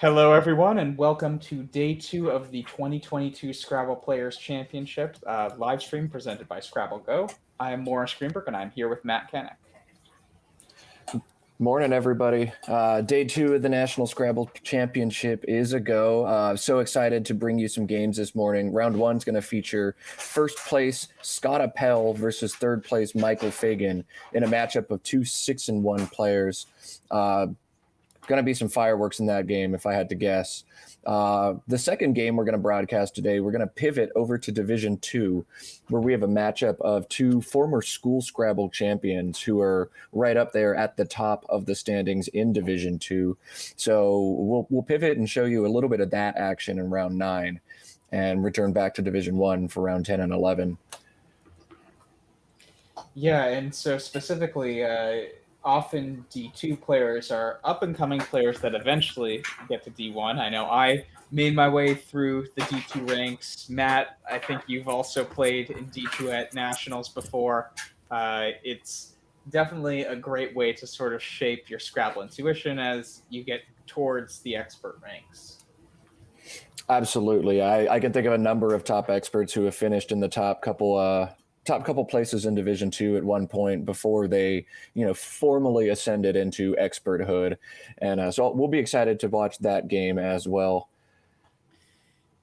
Hello, everyone, and welcome to day two of the 2022 Scrabble Players Championship live stream presented by Scrabble Go. I am Morris Greenberg, and I'm here with Matt Kennick. Morning, everybody. Day two of the National Scrabble Championship is a go. So excited to bring you some games this morning. Round one's going to feature first place Scott Appel versus third place Michael Fagan in a matchup of two 6-1 players. Going to be some fireworks in that game, if I had to guess. The second game we're going to broadcast today, we're going to pivot over to Division 2, where we have a matchup of two former school Scrabble champions who are right up there at the top of the standings in Division 2. So we'll pivot and show you a little bit of that action in round 9 and return back to Division 1 for round 10 and 11. Yeah, and so specifically, often D2 players are up-and-coming players that eventually get to D1. I know I made my way through the D2 ranks. Matt, I think you've also played in D2 at Nationals before. It's definitely a great way to sort of shape your Scrabble intuition as you get towards the expert ranks. Absolutely. I can think of a number of top experts who have finished in the top couple places in Division 2 at one point before they, formally ascended into experthood. And so we'll be excited to watch that game as well.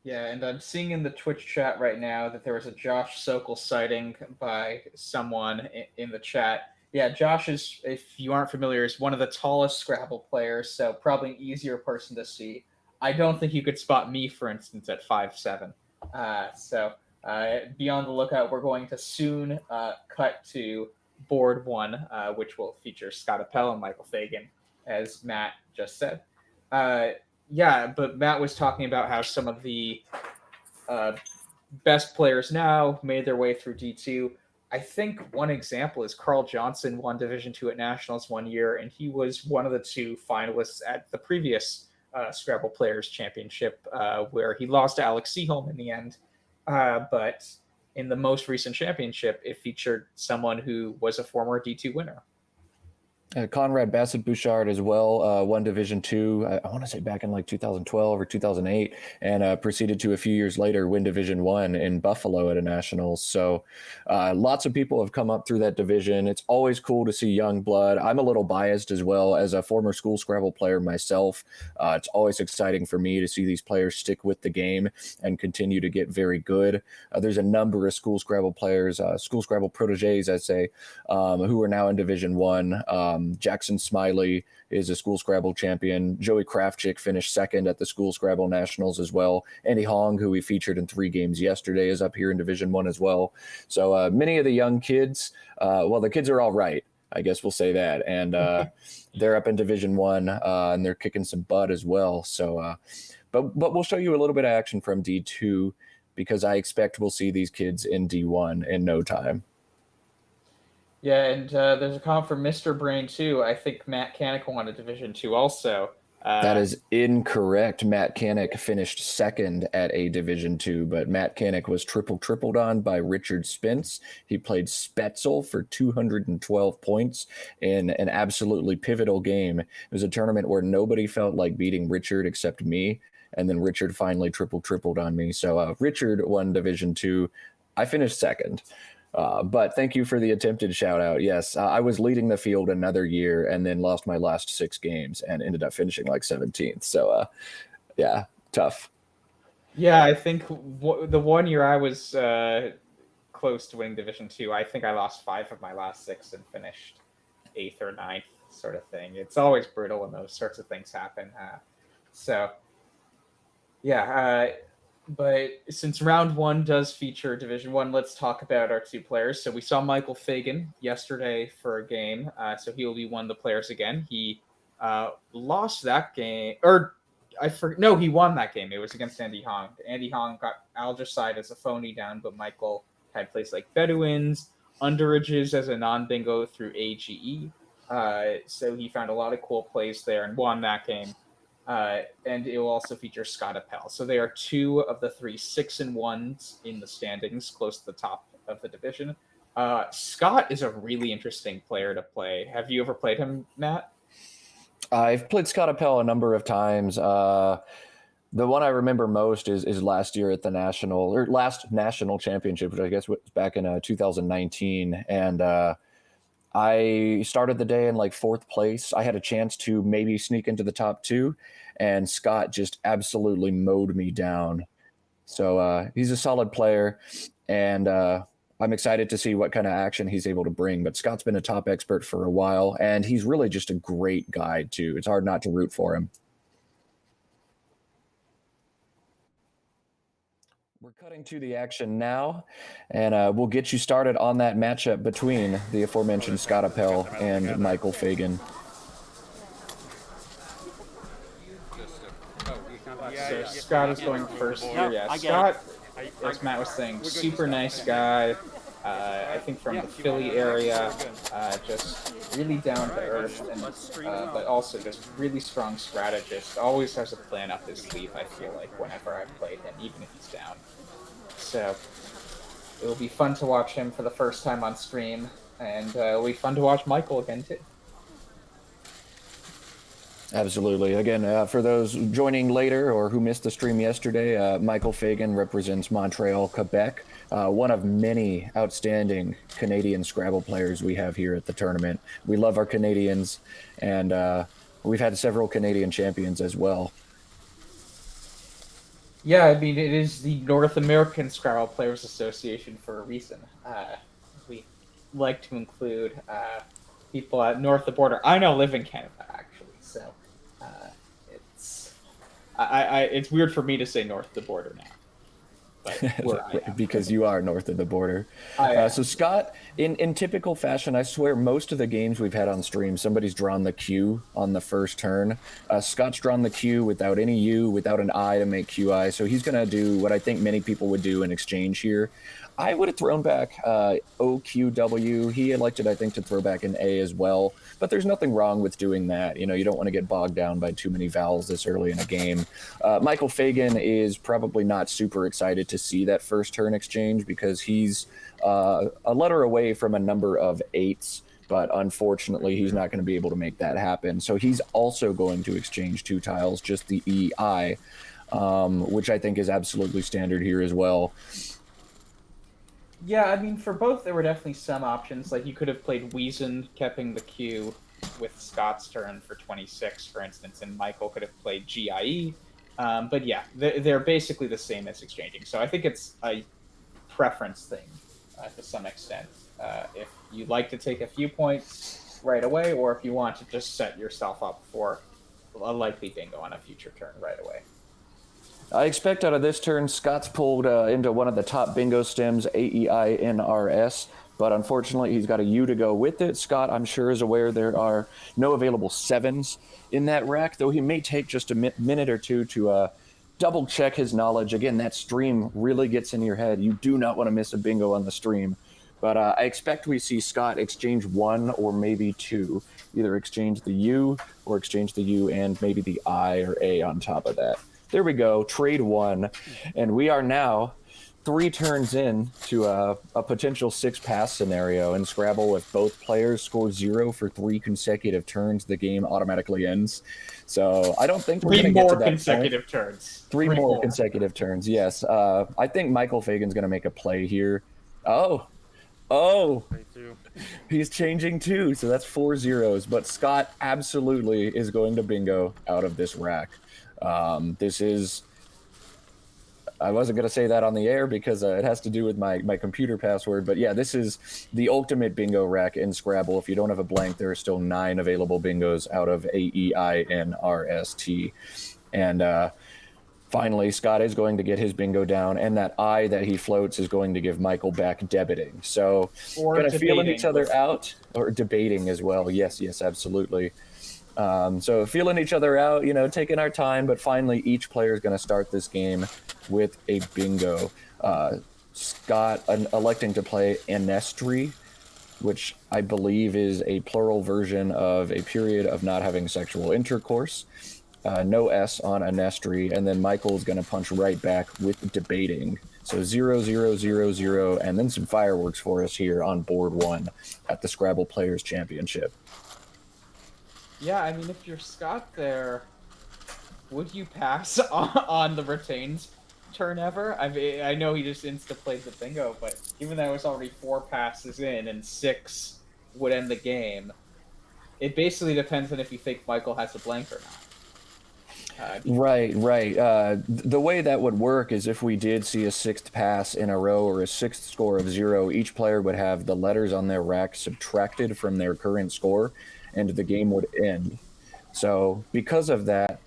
Yeah, and I'm seeing in the Twitch chat right now that there was a Josh Sokol sighting by someone in the chat. Yeah, Josh is, if you aren't familiar, is one of the tallest Scrabble players, so probably an easier person to see. I don't think you could spot me, for instance, at 5'7". Be on the lookout. We're going to soon cut to board one, which will feature Scott Appel and Michael Fagan, as Matt just said. Yeah, but Matt was talking about how some of the best players now made their way through D2. I think one example is Carl Johnson won Division 2 at Nationals one year, and he was one of the two finalists at the previous Scrabble Players Championship, where he lost to Alex Seaholm in the end. But in the most recent championship, it featured someone who was a former D2 winner. Conrad Bassett-Bouchard as well won Division 2, I want to say back in like 2012 or 2008, and proceeded to a few years later win Division 1 in Buffalo at a Nationals. So lots of people have come up through that division. It's always cool to see young blood. I'm a little biased as well as a former school Scrabble player myself. It's always exciting for me to see these players stick with the game and continue to get very good. There's a number of school Scrabble players, school Scrabble proteges, I'd say, who are now in Division 1. Jackson Smiley is a school Scrabble champion. Joey Krafchick finished second at the school Scrabble Nationals as well. Andy Hong, who we featured in 3 games yesterday, is up here in Division 1 as well. So many of the young kids, the kids are all right, I guess we'll say that. And they're up in Division 1, and they're kicking some butt as well. So, but we'll show you a little bit of action from D2 because I expect we'll see these kids in D1 in no time. Yeah, and there's a comment from Mr. Brain too. I think Matt Canick won a Division 2 also. That is incorrect. Matt Canick finished second at a Division 2, but Matt Canick was tripled on by Richard Spence. He played Spetzel for 212 points in an absolutely pivotal game. It was a tournament where nobody felt like beating Richard except me, and then Richard finally tripled on me. So Richard won Division 2. I finished second. But thank you for the attempted shout out. Yes, I was leading the field another year and then lost my last 6 games and ended up finishing like 17th. So, yeah, tough. Yeah, I think the one year I was close to winning Division 2, I think I lost 5 of my last 6 and finished 8th or 9th sort of thing. It's always brutal when those sorts of things happen. But since round 1 does feature Division 1, let's talk about our 2 players. So we saw Michael Fagan yesterday for a game, so he will be one of the players again. He lost that game, he won that game. It was against Andy Hong. Andy Hong got Algicide as a phony down, but Michael had plays like Bedouins, Underages as a non-bingo through AGE. So he found a lot of cool plays there and won that game. And it will also feature Scott Appel. So they are 2 of the 3 6-1s in the standings, close to the top of the division. Scott is a really interesting player to play. Have you ever played him, Matt? I've played Scott Appel a number of times. The one I remember most is last year at the last national championship, which I guess was back in 2019. And I started the day in like fourth place. I had a chance to maybe sneak into the top two, and Scott just absolutely mowed me down. So he's a solid player, and I'm excited to see what kind of action he's able to bring. But Scott's been a top expert for a while, and he's really just a great guy, too. It's hard not to root for him. We're cutting to the action now, and we'll get you started on that matchup between the aforementioned Scott Appel and Michael Fagan. So Scott is going first here. Yeah, Scott, as Matt was saying, super nice guy. I think from the Philly area, just really down to earth, and but also just really strong strategist. Always has a plan up his sleeve. I feel like whenever I've played him, even if he's down. So it will be fun to watch him for the first time on stream, and it'll be fun to watch Michael again too. Absolutely. Again, for those joining later or who missed the stream yesterday, Michael Fagan represents Montreal, Quebec, one of many outstanding Canadian Scrabble players we have here at the tournament. We love our Canadians, and we've had several Canadian champions as well. Yeah, I mean, it is the North American Scrabble Players Association for a reason. We like to include people at north of the border. I now live in Canada, actually, so it's weird for me to say north of the border now. But because you are north of the border. So Scott, in typical fashion, I swear most of the games we've had on stream, somebody's drawn the Q on the first turn. Scott's drawn the Q without any U, without an I to make QI. So he's going to do what I think many people would do in exchange here. I would have thrown back OQW. He elected, I think, to throw back an A as well. But there's nothing wrong with doing that. You know, you don't want to get bogged down by too many vowels this early in a game. Michael Fagan is probably not super excited to see that first turn exchange because he's a letter away from a number of 8s. But unfortunately, he's not going to be able to make that happen. So he's also going to exchange 2 tiles, just the EI, which I think is absolutely standard here as well. Yeah, I mean, for both, there were definitely some options. Like, you could have played Wiesen, keeping the Q with Scott's turn for 26, for instance, and Michael could have played GIE. But yeah, they're basically the same as exchanging. So I think it's a preference thing to some extent. If you'd like to take a few points right away, or if you want to just set yourself up for a likely bingo on a future turn right away. I expect out of this turn, Scott's pulled into one of the top bingo stems, AEINRS, but unfortunately he's got a U to go with it. Scott, I'm sure, is aware there are no available 7s in that rack, though he may take just a minute or two to double check his knowledge. Again, that stream really gets in your head. You do not want to miss a bingo on the stream. But I expect we see Scott exchange 1 or maybe 2, either exchange the U or exchange the U and maybe the I or A on top of that. There we go, trade 1, and we are now 3 turns in to a potential 6-pass scenario in Scrabble. If both players score 0 for 3 consecutive turns, the game automatically ends. So I don't think we're going to get to that point. 3 more consecutive turns. 3 more consecutive turns, yes. I think Michael Fagan's going to make a play here. Oh, he's changing 2, so that's 4 zeros. But Scott absolutely is going to bingo out of this rack. This is, I wasn't going to say that on the air because it has to do with my computer password, but yeah, this is the ultimate bingo rack in Scrabble. If you don't have a blank, there are still 9 available bingos out of AEINRST. And finally, Scott is going to get his bingo down, and that I that he floats is going to give Michael back debiting. So kind of feeling each other out, or debating as well. Yes, absolutely. So feeling each other out, you know, taking our time, but finally each player is going to start this game with a bingo. Scott electing to play anestry, which I believe is a plural version of a period of not having sexual intercourse. No S on anestry, and then Michael's going to punch right back with debating. So 0, 0, 0, 0, and then some fireworks for us here on board 1 at the Scrabble Players Championship. Yeah, I mean, if you're Scott there, would you pass on the retains turn ever? I mean, I know he just insta played the bingo, but given that it was already 4 passes in and 6 would end the game, it basically depends on if you think Michael has a blank or not. Right, right. The way that would work is if we did see a sixth pass in a row or a sixth score of 0, each player would have the letters on their rack subtracted from their current score, and the game would end. So, because of that,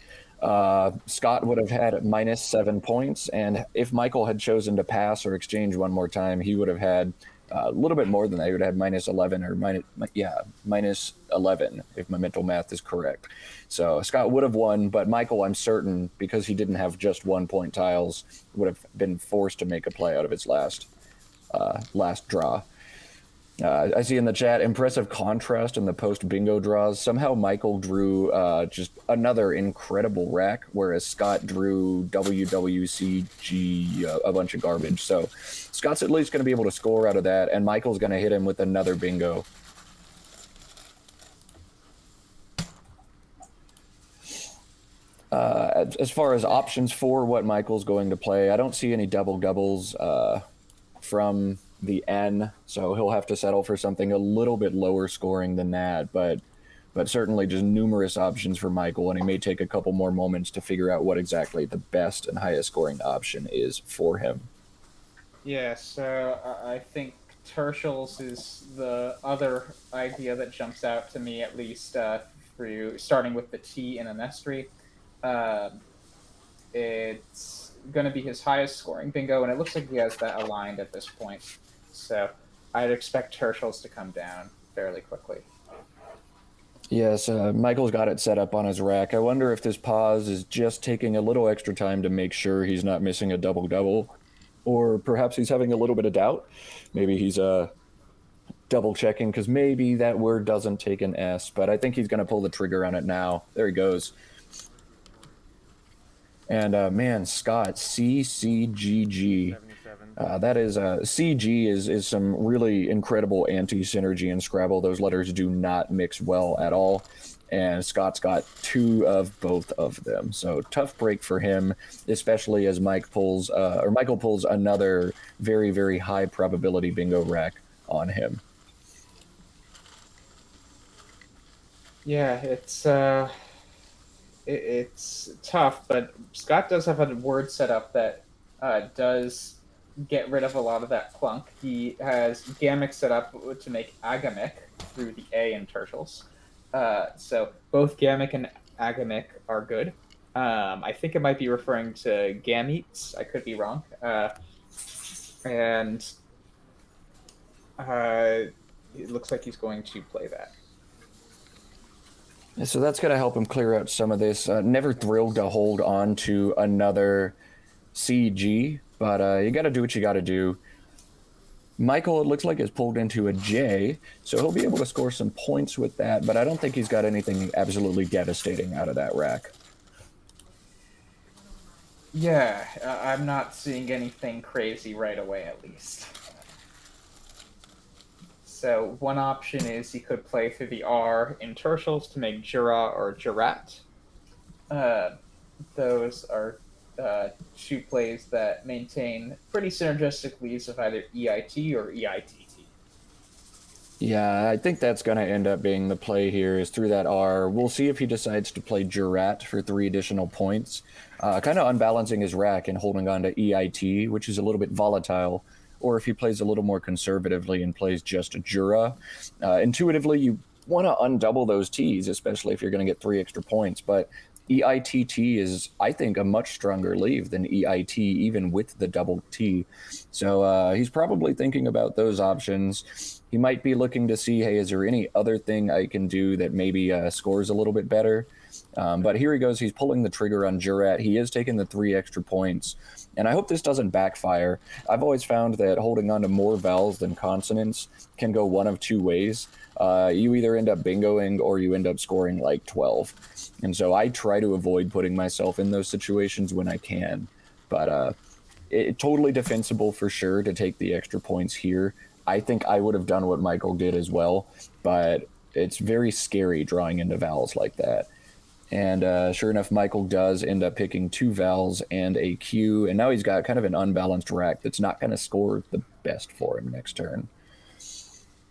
Scott would have had -7 points, and if Michael had chosen to pass or exchange one more time, he would have had a little bit more than that. He would have had -11 or -11 if my mental math is correct. So Scott would have won, but Michael, I'm certain, because he didn't have just 1 point tiles, would have been forced to make a play out of his last draw. I see in the chat impressive contrast in the post bingo draws. Somehow Michael drew just another incredible rack, whereas Scott drew WWCG, a bunch of garbage. So Scott's at least going to be able to score out of that, and Michael's going to hit him with another bingo. As far as options for what Michael's going to play, I don't see any double doubles from the N, so he'll have to settle for something a little bit lower scoring than that, but certainly just numerous options for Michael, and he may take a couple more moments to figure out what exactly the best and highest scoring option is for him. Yeah, so I think tertials is the other idea that jumps out to me, at least through starting with the T in an estuary. It's going to be his highest scoring bingo, and it looks like he has that aligned at this point. So I'd expect tertials to come down fairly quickly. Yes, Michael's got it set up on his rack. I wonder if this pause is just taking a little extra time to make sure he's not missing a double-double, or perhaps he's having a little bit of doubt. Maybe he's double checking because maybe that word doesn't take an S, but I think he's going to pull the trigger on it now. There he goes. And man, Scott, CCGG. That is CG is some really incredible anti-synergy in Scrabble. Those letters do not mix well at all, and Scott's got 2 of both of them. So tough break for him, especially as Michael pulls another very, very high probability bingo rack on him. Yeah, it's tough, but Scott does have a word set up that does get rid of a lot of that clunk. He has Gamic set up to make Agamic through the A in tertials. So both Gamic and Agamic are good. I think it might be referring to gametes. I could be wrong. And it looks like he's going to play that. So that's going to help him clear out some of this. Never thrilled to hold on to another CG, but you got to do what you got to do. Michael, it looks like, is pulled into a J, so he'll be able to score some points with that, but I don't think he's got anything absolutely devastating out of that rack. Yeah, I'm not seeing anything crazy right away, at least. So one option is he could play through the R in tertials to make Jura or Jurat. Those are 2 plays that maintain pretty synergistic leaves of either EIT or EITT. Yeah, I think that's going to end up being the play here, is through that R. We'll see if he decides to play Jurat for 3 additional points, kind of unbalancing his rack and holding on to EIT, which is a little bit volatile, or if he plays a little more conservatively and plays just Jura. Intuitively, you want to undouble those T's, especially if you're going to get 3 extra points, but EITT is, I think, a much stronger leave than EIT, even with the double T. So he's probably thinking about those options. He might be looking to see, hey, is there any other thing I can do that maybe scores a little bit better? But here he goes. He's pulling the trigger on Jurat. He is taking the 3 extra points. And I hope this doesn't backfire. I've always found that holding on to more vowels than consonants can go one of 2 ways. You either end up bingoing or you end up scoring like 12. And so I try to avoid putting myself in those situations when I can. But it's totally defensible for sure to take the extra points here. I think I would have done what Michael did as well. But it's very scary drawing into vowels like that. And sure enough, Michael does end up picking 2 vowels and a Q, and now he's got kind of an unbalanced rack that's not going to score the best for him next turn.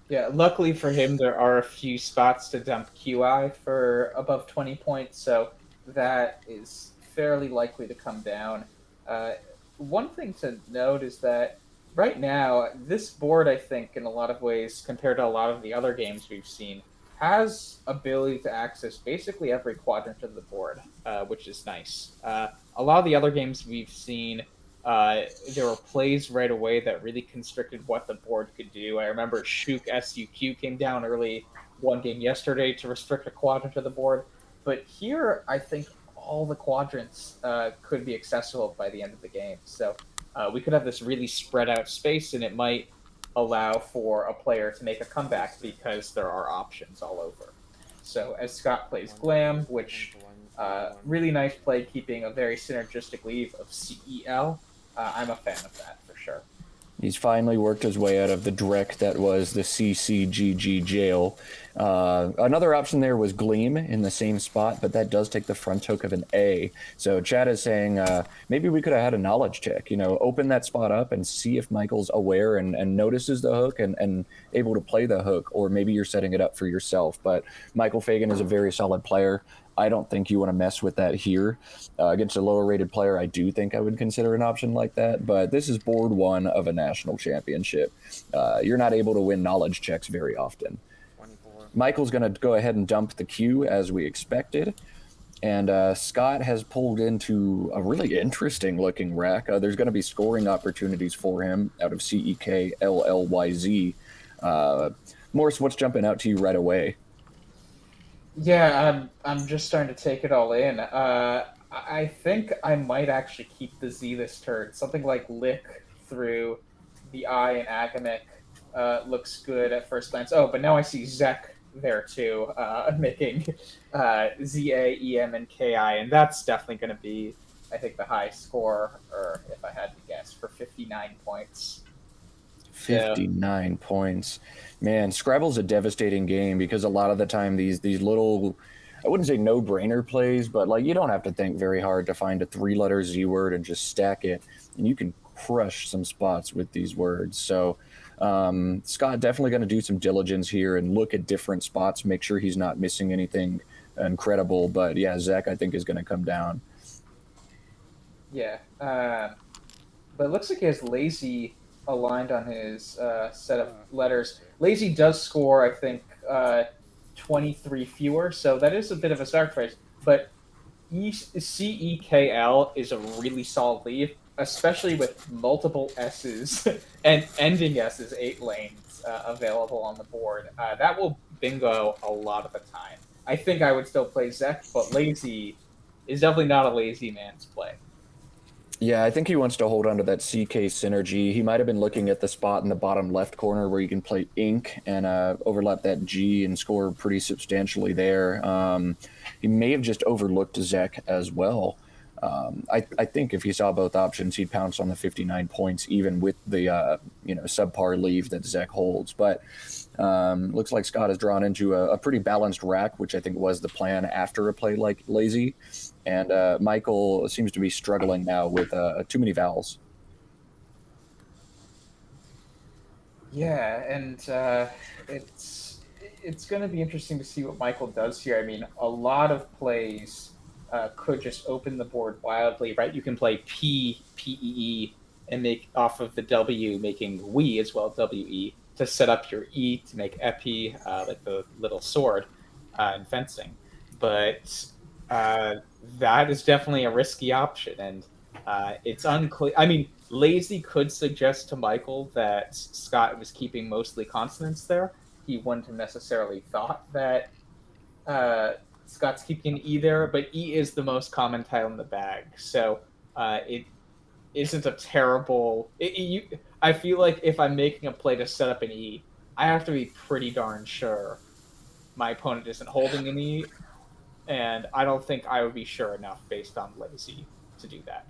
Yeah, luckily for him, there are a few spots to dump QI for above 20 points, so that is fairly likely to come down. Uh, One thing to note is that right now, this board, I think, in a lot of ways, compared to a lot of the other games we've seen, has ability to access basically every quadrant of the board, which is nice. A lot of the other games we've seen, there were plays right away that really constricted what the board could do. I remember Shook SUQ came down early one game yesterday to restrict a quadrant of the board. But here, I think all the quadrants could be accessible by the end of the game. So we could have this really spread out space, and it might allow for a player to make a comeback because there are options all over. So as Scott plays Glam, which really nice play, keeping a very synergistic leave of CEL. I'm a fan of that for sure. He's finally worked his way out of the dreck that was the CCGG jail. Another option there was Gleam in the same spot, but that does take the front hook of an A. So Chad is saying maybe we could have had a knowledge check, open that spot up and see if Michael's aware and notices the hook and able to play the hook, or maybe you're setting it up for yourself. But Michael Fagan is a very solid player. I don't think you want to mess with that here. Against a lower rated player, I do think I would consider an option like that, but this is board 1 of a national championship. You're not able to win knowledge checks very often. 24. Michael's going to go ahead and dump the Q as we expected, and Scott has pulled into a really interesting looking rack. There's going to be scoring opportunities for him out of CEKLLYZ. Morris, what's jumping out to you right away? Yeah, I'm just starting to take it all in. I think I might actually keep the Z this turn. Something like Lick through the I and Agamic looks good at first glance. Oh, but now I see Zek there too, making ZA, EM, and KI, and that's definitely going to be, I think, the high score, or if I had to guess, for 59 points. 59 points. Man, Scrabble's a devastating game because a lot of the time these little, I wouldn't say no-brainer plays, but like you don't have to think very hard to find a 3-letter Z word and just stack it, and you can crush some spots with these words. So Scott definitely going to do some diligence here and look at different spots, make sure he's not missing anything incredible. But yeah, Zach, I think, is going to come down. Yeah, but it looks like he has Lazy aligned on his set of letters. Lazy does score, I think, 23 fewer, so that is a bit of a sacrifice. But CEKL is a really solid lead, especially with multiple S's and ending S's 8 lanes available on the board. That will bingo a lot of the time. I think I would still play Zek, but Lazy is definitely not a lazy man's play. Yeah, I think he wants to hold on to that CK synergy. He might have been looking at the spot in the bottom left corner where you can play Ink and overlap that G and score pretty substantially there. He may have just overlooked Zek as well. I think if he saw both options, he'd pounce on the 59 points, even with the subpar leave that Zek holds. But looks like Scott has drawn into a pretty balanced rack, which I think was the plan after a play like Lazy. And Michael seems to be struggling now with too many vowels. Yeah, and it's going to be interesting to see what Michael does here. I mean, a lot of plays could just open the board wildly, right? You can play P, P-E-E, and make off of the W, making we as well, W-E, to set up your E to make Epi, like the little sword in fencing. But that is definitely a risky option, and it's unclear. I mean, Lazy could suggest to Michael that Scott was keeping mostly consonants there. He wouldn't have necessarily thought that Scott's keeping an E there, but E is the most common tile in the bag, so it isn't a terrible. I feel like if I'm making a play to set up an E, I have to be pretty darn sure my opponent isn't holding an E, and I don't think I would be sure enough based on Lazy to do that.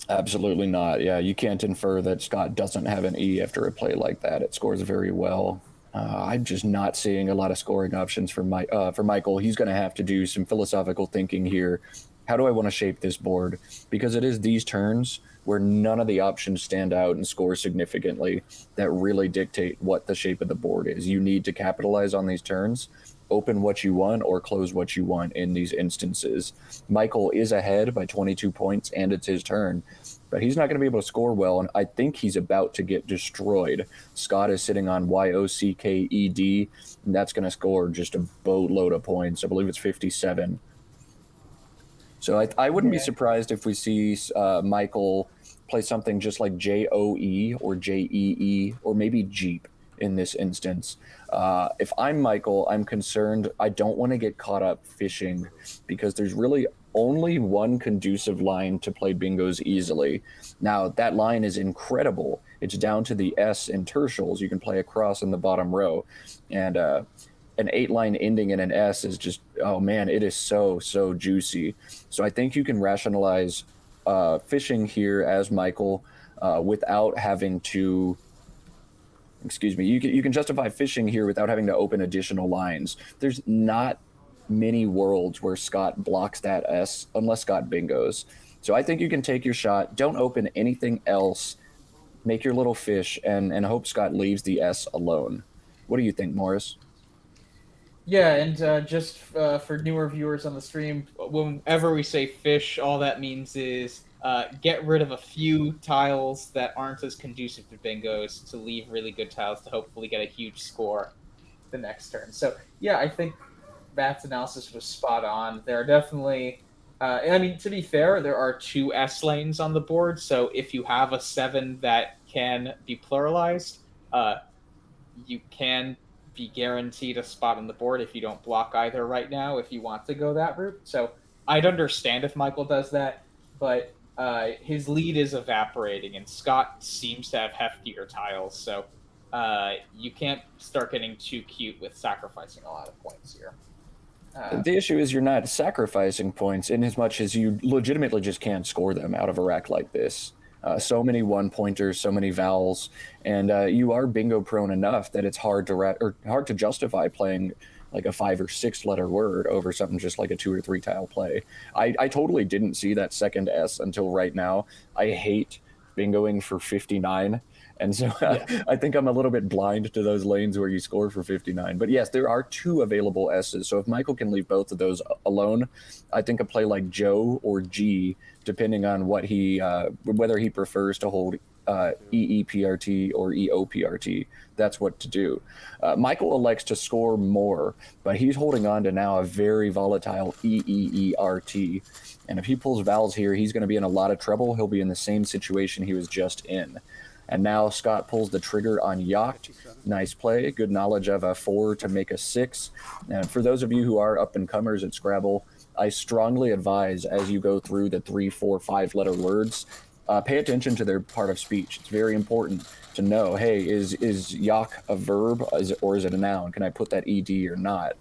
Absolutely not. Yeah, you can't infer that Scott doesn't have an E after a play like that. It scores very well. I'm just not seeing a lot of scoring options for Michael. He's going to have to do some philosophical thinking here. How do I want to shape this board? Because it is these turns where none of the options stand out and score significantly that really dictate what the shape of the board is. You need to capitalize on these turns, open what you want, or close what you want in these instances. Michael is ahead by 22 points, and it's his turn, but he's not going to be able to score well, and I think he's about to get destroyed. Scott is sitting on YOCKED, and that's going to score just a boatload of points. I believe it's 57. So I wouldn't be surprised if we see Michael play something just like JOE or JEE or maybe Jeep in this instance. If I'm Michael, I'm concerned. I don't want to get caught up fishing because there's really only one conducive line to play bingos easily. Now, that line is incredible. It's down to the S in tertials. You can play across in the bottom row. And an 8-line ending in an S is just, oh man, it is so juicy. So I think you can rationalize fishing here as Michael without having to, you can justify fishing here without having to open additional lines. There's not many worlds where Scott blocks that S unless Scott bingos. So I think you can take your shot. Don't open anything else. Make your little fish and hope Scott leaves the S alone. What do you think, Morris? Yeah, and just for newer viewers on the stream, whenever we say fish, all that means is get rid of a few tiles that aren't as conducive to bingos to leave really good tiles to hopefully get a huge score the next turn. So, yeah, I think Matt's analysis was spot on. There are definitely, I mean, to be fair, there are 2 S lanes on the board, so if you have a 7 that can be pluralized, you can be guaranteed a spot on the board if you don't block either right now, if you want to go that route. So I'd understand if Michael does that, but his lead is evaporating, and Scott seems to have heftier tiles, so you can't start getting too cute with sacrificing a lot of points here. The issue is you're not sacrificing points in as much as you legitimately just can't score them out of a rack like this. So many one-pointers, so many vowels, and you are bingo prone enough that it's hard to justify playing like a 5 or 6 letter word over something just like a 2 or 3 tile play. I totally didn't see that second S until right now. I hate bingoing for 59. And so I think I'm a little bit blind to those lanes where you score for 59. But yes, there are 2 available S's. So if Michael can leave both of those alone, I think a play like Joe or G, depending on what whether he prefers to hold EEPRT or EOPRT, that's what to do. Michael elects to score more, but he's holding on to now a very volatile EEERT. And if he pulls vowels here, he's going to be in a lot of trouble. He'll be in the same situation he was just in. And now Scott pulls the trigger on Yacht. Nice play. Good knowledge of a 4 to make a 6. And for those of you who are up-and-comers at Scrabble, I strongly advise as you go through the 3, 4, 5-letter words, pay attention to their part of speech. It's very important to know, hey, is Yacht a verb or is it a noun? Can I put that ED or not?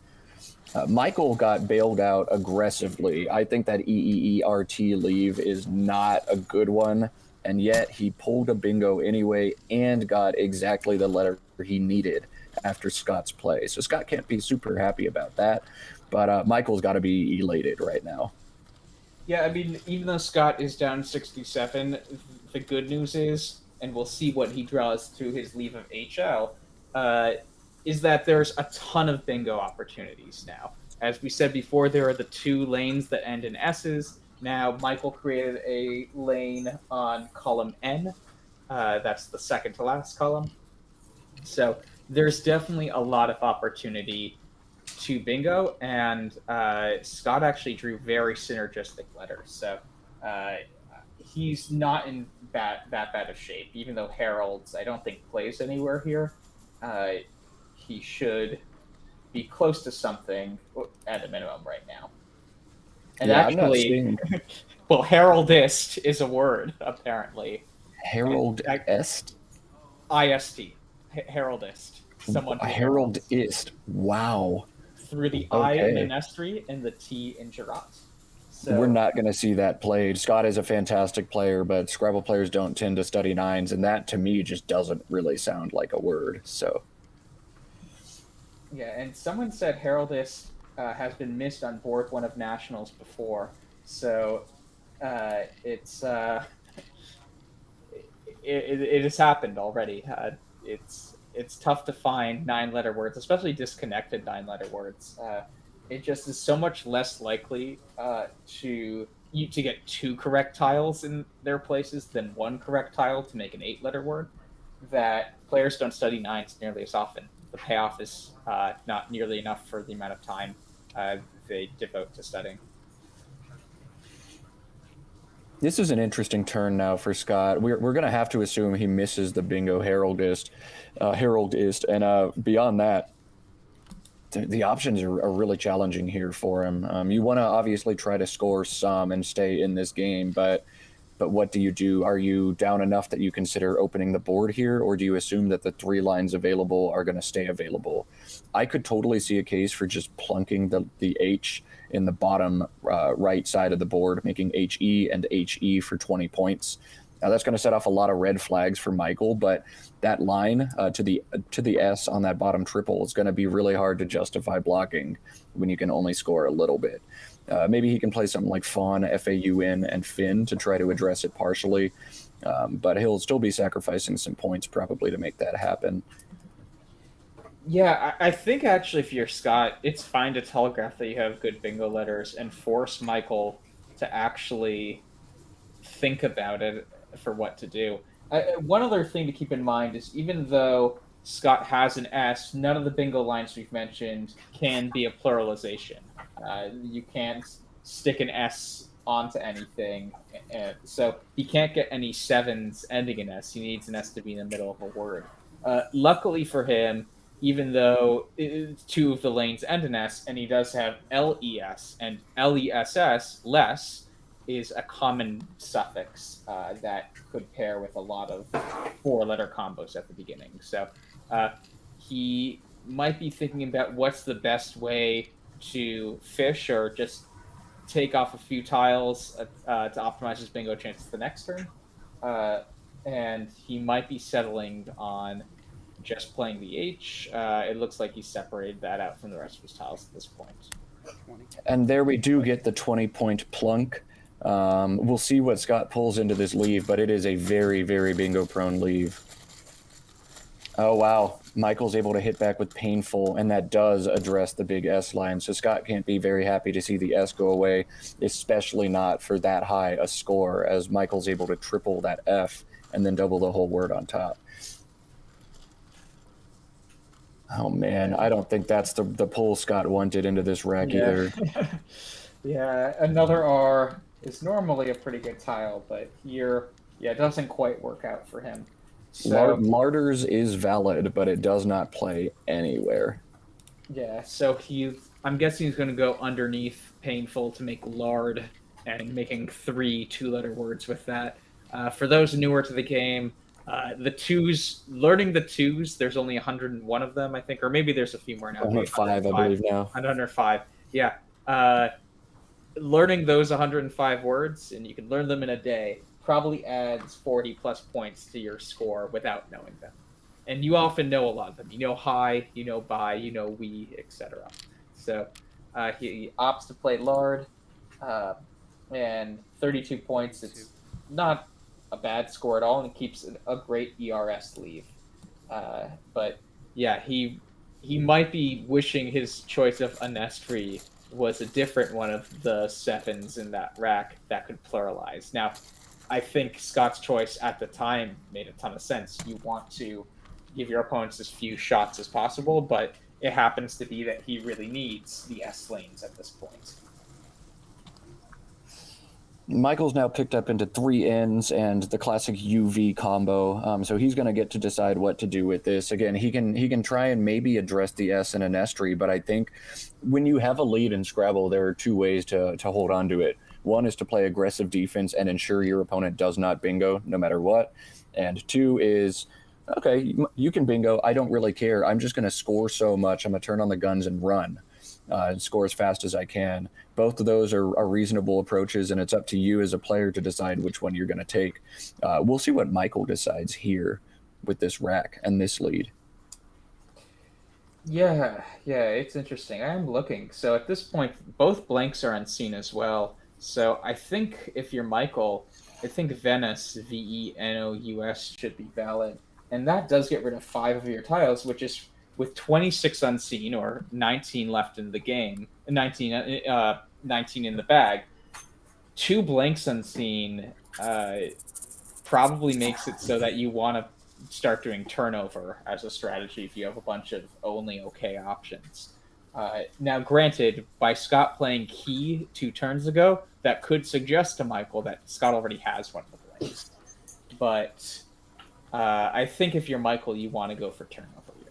Michael got bailed out aggressively. I think that EEERT leave is not a good one. And yet he pulled a bingo anyway and got exactly the letter he needed after Scott's play. So Scott can't be super happy about that, but Michael's got to be elated right now. Yeah, I mean, even though Scott is down 67, the good news is, and we'll see what he draws to his leave of HL, is that there's a ton of bingo opportunities now. As we said before, there are the 2 lanes that end in S's. Now, Michael created a lane on column N. That's the second to last column. So there's definitely a lot of opportunity to bingo, and Scott actually drew very synergistic letters. So he's not in that bad of shape, even though Harold's, I don't think, plays anywhere here. He should be close to something at a minimum right now. And yeah, actually, well, heraldist is a word, apparently. Heraldist? IST. Heraldist. Someone who heraldist. Wow. Through the I in Anestri and the T in Gerat. So we're not going to see that played. Scott is a fantastic player, but Scrabble players don't tend to study 9s, and that to me just doesn't really sound like a word. So Yeah, and someone said Heraldist has been missed on board one of nationals before, so it's it has happened already. It's tough to find 9 letter words, especially disconnected 9 letter words. It just is so much less likely to get 2 correct tiles in their places than 1 correct tile to make an 8 letter word. That players don't study nines nearly as often. The payoff is not nearly enough for the amount of time uh, they devote to studying. This is an interesting turn now for Scott. We're going to have to assume he misses the bingo heraldist, and beyond that, the options are really challenging here for him. You want to obviously try to score some and stay in this game, but what do you do? Are you down enough that you consider opening the board here, or do you assume that the 3 lines available are going to stay available? I could totally see a case for just plunking the H in the bottom right side of the board, making HE and HE for 20 points. Now that's going to set off a lot of red flags for Michael, but that line to the S on that bottom triple is going to be really hard to justify blocking when you can only score a little bit. Maybe he can play something like Fawn, FAUN, and Finn to try to address it partially, but he'll still be sacrificing some points probably to make that happen. Yeah, I think actually, if you're Scott, it's fine to telegraph that you have good bingo letters and force Michael to actually think about it for what to do. One other thing to keep in mind is even though Scott has an S, none of the bingo lines we've mentioned can be a pluralization. You can't stick an S onto anything. So he can't get any sevens ending in S. He needs an S to be in the middle of a word. Luckily for him, even though 2 of the lanes end in S, and he does have LES and LESS, less, is a common suffix that could pair with a lot of 4-letter combos at the beginning. So he might be thinking about what's the best way to fish or just take off a few tiles to optimize his bingo chances the next turn. And he might be settling on just playing the H. It looks like he's separated that out from the rest of his tiles at this point. And there we do get the 20-point plunk. We'll see what Scott pulls into this leave, but it is a very, very bingo-prone leave. Oh, wow. Michael's able to hit back with painful, and that does address the big S line. So Scott can't be very happy to see the S go away, especially not for that high a score, as Michael's able to triple that F and then double the whole word on top. Oh, man, I don't think that's the pull Scott wanted into this rack either. Yeah, another R is normally a pretty good tile, but here, yeah, it doesn't quite work out for him. So Larders is valid, but it does not play anywhere. yeah, so I'm guessing he's going to go underneath painful to make lard and making 3 2-letter words with that. For those newer to the game, the twos, learning the twos, there's only 101 of them, I think, or maybe there's a few more now. 105, I believe now. 105. Yeah. Learning those 105 words, and you can learn them in a day, probably adds 40 plus points to your score without knowing them. And you often know a lot of them. You know hi, you know bye, you know we, etc. So he opts to play lard, and 32 points. It's not a bad score at all, and it keeps a great ERS leave. But yeah, he might be wishing his choice of Anestri was a different one of the sevens in that rack that could pluralize. Now, I think Scott's choice at the time made a ton of sense. You want to give your opponents as few shots as possible, but it happens to be that he really needs the S lanes at this point. Michael's now picked up into 3 Ns and the classic UV combo, so he's going to get to decide what to do with this. Again, he can try and maybe address the S in an Estri, but I think when you have a lead in Scrabble, there are 2 ways to hold on to it. One is to play aggressive defense and ensure your opponent does not bingo no matter what, and 2 is, okay, you can bingo, I don't really care, I'm just going to score so much, I'm going to turn on the guns and run. And score as fast as I can. Both of those are reasonable approaches, and it's up to you as a player to decide which one you're going to take. We'll see what Michael decides here with this rack and this lead. Yeah, it's interesting. I am looking. So at this point, both blanks are unseen as well. So I think if you're Michael, I think Venus, Venous, should be valid. And that does get rid of 5 of your tiles, which is with 26 unseen or 19 left in the game, 19 in the bag. Two blanks unseen probably makes it so that you want to start doing turnover as a strategy if you have a bunch of only okay options. Now, granted, by Scott playing key 2 turns ago, that could suggest to Michael that Scott already has one of the blanks. But I think if you're Michael, you want to go for turnover here.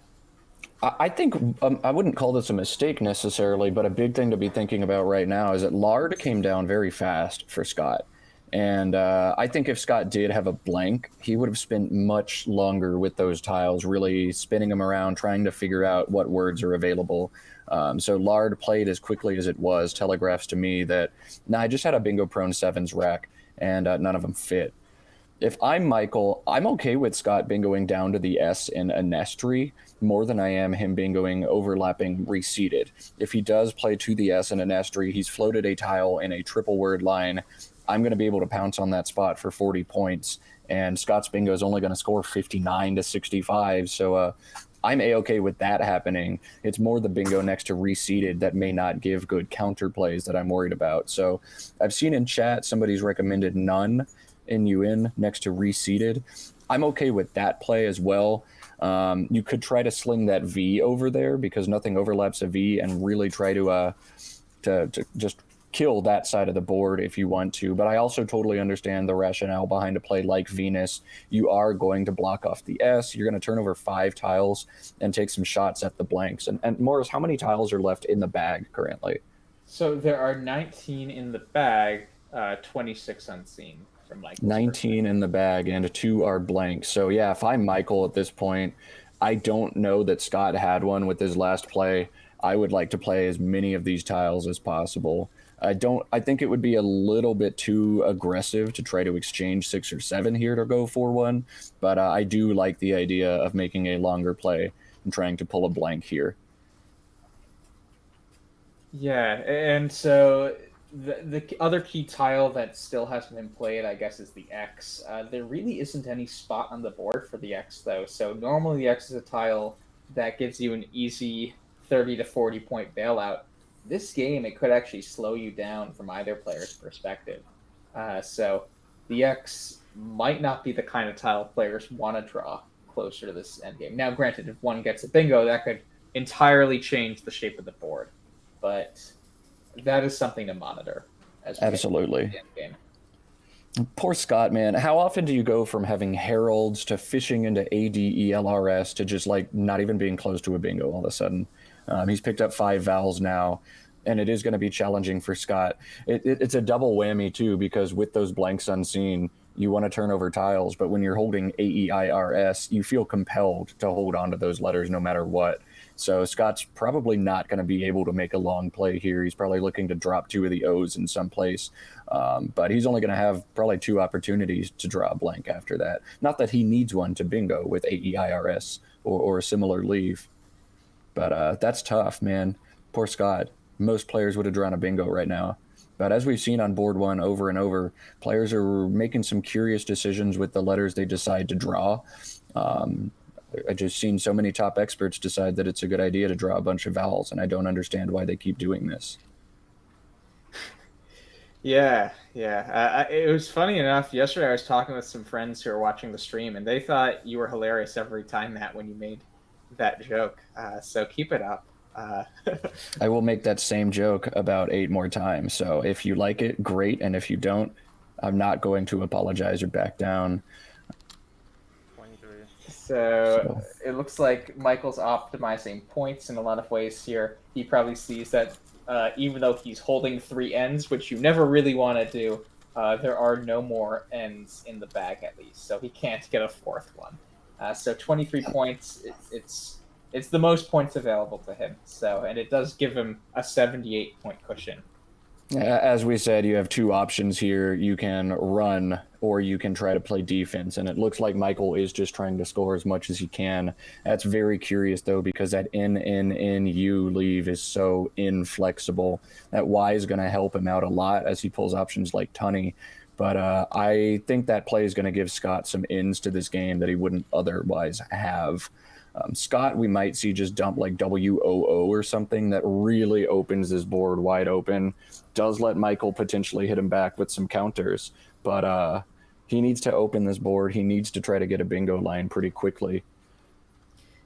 I think I wouldn't call this a mistake necessarily, but a big thing to be thinking about right now is that Lard came down very fast for Scott. And I think if Scott did have a blank, he would have spent much longer with those tiles, really spinning them around, trying to figure out what words are available. So Lard played as quickly as it was, telegraphs to me that, I just had a bingo prone sevens rack, and none of them fit. If I'm Michael, I'm okay with Scott bingoing down to the S in a nestry more than I am him bingoing overlapping reseated. If he does play to the S in a nestry, he's floated a tile in a triple word line. I'm going to be able to pounce on that spot for 40 points, and Scott's bingo is only going to score 59 to 65. So I'm a-okay with that happening. It's more the bingo next to reseated that may not give good counter plays that I'm worried about. So I've seen in chat somebody's recommended none NUN next to reseated. I'm okay with that play as well. You could try to sling that V over there because nothing overlaps a V, and really try to just kill that side of the board if you want to. But I also totally understand the rationale behind a play like Venus. You are going to block off the S. You're going to turn over 5 tiles and take some shots at the blanks. And Morris, how many tiles are left in the bag currently? So there are 19 in the bag, 26 unseen from Michael's 19 perspective. in the bag and 2 are blank. So yeah, if I'm Michael at this point, I don't know that Scott had one with his last play. I would like to play as many of these tiles as possible. I think it would be a little bit too aggressive to try to exchange 6 or 7 here to go for one, but I do like the idea of making a longer play and trying to pull a blank here. Yeah, and so the other key tile that still hasn't been played, I guess, is the X. There really isn't any spot on the board for the X, though. So normally the X is a tile that gives you an easy 30 to 40 point bailout. This game, it could actually slow you down from either player's perspective. So the X might not be the kind of tile players want to draw closer to this end game. Now, granted, if one gets a bingo, that could entirely change the shape of the board, but that is something to monitor as we get to Absolutely. the end game. Poor Scott, man. How often do you go from having heralds to fishing into ADELRS to just like not even being close to a bingo all of a sudden? He's picked up 5 vowels now, and it is going to be challenging for Scott. It's a double whammy too, because with those blanks unseen, you want to turn over tiles, but when you're holding AEIRS, you feel compelled to hold on to those letters no matter what. So Scott's probably not going to be able to make a long play here. He's probably looking to drop 2 of the O's in some place, but he's only going to have probably 2 opportunities to draw a blank after that. Not that he needs one to bingo with AEIRS or a similar leave, but that's tough, man. Poor Scott. Most players would have drawn a bingo right now. But as we've seen on board one over and over, players are making some curious decisions with the letters they decide to draw. Um, I just seen so many top experts decide that it's a good idea to draw a bunch of vowels, and I don't understand why they keep doing this. Yeah. It was funny enough. Yesterday, I was talking with some friends who were watching the stream, and they thought you were hilarious every time that when you made that joke. So keep it up. I will make that same joke about 8 more times. So if you like it, great, and if you don't, I'm not going to apologize or back down. 23. So So it looks like Michael's optimizing points in a lot of ways here. He probably sees that even though he's holding 3 ends, which you never really want to do, there are no more ends in the bag at least, so he can't get a 4th one. So 23 points, it's the most points available to him. So, and it does give him a 78 point cushion. As we said, you have two options here. You can run or you can try to play defense. And it looks like Michael is just trying to score as much as he can. That's very curious, though, because that N leave is so inflexible. That Y is going to help him out a lot as he pulls options like Tunney. But I think that play is going to give Scott some ins to this game that he wouldn't otherwise have. Scott, we might see just dump like WOO or something that really opens his board wide open. Does let Michael potentially hit him back with some counters, but he needs to open this board. He needs to try to get a bingo line pretty quickly.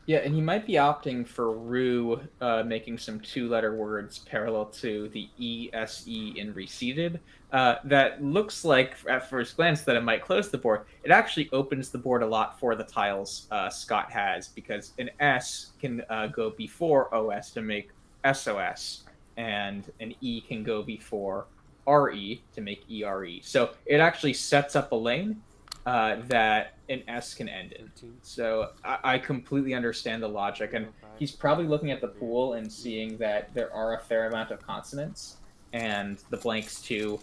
Yeah, and he might be opting for Rue making some two-letter words parallel to the ESE in reseated. That looks like, at first glance, that it might close the board. It actually opens the board a lot for the tiles Scott has, because an S can go before OS to make SOS, and an E can go before RE to make ERE. So it actually sets up a lane that an S can end in. So I completely understand the logic, and he's probably looking at the pool and seeing that there are a fair amount of consonants and the blanks too.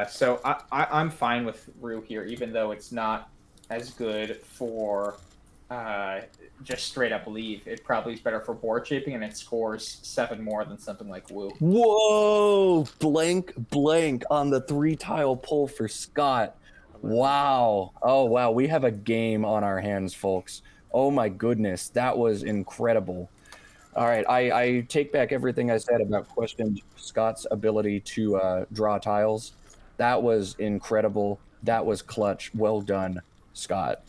So I'm fine with Rue here, even though it's not as good for just straight up leave. It probably is better for board shaping, and it scores 7 more than something like Woo. Whoa! Blank on the 3-tile pull for Scott. Wow. Oh, wow. We have a game on our hands, folks. Oh, my goodness. That was incredible. All right. I take back everything I said about questioning Scott's ability to draw tiles. That was incredible. That was clutch. Well done, Scott.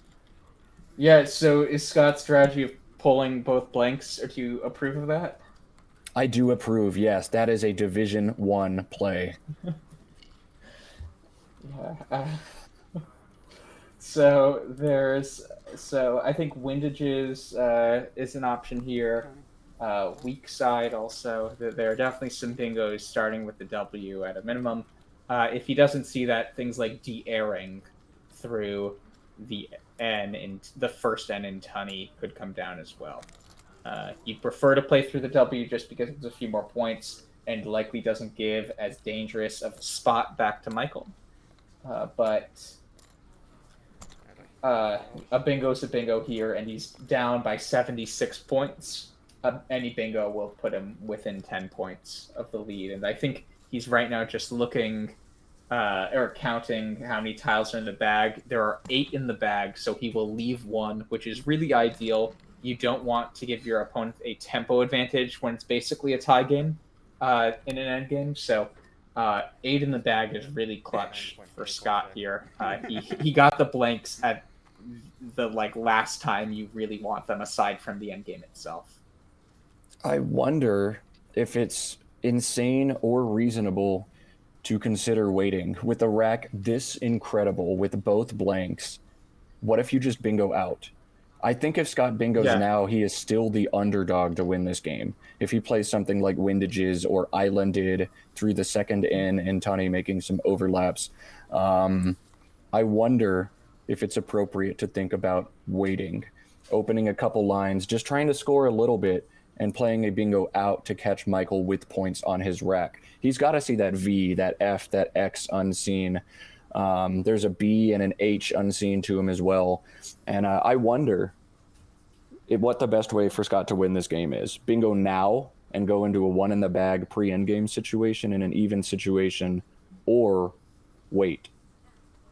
Yeah, so is Scott's strategy of pulling both blanks, or do you approve of that? I do approve. Yes, that is a Division 1 play. Yeah. So I think windages is an option here. Weak side also. There are definitely some bingos starting with the W at a minimum. If he doesn't see that, things like de-airing through the N in the first N in Tunney could come down as well. You'd prefer to play through the W just because it's a few more points and likely doesn't give as dangerous of a spot back to Michael. But a bingo's a bingo here, and he's down by 76 points. Any bingo will put him within 10 points of the lead, and I think he's right now just looking or counting how many tiles are in the bag. There are 8 in the bag, so he will leave 1, which is really ideal. You don't want to give your opponent a tempo advantage when it's basically a tie game in an end game, so 8 in the bag is really clutch for Scott here. He got the blanks at the last time you really want them, aside from the end game itself. I wonder if it's insane or reasonable to consider waiting with a rack this incredible with both blanks. What if you just bingo out? I think if Scott bingos now, he is still the underdog to win this game. If he plays something like Windages or Islanded through the second N and Tunney making some overlaps, I wonder if it's appropriate to think about waiting, opening a couple lines, just trying to score a little bit, and playing a bingo out to catch Michael with points on his rack. He's got to see that V, that F, that X unseen. There's a B and an H unseen to him as well. And I wonder what the best way for Scott to win this game is. Bingo now and go into a 1 in the bag pre-endgame situation in an even situation, or wait.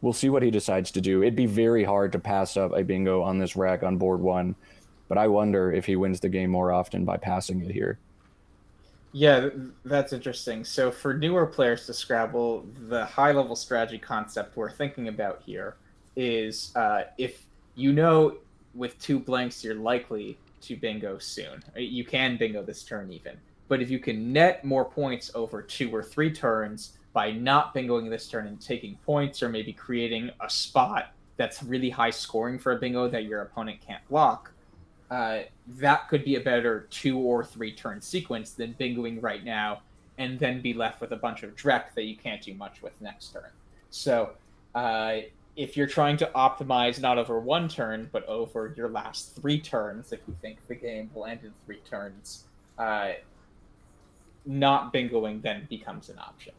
We'll see what he decides to do. It'd be very hard to pass up a bingo on this rack on board 1, but I wonder if he wins the game more often by passing it here. Yeah, that's interesting. So for newer players to Scrabble, the high-level strategy concept we're thinking about here is if you know with 2 blanks you're likely to bingo soon. You can bingo this turn even. But if you can net more points over 2 or 3 turns by not bingoing this turn and taking points, or maybe creating a spot that's really high scoring for a bingo that your opponent can't block, that could be a better 2 or 3 turn sequence than bingoing right now and then be left with a bunch of dreck that you can't do much with next turn. So if you're trying to optimize not over 1 turn, but over your last 3 turns, if you think the game will end in 3 turns, not bingoing then becomes an option.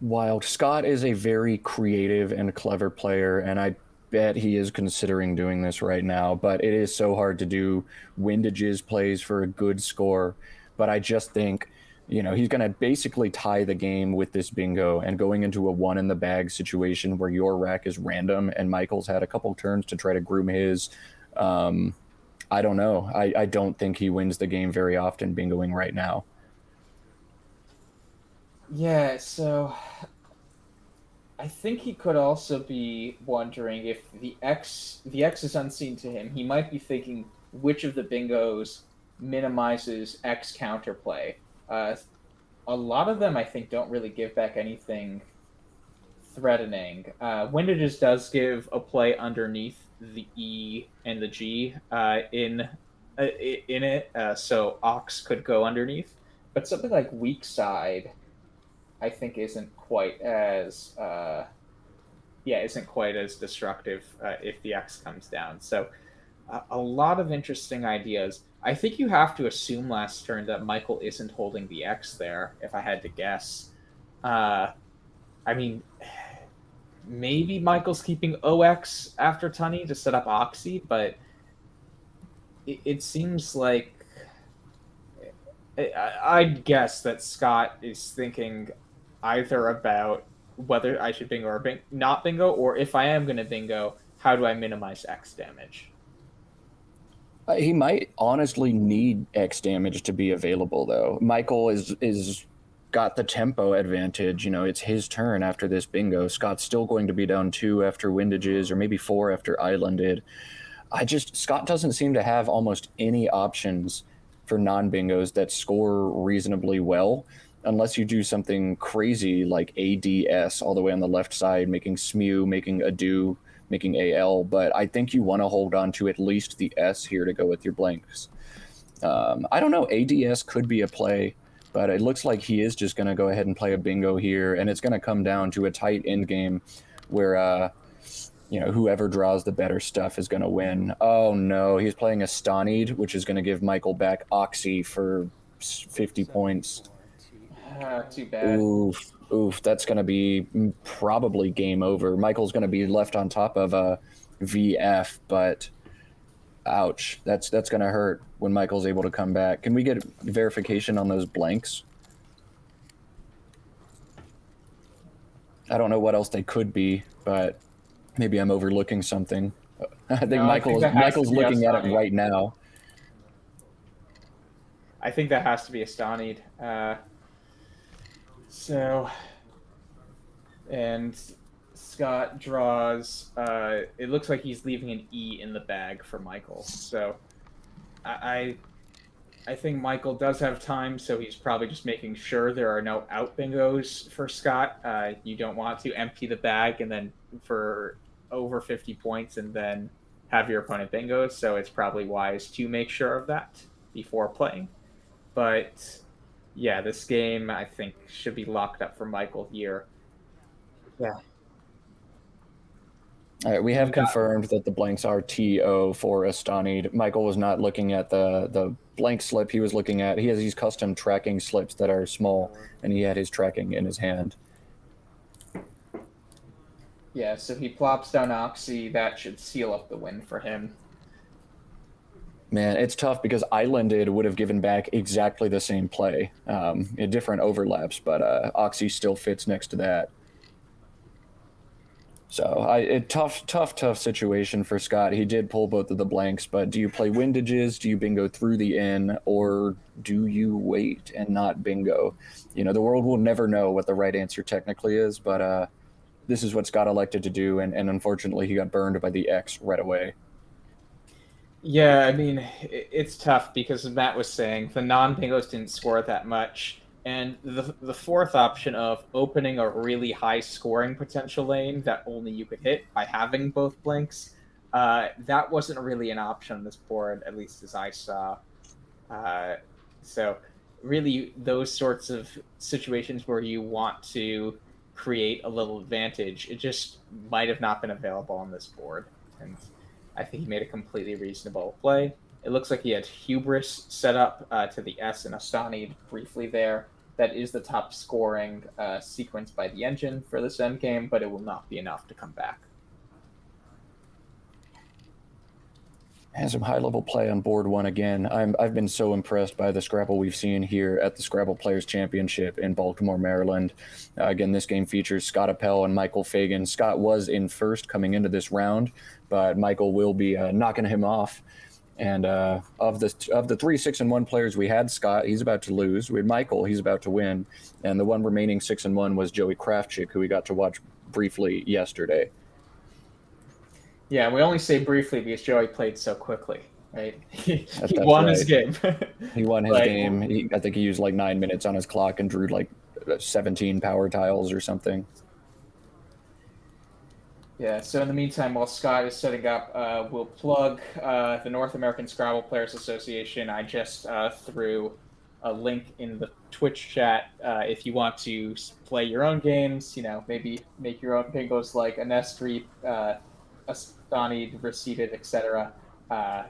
Wild. Scott is a very creative and clever player, and I bet he is considering doing this right now, but it is so hard to do windages plays for a good score. But I just think, he's going to basically tie the game with this bingo and going into a one in the bag situation where your rack is random and Michael's had a couple turns to try to groom his. I don't know. I don't think he wins the game very often bingoing right now. Yeah, so I think he could also be wondering if the X is unseen to him. He might be thinking which of the bingos minimizes X counterplay. A lot of them, I think, don't really give back anything threatening. Windages does give a play underneath the E and the G in it, so Ox could go underneath. But something like weak side, I think, isn't quite as destructive if the X comes down. So a lot of interesting ideas. I think you have to assume last turn that Michael isn't holding the X there, if I had to guess. I mean, maybe Michael's keeping OX after Tunny to set up Oxy, but it seems like I'd guess that Scott is thinking either about whether I should bingo or not bingo, or if I am going to bingo, how do I minimize X damage? He might honestly need X damage to be available, though. Michael is got the tempo advantage. It's his turn after this bingo. Scott's still going to be down 2 after windages, or maybe 4 after islanded. Scott doesn't seem to have almost any options for non-bingos that score reasonably well, unless you do something crazy like ADS all the way on the left side, making SMU, making Ado, making AL. But I think you want to hold on to at least the S here to go with your blanks. I don't know. ADS could be a play, but it looks like he is just going to go ahead and play a bingo here, and it's going to come down to a tight end game where whoever draws the better stuff is going to win. Oh no, he's playing a Stanid, which is going to give Michael back Oxy for 50 points. Too bad. Oof, that's going to be probably game over. Michael's going to be left on top of a VF, but ouch, that's going to hurt when Michael's able to come back. Can we get verification on those blanks? I don't know what else they could be, but maybe I'm overlooking something. I think Michael's looking at it right now. I think that has to be a Stanid. And Scott draws. It looks like he's leaving an E in the bag for Michael. So I think Michael does have time, so he's probably just making sure there are no out bingos for Scott. You don't want to empty the bag and then for over 50 points and then have your opponent bingos. So it's probably wise to make sure of that before playing. But yeah, this game, I think, should be locked up for Michael here. Yeah. All right, we have confirmed that the blanks are TO for Astanid. Michael was not looking at the blank slip. He was looking at, he has these custom tracking slips that are small, and he had his tracking in his hand. Yeah, so he plops down Oxy. That should seal up the win for him. Man, it's tough because Islanded would have given back exactly the same play in different overlaps, but Oxy still fits next to that. So tough situation for Scott. He did pull both of the blanks, but do you play windages? Do you bingo through the N, or do you wait and not bingo? The world will never know what the right answer technically is, but this is what Scott elected to do, and unfortunately he got burned by the X right away. Yeah, I mean, it's tough because as Matt was saying, the non-bingos didn't score that much. And the fourth option of opening a really high scoring potential lane that only you could hit by having both blanks, that wasn't really an option on this board, at least as I saw. So really those sorts of situations where you want to create a little advantage, it just might have not been available on this board. And I think he made a completely reasonable play. It looks like he had Hubris set up to the S and Astani briefly there. That is the top scoring sequence by the engine for this endgame, but it will not be enough to come back. Has some high-level play on board one again. I've been so impressed by the Scrabble we've seen here at the Scrabble Players Championship in Baltimore, Maryland. Again, this game features Scott Appel and Michael Fagan. Scott was in first coming into this round, but Michael will be knocking him off. And of the 3 6-1 players we had, Scott, he's about to lose. We had Michael, he's about to win. And the one remaining 6-1 was Joey Krafchick, who we got to watch briefly yesterday. Yeah, we only say briefly because Joey played so quickly, right? He That's won right. his game. He won his Like- game. I think he used like 9 minutes on his clock and drew like 17 power tiles or something. Yeah, so in the meantime, while Scott is setting up, we'll plug the North American Scrabble Players Association. I just threw a link in the Twitch chat if you want to play your own games, maybe make your own bingos like a Nestri, Astani, Receipted, etc.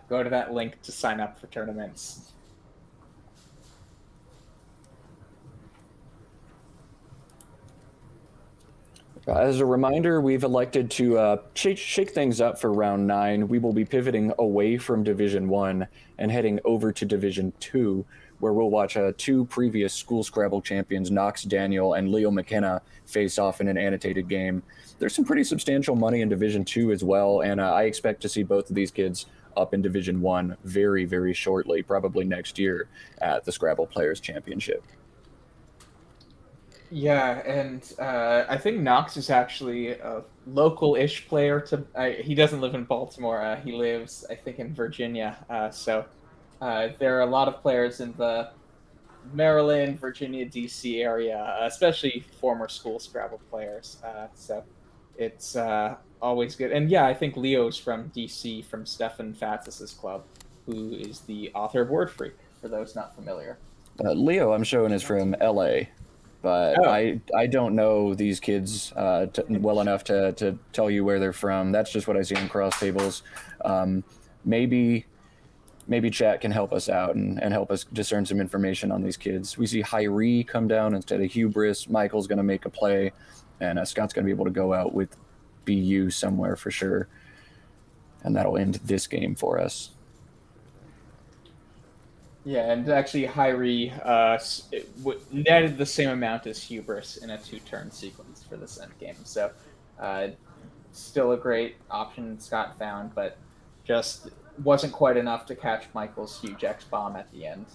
Go to that link to sign up for tournaments. As a reminder, we've elected to shake things up for round 9. We will be pivoting away from Division 1 and heading over to Division 2, where we'll watch 2 previous school Scrabble champions, Knox Daniel and Leo McKenna, face off in an annotated game. There's some pretty substantial money in Division 2 as well, and I expect to see both of these kids up in Division 1 very, very shortly, probably next year at the Scrabble Players Championship. Yeah, and I think Knox is actually a local-ish player. He doesn't live in Baltimore. He lives, I think, in Virginia. So there are a lot of players in the Maryland, Virginia, D.C. area, especially former school Scrabble players. So it's always good. And yeah, I think Leo's from D.C., from Stefan Fatzis's club, who is the author of Word Freak, for those not familiar. Leo, I'm showing, is from L.A., but Oh. I don't know these kids well enough to tell you where they're from. That's just what I see on cross tables. Maybe chat can help us out and help us discern some information on these kids. We see Hyrie come down instead of Hubris. Michael's going to make a play, and Scott's going to be able to go out with BU somewhere for sure. And that'll end this game for us. Yeah, and actually, Hyrie netted the same amount as Hubris in a 2-turn sequence for this endgame. So, still a great option Scott found, but just wasn't quite enough to catch Michael's huge X bomb at the end.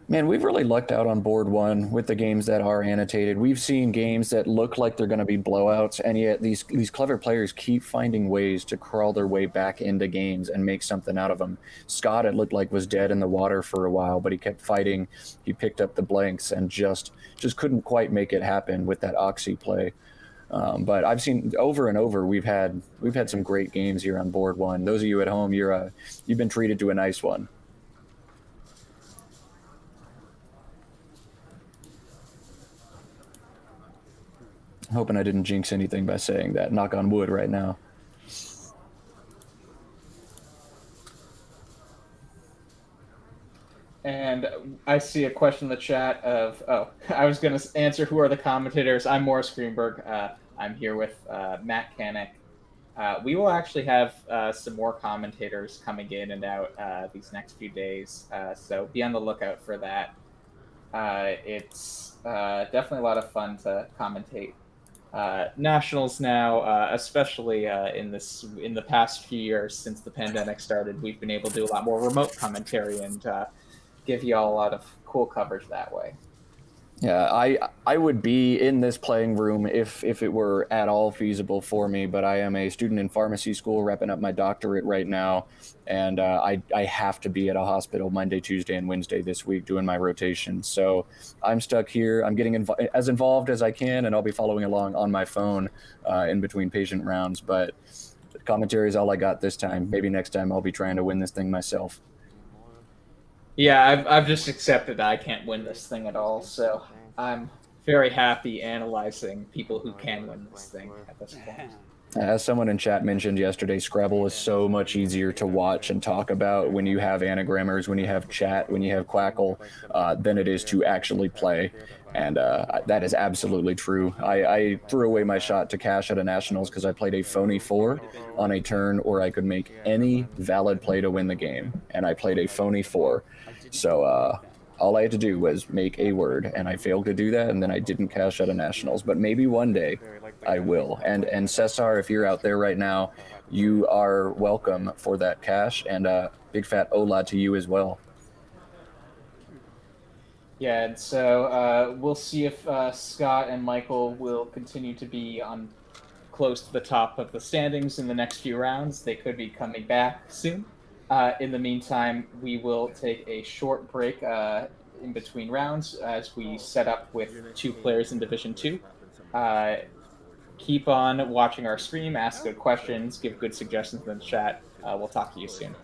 Man, we've really lucked out on board one with the games that are annotated. We've seen games that look like they're going to be blowouts, and yet these clever players keep finding ways to crawl their way back into games and make something out of them. Scott, it looked like, was dead in the water for a while, but he kept fighting. He picked up the blanks and just couldn't quite make it happen with that Oxy play. But I've seen over and over, we've had some great games here on board one. Those of you at home, you've been treated to a nice one. Hoping I didn't jinx anything by saying that. Knock on wood right now. And I see a question in the chat of, I was going to answer who are the commentators. I'm Morris Greenberg. I'm here with Matt Kanek. We will actually have some more commentators coming in and out these next few days. So be on the lookout for that. It's definitely a lot of fun to commentate nationals now, especially in the past few years since the pandemic started. We've been able to do a lot more remote commentary and give you all a lot of cool coverage that way. Yeah, I would be in this playing room if it were at all feasible for me, but I am a student in pharmacy school wrapping up my doctorate right now, and I have to be at a hospital Monday, Tuesday, and Wednesday this week doing my rotation. So I'm stuck here. I'm getting as involved as I can, and I'll be following along on my phone in between patient rounds, but commentary is all I got this time. Maybe next time I'll be trying to win this thing myself. Yeah, I've just accepted that I can't win this thing at all, so I'm very happy analyzing people who can win this thing at this point. As someone in chat mentioned yesterday, Scrabble is so much easier to watch and talk about when you have anagrammers, when you have chat, when you have Quackle, than it is to actually play. And that is absolutely true. I threw away my shot to cash at a Nationals because I played a phony 4 on a turn where I could make any valid play to win the game. And I played a phony 4. So all I had to do was make a word, and I failed to do that, and then I didn't cash at a Nationals. But maybe one day I will. And Cesar, if you're out there right now, you are welcome for that cash, and big fat hola to you as well. Yeah, and so we'll see if Scott and Michael will continue to be on close to the top of the standings in the next few rounds. They could be coming back soon. In the meantime, we will take a short break in between rounds as we set up with 2 players in Division 2. Keep on watching our stream, ask good questions, give good suggestions in the chat. We'll talk to you soon.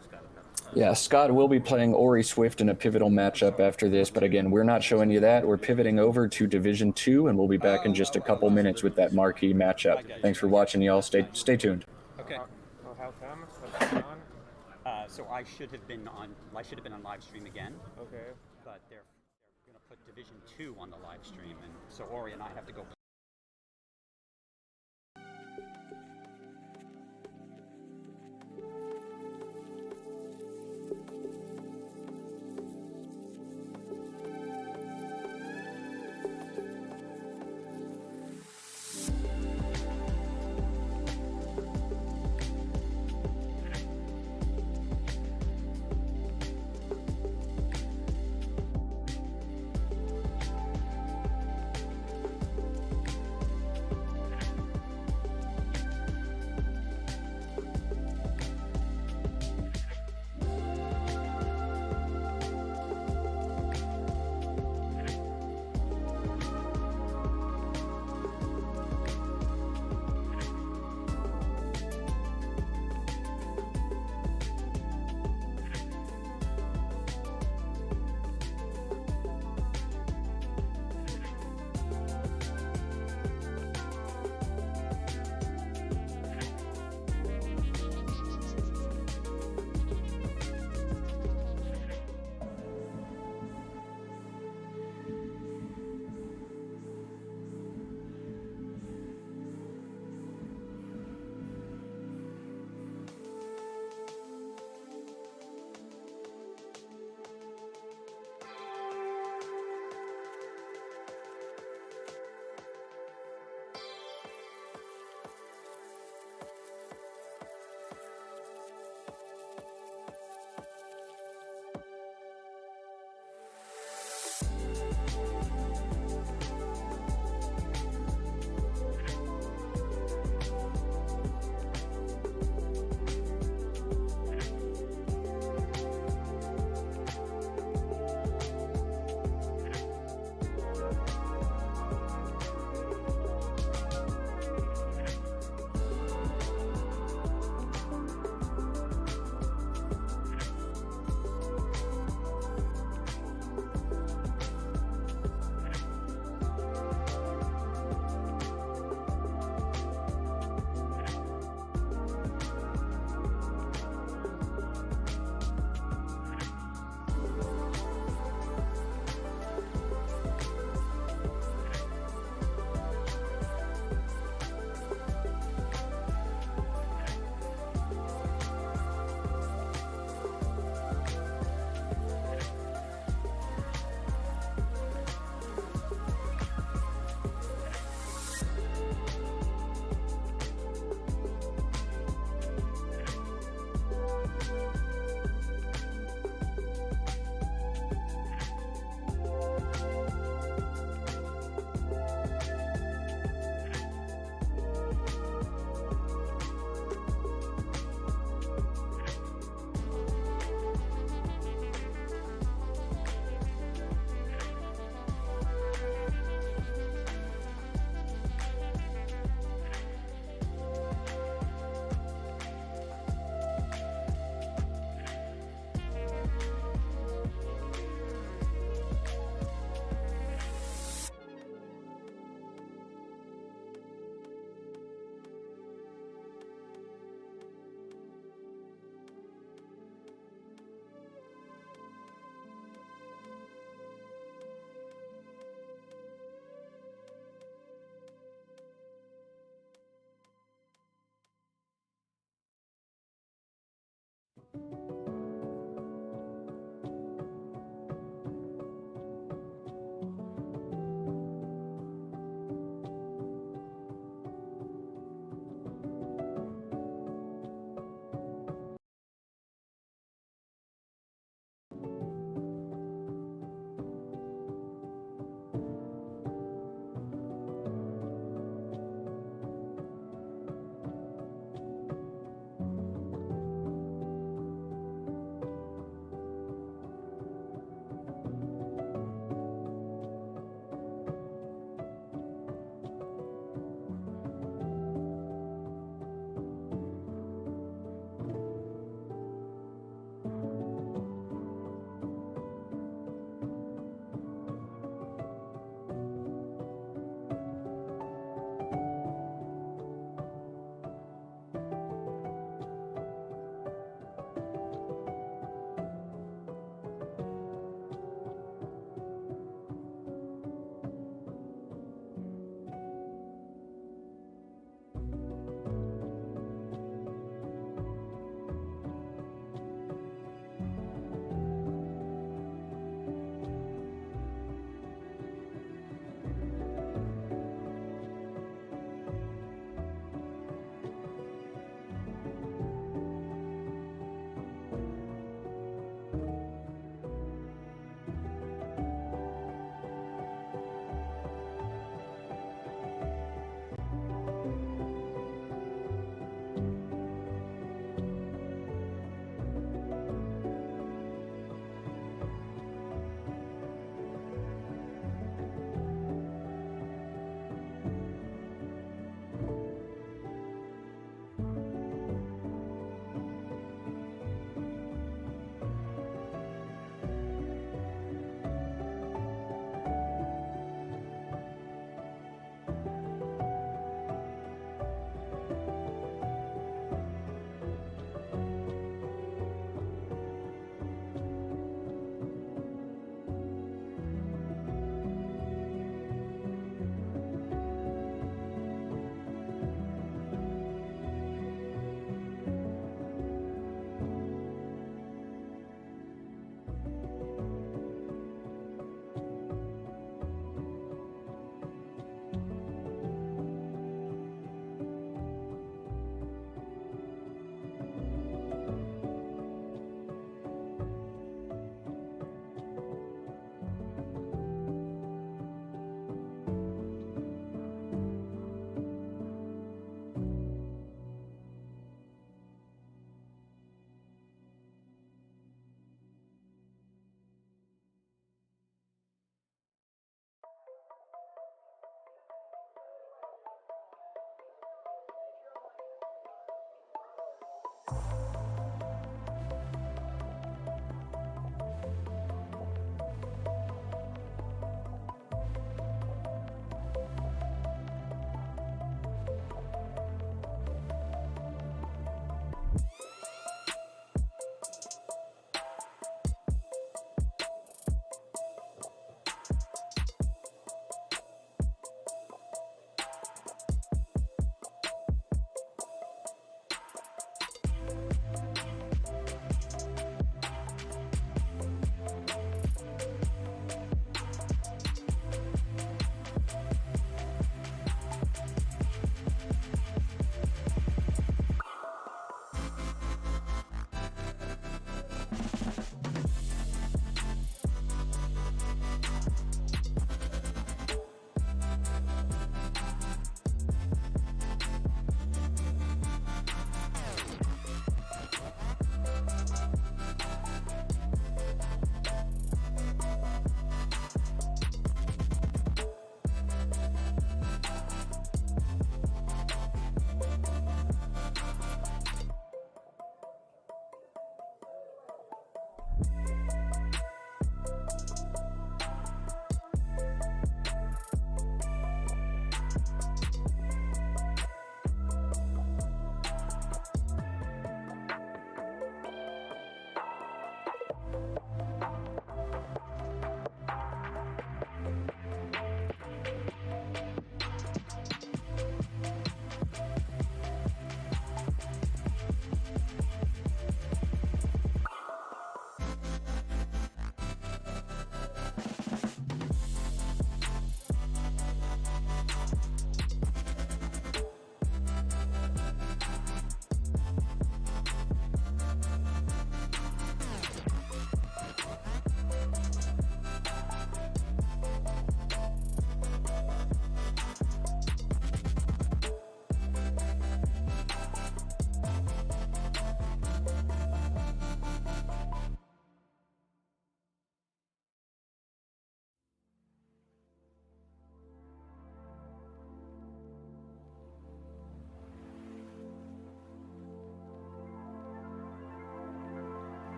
Yeah, Scott will be playing Ori Swift in a pivotal matchup after this, but again, we're not showing you that. We're pivoting over to Division 2, and we'll be back in just a couple minutes with that marquee matchup. Thanks for watching, y'all. Stay tuned. Okay. Oh, how come? What's going on? So I should have been on live stream again, Okay. but they're going to put Division 2 on the live stream, and so Ori and I have to go.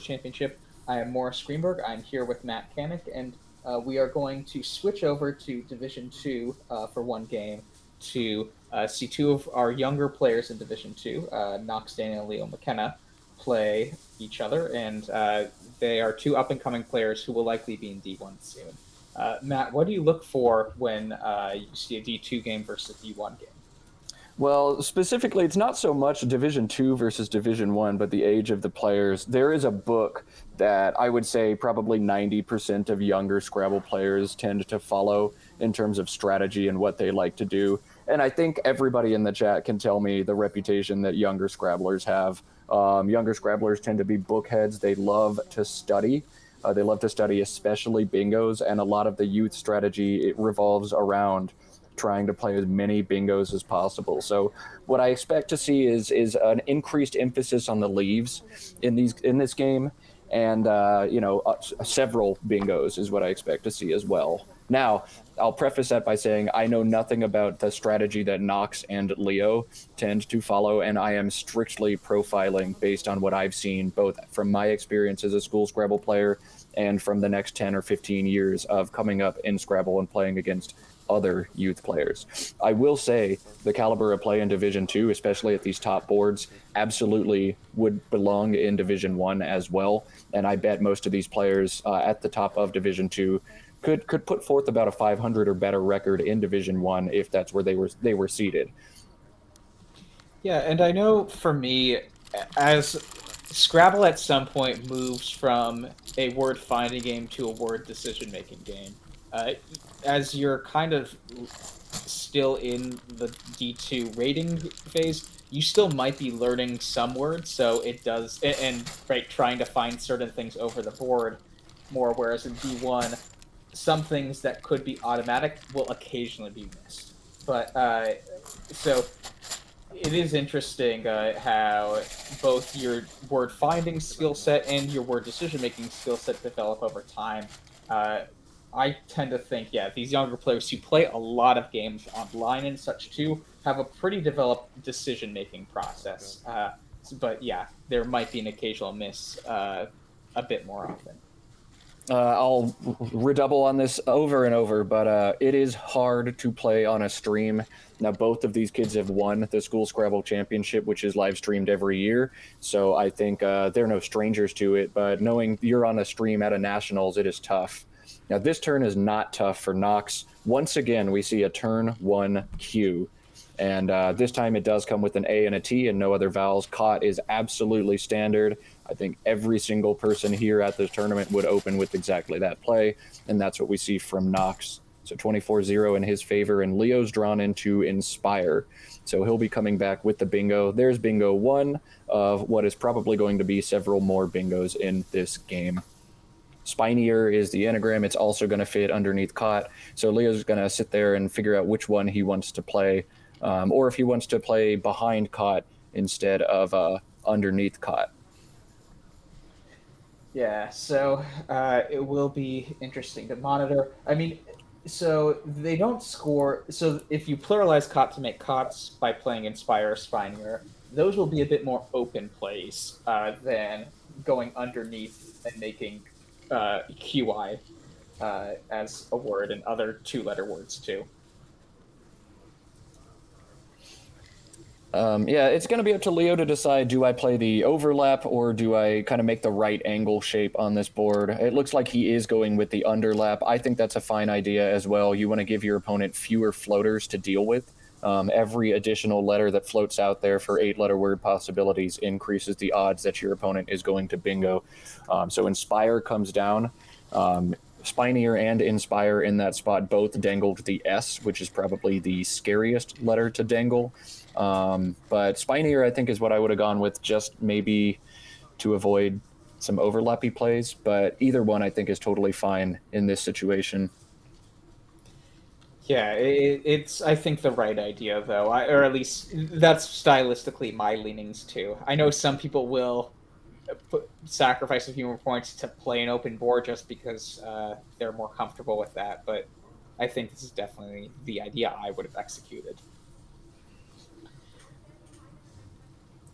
Championship. I am Morris Greenberg. I'm here with Matt Canick, and we are going to switch over to Division Two for one game to see two of our younger players in Division Two, Knox Daniel and Leo McKenna, play each other, and they are two up-and-coming players who will likely be in D1 soon. Matt, what do you look for when you see a D2 game versus a D1 game? Well, specifically, it's not so much Division Two versus Division One, but the age of the players. There is a book that I would say probably 90% of younger Scrabble players tend to follow in terms of strategy and what they like to do. And I think everybody in the chat can tell me the reputation that younger Scrabblers have. Younger Scrabblers tend to be bookheads. They love to study. They love to study especially bingos, and a lot of the youth strategy, it revolves around trying to play as many bingos as possible. So what I expect to see is an increased emphasis on the leaves in this game, and several bingos is what I expect to see as well. Now, I'll preface that by saying I know nothing about the strategy that Knox and Leo tend to follow, and I am strictly profiling based on what I've seen, both from my experience as a school Scrabble player and from the next 10 or 15 years of coming up in Scrabble and playing against other youth players. I will say the caliber of play in Division 2, especially at these top boards, absolutely would belong in Division 1 as well. And I bet most of these players at the top of Division 2 could put forth about a 500 or better record in Division 1 if that's where they were seated. Yeah, and I know for me, as Scrabble at some point moves from a word finding game to a word decision making game. As you're kind of still in the D2 rating phase, you still might be learning some words, so it does, and right, trying to find certain things over the board more, whereas in D1, some things that could be automatic will occasionally be missed. But so it is interesting how both your word finding skill set and your word decision making skill set develop over time. I tend to think, yeah, these younger players who play a lot of games online and such too have a pretty developed decision making process. But yeah, there might be an occasional miss a bit more often. I'll redouble on this over and over, but it is hard to play on a stream. Now, both of these kids have won the School Scrabble Championship, which is live streamed every year. So I think they're no strangers to it, but knowing you're on a stream at a Nationals, it is tough. Now, this turn is not tough for Knox. Once again, we see a turn 1 Q. And this time it does come with an A and a T and no other vowels. Caught is absolutely standard. I think every single person here at this tournament would open with exactly that play, and that's what we see from Knox. So 24-0 in his favor, and Leo's drawn into Inspire. So he'll be coming back with the bingo. There's bingo 1 of what is probably going to be several more bingos in this game. Spinier is the anagram. It's also going to fit underneath Caught. So Leo's going to sit there and figure out which one he wants to play, or if he wants to play behind Caught instead of underneath Caught. Yeah, so it will be interesting to monitor. I mean, so they don't score. So if you pluralize Caught to make Cots by playing Inspire or Spinier, those will be a bit more open plays than going underneath and making QI as a word and other 2-letter words too. Yeah, it's going to be up to Leo to decide, do I play the overlap or do I kind of make the right angle shape on this board? It looks like he is going with the underlap. I think that's a fine idea as well. You want to give your opponent fewer floaters to deal with. Every additional letter that floats out there for 8-letter word possibilities increases the odds that your opponent is going to bingo. So Inspire comes down. Spinier and Inspire in that spot both dangled the S, which is probably the scariest letter to dangle. But Spinier, I think, is what I would have gone with, just maybe to avoid some overlappy plays. But either one, I think, is totally fine in this situation. Yeah, it's I think the right idea though, or at least that's stylistically my leanings too. I know some people will sacrifice a few more points to play an open board just because they're more comfortable with that, but I think this is definitely the idea I would have executed.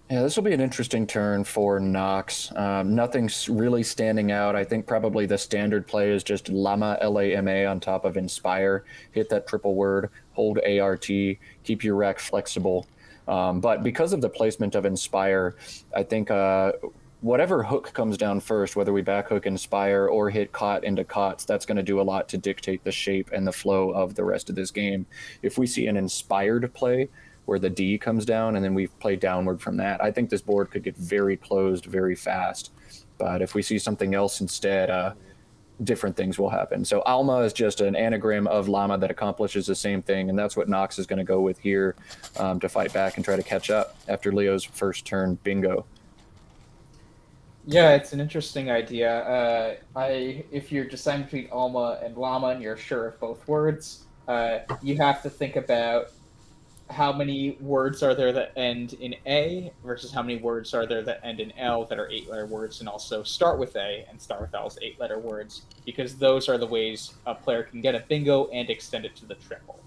Yeah, this will be an interesting turn for Nox. Nothing's really standing out. I think probably the standard play is just Llama, Lama, on top of Inspire. Hit that triple word, hold ART, keep your rack flexible. But because of the placement of Inspire, I think whatever hook comes down first, whether we back hook Inspire or hit caught into cots, that's going to do a lot to dictate the shape and the flow of the rest of this game. If we see an inspired play, where the D comes down and then we play downward from that, I think this board could get very closed very fast. But if we see something else instead, different things will happen. So Alma is just an anagram of Llama that accomplishes the same thing, and that's what Nox is going to go with here to fight back and try to catch up after Leo's first turn bingo. Yeah, it's an interesting idea. If you're deciding between Alma and Llama and you're sure of both words, you have to think about how many words are there that end in A versus how many words are there that end in L that are 8-letter words and also start with A and start with L as 8-letter words, because those are the ways a player can get a bingo and extend it to the triple.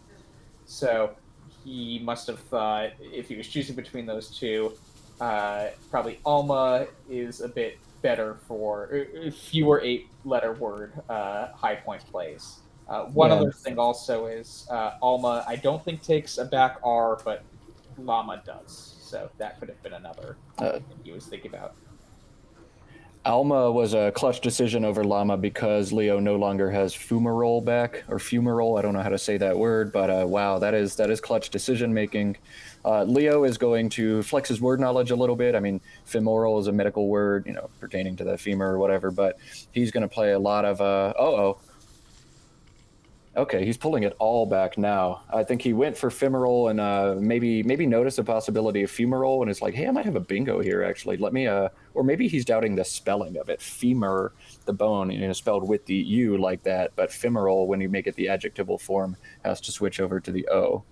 So he must have thought, if he was choosing between those two, probably Alma is a bit better for fewer 8-letter word high point plays. One other thing also is Alma, I don't think takes a back R, but Llama does. So that could have been another thing he was thinking about. Alma was a clutch decision over Llama because Leo no longer has Fumarole back, or Fumarole. I don't know how to say that word, but wow, that is clutch decision making. Leo is going to flex his word knowledge a little bit. I mean, femoral is a medical word, pertaining to the femur or whatever, but he's going to play a lot of Okay, he's pulling it all back now. I think he went for femoral and maybe noticed the possibility of femoral and is like, hey, I might have a bingo here, actually. Let me, or maybe he's doubting the spelling of it. Femur, the bone, spelled with the U like that, but femoral, when you make it the adjectival form, has to switch over to the O.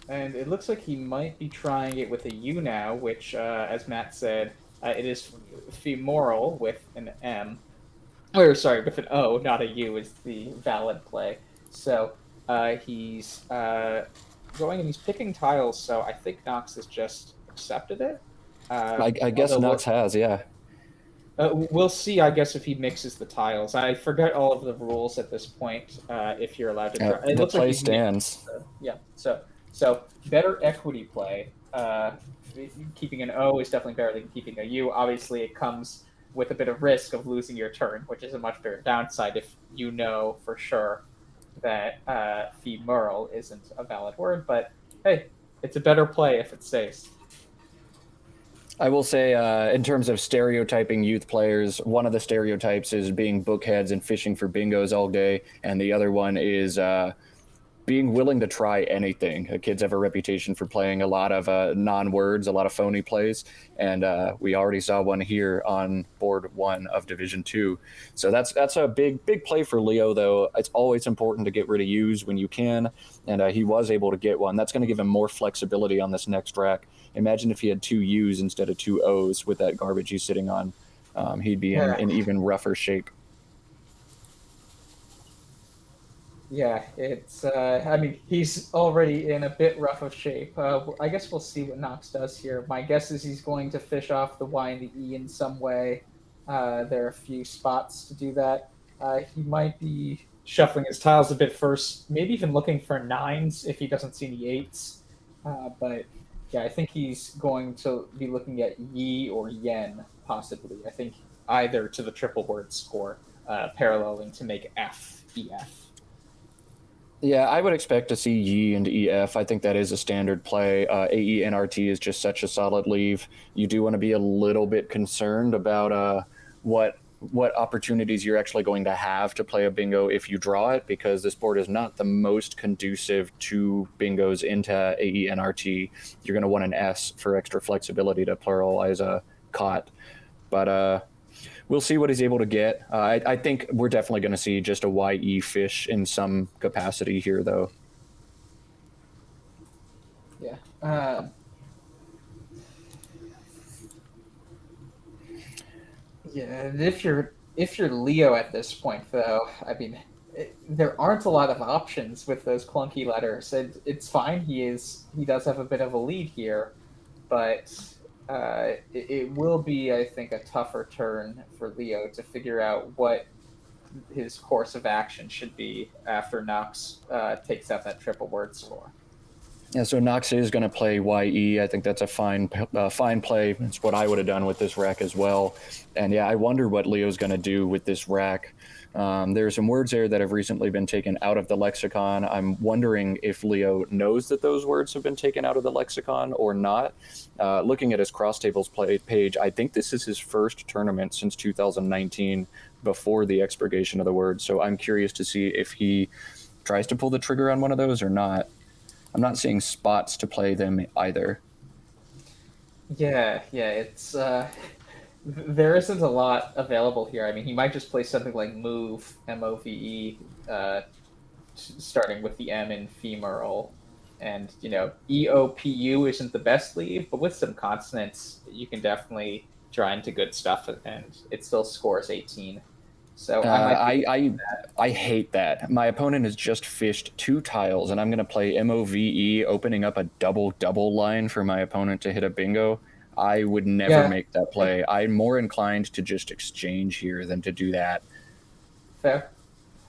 And it looks like he might be trying it with a U now, which, as Matt said, it is femoral with an M. Or sorry, with an O, not a U, is the valid play. So he's going and he's picking tiles. So I think Nox has just accepted it. I guess Nox has, yeah. We'll see, I guess, if he mixes the tiles. I forget all of the rules at this point. If you're allowed to draw, it the looks play like stands. Yeah. So better equity play. Keeping an O is definitely better than keeping a U. Obviously, it comes with a bit of risk of losing your turn, which is a much bigger downside if you know for sure that femoral isn't a valid word. But hey, it's a better play if it stays. I will say, in terms of stereotyping youth players, one of the stereotypes is being bookheads and fishing for bingos all day, and the other one is being willing to try anything. Kids have a reputation for playing a lot of non-words, a lot of phony plays, and we already saw one here on board 1 of Division 2. So that's a big play for Leo, though. It's always important to get rid of U's when you can, and he was able to get one. That's going to give him more flexibility on this next rack. Imagine if he had 2 U's instead of 2 O's with that garbage he's sitting on. He'd be in even rougher shape. Yeah, it's. I mean, he's already in a bit rough of shape. I guess we'll see what Nox does here. My guess is he's going to fish off the Y and the E in some way. There are a few spots to do that. He might be shuffling his tiles a bit first, maybe even looking for 9s if he doesn't see any 8s. But yeah, I think he's going to be looking at Yi or Yen, possibly. I think either to the triple word score, paralleling to make F, EF. Yeah, I would expect to see Yi and EF. I think that is a standard play. AE NRT is just such a solid leave. You do want to be a little bit concerned about what opportunities you're actually going to have to play a bingo if you draw it, because this board is not the most conducive to bingos into AE NRT. You're going to want an S for extra flexibility to pluralize a cot. But we'll see what he's able to get. I think we're definitely going to see just a YE fish in some capacity here, though. Yeah. Yeah, and if you're Leo at this point, though, I mean, there aren't a lot of options with those clunky letters. It's fine. He does have a bit of a lead here, but it will be, I think, a tougher turn for Leo to figure out what his course of action should be after Knox takes out that triple word score. Yeah, so Knox is going to play YE. I think that's a fine play. It's what I would have done with this rack as well. And yeah, I wonder what Leo's going to do with this rack. There are some words there that have recently been taken out of the lexicon. I'm wondering if Leo knows that those words have been taken out of the lexicon or not. Looking at his cross tables play page, I think this is his first tournament since 2019 before the expurgation of the word. So I'm curious to see if he tries to pull the trigger on one of those or not. I'm not seeing spots to play them either. Yeah, it's there isn't a lot available here. I mean, he might just play something like move, M-O-V-E, starting with the M in femoral, and E-O-P-U isn't the best leave, but with some consonants, you can definitely draw into good stuff, and it still scores 18. So I hate that. My opponent has just fished 2 tiles, and I'm going to play MOVE, opening up a double line for my opponent to hit a bingo. I would never make that play. I'm more inclined to just exchange here than to do that. Fair.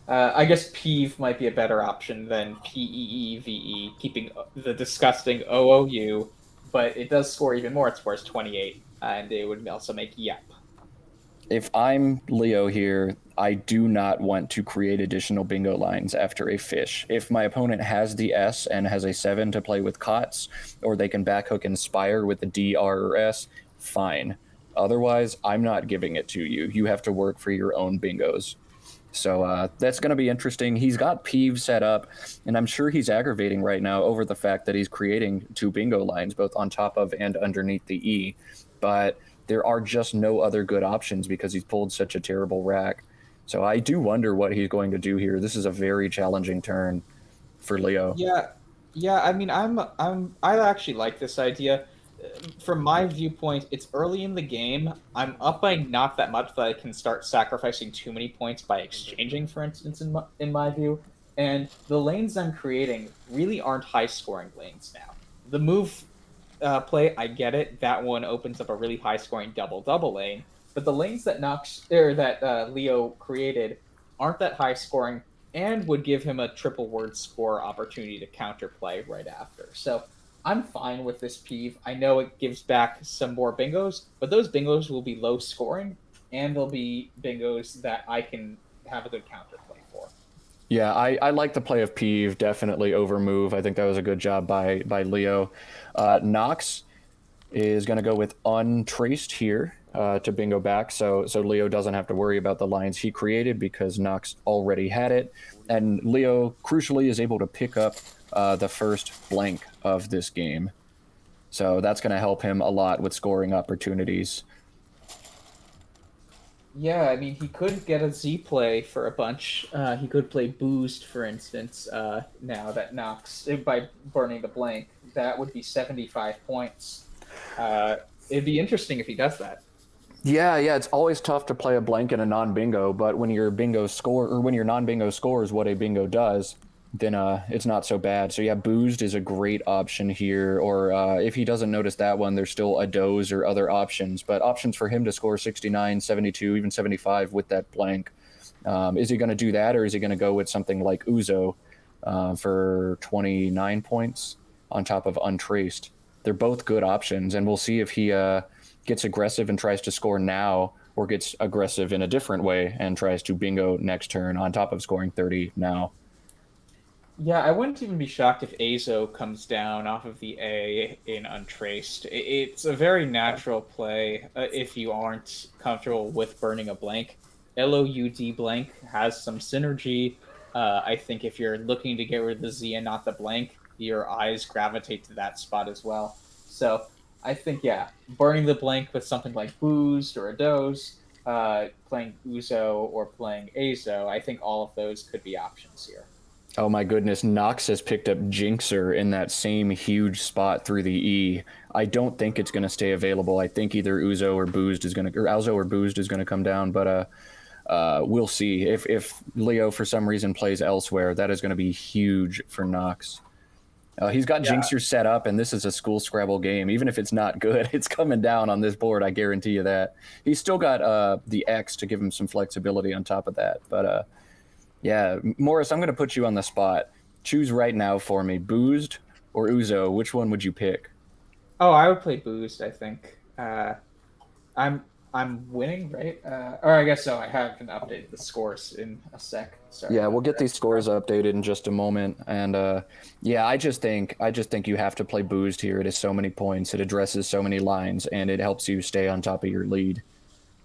I guess Peeve might be a better option than P-E-E-V-E, keeping the disgusting OOU, but it does score even more. It scores 28, and it would also make Yep. If I'm Leo here, I do not want to create additional bingo lines after a fish. If my opponent has the S and has a 7 to play with cots, or they can backhook Inspire with the D, R, or S, fine. Otherwise, I'm not giving it to you. You have to work for your own bingos. So that's going to be interesting. He's got Peeve set up, and I'm sure he's aggravating right now over the fact that he's creating 2 bingo lines, both on top of and underneath the E. But there are just no other good options because he's pulled such a terrible rack. So I do wonder what he's going to do here. This is a very challenging turn for Leo. Yeah. I mean, I actually like this idea. From my viewpoint, it's early in the game. I'm up by not that much that I can start sacrificing too many points by exchanging, for instance, in my view. And the lanes I'm creating really aren't high-scoring lanes now. The move play, I get it. That one opens up a really high-scoring double lane. But the lanes that Leo created aren't that high-scoring and would give him a triple word score opportunity to counterplay right after. So I'm fine with this Peeve. I know it gives back some more bingos, but those bingos will be low scoring, and they'll be bingos that I can have a good counterplay for. Yeah, I like the play of Peeve, definitely over move. I think that was a good job by Leo. Knox is going to go with untraced here to bingo back, so Leo doesn't have to worry about the lines he created because Knox already had it. And Leo, crucially, is able to pick up the first blank of this game. So that's going to help him a lot with scoring opportunities. Yeah, I mean, he could get a Z play for a bunch. He could play Boozed, for instance, now that Knox, by burning the blank. That would be 75 points. It'd be interesting if he does that. Yeah, it's always tough to play a blank in a non-bingo, but when your bingo score, or when your non-bingo scores what a bingo does, then it's not so bad. So yeah, Boozed is a great option here, or if he doesn't notice that one, there's still a Doze or other options, but options for him to score 69, 72, even 75 with that blank. Is he going to do that, or is he going to go with something like Uzo for 29 points on top of Untraced? They're both good options, and we'll see if he gets aggressive and tries to score now, or gets aggressive in a different way and tries to bingo next turn on top of scoring 30 now. Yeah, I wouldn't even be shocked if Azo comes down off of the A in Untraced. It's a very natural play if you aren't comfortable with burning a blank. LOUD blank has some synergy. I think if you're looking to get rid of the Z and not the blank, your eyes gravitate to that spot as well. So I think, yeah, burning the blank with something like Boozed or a Doze, playing Uzo or playing Azo, I think all of those could be options here. Oh my goodness, Nox has picked up Jinxer in that same huge spot through the E. I don't think it's going to stay available. I think either Uzo or Boozed is going to, or Alzo or Boozed is going to come down, but we'll see. If Leo for some reason plays elsewhere, that is going to be huge for Nox. He's got Yeah. Jinxer set up, and this is a school Scrabble game. Even if it's not good, it's coming down on this board. I guarantee you that. He's still got the X to give him some flexibility on top of that. But yeah, Morris, I'm going to put you on the spot. Choose right now for me, Boozed or Uzo. Which one would you pick? Oh, I would play Boozed, I think. I'm I'm winning, right? Or I guess so. I haven't updated the scores in a sec. Sorry. Yeah, about we'll get that. these scores updated in just a moment. And yeah, I just think you have to play Boozed here. It is so many points. It addresses so many lines, and it helps you stay on top of your lead.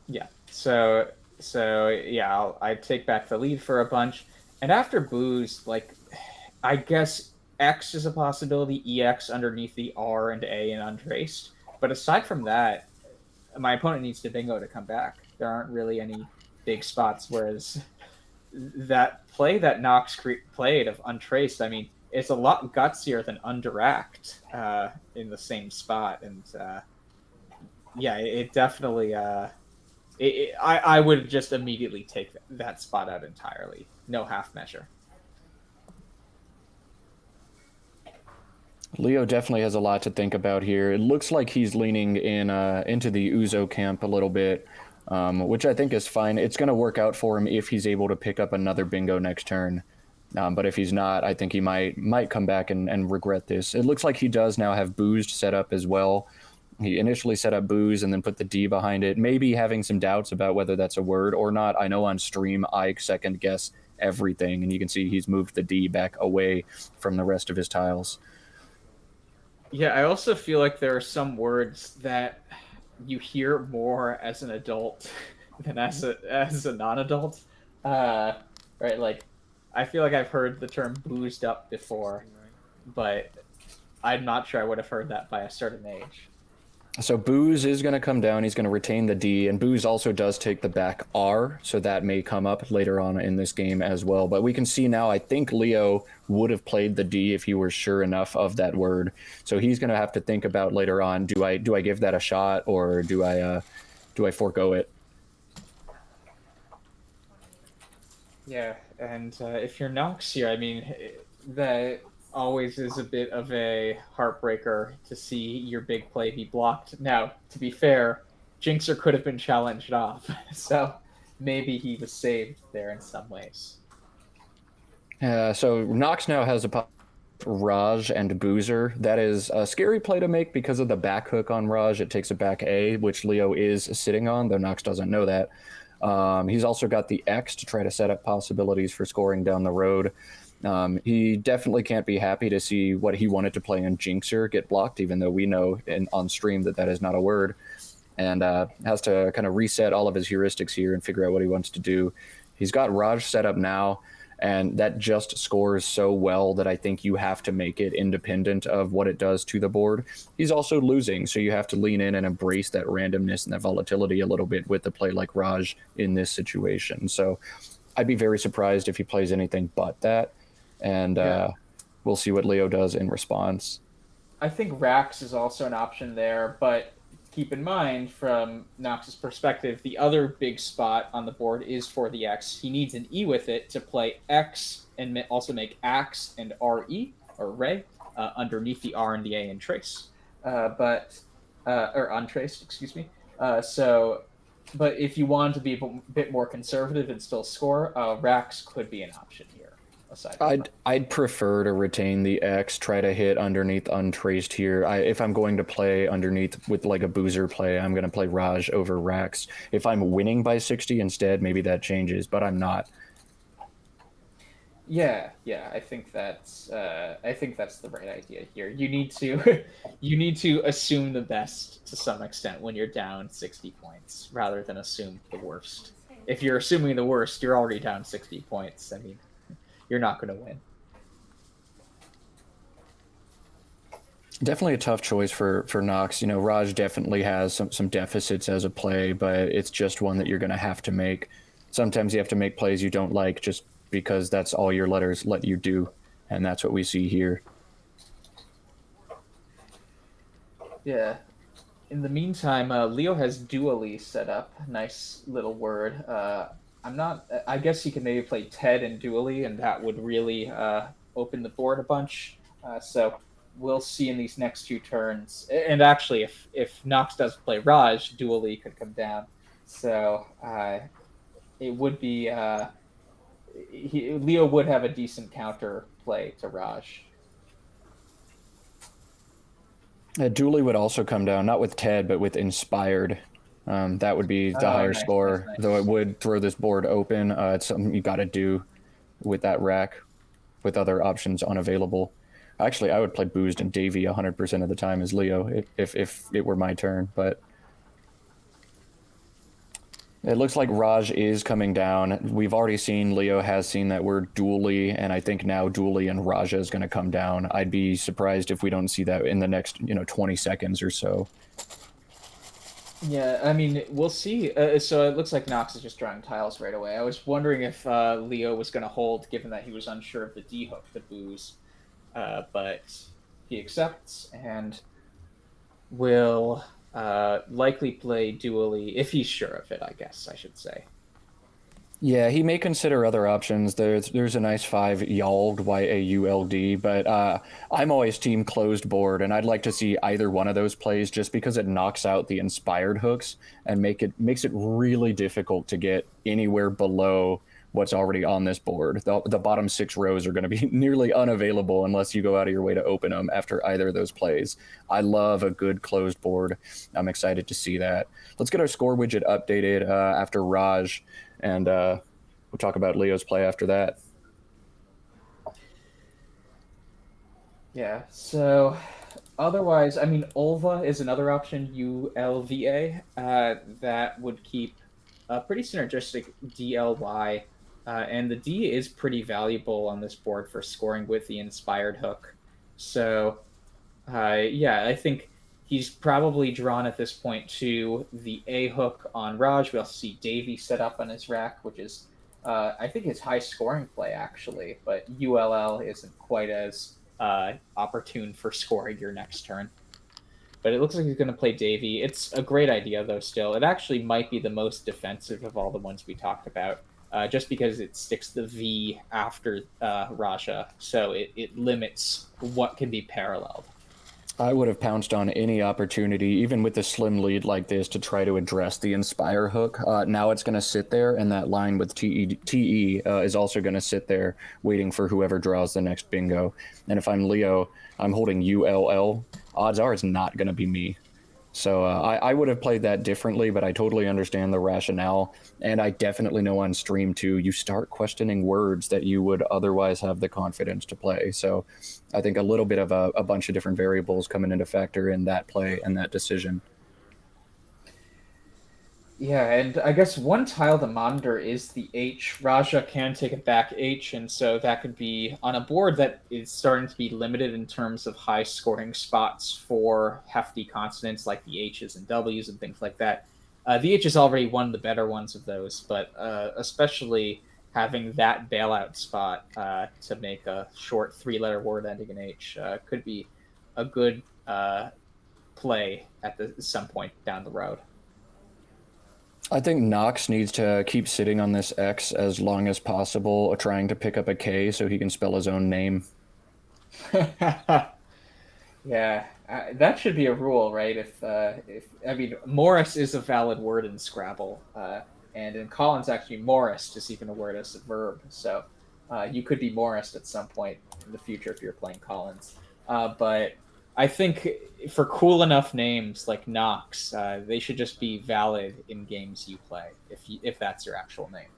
Yeah. So yeah, I take back the lead for a bunch, and after Booze, like I guess X is a possibility. EX underneath the R and A and untraced. But aside from that, my opponent needs to bingo to come back. There aren't really any big spots. Whereas that play that played of untraced, I mean, it's a lot gutsier than underact in the same spot, and yeah, it definitely. I would just immediately take that spot out entirely. No half measure. Leo definitely has a lot to think about here. It looks like he's leaning in into the Uzo camp a little bit, which I think is fine. It's going to work out for him if he's able to pick up another bingo next turn. But if he's not, I think he might come back and regret this. It looks like he does now have Boozed set up as well. He initially set up Booze and then put the D behind it, maybe having some doubts about whether that's a word or not. I know on stream I second guess everything, and you can see he's moved the D back away from the rest of his tiles. Yeah, I also feel like there are some words that you hear more as an adult than as a non-adult. Uh, right, like I feel like I've heard the term boozed up before, but I'm not sure I would have heard that by a certain age. So Booze is going to come down. He's going to retain the D, and Booze also does take the back R, so that may come up later on in this game as well. But we can see now, I think Leo would have played the D if he were sure enough of that word. So he's going to have to think about later on: do I give that a shot, or do I forego it? Yeah, and if you're Nox here, I mean, that always is a bit of a heartbreaker to see your big play be blocked. Now, to be fair, Jinxer could have been challenged off, so maybe he was saved there in some ways. So Nox now has a Raj and Boozer. That is a scary play to make because of the back hook on Raj. It takes a back A, which Leo is sitting on, though Nox doesn't know that. He's also got the X to try to set up possibilities for scoring down the road. He definitely can't be happy to see what he wanted to play in Jinxer get blocked, even though we know on stream that is not a word, and has to kind of reset all of his heuristics here and figure out what he wants to do. He's got Raj set up now, and that just scores so well that I think you have to make it independent of what it does to the board. He's also losing, so you have to lean in and embrace that randomness and that volatility a little bit with a play like Raj in this situation. So I'd be very surprised if he plays anything but that. And we'll see what Leo does in response. I think Rax is also an option there, but keep in mind, from Nox's perspective, the other big spot on the board is for the X. He needs an E with it to play X and also make Ax and RE, or Ray, underneath the R and the A and trace. Or untraced, excuse me. But if you want to be a bit more conservative and still score, Rax could be an option here. I'd prefer to retain the X, try to hit underneath untraced here. If I'm going to play underneath with like a Boozer play, I'm going to play Raj over Rax. If I'm winning by 60 instead, maybe that changes, but I'm not. Yeah, I think that's the right idea here. You need to you need to assume the best to some extent when you're down 60 points rather than assume the worst. If you're assuming the worst, you're already down 60 points. I mean, you're not going to win. Definitely a tough choice for Nox. You know, Raj definitely has some deficits as a play, but it's just one that you're going to have to make. Sometimes you have to make plays you don't like just because that's all your letters let you do, and that's what we see here. Yeah. In the meantime, Leo has dually set up. Nice little word. I guess he could maybe play Ted and dually, and that would really open the board a bunch. So we'll see in these next 2 turns. And actually, if Nox does play Raj, Dually could come down. So it would be Leo would have a decent counter play to Raj. Dooley would also come down, not with Ted, but with Inspired. That would be the higher score, nice. though it would throw this board open. It's something you got to do with that rack, with other options unavailable. Actually, I would play Boozed and Davy 100% of the time as Leo if it were my turn, but it looks like Raj is coming down. We've already seen, Leo has seen that word Dooley, and I think now Dooley and Raja is going to come down. I'd be surprised if we don't see that in the next 20 seconds or so. Yeah, I mean, we'll see. So it looks like Nox is just drawing tiles right away. I was wondering if Leo was going to hold, given that he was unsure of the D hook to booze. But he accepts and will likely play Dually, if he's sure of it, I guess I should say. Yeah, he may consider other options. There's a nice 5 Yauld, Y-A-U-L-D, but I'm always team closed board, and I'd like to see either one of those plays just because it knocks out the inspired hooks and makes it really difficult to get anywhere below what's already on this board. The bottom 6 rows are going to be nearly unavailable unless you go out of your way to open them after either of those plays. I love a good closed board. I'm excited to see that. Let's get our score widget updated after Raj, and we'll talk about Leo's play after that. Yeah, so otherwise, I mean, Ulva is another option, U-L-V-A, that would keep a pretty synergistic D-L-Y, and the D is pretty valuable on this board for scoring with the inspired hook. So, yeah, I think he's probably drawn at this point to the A hook on Raj. We also see Davy set up on his rack, which is, I think, his high scoring play, actually, but ULL isn't quite as opportune for scoring your next turn. But it looks like he's going to play Davy. It's a great idea, though, still. It actually might be the most defensive of all the ones we talked about, just because it sticks the V after Raja, so it limits what can be paralleled. I would have pounced on any opportunity, even with a slim lead like this, to try to address the Inspire hook. Now it's going to sit there, and that line with TE is also going to sit there waiting for whoever draws the next bingo. And if I'm Leo, I'm holding ULL. Odds are it's not going to be me. So I would have played that differently, but I totally understand the rationale. And I definitely know on stream, too, you start questioning words that you would otherwise have the confidence to play. So I think a little bit of a bunch of different variables coming into factor in that play and that decision. Yeah, and I guess one tile to monitor is the H. Raja can take it back H, and so that could be on a board that is starting to be limited in terms of high scoring spots for hefty consonants like the H's and W's and things like that. The H is already one of the better ones of those, but especially having that bailout spot to make a short 3-letter word ending in H could be a good play at some point down the road. I think Nox needs to keep sitting on this X as long as possible, trying to pick up a K so he can spell his own name. Yeah, that should be a rule, right? If I mean, Morris is a valid word in Scrabble, and in Collins, actually, Morris is even a word as a verb. So you could be Morris at some point in the future if you're playing Collins. But I think for cool enough names like Nox, they should just be valid in games you play, if that's your actual name.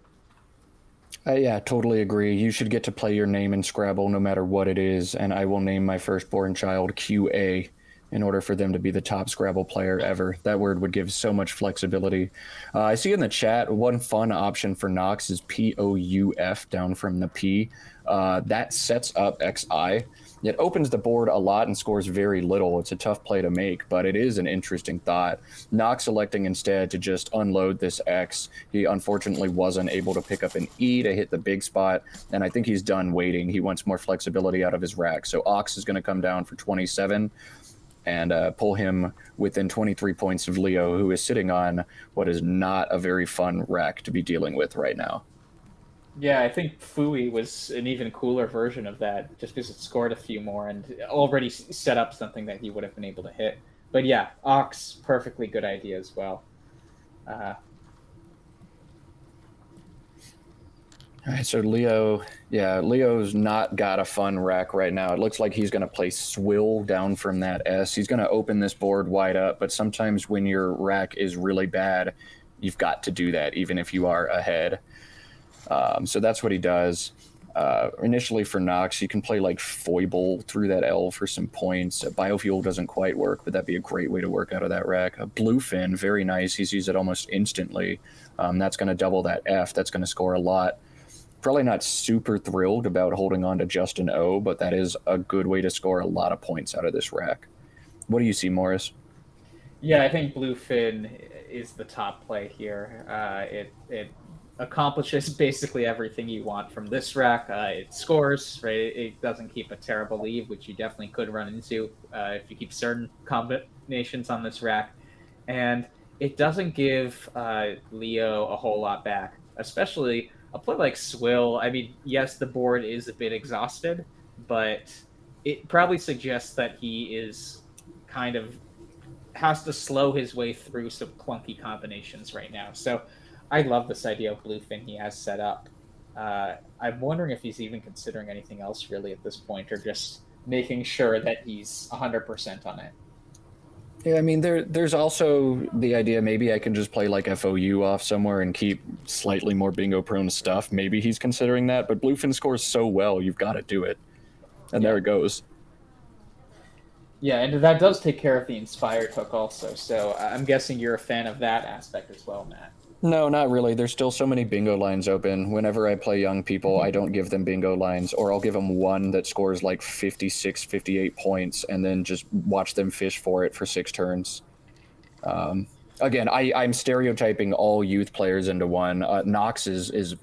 Yeah, totally agree. You should get to play your name in Scrabble no matter what it is, and I will name my firstborn child QA in order for them to be the top Scrabble player ever. That word would give so much flexibility. I see in the chat one fun option for Nox is POUF down from the P. That sets up XI. It opens the board a lot and scores very little. It's a tough play to make, but it is an interesting thought. Nox electing instead to just unload this X. He unfortunately wasn't able to pick up an E to hit the big spot, and I think he's done waiting. He wants more flexibility out of his rack. So Ox is going to come down for 27 and pull him within 23 points of Leo, who is sitting on what is not a very fun rack to be dealing with right now. Yeah, I think Fui was an even cooler version of that, just because it scored a few more and already set up something that he would have been able to hit. But yeah, Ox, perfectly good idea as well. Uh, All right, so Leo's not got a fun rack right now. It looks like he's going to play swill down from that S. He's going to open this board wide up, but sometimes when your rack is really bad, you've got to do that, even if you are ahead. So that's what he does. Initially for Nox, you can play like Foible through that L for some points. Biofuel doesn't quite work, but that'd be a great way to work out of that rack. Bluefin, very nice. He's used it almost instantly. That's going to double that F. That's going to score a lot. Probably not super thrilled about holding on to just an O, but that is a good way to score a lot of points out of this rack. What do you see, Morris? yeah, I think Bluefin is the top play here. It accomplishes basically everything you want from this rack. It scores, right? It doesn't keep a terrible lead, which you definitely could run into if you keep certain combinations on this rack. And it doesn't give Leo a whole lot back, especially a play like Swill. I mean, yes, the board is a bit exhausted, but it probably suggests that he is kind of has to slow his way through some clunky combinations right now. So I love this idea of Bluefin he has set up. I'm wondering if he's even considering anything else really at this point, or just making sure that he's 100% on it. Yeah, I mean, there's also the idea maybe I can just play like FOU off somewhere and keep slightly more bingo prone stuff. Maybe he's considering that, but Bluefin scores so well, you've got to do it. And there it goes. Yeah, and that does take care of the inspired hook also. So I'm guessing you're a fan of that aspect as well, Matt. No, not really. There's still so many bingo lines open. Whenever I play young people, I don't give them bingo lines, or I'll give them one that scores like 56, 58 points, and then just watch them fish for it for 6 turns. Again, I'm stereotyping all youth players into one. Nox is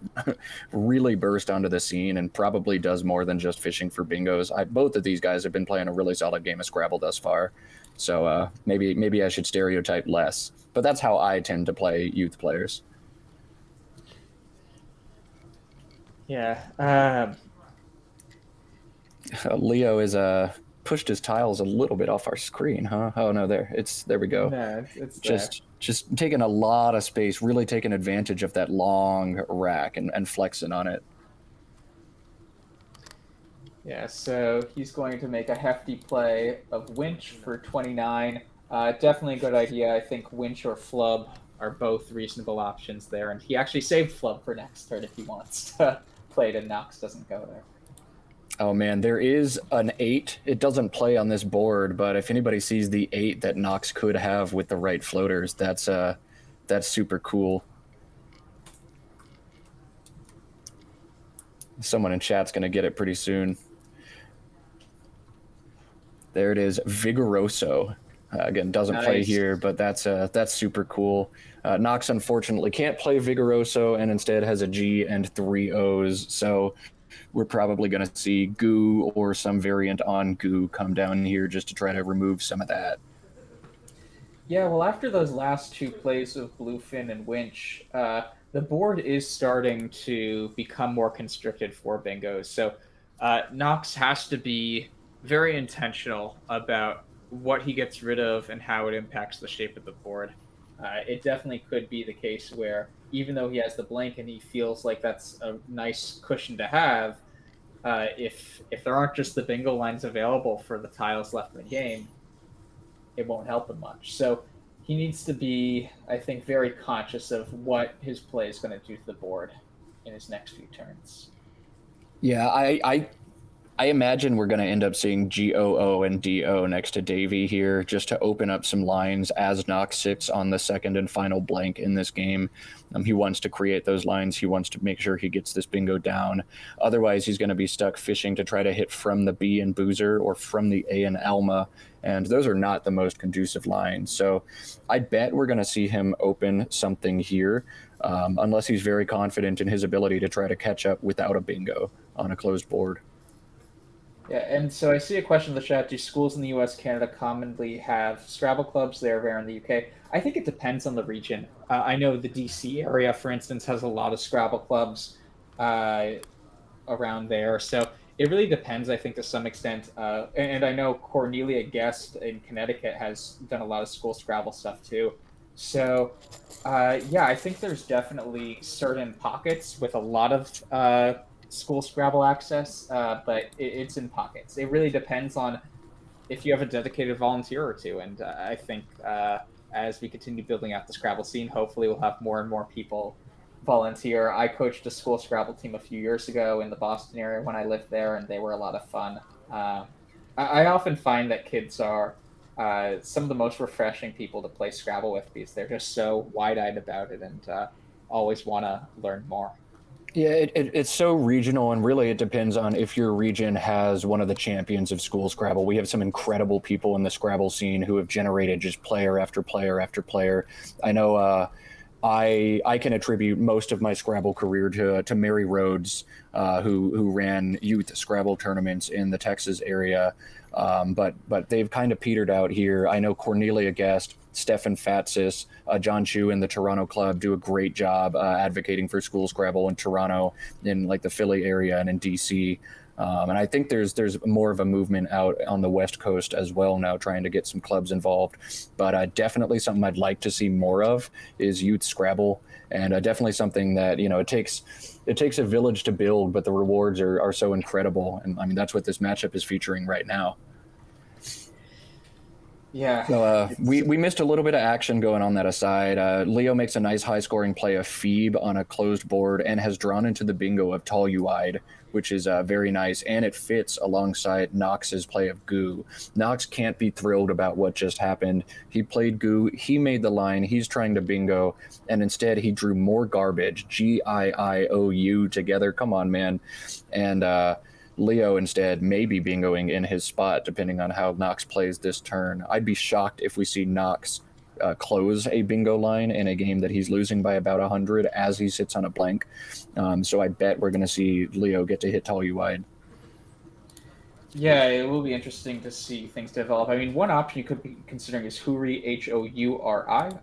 really burst onto the scene and probably does more than just fishing for bingos. Both of these guys have been playing a really solid game of Scrabble thus far, so maybe I should stereotype less. But that's how I tend to play youth players. Yeah. Leo is pushed his tiles a little bit off our screen, huh? Oh no, there we go. No, it's Just taking a lot of space, really taking advantage of that long rack and flexing on it. Yeah, so he's going to make a hefty play of Winch for 29. Definitely a good idea. I think Winch or Flub are both reasonable options there, and he actually saved Flub for next turn if he wants to play it and Nox doesn't go there. Oh man, there is an 8. It doesn't play on this board, but if anybody sees the 8 that Nox could have with the right floaters, that's super cool. Someone in chat's gonna get it pretty soon. There it is, Vigoroso. Again, doesn't play here, but that's super cool. Nox unfortunately can't play Vigoroso and instead has a G and 3 O's, so we're probably going to see Goo or some variant on Goo come down here just to try to remove some of that. Yeah, well, after those last 2 plays of Bluefin and Winch, the board is starting to become more constricted for bingos. So Nox has to be very intentional about what he gets rid of and how it impacts the shape of the board. It definitely could be the case where even though he has the blank and he feels like that's a nice cushion to have, if there aren't just the bingo lines available for the tiles left in the game, it won't help him much. So he needs to be, I think, very conscious of what his play is going to do to the board in his next few turns. Yeah, I imagine we're going to end up seeing GOO and DO next to Davey here just to open up some lines as Nox sits on the second and final blank in this game. He wants to create those lines. He wants to make sure he gets this bingo down. Otherwise, he's going to be stuck fishing to try to hit from the B and Boozer or from the A and Alma, and those are not the most conducive lines. So I bet we're going to see him open something here, unless he's very confident in his ability to try to catch up without a bingo on a closed board. Yeah, and so I see a question in the chat. Do schools in the US, Canada commonly have Scrabble clubs? They're rare in the UK. I think it depends on the region. I know the DC area, for instance, has a lot of Scrabble clubs. uh, around there. So it really depends, I think, to some extent. And I know Cornelia Guest in Connecticut has done a lot of school Scrabble stuff too. So yeah, I think there's definitely certain pockets with a lot of school Scrabble access, but it's in pockets. It really depends on if you have a dedicated volunteer or two. And I think as we continue building out the Scrabble scene, hopefully we'll have more and more people volunteer. I coached a school Scrabble team a few years ago in the Boston area when I lived there, and they were a lot of fun. I often find that kids are some of the most refreshing people to play Scrabble with because they're just so wide-eyed about it and always want to learn more. Yeah, it's so regional, and really it depends on if your region has one of the champions of school Scrabble. We have some incredible people in the Scrabble scene who have generated just player after player after player. I know I can attribute most of my Scrabble career to Mary Rhodes, who ran youth Scrabble tournaments in the Texas area. But they've kind of petered out here. I know Cornelia Guest, Stefan Fatsis, John Chu in the Toronto club do a great job advocating for school Scrabble in Toronto, in like the Philly area and in DC. And I think there's more of a movement out on the West Coast as well now, trying to get some clubs involved. But definitely something I'd like to see more of is youth Scrabble, and definitely something that it takes a village to build, but the rewards are so incredible. And I mean that's what this matchup is featuring right now. Yeah. So we missed a little bit of action going on that aside. Leo makes a nice high-scoring play of Phoebe on a closed board and has drawn into the bingo of Tall You Eyed, which is very nice, and it fits alongside Knox's play of Goo. Knox can't be thrilled about what just happened. He played Goo, he made the line, he's trying to bingo, and instead he drew more garbage, Giiou together. Come on, man. And Leo instead may be bingoing in his spot, depending on how Knox plays this turn. I'd be shocked if we see Knox close a bingo line in a game that he's losing by about 100 as he sits on a blank. So I bet we're going to see Leo get to hit Tall You Wide. Yeah, it will be interesting to see things develop. I mean, one option you could be considering is Houri, Houri,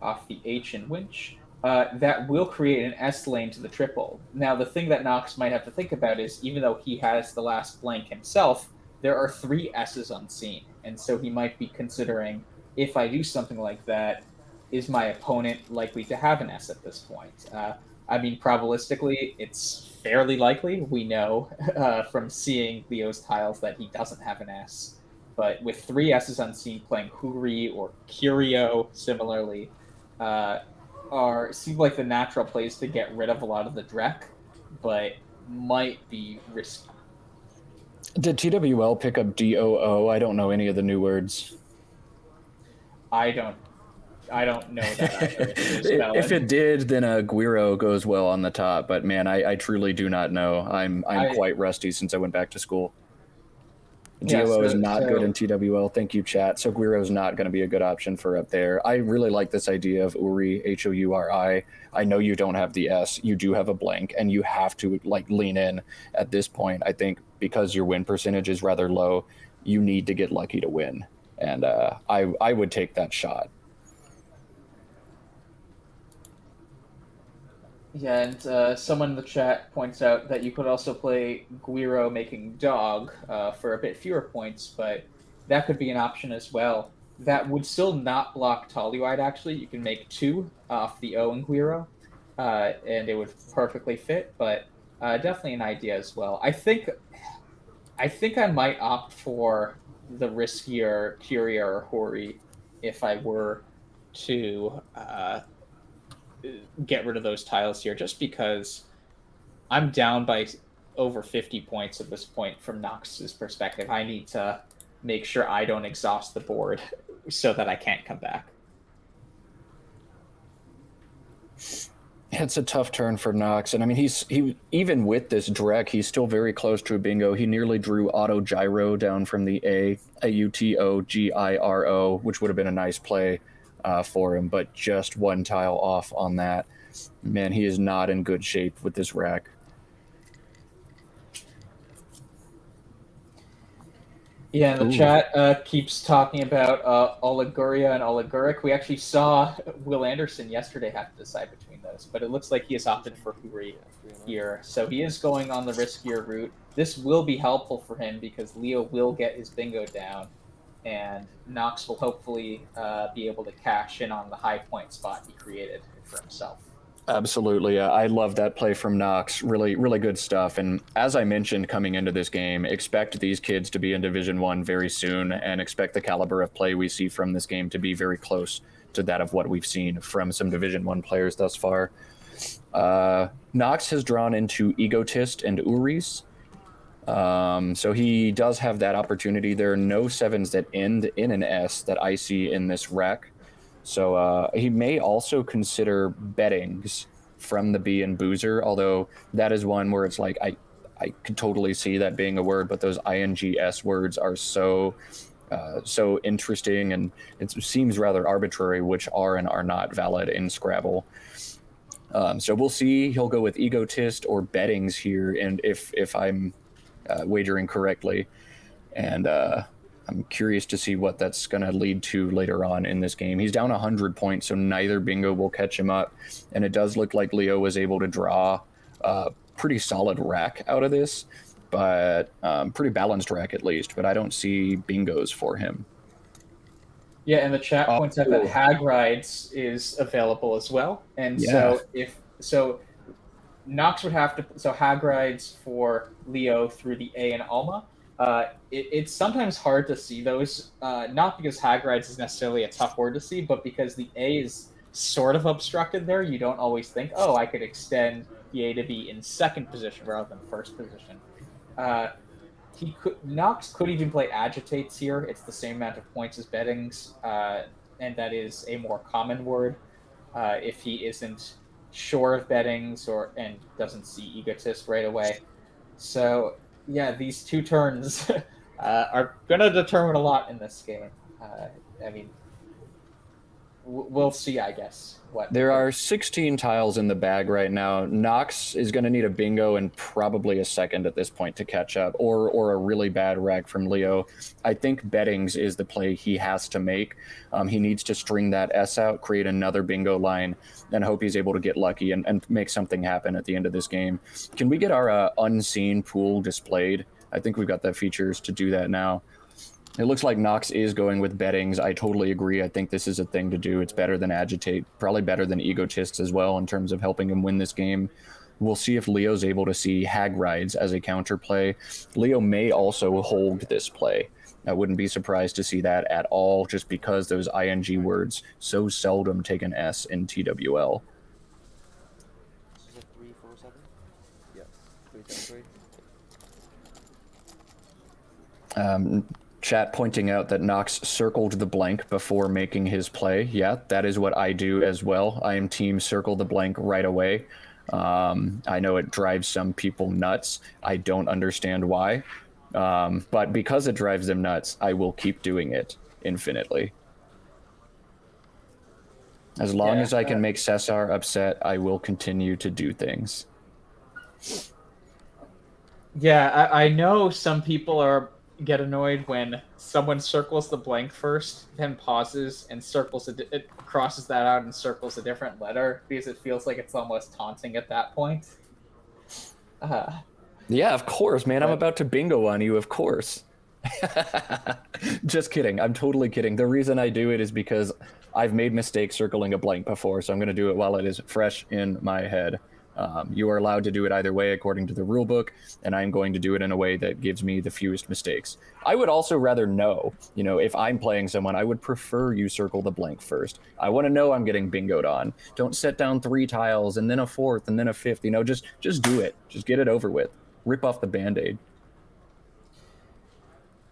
off the H in Winch. That will create an S lane to the triple. Now, the thing that Knox might have to think about is, even though he has the last blank himself, there are 3 S's unseen. And so he might be considering, if I do something like that, is my opponent likely to have an S at this point? I mean, probabilistically, it's fairly likely. We know from seeing Leo's tiles that he doesn't have an S. But with 3 S's unseen, playing Houri or Curio similarly, seem like the natural place to get rid of a lot of the Drek, but might be risky. Did TWL pick up DOO? I don't know any of the new words. I don't know that either. If it did, then Guiro goes well on the top. But man, I truly do not know. I'm quite rusty since I went back to school. DOO is not good in TWL. Thank you, chat. So Guiro is not going to be a good option for up there. I really like this idea of Uri, Houri. I know you don't have the S. You do have a blank, and you have to lean in at this point. I think because your win percentage is rather low, you need to get lucky to win. And I would take that shot. Yeah, and someone in the chat points out that you could also play Guiro making dog for a bit fewer points, but that could be an option as well. That would still not block Toluide, actually. You can make 2 off the O in Guiro, and it would perfectly fit, but definitely an idea as well. I think I might opt for the riskier Curia or Hori if I were to get rid of those tiles here, just because I'm down by over 50 points at this point from Nox's perspective. I need to make sure I don't exhaust the board so that I can't come back. It's a tough turn for Knox, and I mean he even with this Drek, he's still very close to a bingo. He nearly drew auto gyro down from the AUTOGIRO, which would have been a nice play for him, but just 1 tile off on that. Man, he is not in good shape with this rack. Yeah, and the Ooh. chat keeps talking about Oliguria and Oliguric. We actually saw Will Anderson yesterday have to decide between those, but it looks like he has opted for Huri here. So he is going on the riskier route. This will be helpful for him because Leo will get his bingo down, and Knox will hopefully be able to cash in on the high point spot he created for himself. Absolutely. I love that play from Knox. Really, really good stuff. And as I mentioned coming into this game, expect these kids to be in Division One very soon and expect the caliber of play we see from this game to be very close to that of what we've seen from some Division One players thus far. Knox has drawn into Egotist and Uris. So he does have that opportunity. There are no sevens that end in an S that I see in this rack. So he may also consider bettings from the B and Boozer, although that is one where it's like I could totally see that being a word, but those INGS words are so interesting, and it seems rather arbitrary which are and are not valid in Scrabble. So we'll see. He'll go with Egotist or bettings here, and if I'm wagering correctly, and I'm curious to see what that's going to lead to later on in this game. He's down 100 points, so neither bingo will catch him up. And it does look like Leo was able to draw a pretty solid rack out of this, but pretty balanced rack at least. But I don't see bingos for him. Yeah, and the chat points out that Hag Rides is available as well. And Yeah. so Knox would have to Hag Rides for Leo through the A and Alma. It's sometimes hard to see those, not because Hag Rides is necessarily a tough word to see, but because the A is sort of obstructed there. You don't always think, oh, I could extend the A to be in second position rather than first position. Knox could even play Agitates here. It's the same amount of points as bettings, and that is a more common word. If he isn't sure of bettings and doesn't see Egotist right away. So yeah, these two turns are going to determine a lot in this game. I mean, we'll see, I guess. There are 16 tiles in the bag right now. Knox is going to need a bingo and probably a second at this point to catch up, or a really bad rack from Leo. I think bettings is the play he has to make. He needs to string that S out, create another bingo line, and hope he's able to get lucky and make something happen at the end of this game. Can we get our unseen pool displayed? I think we've got the features to do that now. It looks like Knox is going with bettings. I totally agree. I think this is a thing to do. It's better than Agitate, probably better than Egotists as well in terms of helping him win this game. We'll see if Leo's able to see Hag Rides as a counterplay. Leo may also hold this play. I wouldn't be surprised to see that at all, just because those ING words so seldom take an S in TWL. This is a 347? Yes, 373. Chat pointing out that Knox circled the blank before making his play. Yeah, that is what I do as well. I am team circle the blank right away. I know it drives some people nuts. I don't understand why. But because it drives them nuts, I will keep doing it infinitely. As long as I can make Cesar upset, I will continue to do things. Yeah, I know some people get annoyed when someone circles the blank first, then pauses and it crosses that out and circles a different letter because it feels like it's almost taunting at that point. Yeah, of course, man. I'm about to bingo on you, of course. Just kidding. I'm totally kidding. The reason I do it is because I've made mistakes circling a blank before, so I'm going to do it while it is fresh in my head. You are allowed to do it either way according to the rule book, and I'm going to do it in a way that gives me the fewest mistakes. I would also rather know, if I'm playing someone, I would prefer you circle the blank first. I want to know I'm getting bingoed on. Don't set down 3 tiles and then a 4th and then a 5th. Just do it. Just get it over with. Rip off the Band-Aid.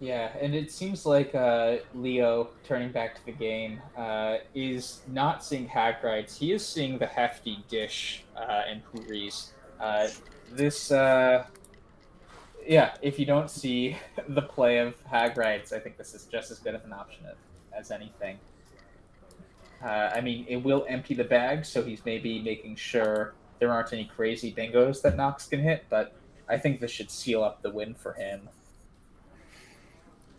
Yeah, and it seems like Leo, turning back to the game, is not seeing Hag Rides. He is seeing the hefty dish and Huris. If you don't see the play of Hag Rides, I think this is just as good of an option as anything. I mean, it will empty the bag, so he's maybe making sure there aren't any crazy bingos that Knox can hit, but I think this should seal up the win for him.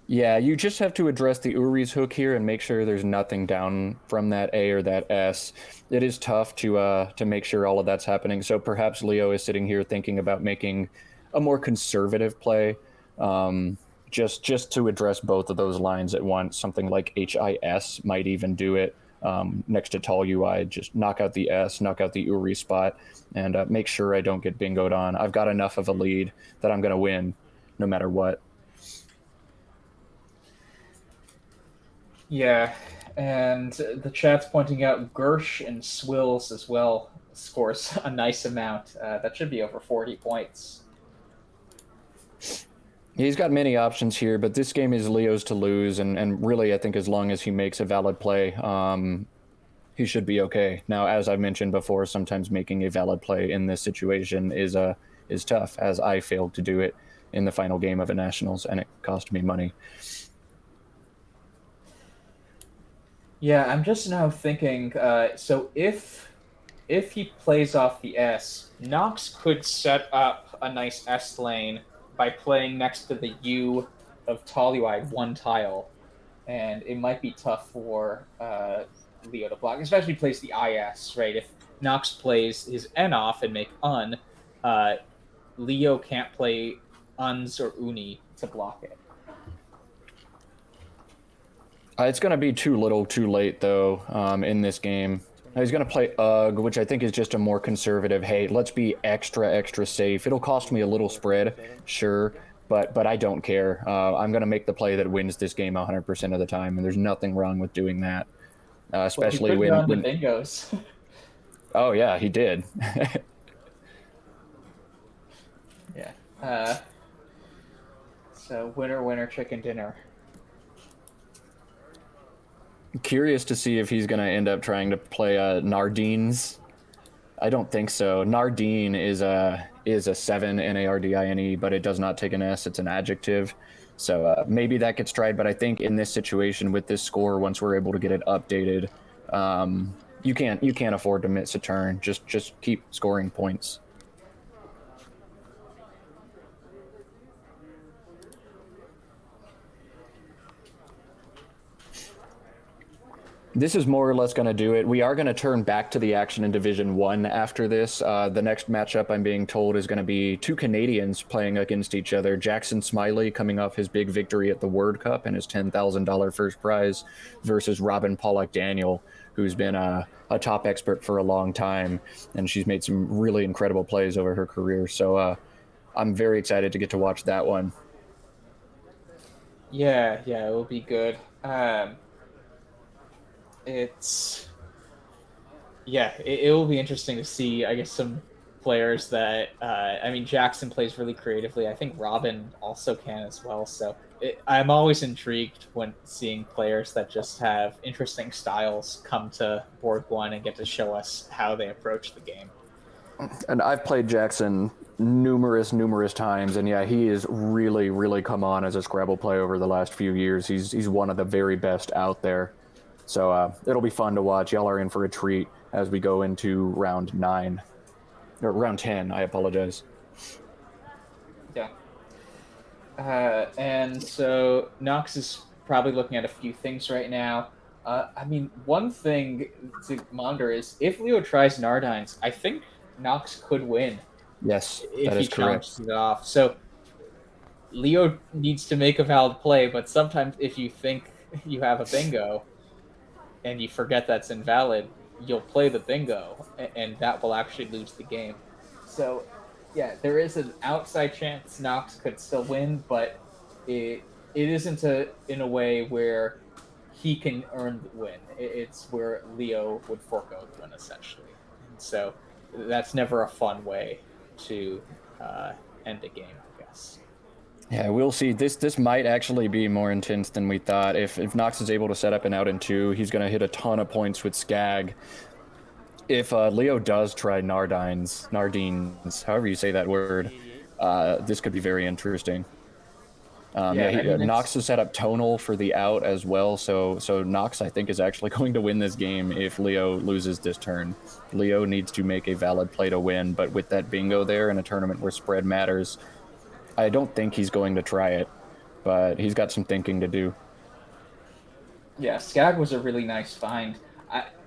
Yeah, you just have to address the Uri's hook here and make sure there's nothing down from that A or that S. It is tough to make sure all of that's happening. So perhaps Leo is sitting here thinking about making a more conservative play, um, just to address both of those lines at once. Something like HIS might even do it. Next to tall UI, just knock out the S, knock out the Uri spot, and make sure I don't get bingoed on. I've got enough of a lead that I'm going to win no matter what. Yeah, and the chat's pointing out Gersh and Swills as well scores a nice amount. That should be over 40 points. He's got many options here, but this game is Leo's to lose, and really, I think as long as he makes a valid play, he should be okay. Now, as I mentioned before, sometimes making a valid play in this situation is tough, as I failed to do it in the final game of a Nationals, and it cost me money. Yeah, I'm just now thinking. So if he plays off the S, Nox could set up a nice S lane by playing next to the U of Tolui one tile, and it might be tough for Leo to block, especially if he plays the IS, right? If Nox plays his N off and make Un, Leo can't play Uns or Uni to block it. It's going to be too little, too late, though, in this game. He's going to play UG, which I think is just a more conservative, hey, let's be extra safe. It'll cost me a little spread, sure, but I don't care. I'm going to make the play that wins this game 100% of the time, and there's nothing wrong with doing that, especially when when the bingos. Oh, yeah, he did. Yeah. So winner, chicken dinner. Curious to see if he's going to end up trying to play Nardines. I don't think so. Nardine is a 7 Nardine, but it does not take an S. It's an adjective. So maybe that gets tried, but I think in this situation with this score, once we're able to get it updated, you can't afford to miss a turn. Just keep scoring points. This is more or less going to do it. We are going to turn back to the action in Division 1 after this. The next matchup, I'm being told, is going to be two Canadians playing against each other. Jackson Smiley coming off his big victory at the Word Cup and his $10,000 first prize versus Robin Pollock Daniel, who's been a top expert for a long time, and she's made some really incredible plays over her career. So I'm very excited to get to watch that one. Yeah, it will be good. It will be interesting to see, I guess, some players that, Jackson plays really creatively. I think Robin also can as well. So I'm always intrigued when seeing players that just have interesting styles come to Board 1 and get to show us how they approach the game. And I've played Jackson numerous times, and yeah, he is really come on as a Scrabble player over the last few years. He's one of the very best out there. So it'll be fun to watch. Y'all are in for a treat as we go into round 9. Or round 10, I apologize. Yeah. And so Nox is probably looking at a few things right now. One thing to monitor is if Leo tries Nardines, I think Nox could win. Yes, if that is he correct. challenges it off. So Leo needs to make a valid play, but sometimes if you think you have a bingo and you forget that's invalid, you'll play the bingo, and that will actually lose the game. So, yeah, there is an outside chance Nox could still win, but it isn't in a way where he can earn the win. It's where Leo would forego the win, essentially. And so that's never a fun way to end a game, I guess. Yeah, we'll see. This might actually be more intense than we thought. If Nox is able to set up an out in 2, he's going to hit a ton of points with Skag. If Leo does try Nardines, however you say that word, this could be very interesting. Nox has set up tonal for the out as well, so Nox, I think, is actually going to win this game if Leo loses this turn. Leo needs to make a valid play to win, but with that bingo there in a tournament where spread matters, I don't think he's going to try it. but he's got some thinking to do. Yeah, Skag was a really nice find.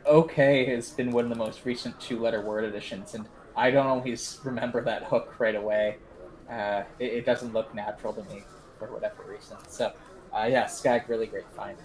OK has been one of the most recent two-letter word additions, and I don't always remember that hook right away. It doesn't look natural to me for whatever reason. So, yeah, Skag, really great find.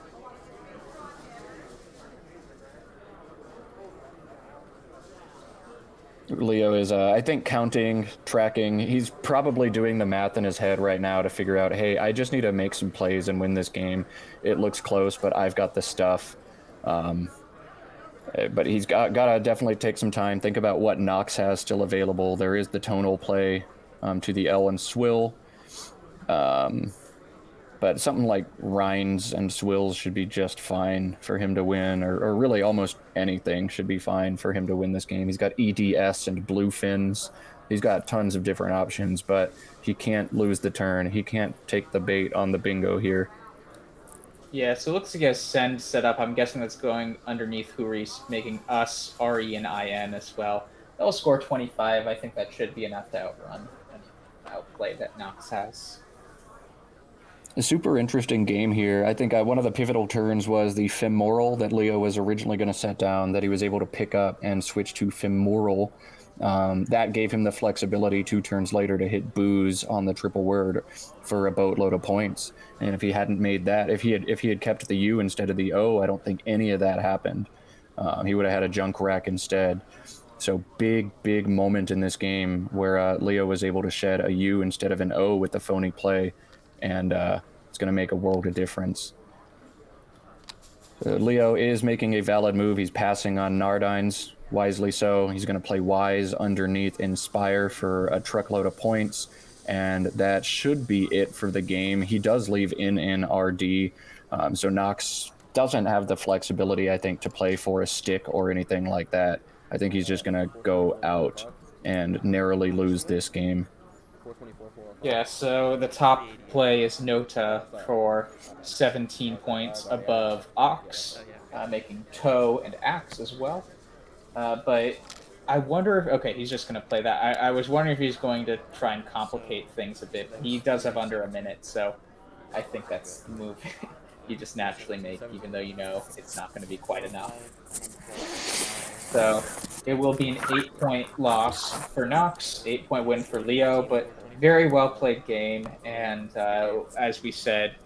Leo is, I think, counting, tracking. He's probably doing the math in his head right now to figure out, hey, I just need to make some plays and win this game. It looks close, but I've got the stuff. But he's got to definitely take some time. Think about what Knox has still available. There is the tonal play to the L and swill. But something like Rhines and swills should be just fine for him to win, or really almost anything should be fine for him to win this game. He's got EDS and blue fins. He's got tons of different options, but he can't lose the turn. He can't take the bait on the bingo here. Yeah, so it looks like he has Send set up. I'm guessing that's going underneath Huri's, making us RE and IN as well. They'll score 25. I think that should be enough to outrun and outplay that Knox has. A super interesting game here. I think one of the pivotal turns was the femoral that Leo was originally going to set down, that he was able to pick up and switch to femoral. That gave him the flexibility 2 turns later to hit booze on the triple word for a boatload of points. And if he hadn't made that, if he had kept the U instead of the O, I don't think any of that happened. He would have had a junk rack instead. So big moment in this game where Leo was able to shed a U instead of an O with the phony play. And it's going to make a world of difference. Leo is making a valid move. He's passing on Nardines, wisely so. He's going to play Wise underneath Inspire for a truckload of points, and that should be it for the game. He does leave in RD, so Knox doesn't have the flexibility, I think, to play for a stick or anything like that. I think he's just going to go out and narrowly lose this game. Yeah, so the top play is Nota for 17 points above Ox, making Toe and Axe as well. But I wonder if... Okay, he's just going to play that. I was wondering if he's going to try and complicate things a bit. He does have under a minute, so I think that's the move you just naturally make, even though you know it's not going to be quite enough. So it will be an 8-point loss for Knox, 8-point win for Leo, but very well played game, and as we said,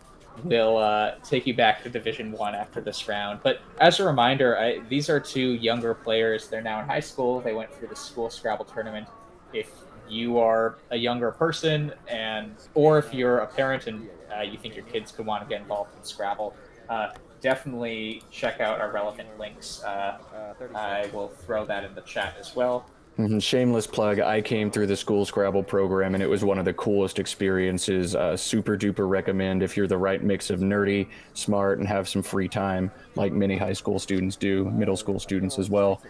we'll take you back to Division 1 after this round. But as a reminder, these are 2 younger players. They're now in high school. They went through the school Scrabble tournament. If you are a younger person, or if you're a parent and you think your kids could want to get involved in Scrabble, definitely check out our relevant links. I will throw that in the chat as well. Shameless plug, I came through the school Scrabble program and it was one of the coolest experiences. Super duper recommend if you're the right mix of nerdy, smart, and have some free time, like many high school students do, middle school students as well.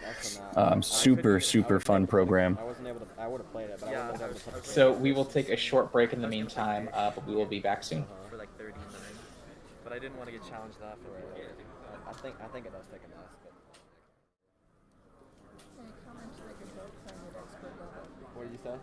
Super fun program. So we will take a short break in the meantime, but we will be back soon. For like 39, but I didn't want to get challenged off. I think it does take a mess. What did you say?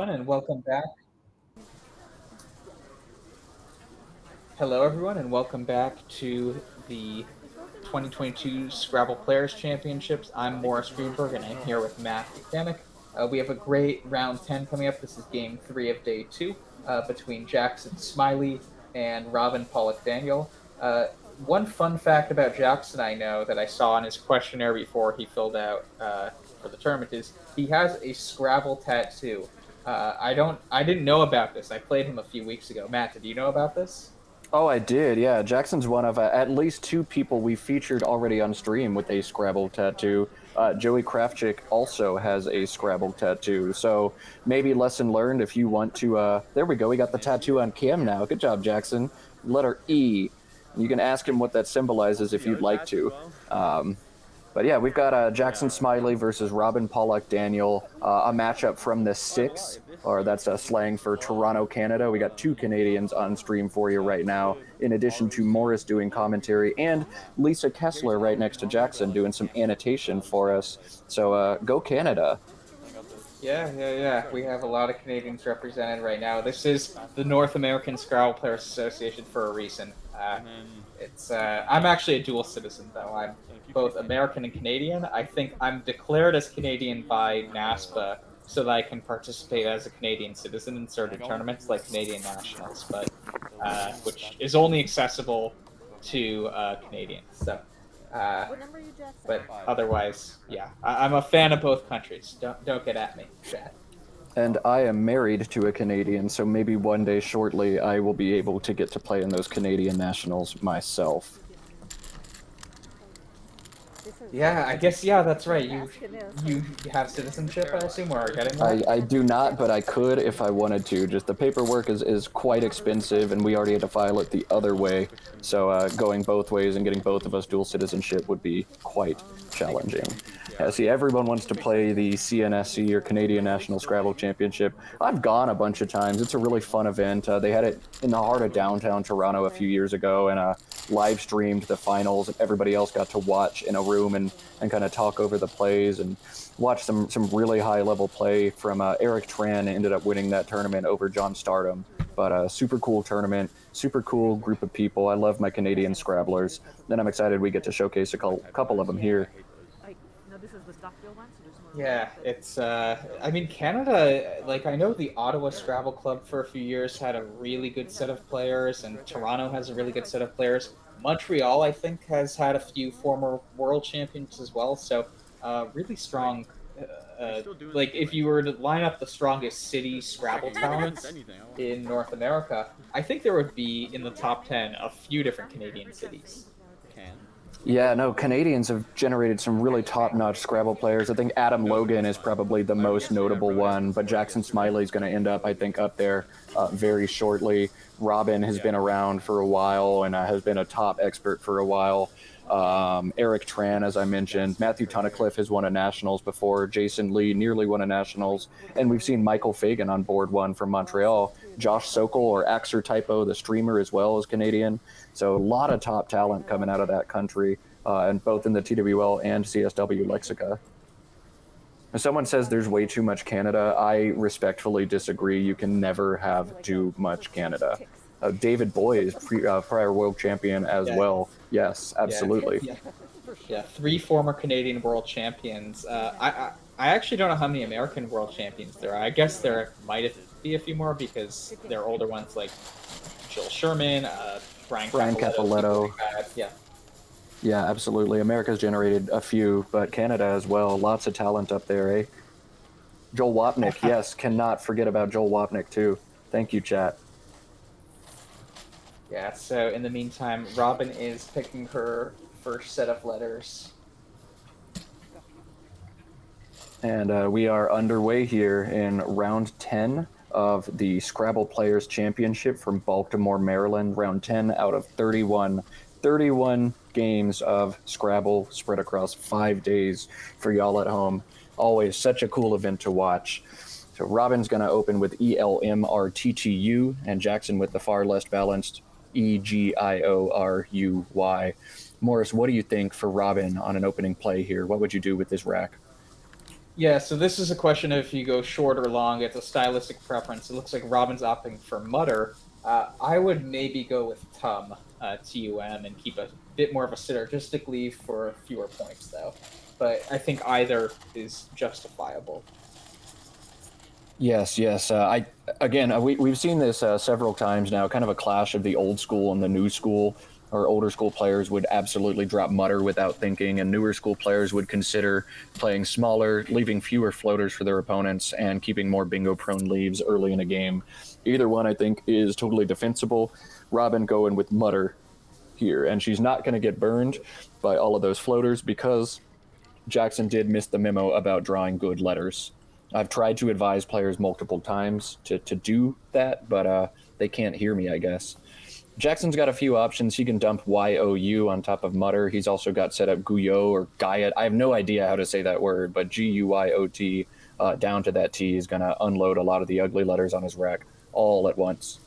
And welcome back. Hello, everyone, and welcome back to the 2022 Scrabble Players Championships. I'm Morris Greenberg, and I'm here with Matt Buchanan. We have a great round 10 coming up. This is game 3 of day 2 between Jackson Smiley and Robin Pollock Daniel. One fun fact about Jackson I know that I saw in his questionnaire before he filled out for the tournament is he has a Scrabble tattoo. I didn't know about this. I played him a few weeks ago. Matt, did you know about this? Oh, I did, yeah. Jackson's one of at least 2 people we featured already on stream with a Scrabble tattoo. Joey Kravchik also has a Scrabble tattoo. So maybe lesson learned if you want to... there we go, we got the tattoo on cam now. Good job, Jackson. Letter E. You can ask him what that symbolizes if you'd like to. But yeah, we've got Jackson Smiley versus Robin Pollock Daniel, a matchup from the 6, or that's slang for Toronto, Canada. We got 2 Canadians on stream for you right now, in addition to Morris doing commentary and Lisa Kessler right next to Jackson doing some annotation for us. So go Canada. Yeah. We have a lot of Canadians represented right now. This is the North American Scrabble Players Association for a reason. I'm actually a dual citizen, though. I'm both American and Canadian. I think I'm declared as Canadian by NASPA so that I can participate as a Canadian citizen in certain tournaments like Canadian Nationals, but which is only accessible to Canadians. So, but otherwise, yeah, I'm a fan of both countries. Don't get at me, chat. And I am married to a Canadian, so maybe one day shortly I will be able to get to play in those Canadian Nationals myself. Yeah, I guess, yeah, that's right. You have citizenship, I assume, or are getting that? I do not, but I could if I wanted to. Just the paperwork is quite expensive, and we already had to file it the other way. So going both ways and getting both of us dual citizenship would be quite challenging. Yeah, see, everyone wants to play the CNSC, or Canadian National Scrabble Championship. I've gone a bunch of times. It's a really fun event. They had it in the heart of downtown Toronto a few years ago, and live streamed the finals, and everybody else got to watch in a room and kind of talk over the plays and watch some really high-level play from Eric Tran. Ended up winning that tournament over John Stardom. But a super cool tournament, super cool group of people. I love my Canadian Scrabblers. And I'm excited we get to showcase a couple of them here. Yeah, it's, I mean, Canada, like, I know the Ottawa Scrabble Club for a few years had a really good set of players, and Toronto has a really good set of players. Montreal, I think, has had a few former world champions as well, so really strong. Like, if you were to line up the strongest city Scrabble talents in North America, I think there would be, in the top 10, a few different Canadian cities. Yeah, no, Canadians have generated some really top-notch Scrabble players. I think Adam Logan is probably the most notable one, but Jackson Smiley is going to end up, I think, up there very shortly. Robin has been around for a while and has been a top expert for a while. Eric Tran, as I mentioned. Matthew Tunnicliffe has won a Nationals before. Jason Lee nearly won a Nationals. And we've seen Michael Fagan on board one from Montreal. Josh Sokol, or Axer Typo, the streamer, as well, is Canadian. So a lot of top talent coming out of that country, and both in the TWL and CSW Lexica. If someone says there's way too much Canada, I respectfully disagree. You can never have too much Canada. David Boy is prior world champion as well. Yes, absolutely. Yeah, 3 former Canadian world champions. I actually don't know how many American world champions there are. I guess there might be a few more because there are older ones like Jill Sherman, Brian Capoletto. Yeah, absolutely. America's generated a few, but Canada as well. Lots of talent up there, eh? Joel Wapnick, yes, cannot forget about Joel Wapnick too. Thank you, chat. Yeah, so in the meantime, Robin is picking her first set of letters. And we are underway here in round 10 of the Scrabble Players Championship from Baltimore, Maryland. Round 10 out of 31. 31 games of Scrabble spread across 5 days for y'all at home. Always such a cool event to watch. So Robin's going to open with ELMRTTU, and Jackson with the far less balanced EGIORUY. Morris, what do you think for Robin on an opening play here? What would you do with this rack? Yeah, so this is a question of if you go short or long. It's a stylistic preference. It looks like Robin's opting for Mutter. I would maybe go with Tum, TUM, and keep a bit more of a synergistic leave for fewer points, though. But I think either is justifiable. Yes, yes. We've seen this several times now, kind of a clash of the old school and the new school. Or older school players would absolutely drop Mutter without thinking, and newer school players would consider playing smaller, leaving fewer floaters for their opponents, and keeping more bingo-prone leaves early in a game. Either one, I think, is totally defensible. Robin going with Mutter here, and she's not going to get burned by all of those floaters because Jackson did miss the memo about drawing good letters. I've tried to advise players multiple times to do that, but they can't hear me, I guess. Jackson's got a few options. He can dump YOU on top of Mutter. He's also got set up Guyot or Guyot. I have no idea how to say that word, but GUYOT down to that T is going to unload a lot of the ugly letters on his rack all at once.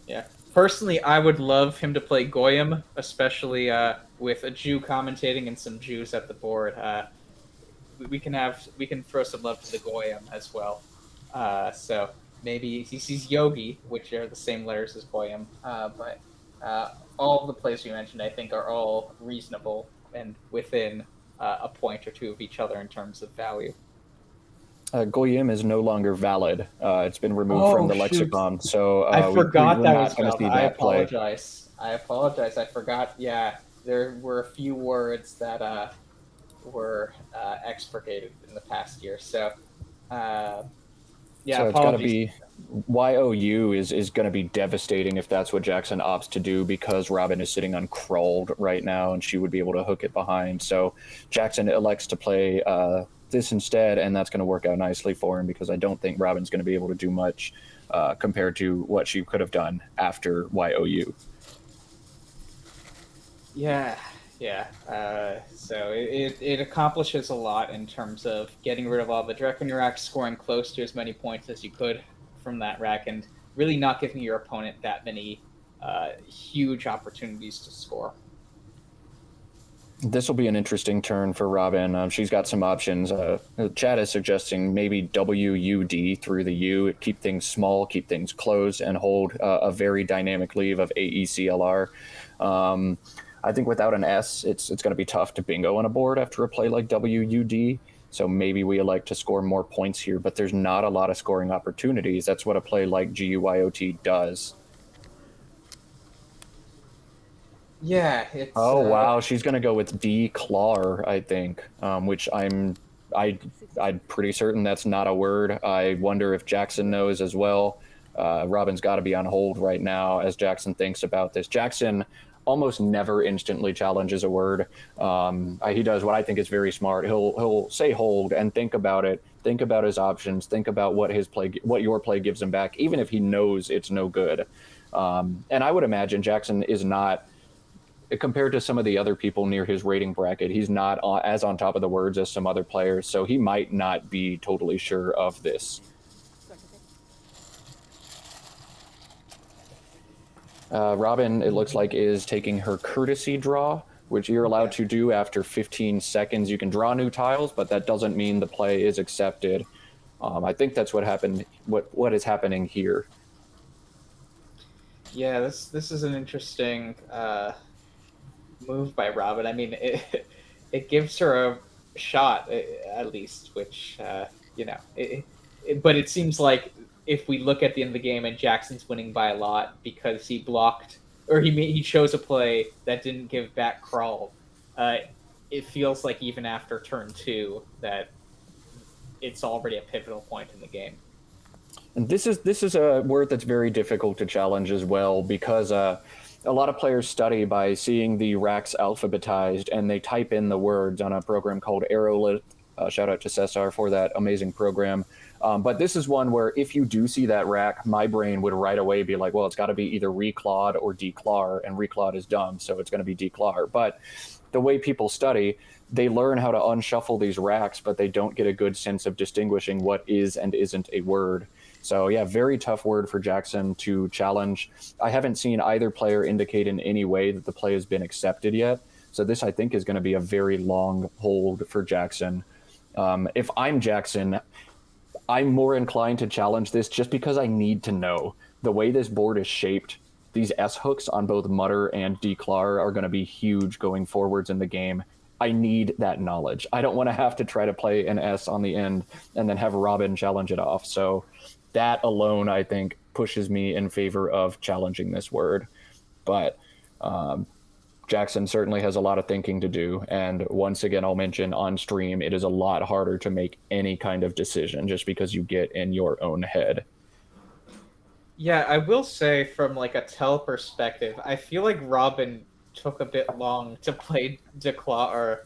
Yeah. Personally, I would love him to play Goyim, especially with a Jew commentating and some Jews at the board. We can throw some love to the Goyim as well. So maybe he sees Yogi, which are the same letters as Goyim. But all of the plays we mentioned, I think, are all reasonable and within a point or two of each other in terms of value. Goyim is no longer valid. It's been removed from the lexicon. So I forgot we're that not was going to see valid. that play. I apologize. I forgot. Yeah, there were a few words that were expurgated in the past year. So, yeah, so it's got to be YOU is going to be devastating if that's what Jackson opts to do, because Robin is sitting on crawled right now and she would be able to hook it behind. So Jackson elects to play this instead, and that's going to work out nicely for him because I don't think Robin's going to be able to do much compared to what she could have done after YOU. Yeah. So it accomplishes a lot in terms of getting rid of all the Dreck on your rack, scoring close to as many points as you could from that rack, and really not giving your opponent that many huge opportunities to score. This will be an interesting turn for Robin. She's got some options. The chat is suggesting maybe WUD through the U, keep things small, keep things closed, and hold a very dynamic leave of AECLR. I think without an S, it's going to be tough to bingo on a board after a play like WUD. So maybe we elect to score more points here, but there's not a lot of scoring opportunities. That's what a play like GUYOT does. Yeah, it's... wow, she's going to go with declar, I think, which I'm pretty certain that's not a word. I wonder if Jackson knows as well. Robin's got to be on hold right now as Jackson thinks about this. Jackson almost never instantly challenges a word. He does what I think is very smart. He'll say hold and think about it, think about his options, think about what your play gives him back, even if he knows it's no good. And I would imagine Jackson is not, compared to some of the other people near his rating bracket, he's not as on top of the words as some other players, so he might not be totally sure of this. Robin, it looks like, is taking her courtesy draw, which you're allowed to do after 15 seconds. You can draw new tiles, but that doesn't mean the play is accepted. I think that's what happened. What is happening here? Yeah, this is an interesting move by Robin. I mean, it gives her a shot at least, which but it seems like if we look at the end of the game and Jackson's winning by a lot because he blocked or he chose a play that didn't give back crawl, it feels like even after turn 2 that it's already a pivotal point in the game. And this is a word that's very difficult to challenge as well, because a lot of players study by seeing the racks alphabetized, and they type in the words on a program called Aerolith. Shout out to Cesar for that amazing program. But this is one where if you do see that rack, my brain would right away be like, well, it's got to be either reclawed or declar, and reclawed is dumb, so it's going to be declar. But the way people study, they learn how to unshuffle these racks, but they don't get a good sense of distinguishing what is and isn't a word. So yeah, very tough word for Jackson to challenge. I haven't seen either player indicate in any way that the play has been accepted yet. So this, I think, is going to be a very long hold for Jackson. If I'm Jackson, I'm more inclined to challenge this just because I need to know. The way this board is shaped, these S hooks on both Mutter and Declar are going to be huge going forwards in the game. I need that knowledge. I don't want to have to try to play an S on the end and then have Robin challenge it off. So that alone, I think, pushes me in favor of challenging this word. But Jackson certainly has a lot of thinking to do. And once again, I'll mention on stream, it is a lot harder to make any kind of decision just because you get in your own head. Yeah, I will say from like a tell perspective, I feel like Robin took a bit long to play Declaw,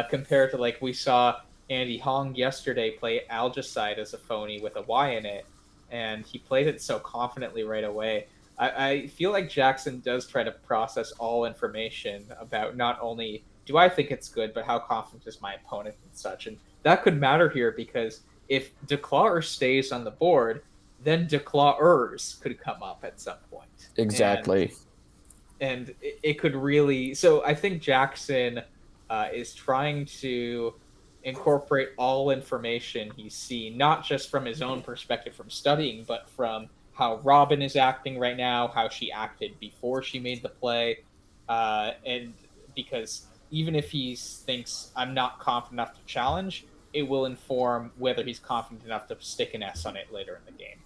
compared to like we saw Andy Hong yesterday play Algicide as a phony with a Y in it, and he played it so confidently right away. I feel like Jackson does try to process all information about not only do I think it's good, but how confident is my opponent and such. And that could matter here because if Declaw stays on the board, then Declawers could come up at some point. Exactly. And it could really. So I think Jackson is trying to incorporate all information he's seen, not just from his own perspective from studying, but from how Robin is acting right now, how she acted before she made the play. And because even if he thinks I'm not confident enough to challenge, it will inform whether he's confident enough to stick an S on it later in the game.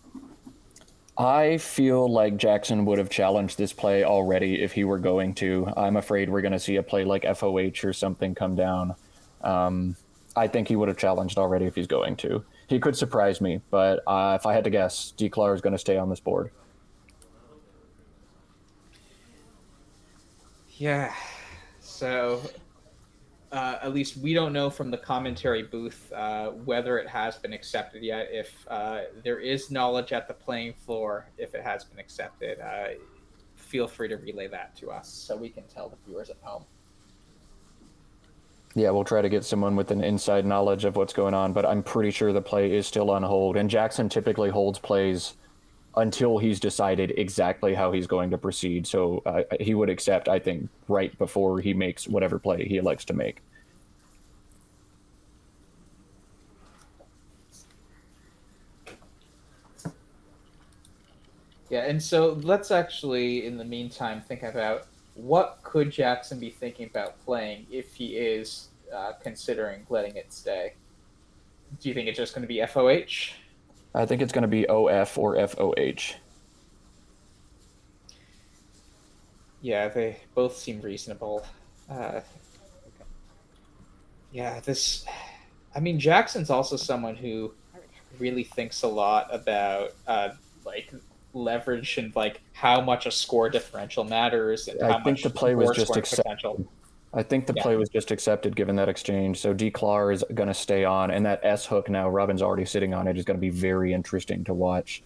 I feel like Jackson would have challenged this play already if he were going to. I'm afraid we're going to see a play like FOH or something come down. I think he would have challenged already if he's going to. He could surprise me, but if I had to guess, Declar is going to stay on this board. Yeah, so at least we don't know from the commentary booth whether it has been accepted yet. If there is knowledge at the playing floor, if it has been accepted, feel free to relay that to us so we can tell the viewers at home. Yeah, we'll try to get someone with an inside knowledge of what's going on, but I'm pretty sure the play is still on hold. And Jackson typically holds plays until he's decided exactly how he's going to proceed. So he would accept, I think, right before he makes whatever play he elects to make. Yeah, and so let's actually, in the meantime, think about what could Jackson be thinking about playing if he is considering letting it stay. Do you think it's just going to be FOH? I think it's going to be OF or FOH. Yeah, they both seem reasonable. Yeah, this. I mean, Jackson's also someone who really thinks a lot about like leverage and like how much a score differential matters and how I think much the play was just potential. I think the play was just accepted given that exchange. So Declar is going to stay on, and that S hook now Robin's already sitting on it is going to be very interesting to watch.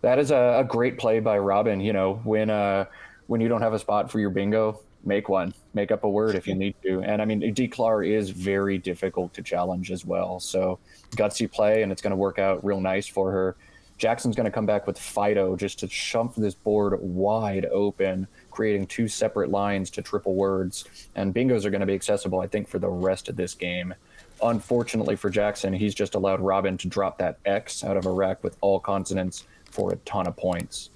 That is a great play by Robin. You know, when you don't have a spot for your bingo, make one. Make up a word if you need to. And I mean, Declar is very difficult to challenge as well. So gutsy play, and it's going to work out real nice for her. Jackson's going to come back with Fido just to shump this board wide open, creating two separate lines to triple words. And bingos are going to be accessible, I think, for the rest of this game. Unfortunately for Jackson, he's just allowed Robin to drop that X out of a rack with all consonants for a ton of points.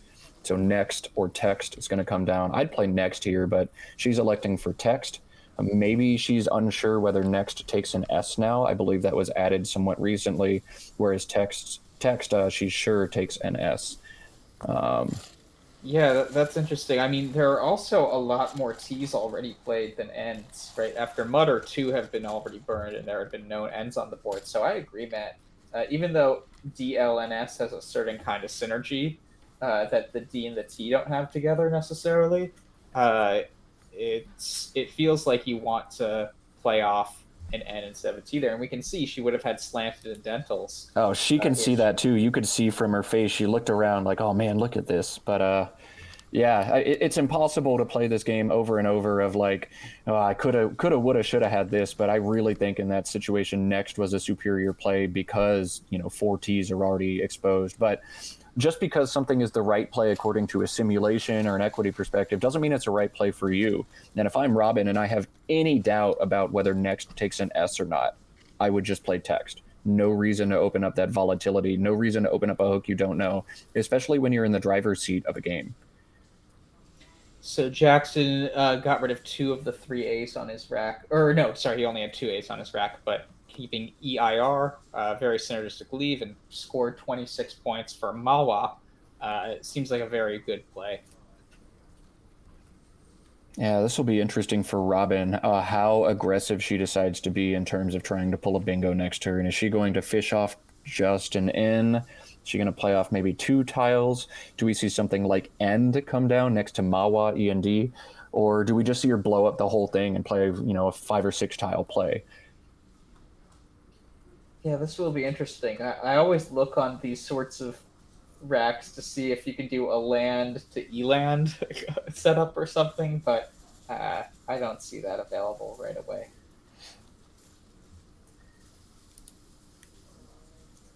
So next or text is going to come down. I'd play next here, but she's electing for text. Maybe she's unsure whether next takes an S now. I believe that was added somewhat recently, whereas text she's sure takes an S. Yeah, that's interesting. I mean, there are also a lot more T's already played than N's, right? After Mutter, 2 have been already burned, and there have been no N's on the board. So I agree, Matt. Even though DL and S has a certain kind of synergy that the D and the T don't have together necessarily, it feels like you want to play off an N instead of a T there. And we can see she would have had slanted indentals. Oh, she can see that too. You could see from her face, she looked around like, oh man, look at this. But yeah, it's impossible to play this game over and over of like, oh, I coulda, woulda, shoulda had this. But I really think in that situation, next was a superior play because, 4 Ts are already exposed. But just because something is the right play according to a simulation or an equity perspective doesn't mean it's a right play for you. And if I'm Robin and I have any doubt about whether next takes an S or not, I would just play text. No reason to open up that volatility. No reason to open up a hook you don't know, especially when you're in the driver's seat of a game. So Jackson got rid of 2 of the 3 ace on his rack. Or no, sorry, he only had 2 ace on his rack, but keeping EIR, very synergistic leave, and scored 26 points for Mawa. It seems like a very good play. Yeah, this will be interesting for Robin, how aggressive she decides to be in terms of trying to pull a bingo next turn. Is she going to fish off just an N? Is she going to play off maybe 2 tiles? Do we see something like End come down next to Mawa, END? Or do we just see her blow up the whole thing and play, a 5 or 6 tile play? Yeah, this will be interesting. I always look on these sorts of racks to see if you can do a land to E-land setup or something, but I don't see that available right away.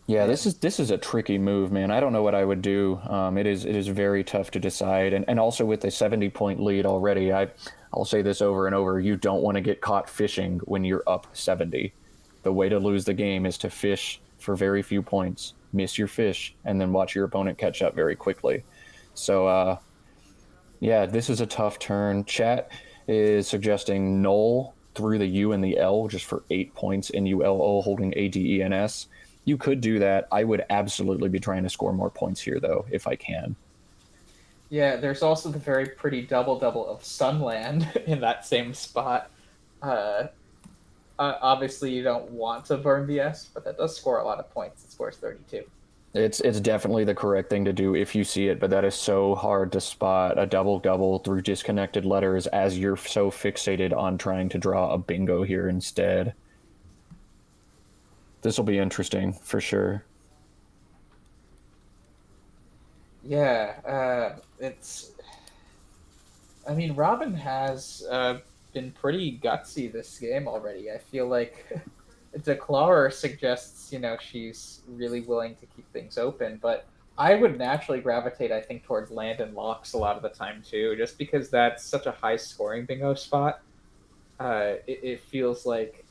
Yeah, this is a tricky move, man. I don't know what I would do. It is very tough to decide, and also with a 70-point lead already, I'll say this over and over: you don't want to get caught fishing when you're up 70. The way to lose the game is to fish for very few points, miss your fish, and then watch your opponent catch up very quickly. So, yeah, this is a tough turn. Chat is suggesting null through the U and the L just for 8 points in ULO holding ADENS. You could do that. I would absolutely be trying to score more points here, though, if I can. Yeah, there's also the very pretty double-double of Sunland in that same spot. Obviously, you don't want to burn the S, but that does score a lot of points. It scores 32. It's definitely the correct thing to do if you see it, but that is so hard to spot a double-double through disconnected letters as you're so fixated on trying to draw a bingo here instead. This will be interesting for sure. Yeah, I mean, Robin has been pretty gutsy this game already. I feel like Declarer suggests, she's really willing to keep things open, but I would naturally gravitate, I think, towards land and locks a lot of the time too, just because that's such a high scoring bingo spot. It feels like,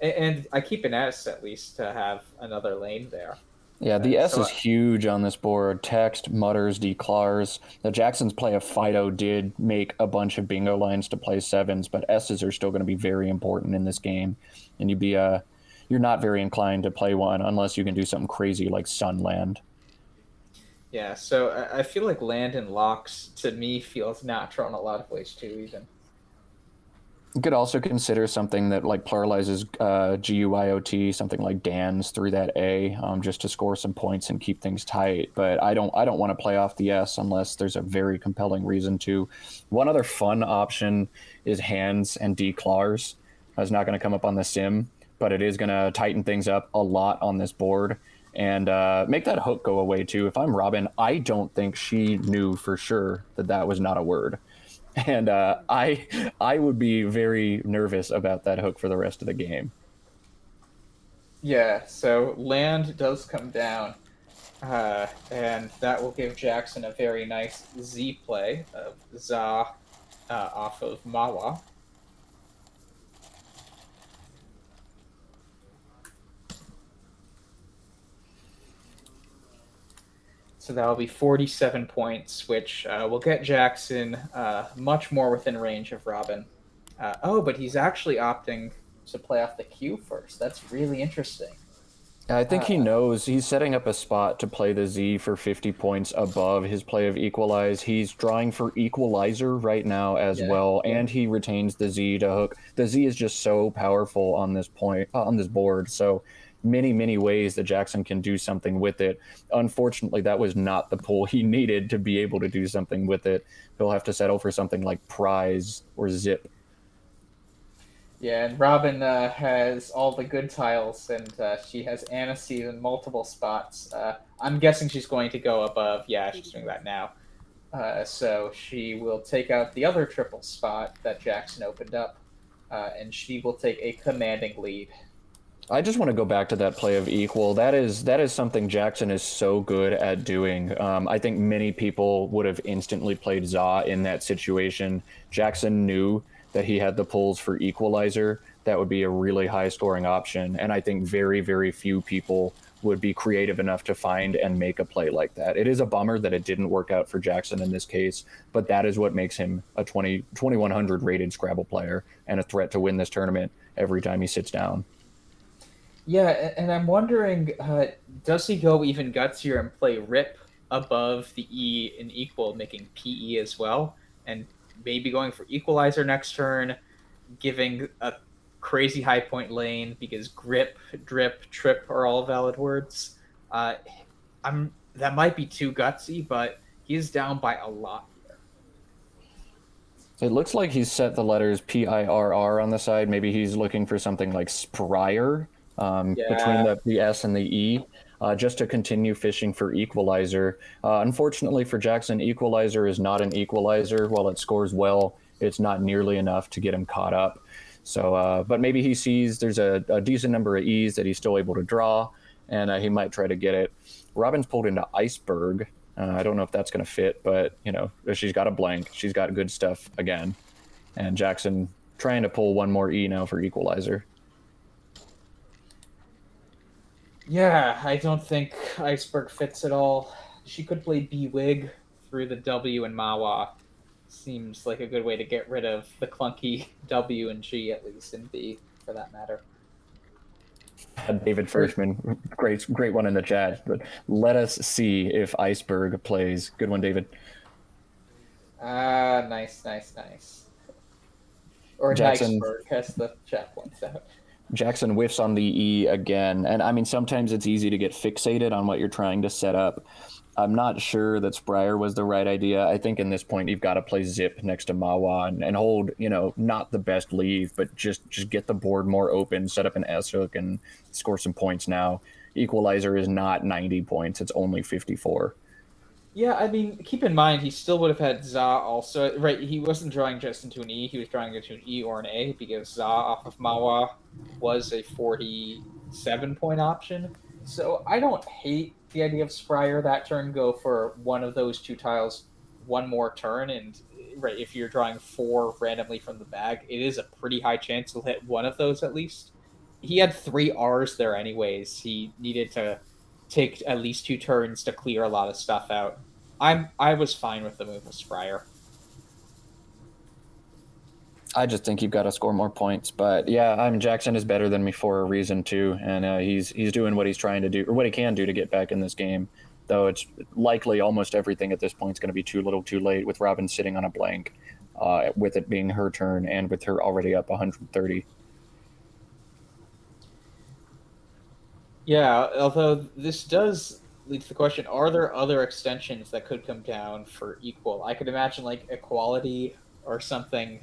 and I keep an S at least to have another lane there. Yeah, the S is huge on this board. Text, mutters, declars. The Jackson's play of Fido did make a bunch of bingo lines to play 7s, but S's are still going to be very important in this game. And you're not very inclined to play one unless you can do something crazy like Sunland. Yeah, so I feel like land and locks, to me, feels natural in a lot of ways too, even. You could also consider something that like pluralizes GUIOT, something like Dan's through that A, just to score some points and keep things tight. But I don't want to play off the S unless there's a very compelling reason to. One other fun option is hands and declars. It's not going to come up on the sim, but it is going to tighten things up a lot on this board and make that hook go away too. If I'm Robin, I don't think she knew for sure that was not a word. And I would be very nervous about that hook for the rest of the game. Yeah, so land does come down, and that will give Jackson a very nice Z play of Za off of Mawa. So that'll be 47 points, which will get Jackson much more within range of Robin. But he's actually opting to play off the Q first. That's really interesting. I think he knows he's setting up a spot to play the Z for 50 points above his play of Equalize. He's drawing for Equalizer right now as well, and he retains the Z to hook. The Z is just so powerful on this board. So many ways that Jackson can do something with it. Unfortunately, that was not the pull he needed to be able to do something with it. He'll have to settle for something like Prize or Zip. Yeah, and Robin has all the good tiles, and she has Aniseed in multiple spots. I'm guessing she's going to go above. Yeah, she's doing that now. So she will take out the other triple spot that Jackson opened up, and she will take a commanding lead. I just want to go back to that play of equal. That is something Jackson is so good at doing. I think many people would have instantly played Za in that situation. Jackson knew that he had the pulls for equalizer, that would be a really high scoring option. And I think very, very few people would be creative enough to find and make a play like that. It is a bummer that it didn't work out for Jackson in this case, but that is what makes him a 2100 rated Scrabble player and a threat to win this tournament every time he sits down. Yeah, and I'm wondering, does he go even gutsier and play Rip above the E in equal, making PE as well, and maybe going for equalizer next turn, giving a crazy high point lane because grip, drip, trip are all valid words. Uh, that might be too gutsy, but he's down by a lot here. It looks like he's set the letters PIRR on the side. Maybe he's looking for something like Sprier between the S and the E, just to continue fishing for equalizer. Unfortunately for Jackson, equalizer is not an equalizer. While it scores well, it's not nearly enough to get him caught up. So, but maybe he sees there's a decent number of E's that he's still able to draw, and he might try to get it. Robin's pulled into Iceberg. I don't know if that's going to fit, but, you know, she's got a blank. She's got good stuff again. And Jackson trying to pull one more E now for equalizer. Yeah, I don't think Iceberg fits at all. She could play B-Wig through the W and Mawa. Seems like a good way to get rid of the clunky W and G, at least, and B, for that matter. David Firstman, great one in the chat. But let us see if Iceberg plays. Good one, David. Nice. Or Jackson, Iceberg, as the chat points out. Jackson whiffs on the E again. And I mean, sometimes it's easy to get fixated on what you're trying to set up. I'm not sure that Sprier was the right idea. I think in this point, you've got to play Zip next to Mawa and hold, you know, not the best leave, but just get the board more open, set up an S hook and score some points now. Equalizer is not 90 points. It's only 54. Yeah, I mean, keep in mind, he still would have had Za also. Right, he wasn't drawing just into an E. He was drawing into an E or an A because Za off of Mawa was a 47-point option. So I don't hate the idea of Sprier that turn, go for one of those two tiles one more turn. And right, if you're drawing 4 randomly from the bag, it is a pretty high chance he'll hit one of those at least. He had 3 Rs there anyways. He needed to take at least 2 turns to clear a lot of stuff out. I was fine with the move of Sprier. I just think you've got to score more points. But yeah, I mean, Jackson is better than me for a reason too, and he's doing what he's trying to do, or what he can do to get back in this game. Though it's likely almost everything at this point is going to be too little, too late, with Robin sitting on a blank, with it being her turn, and with her already up 130. Yeah, although this does lead to the question: are there other extensions that could come down for equal? I could imagine like equality or something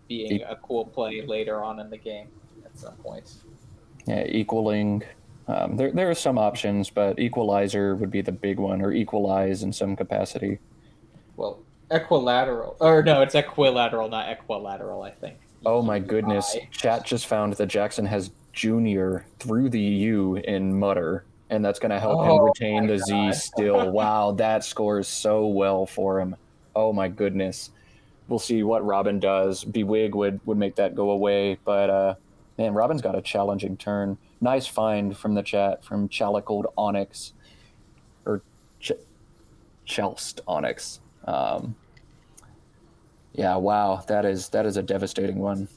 being a cool play later on in the game at some point. Yeah, equaling. There are some options, but equalizer would be the big one, or equalize in some capacity. Well, equilateral. Or no, it's equilateral, not equilateral, I think. Oh my goodness. Chat just found that Jackson has Junior through the U in Mutter, and that's going to help him retain the Z still. Wow, that scores so well for him. Oh my goodness. We'll see what Robin does. Bewig would make that go away, but man, Robin's got a challenging turn. Nice find from the chat from Chalicled Onyx, or Chelst Onyx. Yeah, wow, that is a devastating one.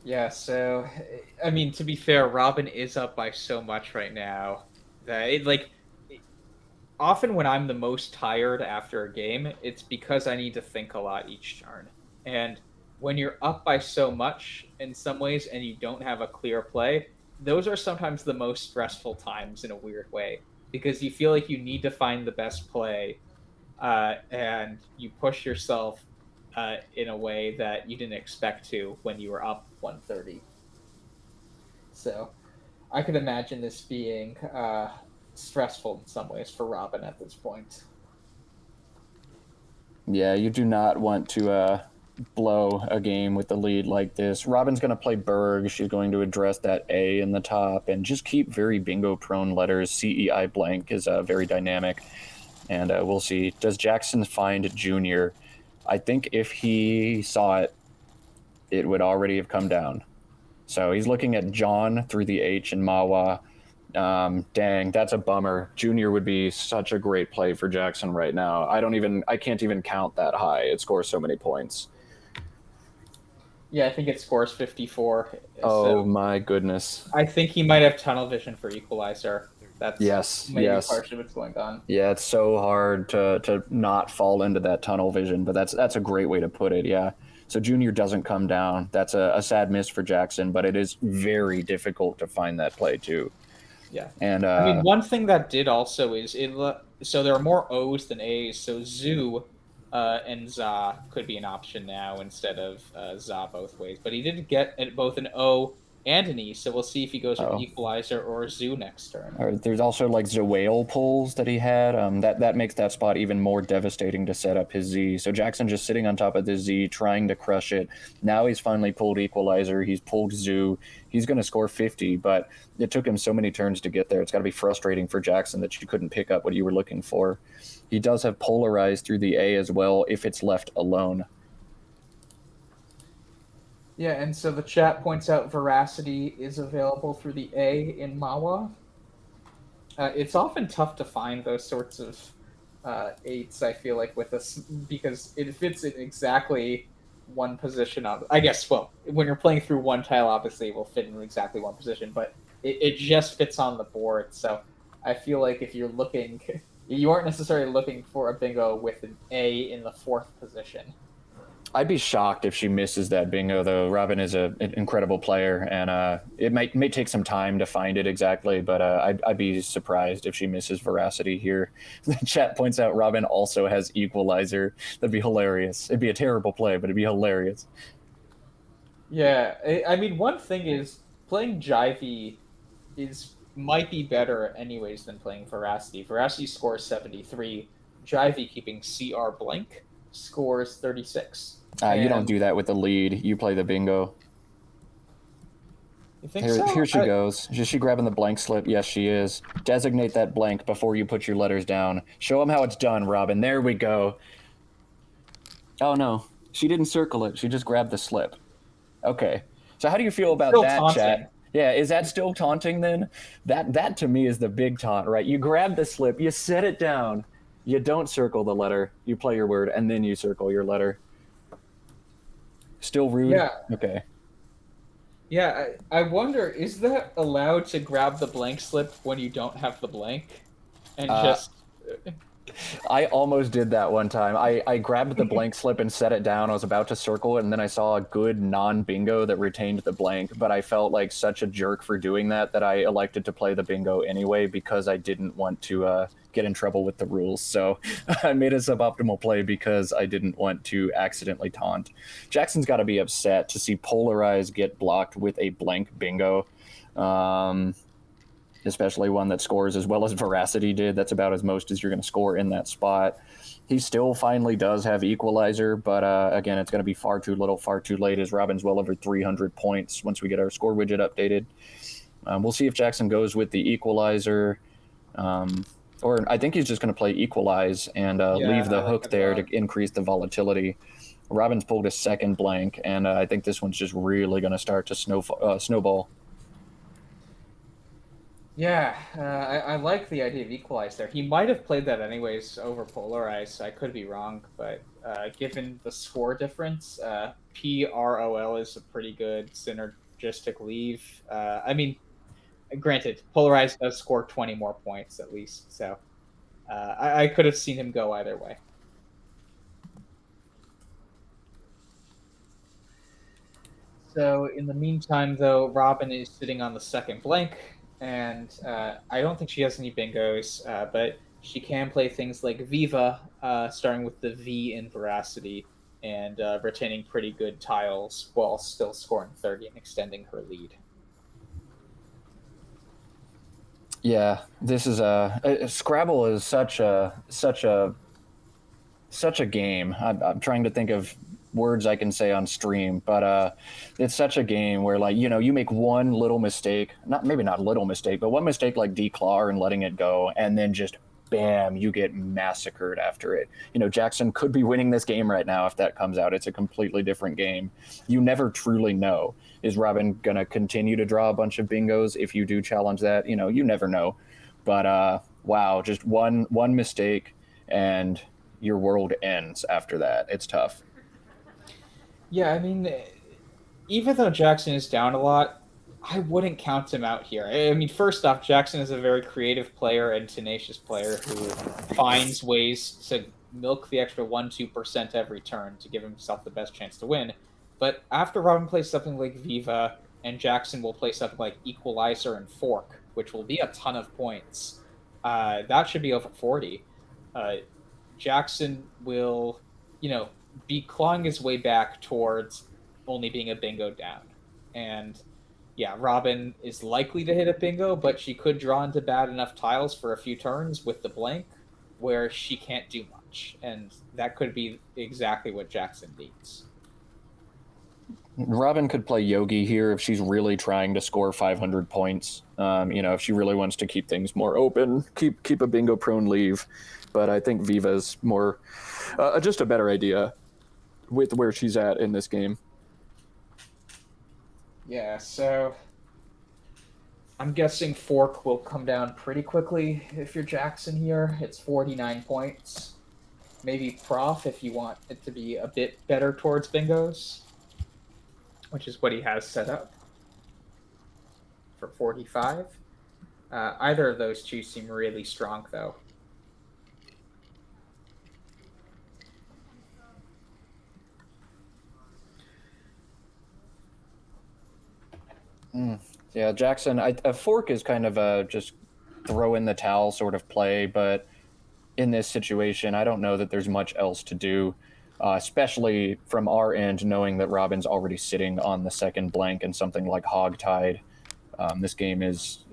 Yeah, so I mean, to be fair, Robin is up by so much right now that often when I'm the most tired after a game, it's because I need to think a lot each turn. And when you're up by so much in some ways and you don't have a clear play, those are sometimes the most stressful times in a weird way, because you feel like you need to find the best play, and you push yourself in a way that you didn't expect to when you were up 130. So I could imagine this being stressful in some ways for Robin at this point. Yeah, you do not want to blow a game with the lead like this. Robin's going to play Berg. She's going to address that A in the top and just keep very bingo-prone letters. CEI blank is very dynamic. And we'll see. Does Jackson find Junior? I think if he saw it, it would already have come down. So he's looking at John through the H in Mawa. Dang, that's a bummer. Junior would be such a great play for Jackson right now. I can't even count that high. It scores so many points. Yeah, I think it scores 54. Oh So my goodness. I think he might have tunnel vision for equalizer. That's Yes, maybe yes. partially what's going on. Yeah, it's so hard to not fall into that tunnel vision, but that's a great way to put it. Yeah. So Junior doesn't come down. That's a sad miss for Jackson, but it is very difficult to find that play too. Yeah. And I mean, one thing that did also is so there are more O's than A's. So Zoo and Za could be an option now instead of Za both ways. But he did get both an O and an E, so we'll see if he goes with Equalizer or Zoo next turn. There's also like Zawale pulls that he had. That makes that spot even more devastating to set up his Z. So Jackson just sitting on top of the Z, trying to crush it. Now he's finally pulled Equalizer. He's pulled Zoo. He's going to score 50, but it took him so many turns to get there. It's got to be frustrating for Jackson that you couldn't pick up what you were looking for. He does have Polarize through the A as well if it's left alone. Yeah, and so the chat points out Veracity is available through the A in Mawa. It's often tough to find those sorts of 8s, I feel like, with us, because it fits in exactly one position. I guess, well, when you're playing through one tile, obviously it will fit in exactly one position, but it just fits on the board. So I feel like if you're looking, you aren't necessarily looking for a bingo with an A in the 4th position. I'd be shocked if she misses that bingo, though. Robin is an incredible player, and it may take some time to find it exactly, but I'd be surprised if she misses Veracity here. The chat points out Robin also has Equalizer. That'd be hilarious. It'd be a terrible play, but it'd be hilarious. Yeah, I mean, one thing is playing Jivey might be better anyways than playing Veracity. Veracity scores 73. Jivey, keeping CR blank, scores 36. You don't do that with the lead. You play the bingo. You think so? Here she goes. Is she grabbing the blank slip? Yes, she is. Designate that blank before you put your letters down. Show them how it's done, Robin. There we go. Oh, no. She didn't circle it. She just grabbed the slip. Okay. So how do you feel about that, taunting. Chat? Yeah, is that still taunting then? That to me is the big taunt, right? You grab the slip, you set it down, you don't circle the letter, you play your word, and then you circle your letter. Still rude? Yeah. Okay. Yeah, I wonder, is that allowed to grab the blank slip when you don't have the blank? And just... I almost did that one time. I grabbed the blank slip and set it down. I was about to circle it, and then I saw a good non-bingo that retained the blank, but I felt like such a jerk for doing that I elected to play the bingo anyway because I didn't want to get in trouble with the rules. So I made a suboptimal play because I didn't want to accidentally taunt. Jackson's got to be upset to see Polarize get blocked with a blank bingo. Especially one that scores as well as Veracity did. That's about as most as you're going to score in that spot. He still finally does have Equalizer, but again, it's going to be far too little, far too late, as Robin's well over 300 points once we get our score widget updated. We'll see if Jackson goes with the Equalizer, or I think he's just going to play Equalize and leave the hook there to increase the volatility. Robin's pulled a second blank, and I think this one's just really going to start to snowball. Yeah, I like the idea of Equalize there. He might have played that anyways over Polarize. I could be wrong, but given the score difference, PROL is a pretty good synergistic leave. I mean, granted, Polarize does score 20 more points at least, so I could have seen him go either way. So in the meantime, though, Robin is sitting on the second blank. And I don't think she has any bingos, but she can play things like Viva, starting with the V in Veracity, and retaining pretty good tiles while still scoring 30 and extending her lead. Yeah, this is Scrabble is such a game. I'm trying to think of words I can say on stream, but it's such a game where, like, you make one little mistake, maybe not little mistake, but one mistake like declaw and letting it go, and then just bam, you get massacred after it. Jackson could be winning this game right now if that comes out. It's a completely different game. You never truly know. Is Robin going to continue to draw a bunch of bingos if you do challenge that? You never know. But wow, just one mistake and your world ends after that. It's tough. Yeah, I mean, even though Jackson is down a lot, I wouldn't count him out here. I mean, first off, Jackson is a very creative player and tenacious player who finds ways to milk the extra 1-2% every turn to give himself the best chance to win. But after Robin plays something like Viva, and Jackson will play something like Equalizer and Fork, which will be a ton of points, that should be over 40. Jackson will, be clawing his way back towards only being a bingo down. And yeah, Robin is likely to hit a bingo, but she could draw into bad enough tiles for a few turns with the blank where she can't do much. And that could be exactly what Jackson needs. Robin could play Yogi here if she's really trying to score 500 points. If she really wants to keep things more open, keep a bingo prone leave. But I think Viva's more just a better idea with where she's at in this game. Yeah, so I'm guessing Fork will come down pretty quickly if you're Jackson here. It's 49 points. Maybe Prof if you want it to be a bit better towards bingos, which is what he has set up for 45. Either of those two seem really strong, though. Yeah, Jackson, a Fork is kind of a just throw in the towel sort of play, but in this situation, I don't know that there's much else to do, especially from our end, knowing that Robin's already sitting on the second blank and something like Hogtied. This game is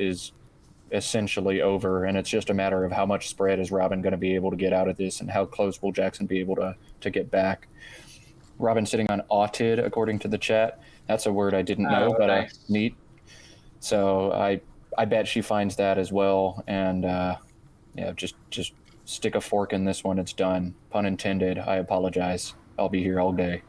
essentially over, and it's just a matter of how much spread is Robin going to be able to get out of this and how close will Jackson be able to get back. Robin sitting on auted, according to the chat. That's a word I didn't know, but nice. Neat. So I bet she finds that as well, and just stick a fork in this one. It's done. Pun intended. I apologize. I'll be here all day.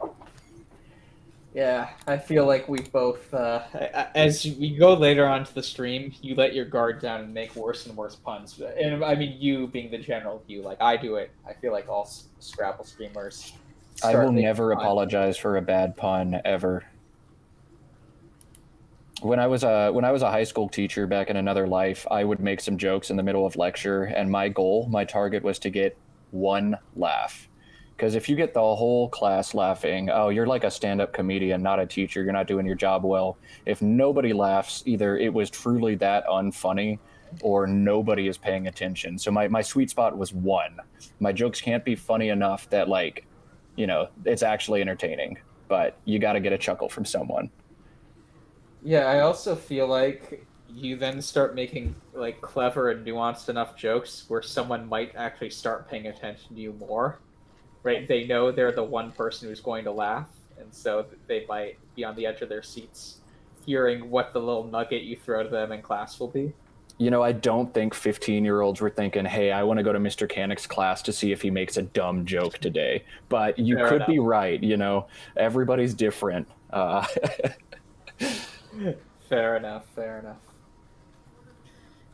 Yeah, I feel like we both, as we go later onto the stream, you let your guard down and make worse and worse puns. And I mean, you being the general you, like I do it. I feel like all Scrabble streamers. I will never apologize for a bad pun ever. When I was a high school teacher back in another life, I would make some jokes in the middle of lecture, and my target was to get one laugh. Because if you get the whole class laughing, oh, you're like a stand-up comedian, not a teacher. You're not doing your job well. If nobody laughs, either it was truly that unfunny or nobody is paying attention. So my sweet spot was one. My jokes can't be funny enough that, it's actually entertaining. But you got to get a chuckle from someone. Yeah, I also feel like you then start making clever and nuanced enough jokes where someone might actually start paying attention to you more. Right? They know they're the one person who's going to laugh, and so they might be on the edge of their seats hearing what the little nugget you throw to them in class will be. I don't think 15-year-olds were thinking, hey, I want to go to Mr. Canic's class to see if he makes a dumb joke today. But you Fair could enough. be right, Everybody's different. Fair enough.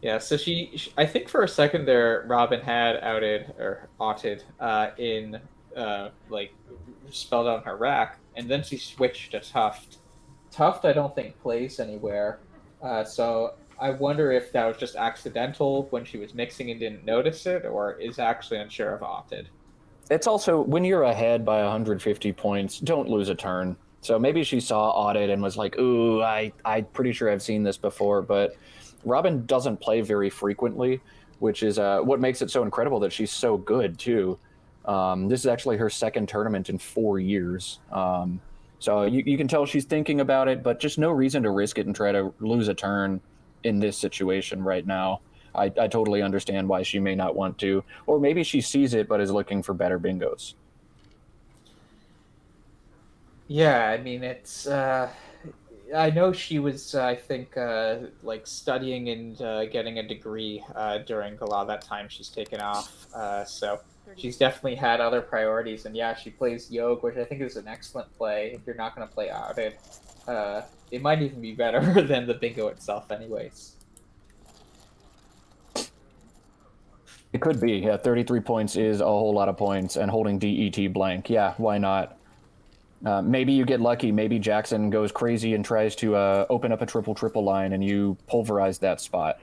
Yeah, so she I think for a second there, Robin had auted in spelled out on her rack, and then she switched to Tuft. Tuft I don't think plays anywhere, so I wonder if that was just accidental when she was mixing and didn't notice it, or is actually unsure of auted. It's also, when you're ahead by 150 points, don't lose a turn. So maybe she saw audit and was like, ooh, I'm pretty sure I've seen this before, but Robin doesn't play very frequently, which is what makes it so incredible that she's so good, too. This is actually her second tournament in 4 years. So you can tell she's thinking about it, but just no reason to risk it and try to lose a turn in this situation right now. I totally understand why she may not want to, or maybe she sees it but is looking for better bingos. Yeah, I mean, it's I know she was, I think, like studying and getting a degree during a lot of that time she's taken off. So she's definitely had other priorities. And yeah, she plays Yogg, which I think is an excellent play if you're not going to play Outed. It might even be better than the bingo itself, anyways. It could be. Yeah, 33 points is a whole lot of points, and holding DET blank. Yeah, why not? Maybe you get lucky. Maybe Jackson goes crazy and tries to open up a triple line, and you pulverize that spot.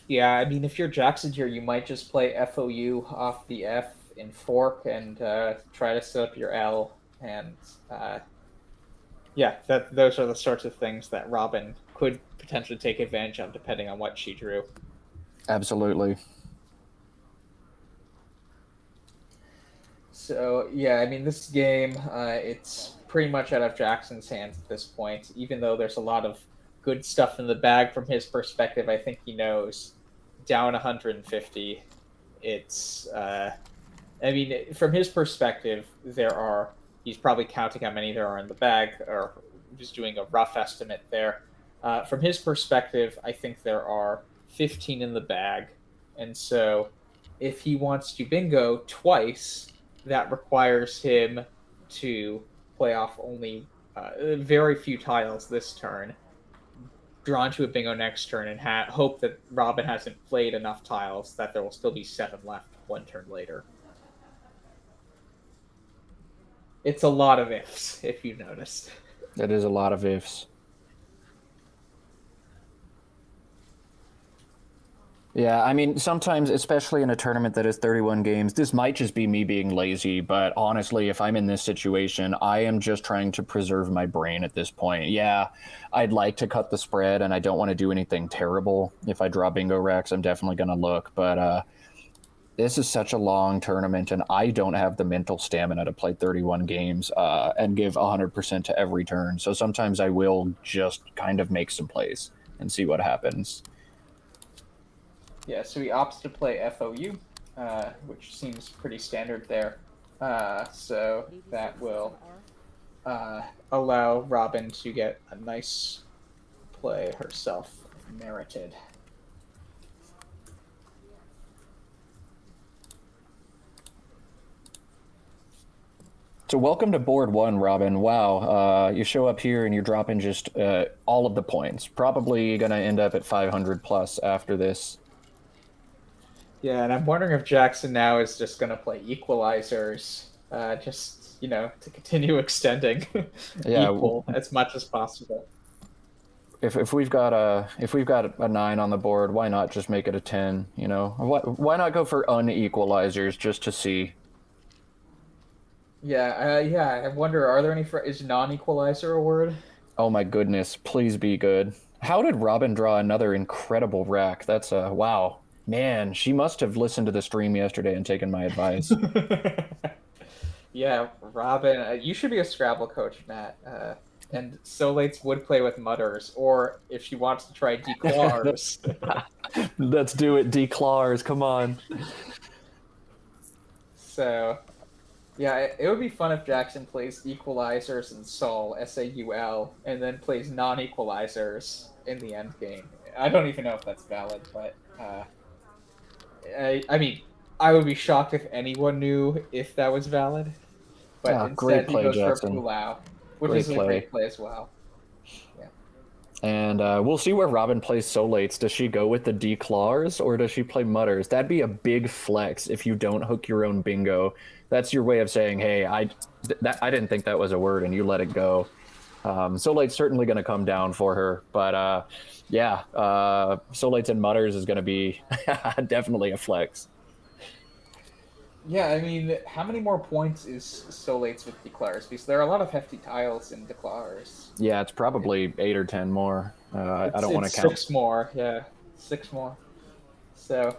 Yeah, I mean, if you're Jackson here, you might just play FOU off the F in fork and try to set up your L. And yeah, those are the sorts of things that Robin could potentially take advantage of, depending on what she drew. Absolutely. So yeah, I mean, this game, it's pretty much out of Jackson's hands at this point. Even though there's a lot of good stuff in the bag from his perspective, I think he knows down 150. It's, I mean, from his perspective, he's probably counting how many there are in the bag, or just doing a rough estimate there. From his perspective, I think there are 15 in the bag, and so if he wants to bingo twice, that requires him to play off only very few tiles this turn, draw into a bingo next turn, and hope that Robin hasn't played enough tiles that there will still be 7 left one turn later. It's a lot of ifs, if you noticed. That is a lot of ifs. Yeah, I mean, sometimes, especially in a tournament that is 31 games, this might just be me being lazy, but honestly, if I'm in this situation, I am just trying to preserve my brain at this point. Yeah, I'd like to cut the spread, and I don't want to do anything terrible. If I draw bingo racks, I'm definitely going to look, but this is such a long tournament, and I don't have the mental stamina to play 31 games and give 100% to every turn. So sometimes I will just kind of make some plays and see what happens. Yeah, so he opts to play FOU, which seems pretty standard there. So that will allow Robin to get a nice play herself, merited. So welcome to board 1, Robin. Wow, you show up here and you're dropping just all of the points. Probably going to end up at 500 plus after this. Yeah, and I'm wondering if Jackson now is just going to play equalizers, just, to continue extending equal as much as possible. If we've got a 9 on the board, why not just make it a 10? Why not go for unequalizers just to see? Yeah. I wonder, are there any? Is non-equalizer a word? Oh my goodness! Please be good. How did Robin draw another incredible rack? That's wow. Man, she must have listened to the stream yesterday and taken my advice. Yeah, Robin, you should be a Scrabble coach, Matt. And Solates would play with mutters, or if she wants to try declars. Let's do it, declars. Come on. So, yeah, it would be fun if Jackson plays equalizers and Sol, SAUL, and then plays non-equalizers in the end game. I don't even know if that's valid, but I mean, I would be shocked if anyone knew if that was valid. But instead, he goes Jackson. For Pulau, which is a great play as well. Yeah. And we'll see where Robin plays Solates. Does she go with the declars or does she play mutters? That'd be a big flex if you don't hook your own bingo. That's your way of saying, hey, I didn't think that was a word, and you let it go. Solate's certainly going to come down for her, but yeah, Solates and mutters is going to be definitely a flex. Yeah, I mean, how many more points is Solates with declars? Because there are a lot of hefty tiles in declars. Yeah, it's probably 8 or 10 more. I don't want to count. 6 more, yeah. 6 more. So,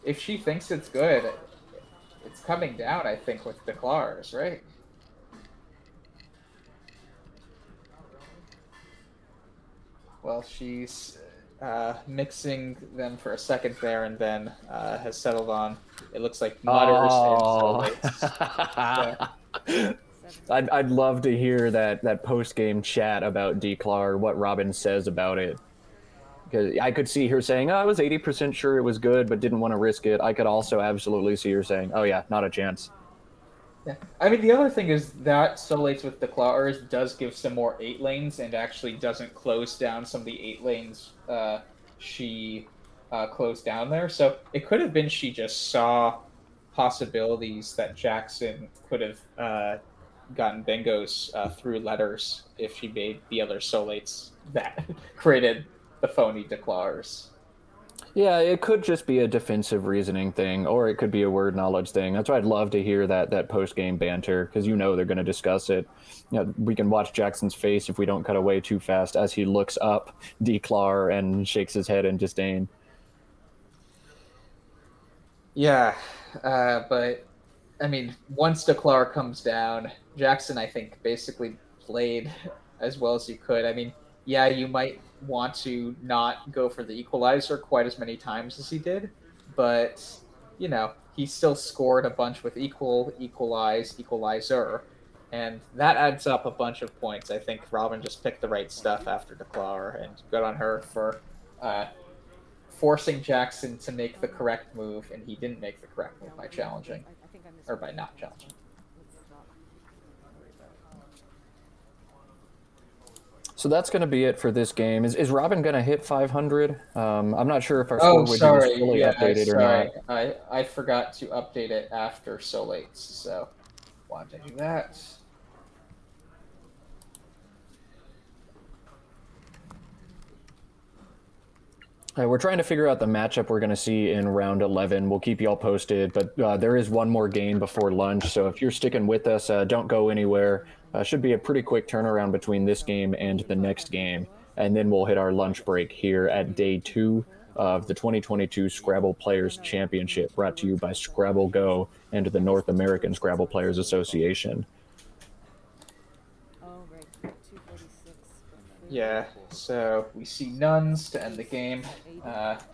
if she thinks it's good, it's coming down, I think, with declars, right? Well, she's mixing them for a second there, and then has settled on, it looks like mutters and Solates. I'd love to hear that post game chat about Declar, what Robin says about it. Because I could see her saying, "Oh, I was 80% sure it was good, but didn't want to risk it." I could also absolutely see her saying, "Oh yeah, not a chance." Yeah. I mean, the other thing is that Solates with Declarers does give some more 8 lanes and actually doesn't close down some of the 8 lanes she closed down there. So it could have been she just saw possibilities that Jackson could have gotten bingos through letters if she made the other Solates that created the phony Declarers. Yeah, it could just be a defensive reasoning thing, or it could be a word knowledge thing. That's why I'd love to hear that post game banter, because they're going to discuss it. We can watch Jackson's face if we don't cut away too fast as he looks up Declar and shakes his head in disdain. Yeah, but I mean, once Declar comes down, Jackson, I think, basically played as well as he could. I mean, yeah, you might want to not go for the equalizer quite as many times as he did, but he still scored a bunch with equalizer, and that adds up a bunch of points. I think Robin just picked the right stuff after Declar, and good on her for forcing Jackson to make the correct move, and he didn't make the correct move by challenging, or by not challenging. So that's going to be it for this game. Is Robin going to hit 500? I'm not sure if our score widget is fully updated or not. I forgot to update it after Solates, so wanted to do that. We're trying to figure out the matchup we're going to see in round 11. We'll keep you all posted, but there is one more game before lunch, so if you're sticking with us, don't go anywhere. Should be a pretty quick turnaround between this game and the next game, and then we'll hit our lunch break here at day 2 of the 2022 Scrabble Players Championship, brought to you by Scrabble Go and the North American Scrabble Players Association. Yeah, so we see nuns to end the game,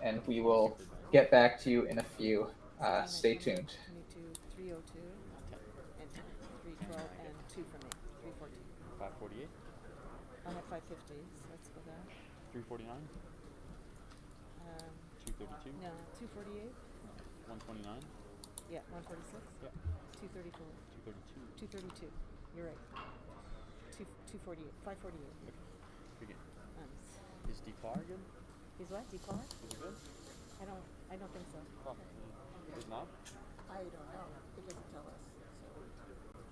and we will get back to you in a few. Stay tuned. 302 and 312 and 2 for me. 314. 548. I have 550, so let's go there. 349. 232. No, 248. 129. Yeah, 146. Yep. 234. 232. 232. You're right. 248. 548. Okay. Good game. Nice. Is Declar good? He's what? Declar? Is it good? I don't think so. Oh, it's not? I don't know. It doesn't tell us. It's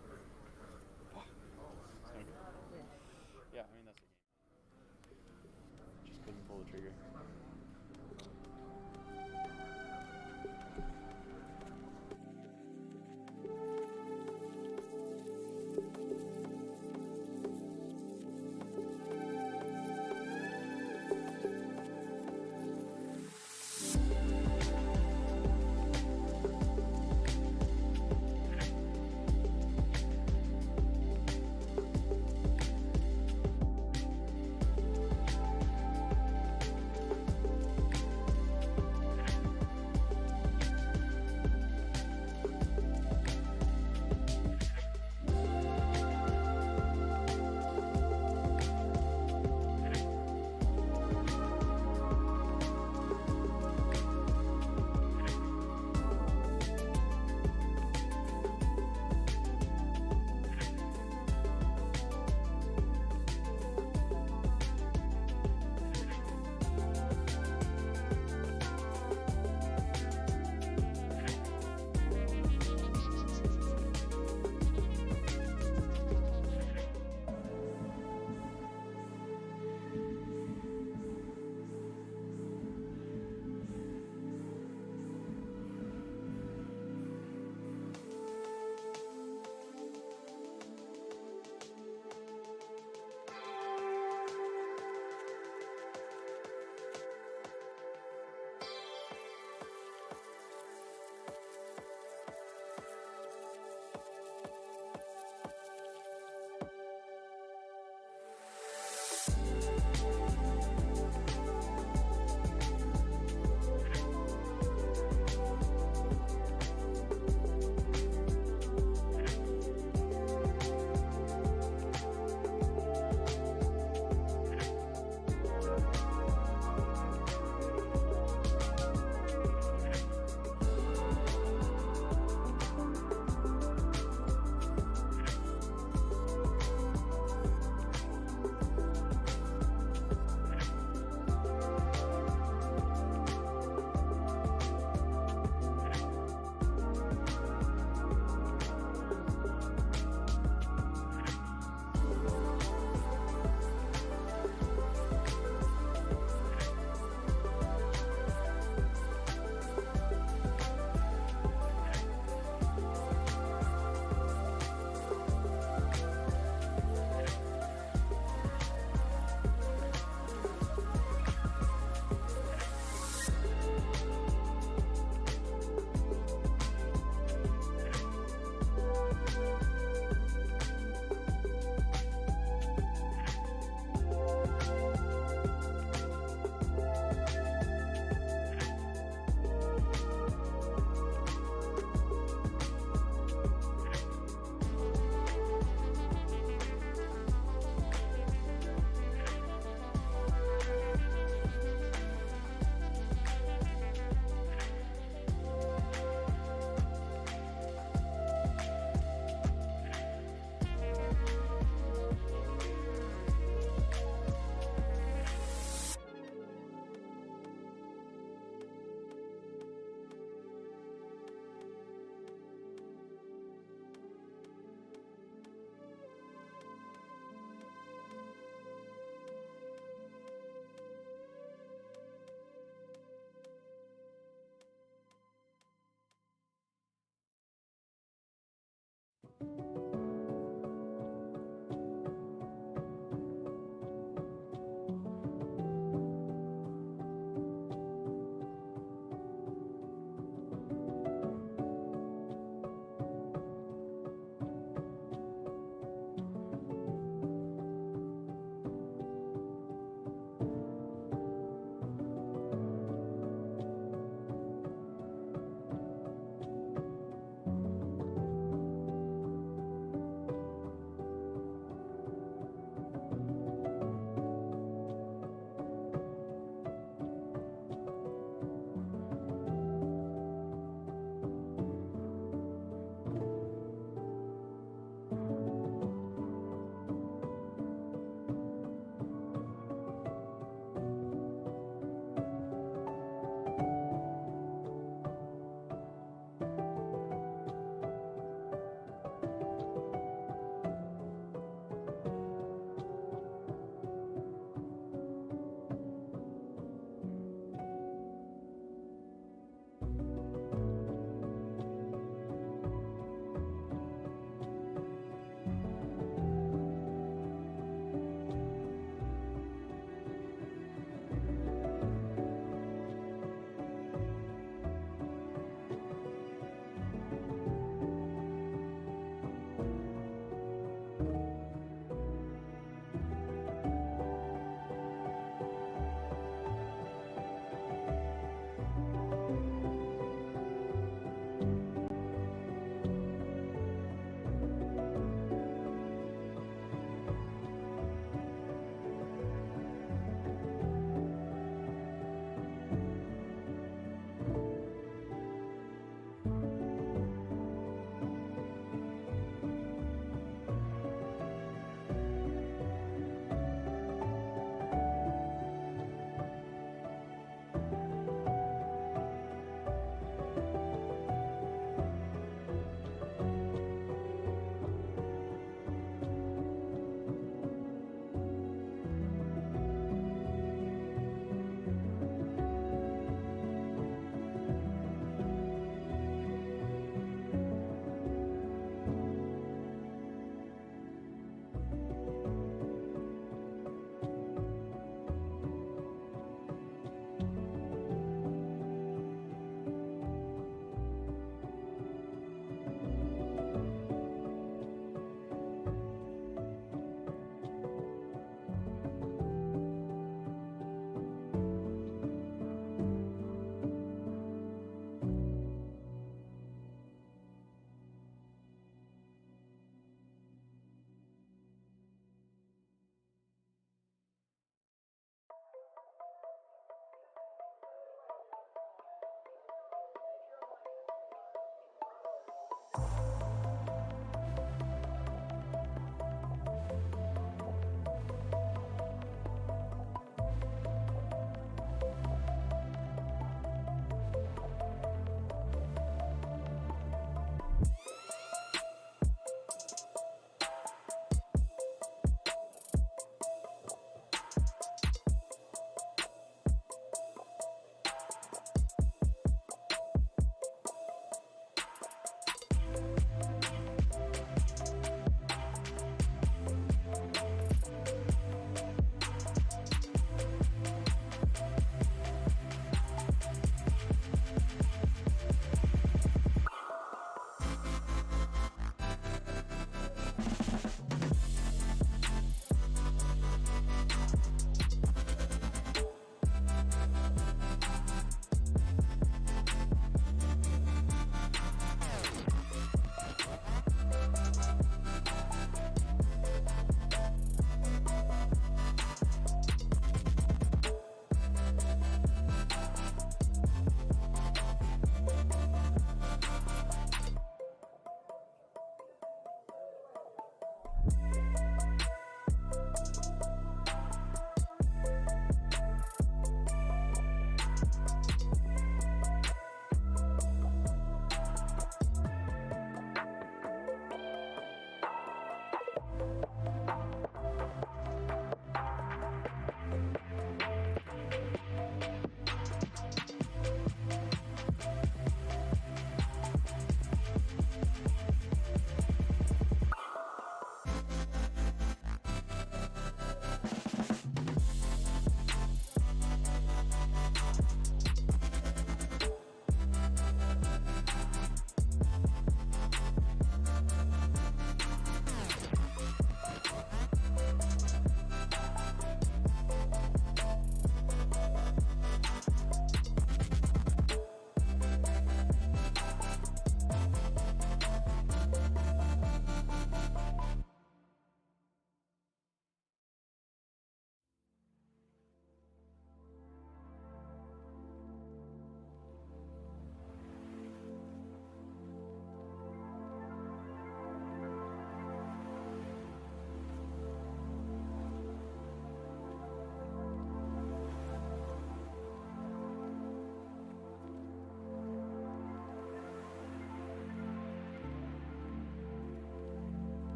no good. Yeah. Yeah, I mean, that's the game. Just couldn't pull the trigger.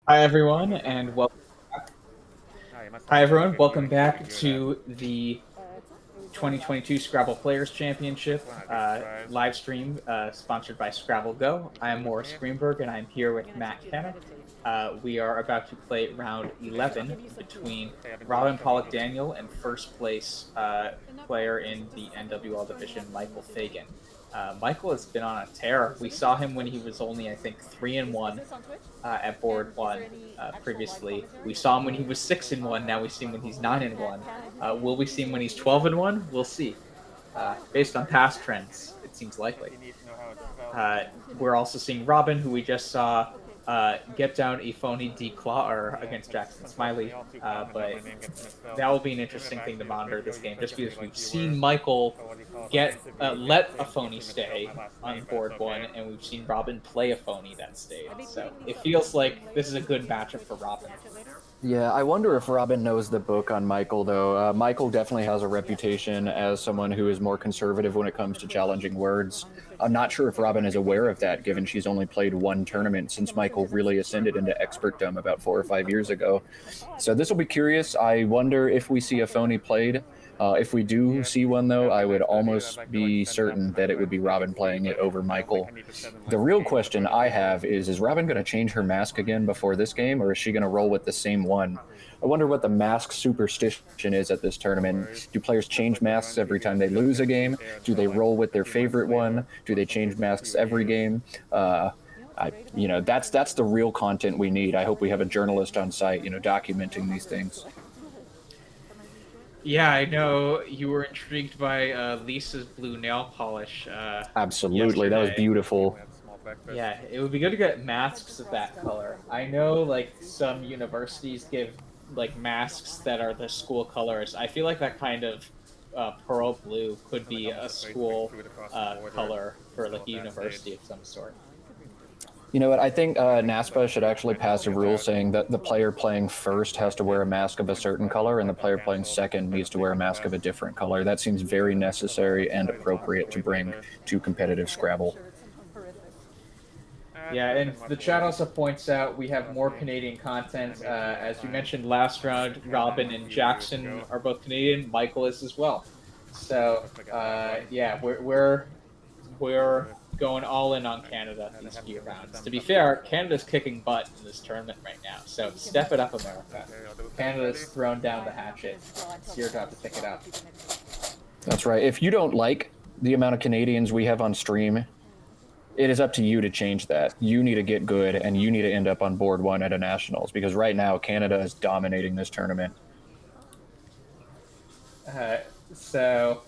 Hi everyone, and welcome. Oh, you must have Hi muted. everyone, You welcome could back hear to the 2022 Scrabble Players Championship live stream sponsored by Scrabble Go. I am Morris Greenberg, and I'm here with Matt Kenna. We are about to play round 11 between Robin Pollock Daniel and first place player in the NWL division, Michael Fagan. Michael has been on a tear. We saw him when he was only, I think, 3-1 at board one previously. We saw him when he was 6-1. Now we see him when he's 9-1. Will we see him when he's 12-1? We'll see. Based on past trends, it seems likely. We're also seeing Robin, who we just saw get down a phony declaw against Jackson Smiley, but that will be an interesting thing to monitor this game, just because we've seen Michael let a phony stay on board one, and we've seen Robin play a phony that stayed. So it feels like this is a good matchup for Robin. Yeah, I wonder if Robin knows the book on Michael, though. Michael definitely has a reputation as someone who is more conservative when it comes to challenging words. I'm not sure if Robin is aware of that, given she's only played one tournament since Michael really ascended into expertdom about 4 or 5 years ago. So this will be curious. I wonder if we see a phony played. If we do see one, though, I would almost be certain that it would be Robin playing it over Michael. The real question I have is Robin going to change her mask again before this game, or is she going to roll with the same one? I wonder what the mask superstition is at this tournament. Do players change masks every time they lose a game? Do they roll with their favorite one? Do they change masks every game? That's the real content we need. I hope we have a journalist on site, documenting these things. Yeah, I know you were intrigued by Lisa's blue nail polish. Absolutely, that was beautiful. Yeah, it would be good to get masks of that color. I know, like, some universities give, like, masks that are the school colors. I feel like that kind of pearl blue could be a school color for, like, a university of some sort. You know what? I think NASPA should actually pass a rule saying that the player playing first has to wear a mask of a certain color, and the player playing second needs to wear a mask of a different color. That seems very necessary and appropriate to bring to competitive Scrabble. Yeah, and the chat also points out we have more Canadian content. As you mentioned last round, Robin and Jackson are both Canadian. Michael is as well. So, yeah, we're going all in on Canada these few rounds. To be fair, Canada's kicking butt in this tournament right now. So step it up, America. Canada's thrown down the hatchet. It's your job to pick it up. That's right. If you don't like the amount of Canadians we have on stream, it is up to you to change that. You need to get good, and you need to end up on board one at a nationals, because right now Canada is dominating this tournament. So,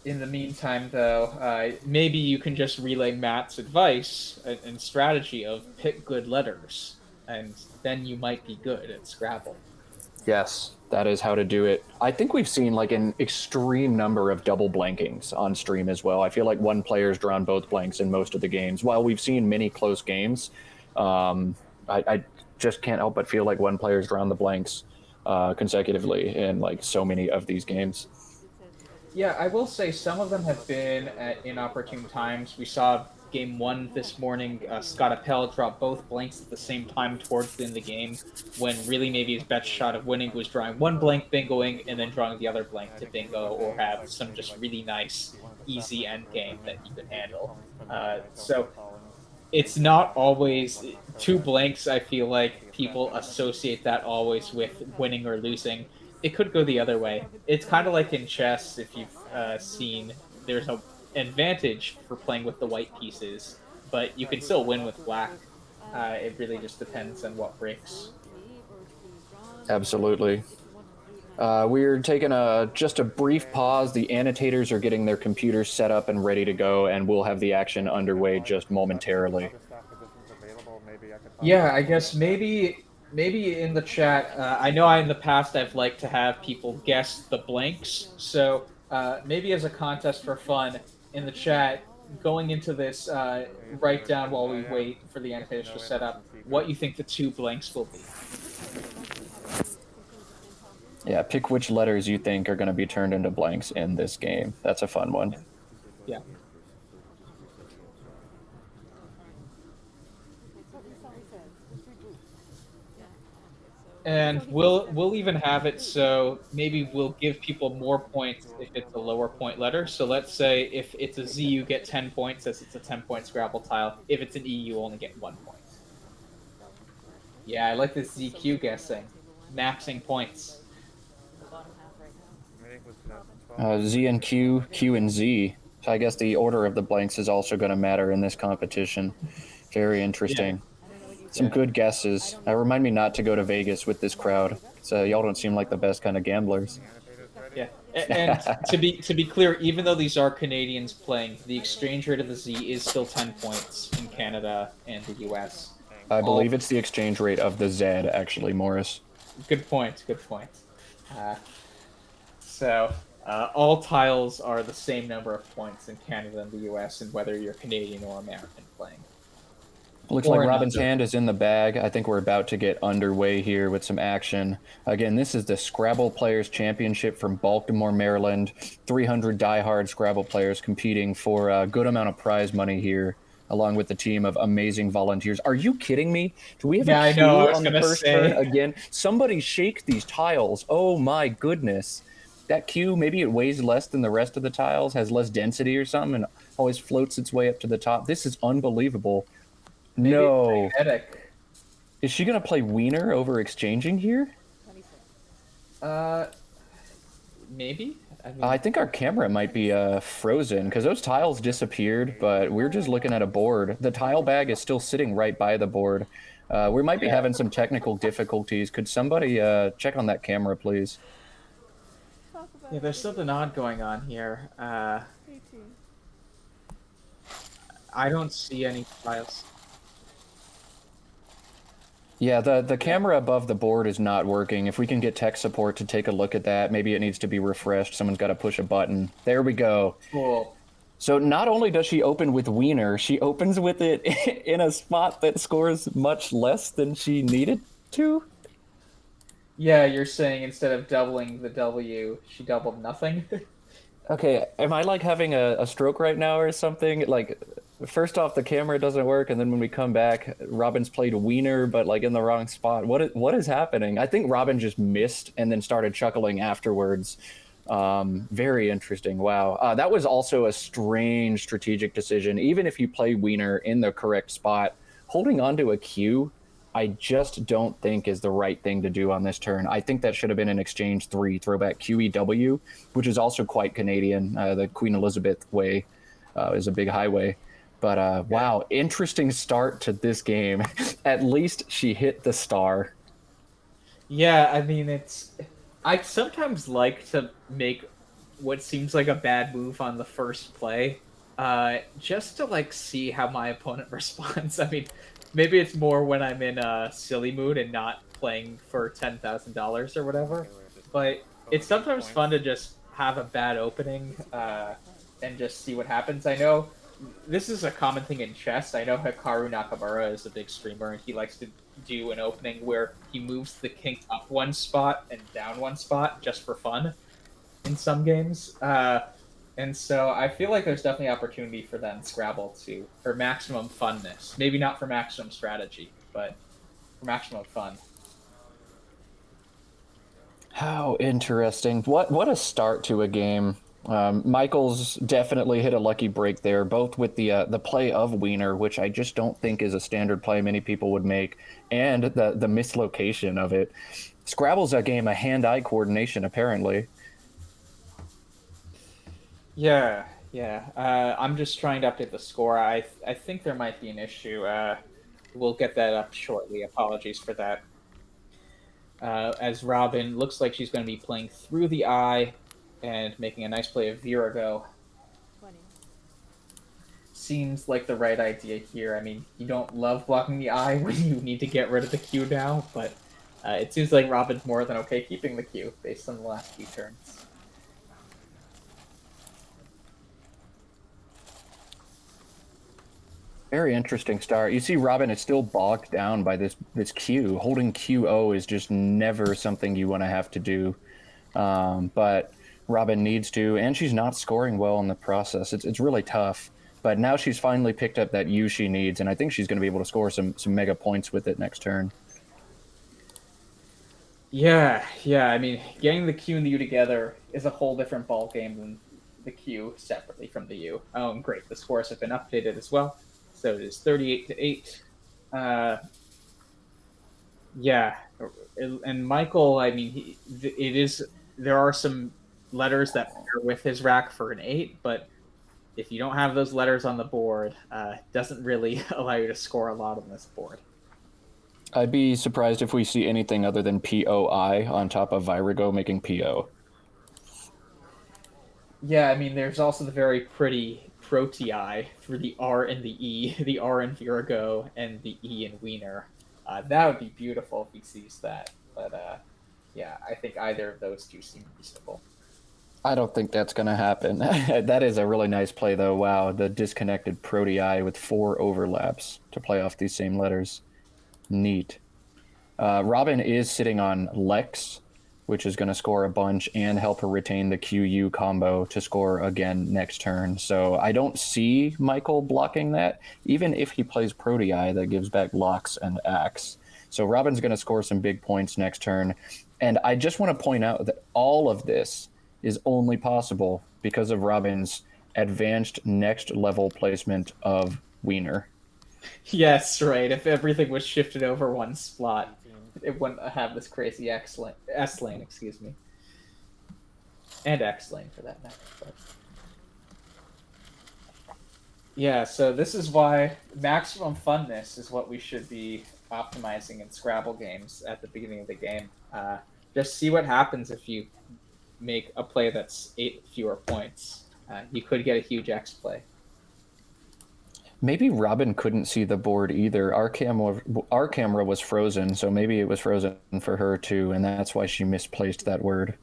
in the meantime, though, maybe you can just relay Matt's advice and strategy of pick good letters, and then you might be good at Scrabble. Yes, that is how to do it. I think we've seen like an extreme number of double blankings on stream as well. I feel like one player's drawn both blanks in most of the games. While we've seen many close games, I just can't help but feel like one player's drawn the blanks consecutively in like so many of these games. Yeah, I will say some of them have been at inopportune times. We saw game one this morning, Scott Appel drop both blanks at the same time towards the end of the game, when really maybe his best shot of winning was drawing one blank, bingoing, and then drawing the other blank to bingo, or have some just really nice, easy end game that you could handle. So it's not always two blanks. I feel like people associate that always with winning or losing. It could go the other way. It's kind of like in chess, if you've seen, there's an advantage for playing with the white pieces, but you can still win with black. It really just depends on what breaks. Absolutely. We're taking just a brief pause. The annotators are getting their computers set up and ready to go, and we'll have the action underway just momentarily. Yeah, I guess maybe in the chat, I know in the past I've liked to have people guess the blanks, so maybe as a contest for fun, in the chat, going into this, write down while we wait for the annotators to set up what you think the two blanks will be. Yeah, pick which letters you think are going to be turned into blanks in this game. That's a fun one. Yeah. And we'll even have it so maybe we'll give people more points if it's a lower point letter. So let's say if it's a Z, you get 10 points as it's a 10-point Scrabble tile. If it's an E, you only get 1 point. Yeah, I like this ZQ guessing. Maxing points. The bottom half right now. I think it was 2012. Z and Q, Q and Z. So I guess the order of the blanks is also going to matter in this competition. Very interesting. I don't know what you Some said. good guesses. Remind me not to go to Vegas with this crowd. So y'all don't seem like the best kind of gamblers. Yeah, and to be clear, even though these are Canadians playing, the exchange rate of the Z is still 10 points in Canada and the US. I believe it's the exchange rate of the Z, actually, Morris. Good point. Good point. So all tiles are the same number of points in Canada and the US, and whether you're Canadian or American playing. Looks Or like Robin's another. hand is in the bag. I think we're about to get underway here with some action. Again, this is the Scrabble Players Championship from Baltimore, Maryland. 300 diehard Scrabble players competing for a good amount of prize money here, along with the team of amazing volunteers. Are you kidding me? Do we have Yeah, a I queue know, I was on the gonna first say. turn again? Somebody shake these tiles. Oh my goodness. That queue, maybe it weighs less than the rest of the tiles, has less density or something, and always floats its way up to the top. This is unbelievable. Maybe No. it's magnetic. Is she going to play Wiener over exchanging here? 26. Maybe. I mean, I think our camera might be frozen because those tiles disappeared, but we're just looking at a board. The tile bag is still sitting right by the board. We might be Yeah. having some technical difficulties. Could somebody check on that camera, please? Talk about yeah, there's something odd going on here. 18. I don't see any tiles. Yeah, the camera above the board is not working. If we can get tech support to take a look at that, maybe it needs to be refreshed. Someone's got to push a button. There we go. Cool. So not only does she open with Wiener, she opens with it in a spot that scores much less than she needed to. Yeah, you're saying instead of doubling the W, she doubled nothing? Okay, am I like having a stroke right now or something? Like, first off, the camera doesn't work, and then when we come back, Robin's played Wiener, but like in the wrong spot. What is happening? I think Robin just missed and then started chuckling afterwards. Very interesting. Wow. That was also a strange strategic decision. Even if you play Wiener in the correct spot, holding onto a Q, I just don't think is the right thing to do on this turn. I think that should have been an exchange 3, throwback QEW, which is also quite Canadian. The Queen Elizabeth way is a big highway. But wow, interesting start to this game. At least she hit the star. Yeah, I mean, I sometimes like to make what seems like a bad move on the first play, just to like see how my opponent responds. I mean, maybe it's more when I'm in a silly mood and not playing for $10,000 or whatever. But it's sometimes fun to just have a bad opening and just see what happens. I know this is a common thing in chess. I know Hikaru Nakamura is a big streamer, and he likes to do an opening where he moves the king up one spot and down one spot just for fun in some games. And so I feel like there's definitely opportunity for that in Scrabble too, for maximum funness. Maybe not for maximum strategy, but for maximum fun. How interesting. What a start to a game. Michael's definitely hit a lucky break there, both with the play of Wiener, which I just don't think is a standard play many people would make, and the mislocation of it. Scrabble's a game of hand-eye coordination, apparently. Yeah, yeah. I'm just trying to update the score. I think there might be an issue. We'll get that up shortly. Apologies for that. As Robin looks like she's going to be playing through the eye and making a nice play of Virago. 20. Seems like the right idea here. I mean, you don't love blocking the eye when you need to get rid of the Q now, but it seems like Robin's more than okay keeping the Q based on the last few turns. Very interesting start. You see Robin is still bogged down by this Q. Holding QO is just never something you want to have to do. But Robin needs to, and she's not scoring well in the process. It's really tough. But now she's finally picked up that U she needs, and I think she's going to be able to score some mega points with it next turn. Yeah. I mean, getting the Q and the U together is a whole different ball game than the Q separately from the U. Oh, and great. The scores have been updated as well. So it is 38-8. Uh, yeah, and Michael, I mean, it is. There are some letters that pair with his rack for an 8, but if you don't have those letters on the board, it doesn't really allow you to score a lot on this board. I'd be surprised if we see anything other than POI on top of Virago making PO. Yeah, I mean, there's also the very pretty Protii for the R and the E, the R in Virgo and the E in Wiener. That would be beautiful if he sees that. But yeah, I think either of those two seem reasonable. I don't think that's going to happen. That is a really nice play, though. Wow, the disconnected Protii with 4 overlaps to play off these same letters. Neat. Robin is sitting on Lex, which is going to score a bunch and help her retain the QU combo to score again next turn. So I don't see Michael blocking that, even if he plays Protii that gives back Locks and Axe. So Robin's going to score some big points next turn. And I just want to point out that all of this is only possible because of Robin's advanced next level placement of Wiener. Yes, right. If everything was shifted over one slot, it wouldn't have this crazy S lane, excuse me. And X lane for that matter. But... yeah, so this is why maximum funness is what we should be optimizing in Scrabble games at the beginning of the game. Just see what happens if you make a play that's 8 fewer points. You could get a huge X play. Maybe Robin couldn't see the board either. Our camera was frozen, so maybe it was frozen for her too, and that's why she misplaced that word.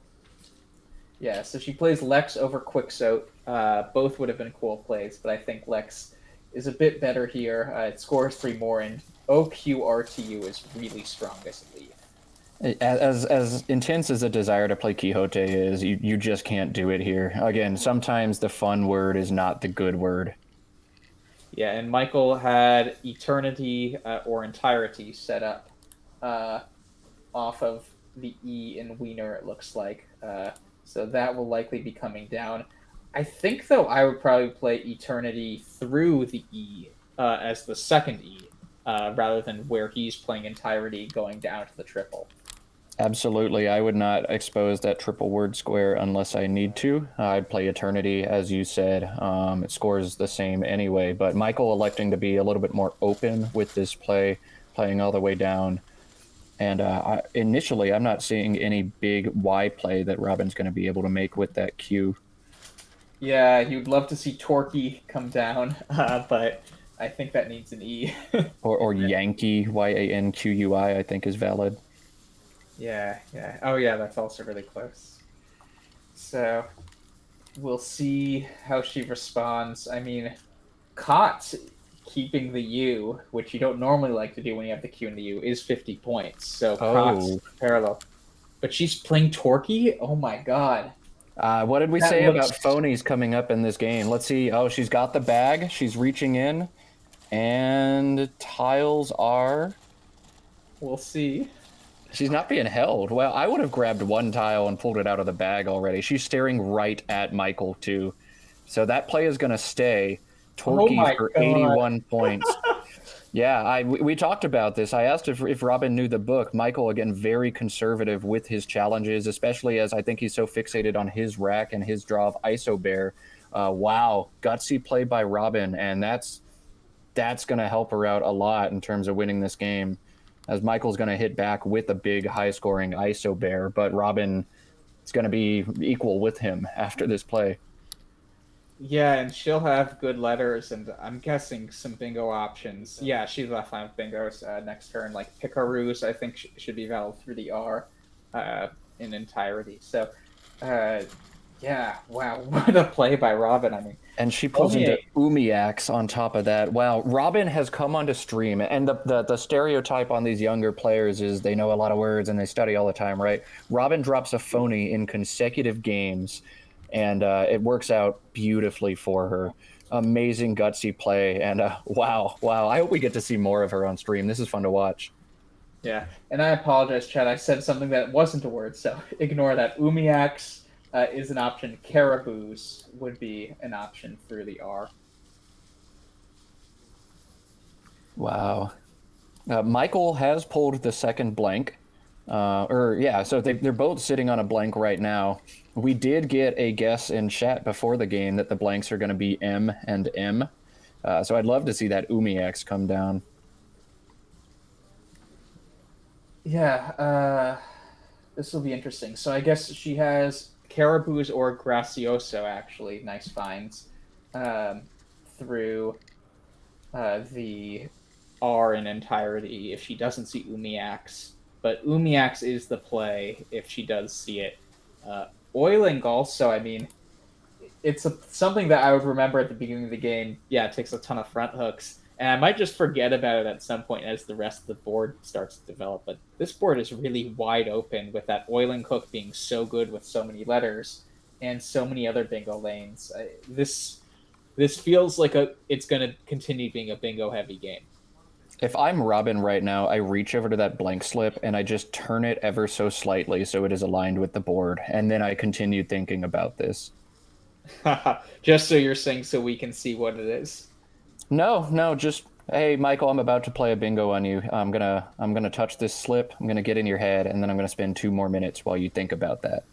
Yeah, so she plays Lex over Quixote. Both would have been cool plays, but I think Lex is a bit better here. It scores 3 more, and OQRTU is really strong as a lead. As intense as a desire to play Quixote is, you just can't do it here. Again, sometimes the fun word is not the good word. Yeah, and Michael had Eternity or Entirety set up off of the E in Wiener, it looks like. So that will likely be coming down. I think, though, I would probably play Eternity through the E as the second E, rather than where he's playing Entirety going down to the triple. Absolutely. I would not expose that triple word square unless I need to. I'd play Eternity, as you said. It scores the same anyway, but Michael electing to be a little bit more open with this play, playing all the way down. And initially, I'm not seeing any big Y play that Robin's going to be able to make with that Q. Yeah, you'd love to see Torquay come down, but I think that needs an E. or Yankee, Yanqui, I think is valid. Yeah. Oh, yeah, that's also really close. So we'll see how she responds. I mean, Cot keeping the U, which you don't normally like to do when you have the Q and the U, is 50 points. So Cot's parallel. But she's playing Torquay? Oh my god. What did we say about phonies coming up in this game? Let's see. Oh, she's got the bag. She's reaching in. And tiles are... we'll see. She's not being held. Well, I would have grabbed one tile and pulled it out of the bag already. She's staring right at Michael, too. So that play is going to stay. Torquay for 81 points. Yeah, we talked about this. I asked if Robin knew the book. Michael, again, very conservative with his challenges, especially as I think he's so fixated on his rack and his draw of ISO Bear. Wow, gutsy play by Robin, and that's going to help her out a lot in terms of winning this game, as Michael's going to hit back with a big high-scoring ISO Bear, but Robin is going to be equal with him after this play. Yeah, and she'll have good letters, and I'm guessing some bingo options. Yeah, she's left line with bingos next turn. Like Picaroos, I think should be valid through the R in entirety. So, yeah, wow, what a play by Robin. I mean, and she pulls into Umiax on top of that. Wow, Robin has come onto stream, and the stereotype on these younger players is they know a lot of words and they study all the time, right? Robin drops a phony in consecutive games, and it works out beautifully for her. Amazing gutsy play, and wow. I hope we get to see more of her on stream. This is fun to watch. Yeah, and I apologize, Chad. I said something that wasn't a word, so ignore that. Umiaks is an option. Caribous would be an option through the R. Wow. Michael has pulled the second blank. So they're both sitting on a blank right now. We did get a guess in chat before the game that the blanks are going to be M and M. So I'd love to see that Umiaks come down. Yeah, this will be interesting. So I guess she has Caribous or Gracioso, actually. Nice finds through the R in entirety if she doesn't see Umiaks. But Umiaks is the play if she does see it. Oiling also, I mean, it's something that I would remember at the beginning of the game. Yeah, it takes a ton of front hooks, and I might just forget about it at some point as the rest of the board starts to develop. But this board is really wide open with that oiling hook being so good with so many letters and so many other bingo lanes. This feels like it's going to continue being a bingo heavy game. If I'm Robin right now, I reach over to that blank slip and I just turn it ever so slightly so it is aligned with the board, and then I continue thinking about this. Just so you're saying so we can see what it is. No, just hey, Michael, I'm about to play a bingo on you. I'm gonna touch this slip. I'm gonna get in your head, and then I'm gonna spend 2 more minutes while you think about that.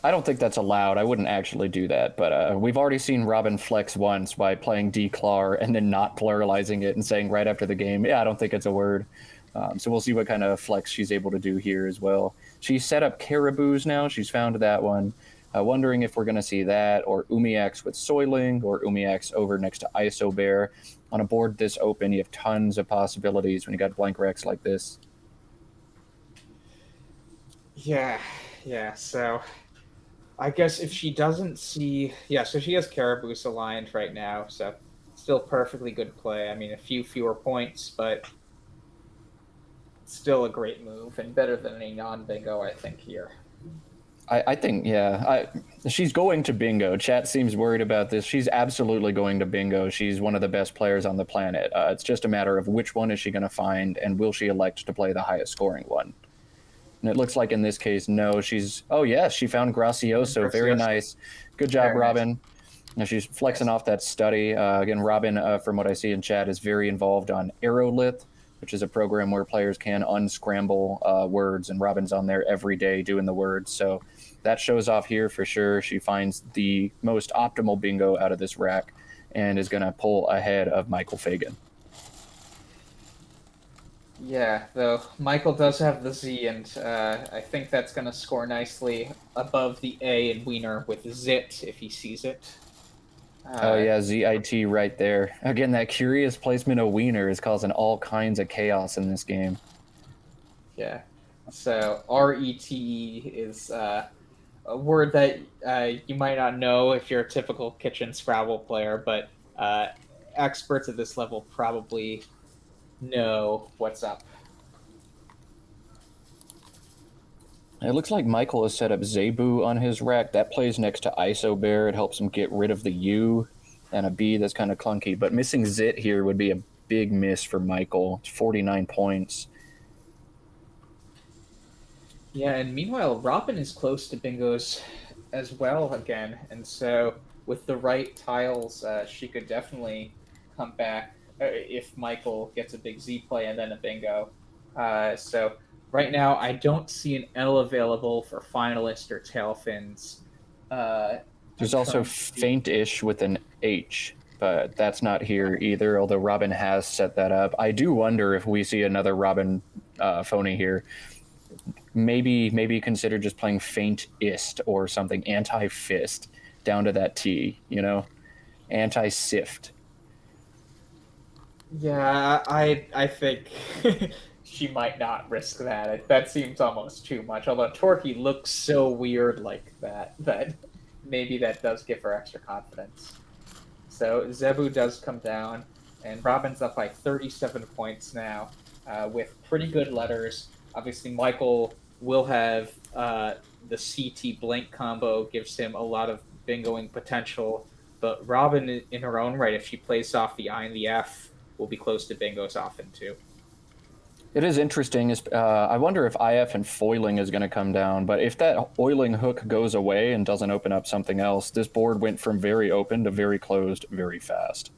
I don't think that's allowed. I wouldn't actually do that, but we've already seen Robin flex once by playing declar and then not pluralizing it and saying right after the game, yeah, I don't think it's a word. So we'll see what kind of flex she's able to do here as well. She's set up Caribous now. She's found that one. Wondering if we're going to see that, or Umiaks with Soiling, or Umiaks over next to ISO Bear. On a board this open, you have tons of possibilities when you got blank Rex like this. Yeah, so I guess if she doesn't see... Yeah, so she has Caribous aligned right now, so still perfectly good play. I mean, a few fewer points, but still a great move, and better than any non-bingo, I think, here. I think, yeah. She's going to bingo. Chat seems worried about this. She's absolutely going to bingo. She's one of the best players on the planet. It's just a matter of which one is she going to find, and will she elect to play the highest scoring one? And it looks like in this case, no. Oh, yes, she found Gracioso. Very nice. Good job, very Robin. Nice. Now she's flexing off that study. Again, Robin, from what I see in chat, is very involved on Aerolith, which is a program where players can unscramble words, and Robin's on there every day doing the words. So that shows off here for sure. She finds the most optimal bingo out of this rack and is going to pull ahead of Michael Fagan. Yeah, though Michael does have the Z, and I think that's going to score nicely above the A in Wiener with Zit if he sees it. Oh yeah, ZIT right there. Again, that curious placement of Wiener is causing all kinds of chaos in this game. Yeah, so RETE is a word that you might not know if you're a typical kitchen Scrabble player, but experts at this level probably know what's up. It looks like Michael has set up Zebu on his rack. That plays next to ISO Bear. It helps him get rid of the U and a B that's kind of clunky. But missing Zit here would be a big miss for Michael. It's 49 points. Yeah, and meanwhile, Robin is close to bingos as well again. And so with the right tiles, she could definitely come back if Michael gets a big Z play and then a bingo. So right now, I don't see an L available for finalist or tailfins. There's also faint-ish with an H, but that's not here either, although Robin has set that up. I do wonder if we see another Robin phony here. Maybe consider just playing faint-ist or something, anti-fist, down to that T, you know? Anti-sift. Yeah, I think she might not risk that. That seems almost too much. Although Torquay looks so weird like that maybe that does give her extra confidence. So Zebu does come down, and Robin's up by 37 points now with pretty good letters. Obviously, Michael will have the CT blank combo, gives him a lot of bingoing potential. But Robin, in her own right, if she plays off the I and the F, will be close to bingos often too. It is interesting. I wonder if IF and foiling is going to come down, but if that oiling hook goes away and doesn't open up something else, this board went from very open to very closed very fast.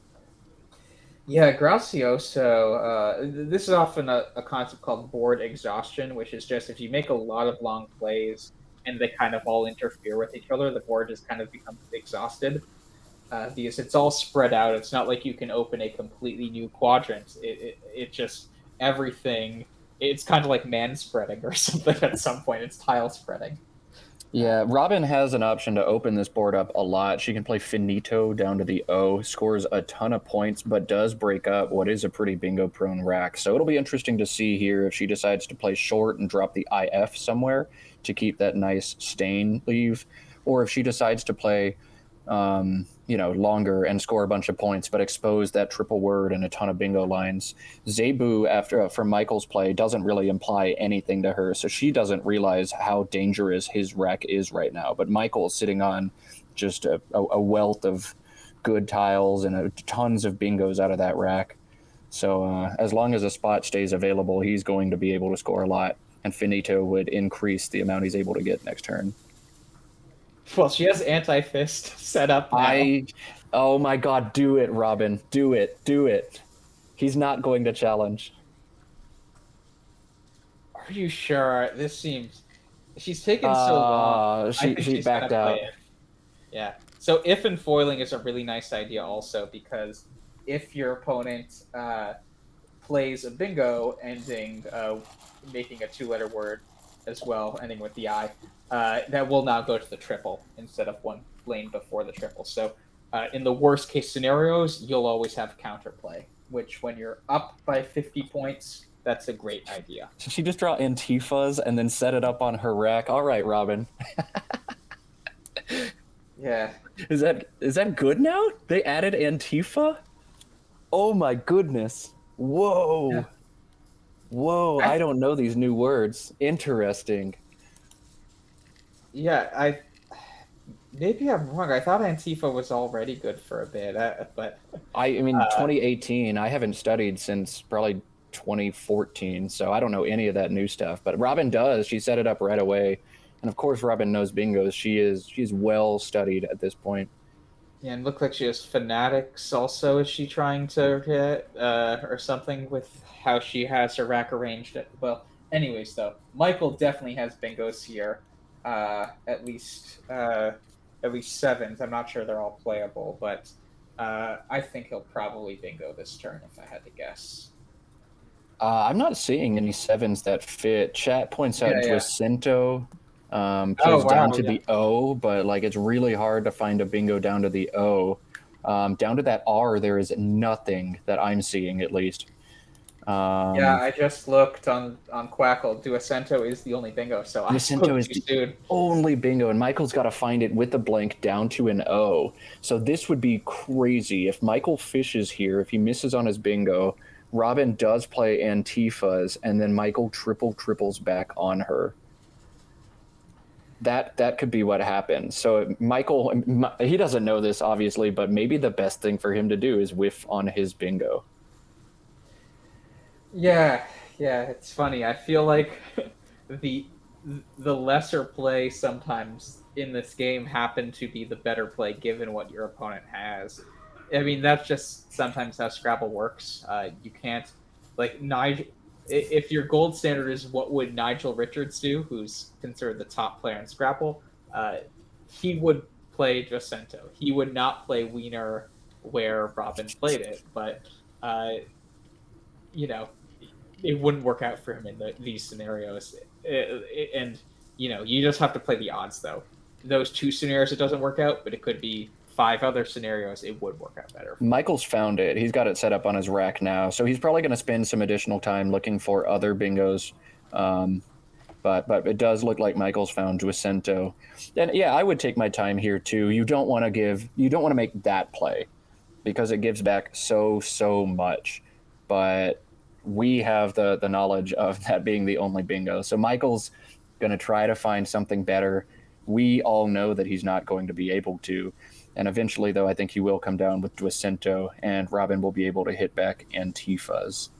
Yeah, Gracioso. This is often a concept called board exhaustion, which is just if you make a lot of long plays and they kind of all interfere with each other, the board just kind of becomes exhausted because it's all spread out. It's not like you can open a completely new quadrant. It just everything. It's kind of like man spreading or something at some point. It's tile spreading. Yeah, Robin has an option to open this board up a lot. She can play Finito down to the O, scores a ton of points, but does break up what is a pretty bingo-prone rack. So it'll be interesting to see here if she decides to play short and drop the IF somewhere to keep that nice stain leave, or if she decides to play longer and score a bunch of points, but expose that triple word and a ton of bingo lines. Zebu, from Michael's play, doesn't really imply anything to her, so she doesn't realize how dangerous his rack is right now. But Michael's sitting on just a wealth of good tiles and tons of bingos out of that rack. So as long as a spot stays available, he's going to be able to score a lot, and Finito would increase the amount he's able to get next turn. Well, she has anti-fist set up now. Oh my God, do it, Robin. Do it. He's not going to challenge. Are you sure? This seems... She's taken so long. She backed out. Yeah. So if and foiling is a really nice idea also, because if your opponent plays a bingo ending, making a two-letter word as well, ending with the I, that will now go to the triple instead of one lane before the triple. So in the worst case scenarios, you'll always have counterplay, which when you're up by 50 points, that's a great idea. Should she just draw Antifas and then set it up on her rack? All right, Robin. Yeah. Is that good now? They added Antifa? Oh my goodness. Whoa. Yeah. Whoa, I don't know these new words. Interesting. Yeah, maybe I'm wrong. I thought Antifa was already good for a bit, but I mean, 2018. I haven't studied since probably 2014, so I don't know any of that new stuff. But Robin does. She set it up right away, and of course, Robin knows bingos. She's well studied at this point. yeah, and look like she has fanatics also. Is she trying to hit or something with how she has her rack arranged? Well, anyways, though, Michael definitely has bingos here. At least sevens. I'm not sure they're all playable, but I think he'll probably bingo this turn if I had to guess. I'm not seeing any sevens that fit. Chat points out Jacinto plays down to the O, but like it's really hard to find a bingo down to the O. Down to that R, there is nothing that I'm seeing, at least. I just looked on Quackle. Duacento is the only bingo, so Duacento is the only bingo, and Michael's got to find it with the blank down to an O. So this would be crazy if Michael fishes here. If he misses on his bingo, Robin does play Antifas, and then Michael triples back on her. That could be what happens. So Michael, he doesn't know this obviously, but maybe the best thing for him to do is whiff on his bingo. Yeah, it's funny. I feel like the lesser play sometimes in this game happen to be the better play given what your opponent has. I mean, that's just sometimes how Scrabble works. You can't, like, Nigel. If your gold standard is what would Nigel Richards do, who's considered the top player in Scrabble, he would play Jacinto. He would not play Wiener where Robin played it, but it wouldn't work out for him in these scenarios. And you just have to play the odds, though. Those two scenarios, it doesn't work out, but it could be 5 other scenarios, it would work out better. Michael's found it. He's got it set up on his rack now, so he's probably going to spend some additional time looking for other bingos. But it does look like Michael's found Jacinto. And yeah, I would take my time here too. You don't want to make that play because it gives back so much. But we have the knowledge of that being the only bingo. So Michael's going to try to find something better. We all know that he's not going to be able to. And eventually, though, I think he will come down with Jacinto, and Robin will be able to hit back Antifas.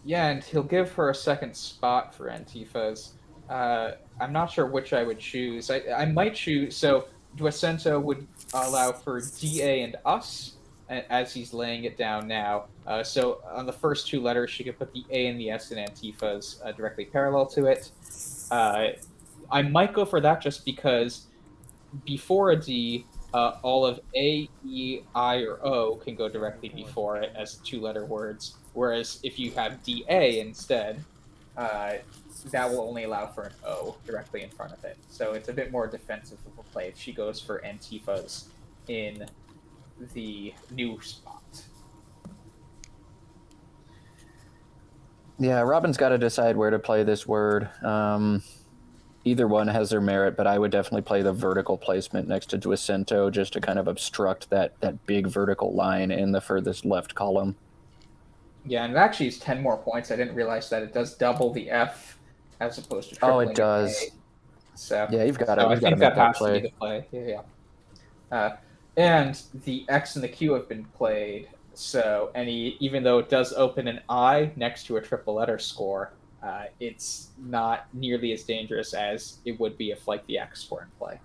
Yeah, and he'll give her a second spot for Antifas. I'm not sure which I would choose. I might choose. So Duecento would allow for DA and us as he's laying it down now. So on the first two letters, she could put the A and the S in Antifas directly parallel to it. Uh, I might go for that just because before a D, all of A, E, I, or O can go directly before it as two-letter words. Whereas if you have DA instead, uh, that will only allow for an O directly in front of it. So it's a bit more defensive of a play if she goes for Antifas in the new spot. Yeah, Robin's got to decide where to play this word. Either one has their merit, but I would definitely play the vertical placement next to Duecento just to kind of obstruct that big vertical line in the furthest left column. Yeah, and it actually is 10 more points. I didn't realize that it does double the F as opposed to tripling it does. A. So yeah, you've got so to. I think that that has to be the play. And the X and the Q have been played. So even though it does open an I next to a triple letter score, it's not nearly as dangerous as it would be if like the X were in play.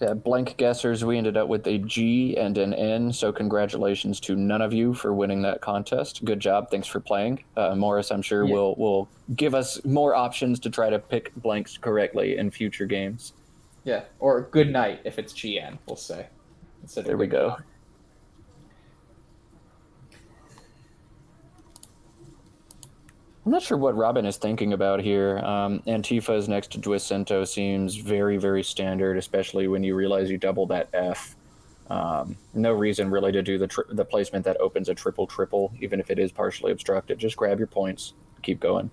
Yeah, blank guessers, we ended up with a G and an N, so congratulations to none of you for winning that contest. Good job. Thanks for playing. Morris, I'm sure, will give us more options to try to pick blanks correctly in future games. Yeah, or good night if it's GN, we'll say. There we go. I'm not sure what Robin is thinking about here. Antifa's next to Duecento seems very, very standard, especially when you realize you double that F. No reason really to do the placement that opens a triple-triple, even if it is partially obstructed. Just grab your points, keep going.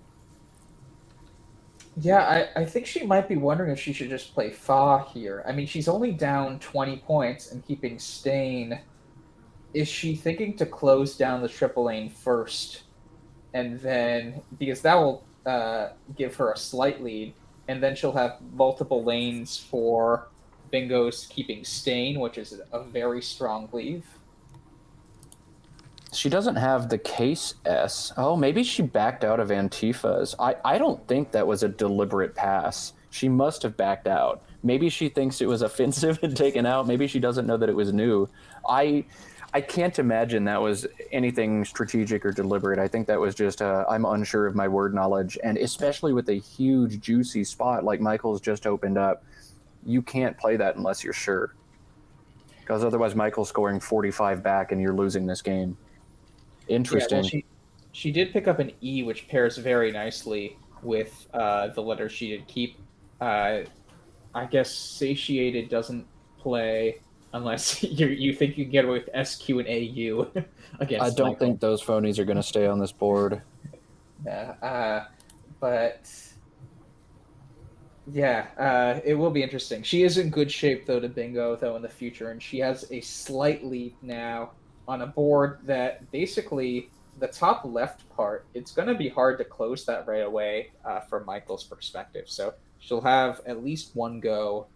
Yeah, I think she might be wondering if she should just play Fa here. I mean, she's only down 20 points and keeping Stain. Is she thinking to close down the triple lane first? And then, because that will give her a slight lead, and then she'll have multiple lanes for Bingo's keeping Stain, which is a very strong leave. She doesn't have the case S. Oh, maybe she backed out of Antifa's. I don't think that was a deliberate pass. She must have backed out. Maybe she thinks it was offensive and taken out. Maybe she doesn't know that it was new. I can't imagine that was anything strategic or deliberate. I think that was just I'm unsure of my word knowledge. And especially with a huge, juicy spot like Michael's just opened up, you can't play that unless you're sure. Because otherwise Michael's scoring 45 back and you're losing this game. Interesting. Yeah, well, she did pick up an E, which pairs very nicely with the letter she did keep. I guess Satiated doesn't play unless you think you can get away with SQ and AU against I don't Michael. think those phonies are going to stay on this board. Yeah, but yeah, it will be interesting. She is in good shape, though, to Bingo, though, in the future, and she has a slight lead now on a board that basically the top left part, it's going to be hard to close that right away from Michael's perspective. So she'll have at least one go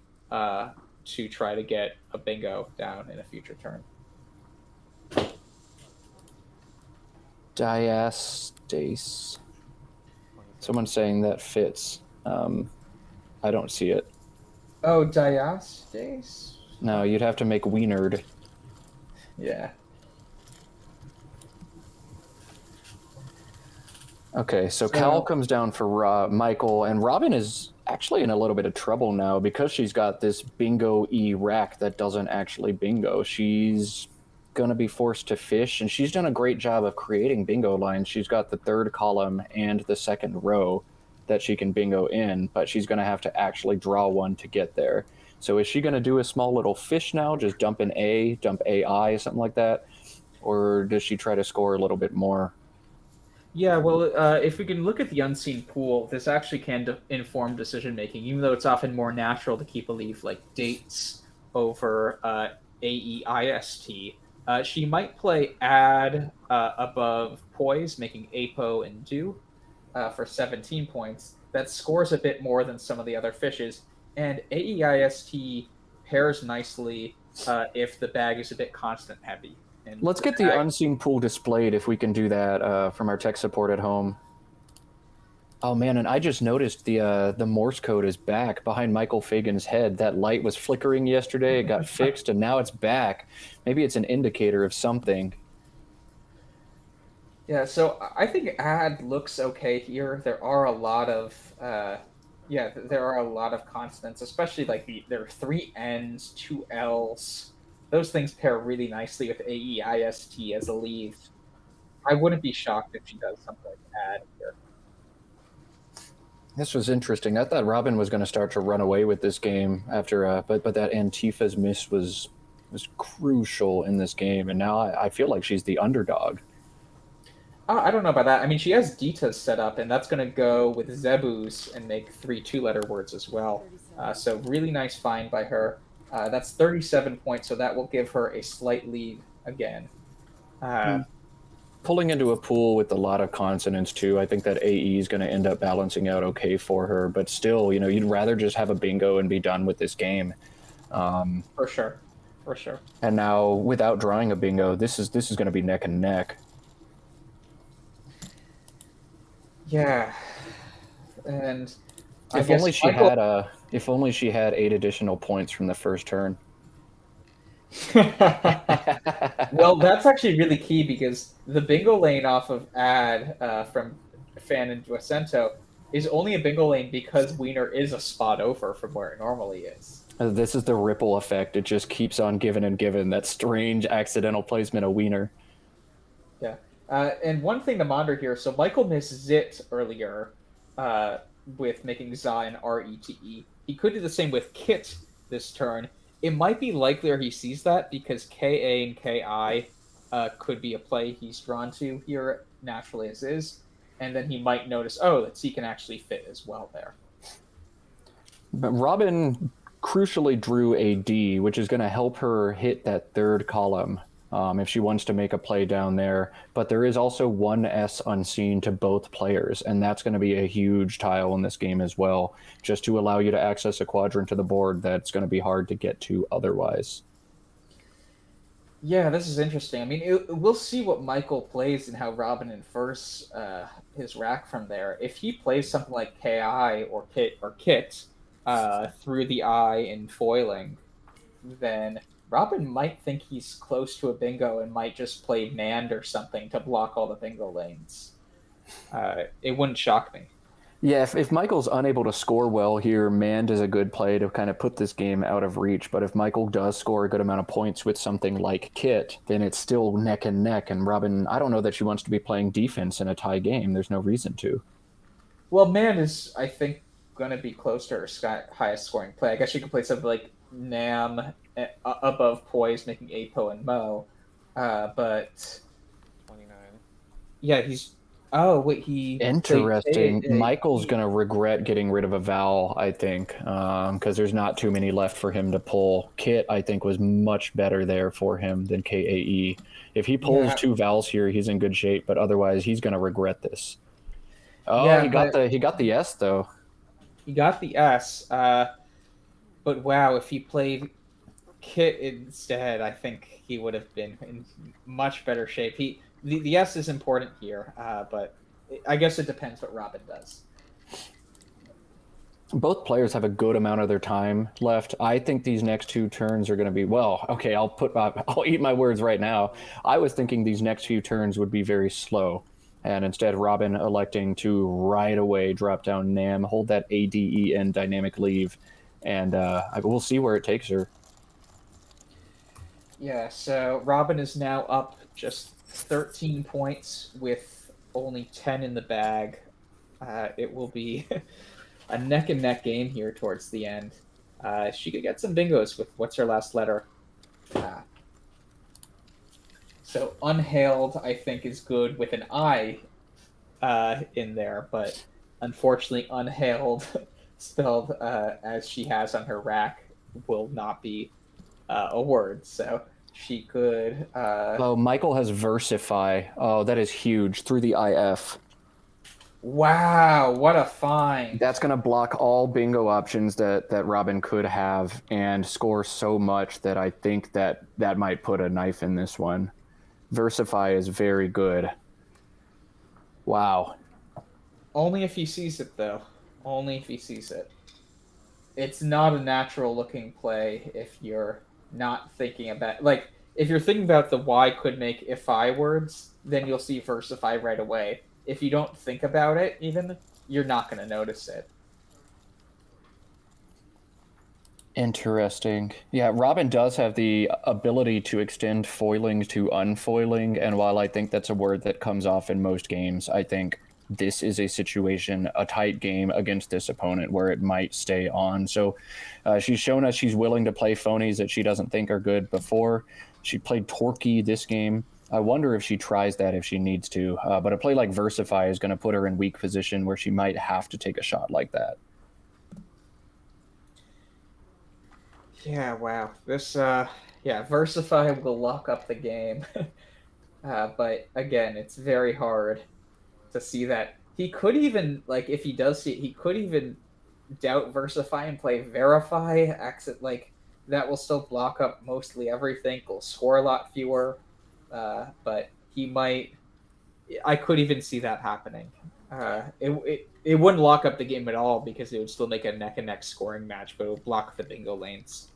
to try to get a Bingo down in a future turn. Diastase. Someone's saying that fits. I don't see it. Oh, Diastase? No, you'd have to make Wienerd. Yeah. Okay, so Cal comes down for Michael, and Robin is actually in a little bit of trouble now because she's got this Bingo E rack that doesn't actually bingo. She's going to be forced to fish, and she's done a great job of creating bingo lines. She's got the third column and the second row that she can bingo in, but she's going to have to actually draw one to get there. So is she going to do a small little fish now, just dump an A, dump AI, something like that? Or does she try to score a little bit more? Yeah, well, if we can look at the unseen pool, this actually can inform decision making, even though it's often more natural to keep a leaf like dates over AEIST. She might play add above poise, making APO and do for 17 points. That scores a bit more than some of the other fishes, and AEIST pairs nicely if the bag is a bit constant heavy. And Let's get the unseen pool displayed if we can do that from our tech support at home. Oh man, and I just noticed the Morse code is back behind Michael Fagan's head. That light was flickering yesterday, it got fixed, and now it's back. Maybe it's an indicator of something. Yeah, so I think ad looks okay here. There are a lot of there are a lot of consonants, especially like there are three N's, two L's. Those things pair really nicely with AEIST as a lead. I wouldn't be shocked if she does something like ad here. This was interesting. I thought Robin was going to start to run away with this game after, but that Antifa's miss was crucial in this game, and now I feel like she's the underdog. I don't know about that. I mean, she has Dita's set up, and that's going to go with Zebu's and make 3 two-letter words as well. So really nice find by her. That's 37 points, so that will give her a slight lead again. Pulling into a pool with a lot of consonants too, I think that AE is going to end up balancing out okay for her. But still, you'd rather just have a bingo and be done with this game. For sure. And now, without drawing a bingo, this is going to be neck and neck. Yeah, and if only she had 8 additional points from the first turn. Well, that's actually really key because the bingo lane off of ad from Fan and Duacento is only a bingo lane because Wiener is a spot over from where it normally is. This is the ripple effect. It just keeps on giving and giving. That strange accidental placement of Wiener. Yeah. And one thing to monitor here, so Michael missed Zit earlier with making Za and RETE. He could do the same with Kit this turn. It might be likelier he sees that because KA and KI could be a play he's drawn to here naturally as is. And then he might notice, that C can actually fit as well there. But Robin crucially drew a D, which is going to help her hit that third column. If she wants to make a play down there. But there is also one S unseen to both players, and that's going to be a huge tile in this game as well, just to allow you to access a quadrant to the board that's going to be hard to get to otherwise. Yeah, this is interesting. I mean, we'll see what Michael plays and how Robin infers his rack from there. If he plays something like KI or Kit through the eye in foiling, then Robin might think he's close to a bingo and might just play Mand or something to block all the bingo lanes. It wouldn't shock me. Yeah, if Michael's unable to score well here, Mand is a good play to kind of put this game out of reach. But if Michael does score a good amount of points with something like Kit, then it's still neck and neck. And Robin, I don't know that she wants to be playing defense in a tie game. There's no reason to. Well, Mand is, I think, going to be close to her highest scoring play. I guess she could play something like Nam above Poise, making Apo and Mo, but 29. Yeah, he's. Oh wait, he. Interesting. Michael's gonna regret getting rid of a vowel, I think, because there's not too many left for him to pull. Kit, I think, was much better there for him than KAE. If he pulls 2 vowels here, he's in good shape. But otherwise, he's gonna regret this. Oh, yeah, he got the S though. He got the S. But wow, if he played Kit instead, I think he would have been in much better shape. The S is important here, but I guess it depends what Robin does. Both players have a good amount of their time left. I think these next 2 turns are going to be, okay, I'll eat my words right now. I was thinking these next few turns would be very slow. And instead, Robin electing to right away drop down Nam, hold that ADEN dynamic leave, and we'll see where it takes her. Yeah, so Robin is now up just 13 points with only 10 in the bag. It will be a neck-and-neck game here towards the end. She could get some bingos with what's her last letter. So unhailed, I think, is good with an I in there, but unfortunately unhailed, spelled as she has on her rack, will not be a word. So she could... Michael has versify. Oh, that is huge. Through the IF. Wow, what a find. That's going to block all bingo options that Robin could have and score so much that I think that might put a knife in this one. Versify is very good. Wow. Only if he sees it, though. Only if he sees it. It's not a natural looking play if you're not thinking about like if you're thinking about the why could make if I words, then you'll see versify right away. If you don't think about it, even you're not going to notice it. Interesting. Yeah, Robin does have the ability to extend foiling to unfoiling, and while I think that's a word that comes off in most games, I think this is a situation, a tight game against this opponent where it might stay on. So she's shown us she's willing to play phonies that she doesn't think are good before. She played Torquay this game. I wonder if she tries that if she needs to, but a play like Versify is going to put her in weak position where she might have to take a shot like that. Yeah, wow. This Versify will lock up the game. But again, it's very hard to see that. He could even, like, if he does see it, he could even doubt Versify and play Verify. Exit, like, that will still block up mostly everything. Will score a lot fewer. But he might. I could even see that happening. It wouldn't lock up the game at all because it would still make a neck and neck scoring match, but it would block the bingo lanes.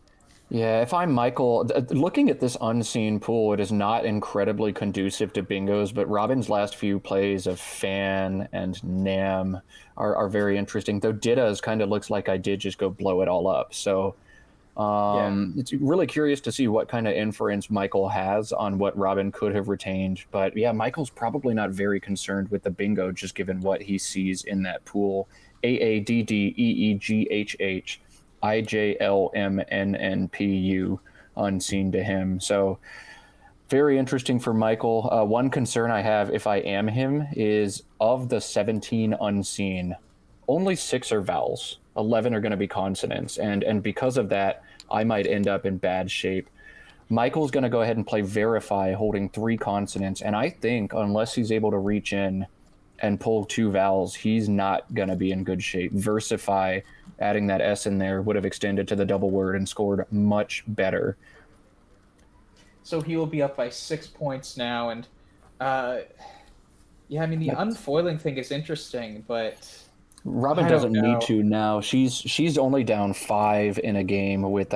Yeah, if I'm Michael, looking at this unseen pool, it is not incredibly conducive to bingos, but Robin's last few plays of Fan and Nam are very interesting, though Ditta's kind of looks like I did just go blow it all up. So it's really curious to see what kind of inference Michael has on what Robin could have retained. But yeah, Michael's probably not very concerned with the bingo, just given what he sees in that pool. AADDEEGHH. IJLMNNPU unseen to him. So very interesting for Michael. One concern I have if I am him is of the 17 unseen, only 6 are vowels. 11 are going to be consonants. And because of that, I might end up in bad shape. Michael's going to go ahead and play Verify, holding 3 consonants. And I think unless he's able to reach in and pull 2 vowels, he's not going to be in good shape. Versify, adding that S in there, would have extended to the double word and scored much better. So he will be up by 6 points now. And yeah, I mean, the unfoiling thing is interesting, but Robin doesn't need to now. She's only down 5 in a game with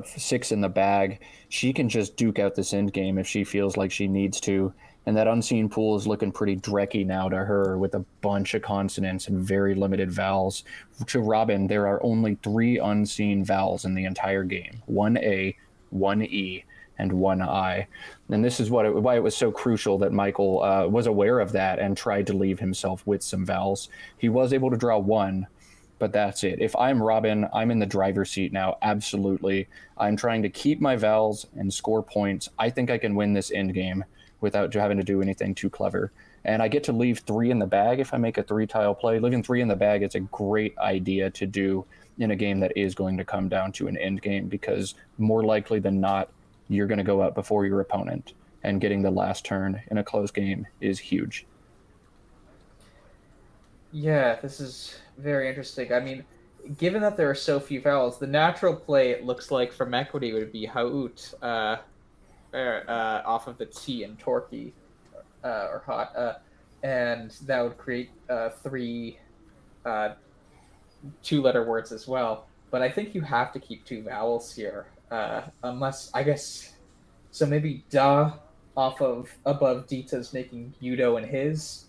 6 in the bag. She can just duke out this end game if she feels like she needs to. And that unseen pool is looking pretty drecky now to her with a bunch of consonants and very limited vowels. To Robin, there are only 3 unseen vowels in the entire game. 1 A, 1 E, and 1 I. And this is why it was so crucial that Michael was aware of that and tried to leave himself with some vowels. He was able to draw 1, but that's it. If I'm Robin, I'm in the driver's seat now, absolutely. I'm trying to keep my vowels and score points. I think I can win this end game without having to do anything too clever. And I get to leave 3 in the bag if I make a 3-tile play. Leaving 3 in the bag is a great idea to do in a game that is going to come down to an end game, because more likely than not, you're going to go out before your opponent, and getting the last turn in a close game is huge. Yeah, this is very interesting. I mean, given that there are so few vowels, the natural play, it looks like, from equity would be Haut, off of the T in Torquay, or hot, and that would create 3 2-letter words as well. But I think you have to keep 2 vowels here, unless, I guess, so maybe da off of above Dita's making Yudo and his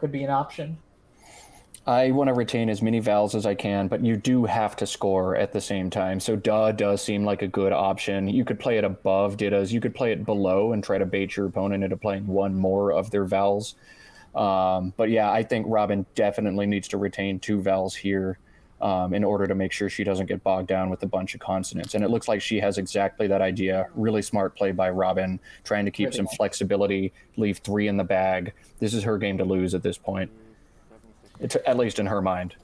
could be an option. I want to retain as many vowels as I can, but you do have to score at the same time. So da does seem like a good option. You could play it above Ditta's. You could play it below and try to bait your opponent into playing 1 more of their vowels. But yeah, I think Robin definitely needs to retain 2 vowels here in order to make sure she doesn't get bogged down with a bunch of consonants. And it looks like she has exactly that idea. Really smart play by Robin, trying to keep some flexibility, leave 3 in the bag. This is her game to lose at this point. It's, at least in her mind.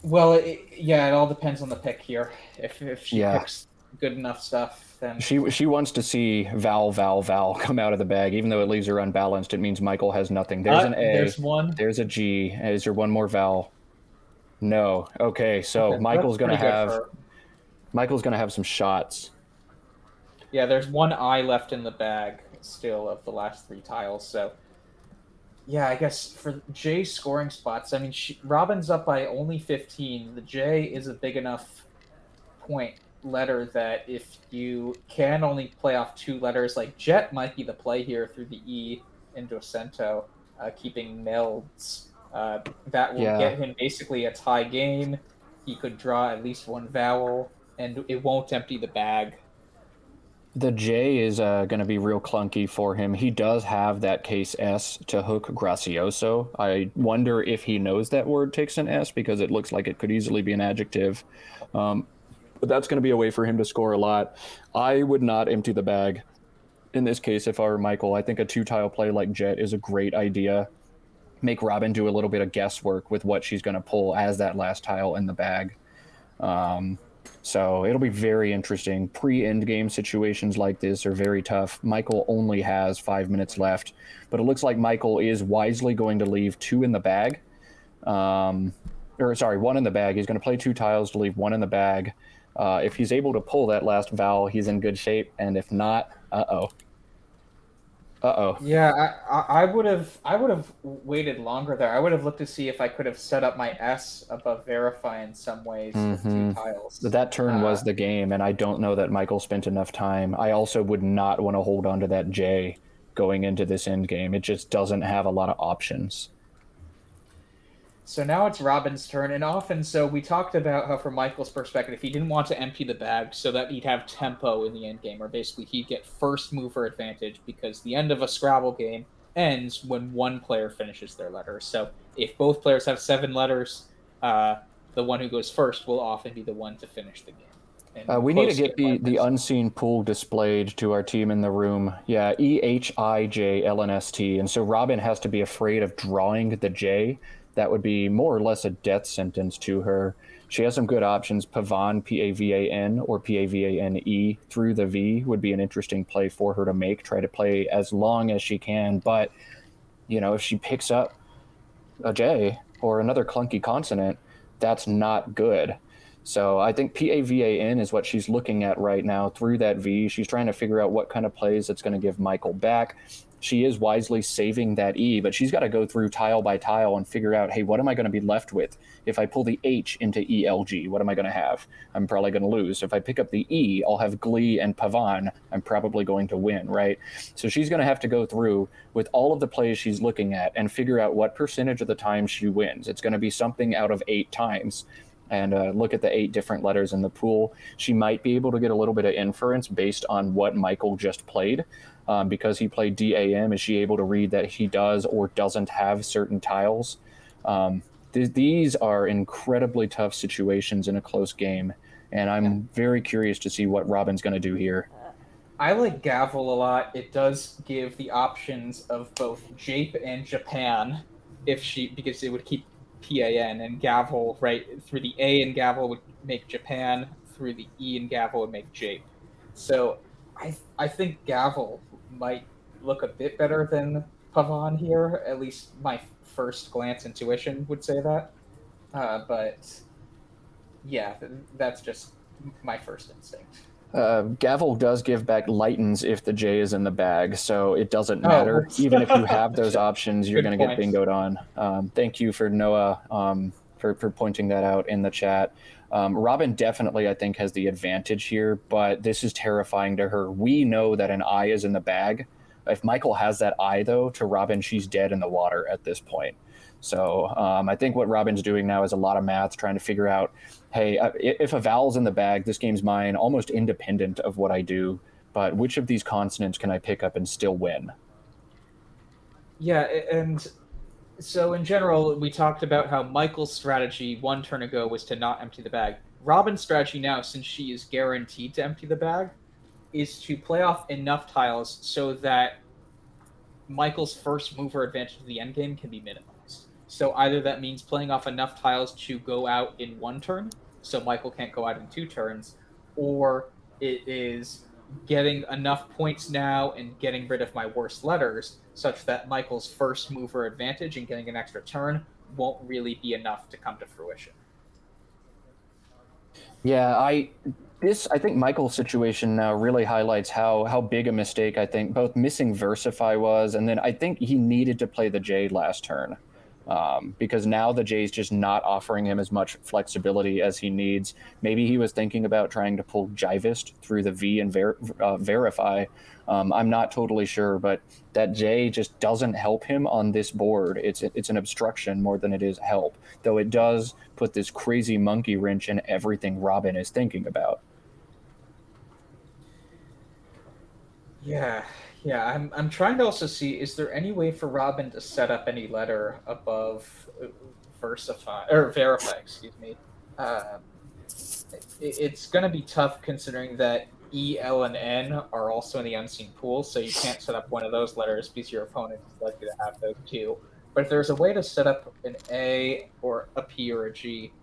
Well, it all depends on the pick here. If she picks good enough stuff, then she wants to see vowel come out of the bag, even though it leaves her unbalanced. It means Michael has nothing. There's an A. There's 1. There's a G. Is there 1 more vowel? No. Okay, so Michael's gonna have some shots. Yeah, there's 1 I left in the bag. still of the last 3 tiles. So yeah, I guess for J scoring spots, I mean, Robin's up by only 15. The J is a big enough point letter that if you can only play off 2 letters, like Jet might be the play here through the E into Acento, keeping Melds. That will Yeah. get him basically a tie game. He could draw at least 1 vowel, and it won't empty the bag. The J is going to be real clunky for him. He does have that case S to hook gracioso. I wonder if he knows that word takes an S because it looks like it could easily be an adjective. But that's going to be a way for him to score a lot. I would not empty the bag in this case if I were Michael. I think a 2-tile play like Jet is a great idea. Make Robin do a little bit of guesswork with what she's going to pull as that last tile in the bag. So it'll be very interesting. Pre-end game situations like this are very tough. Michael only has 5 minutes left, but it looks like Michael is wisely going to leave 2 in the bag. 1 in the bag. He's going to play 2 tiles to leave 1 in the bag. If he's able to pull that last vowel, he's in good shape. And if not, uh-oh. Yeah, I would have waited longer there. I would have looked to see if I could have set up my S above verify in some ways with 2 tiles. That turn was the game, and I don't know that Michael spent enough time. I also would not want to hold on to that J going into this end game. It just doesn't have a lot of options. So now it's Robin's turn, and often so we talked about how from Michael's perspective, he didn't want to empty the bag so that he'd have tempo in the end game, or basically he'd get first mover advantage because the end of a Scrabble game ends when 1 player finishes their letter. So if both players have 7 letters, the one who goes first will often be the one to finish the game. We need to get the unseen pool displayed to our team in the room. Yeah, EHIJLNST. And so Robin has to be afraid of drawing the J. That would be more or less a death sentence to her. She has some good options. Pavan, P-A-V-A-N, or P-A-V-A-N-E through the V would be an interesting play for her to make. Try to play as long as she can. But, if she picks up a J or another clunky consonant, that's not good. So I think P-A-V-A-N is what she's looking at right now through that V. She's trying to figure out what kind of plays it's going to give Michael back. She is wisely saving that E, but she's got to go through tile by tile and figure out, hey, what am I going to be left with? If I pull the H into ELG, what am I going to have? I'm probably going to lose. If I pick up the E, I'll have Glee and Pavan. I'm probably going to win, right? So she's going to have to go through with all of the plays she's looking at and figure out what percentage of the time she wins. It's going to be something out of 8 times. And look at the 8 different letters in the pool. She might be able to get a little bit of inference based on what Michael just played. Because he played DAM, is she able to read that he does or doesn't have certain tiles? These are incredibly tough situations in a close game, and I'm very curious to see what Robin's going to do here. I like Gavel a lot. It does give the options of both Jape and Japan, because it would keep PAN, and Gavel, right, through the A in Gavel would make Japan, through the E in Gavel would make Jape. So I think Gavel might look a bit better than Pavan here. At least my first glance intuition would say that. But yeah, that's just my first instinct. Gavel does give back lightens if the J is in the bag, so it doesn't matter. Even if you have those options, you're going to get bingoed on. Thank you for Noah for pointing that out in the chat. Robin definitely, I think, has the advantage here, but this is terrifying to her. We know that an I is in the bag. If Michael has that I, though, to Robin, she's dead in the water at this point. So I think what Robin's doing now is a lot of math, trying to figure out, hey, if a vowel's in the bag, this game's mine, almost independent of what I do, but which of these consonants can I pick up and still win? Yeah, and so in general, we talked about how Michael's strategy 1 turn ago was to not empty the bag. Robin's strategy now, since she is guaranteed to empty the bag, is to play off enough tiles so that Michael's first mover advantage to the endgame can be minimized. So either that means playing off enough tiles to go out in 1 turn, so Michael can't go out in 2 turns, or it is getting enough points now and getting rid of my worst letters such that Michael's first mover advantage and getting an extra turn won't really be enough to come to fruition. Yeah, I think Michael's situation now really highlights how big a mistake I think both missing Versify was, and then I think he needed to play the J last turn. Because now the J's just not offering him as much flexibility as he needs. Maybe he was thinking about trying to pull Jivist through the V and Verify. I'm not totally sure, but that J just doesn't help him on this board. It's an obstruction more than it is help, though it does put this crazy monkey wrench in everything Robin is thinking about. Yeah, yeah. I'm trying to also see, is there any way for Robin to set up any letter above Versify or Verify? Excuse me. It's going to be tough considering that E, L, and N are also in the unseen pool, so you can't set up one of those letters because your opponent is likely to have those too. But if there's a way to set up an A or a P or a G,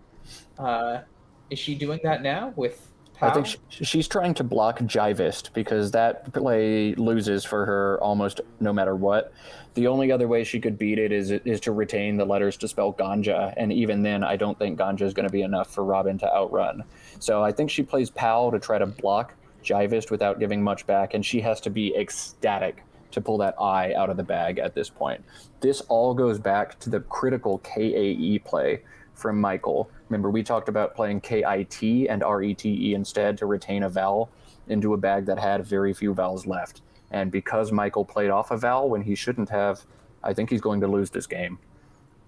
is she doing that now with I POW? think she's trying to block Jivist because that play loses for her almost no matter what. The only other way she could beat it is to retain the letters to spell ganja, and even then, I don't think ganja is going to be enough for Robin to outrun. So I think she plays POW to try to block Jivist without giving much back, and she has to be ecstatic to pull that I out of the bag at this point. This all goes back to the critical KAE play from Michael. Remember, we talked about playing KIT and RETE instead to retain a vowel into a bag that had very few vowels left. And because Michael played off a vowel when he shouldn't have, I think he's going to lose this game.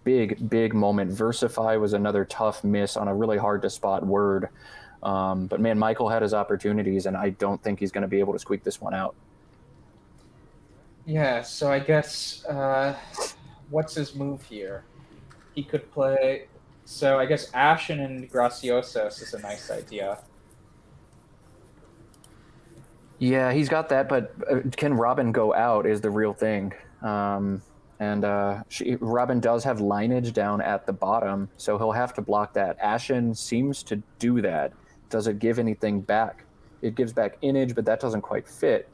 Big moment. Versify was another tough miss on a really hard to spot word. But man, Michael had his opportunities, and I don't think he's going to be able to squeak this one out. Yeah, so I guess what's his move here? He could play. So I guess Ashen and Graciosos is a nice idea. Yeah, he's got that, but can Robin go out is the real thing. Robin does have lineage down at the bottom, so he'll have to block that. Ashen seems to do that. Does it give anything back? It gives back inage, but that doesn't quite fit.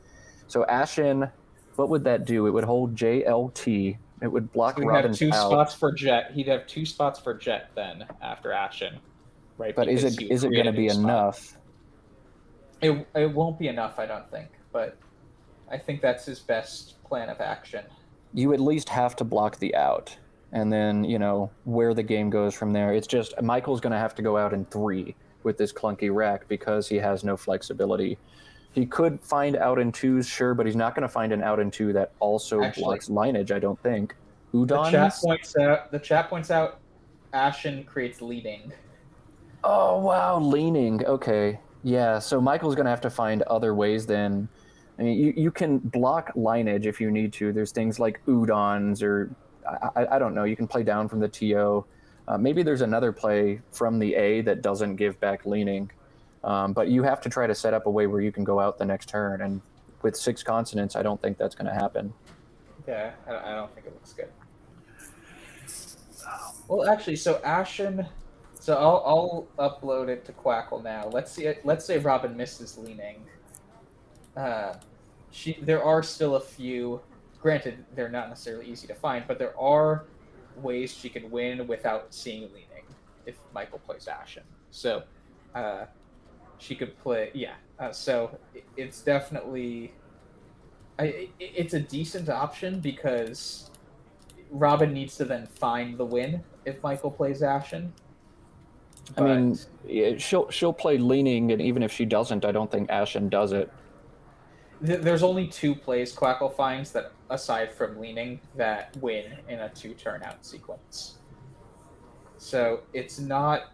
So Ashen, what would that do? It would hold JLT. It would block So Robin's have two out. spots for Jet. He'd have 2 spots for Jet then after Ashen, right? But is it going to be enough? It won't be enough, I don't think. But I think that's his best plan of action. You at least have to block the out, and then where the game goes from there. It's just Michael's going to have to go out in 3 with this clunky rack because he has no flexibility. He could find out in 2s, sure, but he's not going to find an out in 2 that also blocks lineage, I don't think. Udon? The chat points out Ashen creates leading. Oh, wow, leaning. Okay. Yeah, so Michael's going to have to find other ways then. I mean, you can block lineage if you need to. There's things like Udons or, I don't know, you can play down from the TO. Maybe there's another play from the A that doesn't give back leaning. But you have to try to set up a way where you can go out the next turn. And with 6 consonants, I don't think that's going to happen. Yeah, I don't think it looks good. Well, actually, so Ashen... So I'll upload it to Quackle now. Let's say Robin misses leaning. There are still a few. Granted, they're not necessarily easy to find, but there are ways she can win without seeing leaning if Michael plays Ashen. So she could play. Yeah. So it's definitely. It's a decent option because Robin needs to then find the win if Michael plays Ashen. I mean, she'll play leaning, and even if she doesn't, I don't think Ashen does it. There's only 2 plays Quackle finds that, aside from leaning, that win in a 2-turn out sequence. So it's not...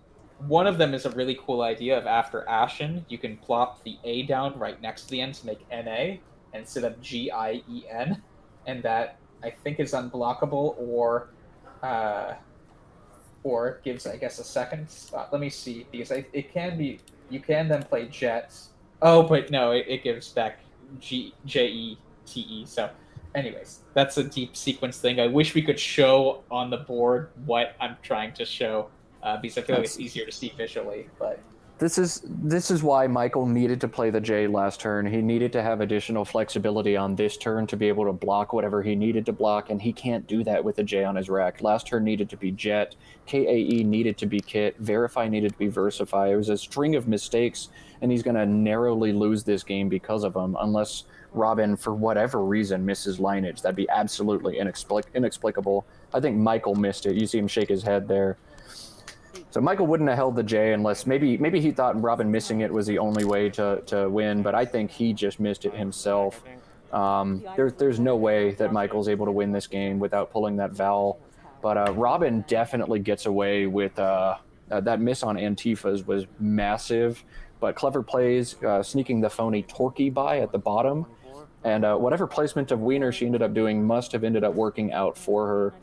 One of them is a really cool idea of after Ashen, you can plop the A down right next to the end to make NA instead of GIEN, and that, I think, is unblockable or gives, I guess, a second spot. Let me see, because it can be... You can then play Jet. Oh, but no, it gives back JETE. So, anyways, that's a deep sequence thing. I wish we could show on the board what I'm trying to show, because I feel like it's easier to see visually. But This is why Michael needed to play the J last turn. He needed to have additional flexibility on this turn to be able to block whatever he needed to block, and he can't do that with the J on his rack. Last turn needed to be Jet, KAE needed to be Kit, Verify needed to be Versify. It was a string of mistakes, and he's going to narrowly lose this game because of them, unless Robin, for whatever reason, misses lineage. That'd be absolutely inexplicable. I think Michael missed it. You see him shake his head there. So Michael wouldn't have held the J unless maybe he thought Robin missing it was the only way to win, but I think he just missed it himself. There's no way that Michael's able to win this game without pulling that vowel. But Robin definitely gets away with that miss on Antifa's was massive, but clever plays, sneaking the phony Torquay by at the bottom, and whatever placement of Wiener she ended up doing must have ended up working out for her.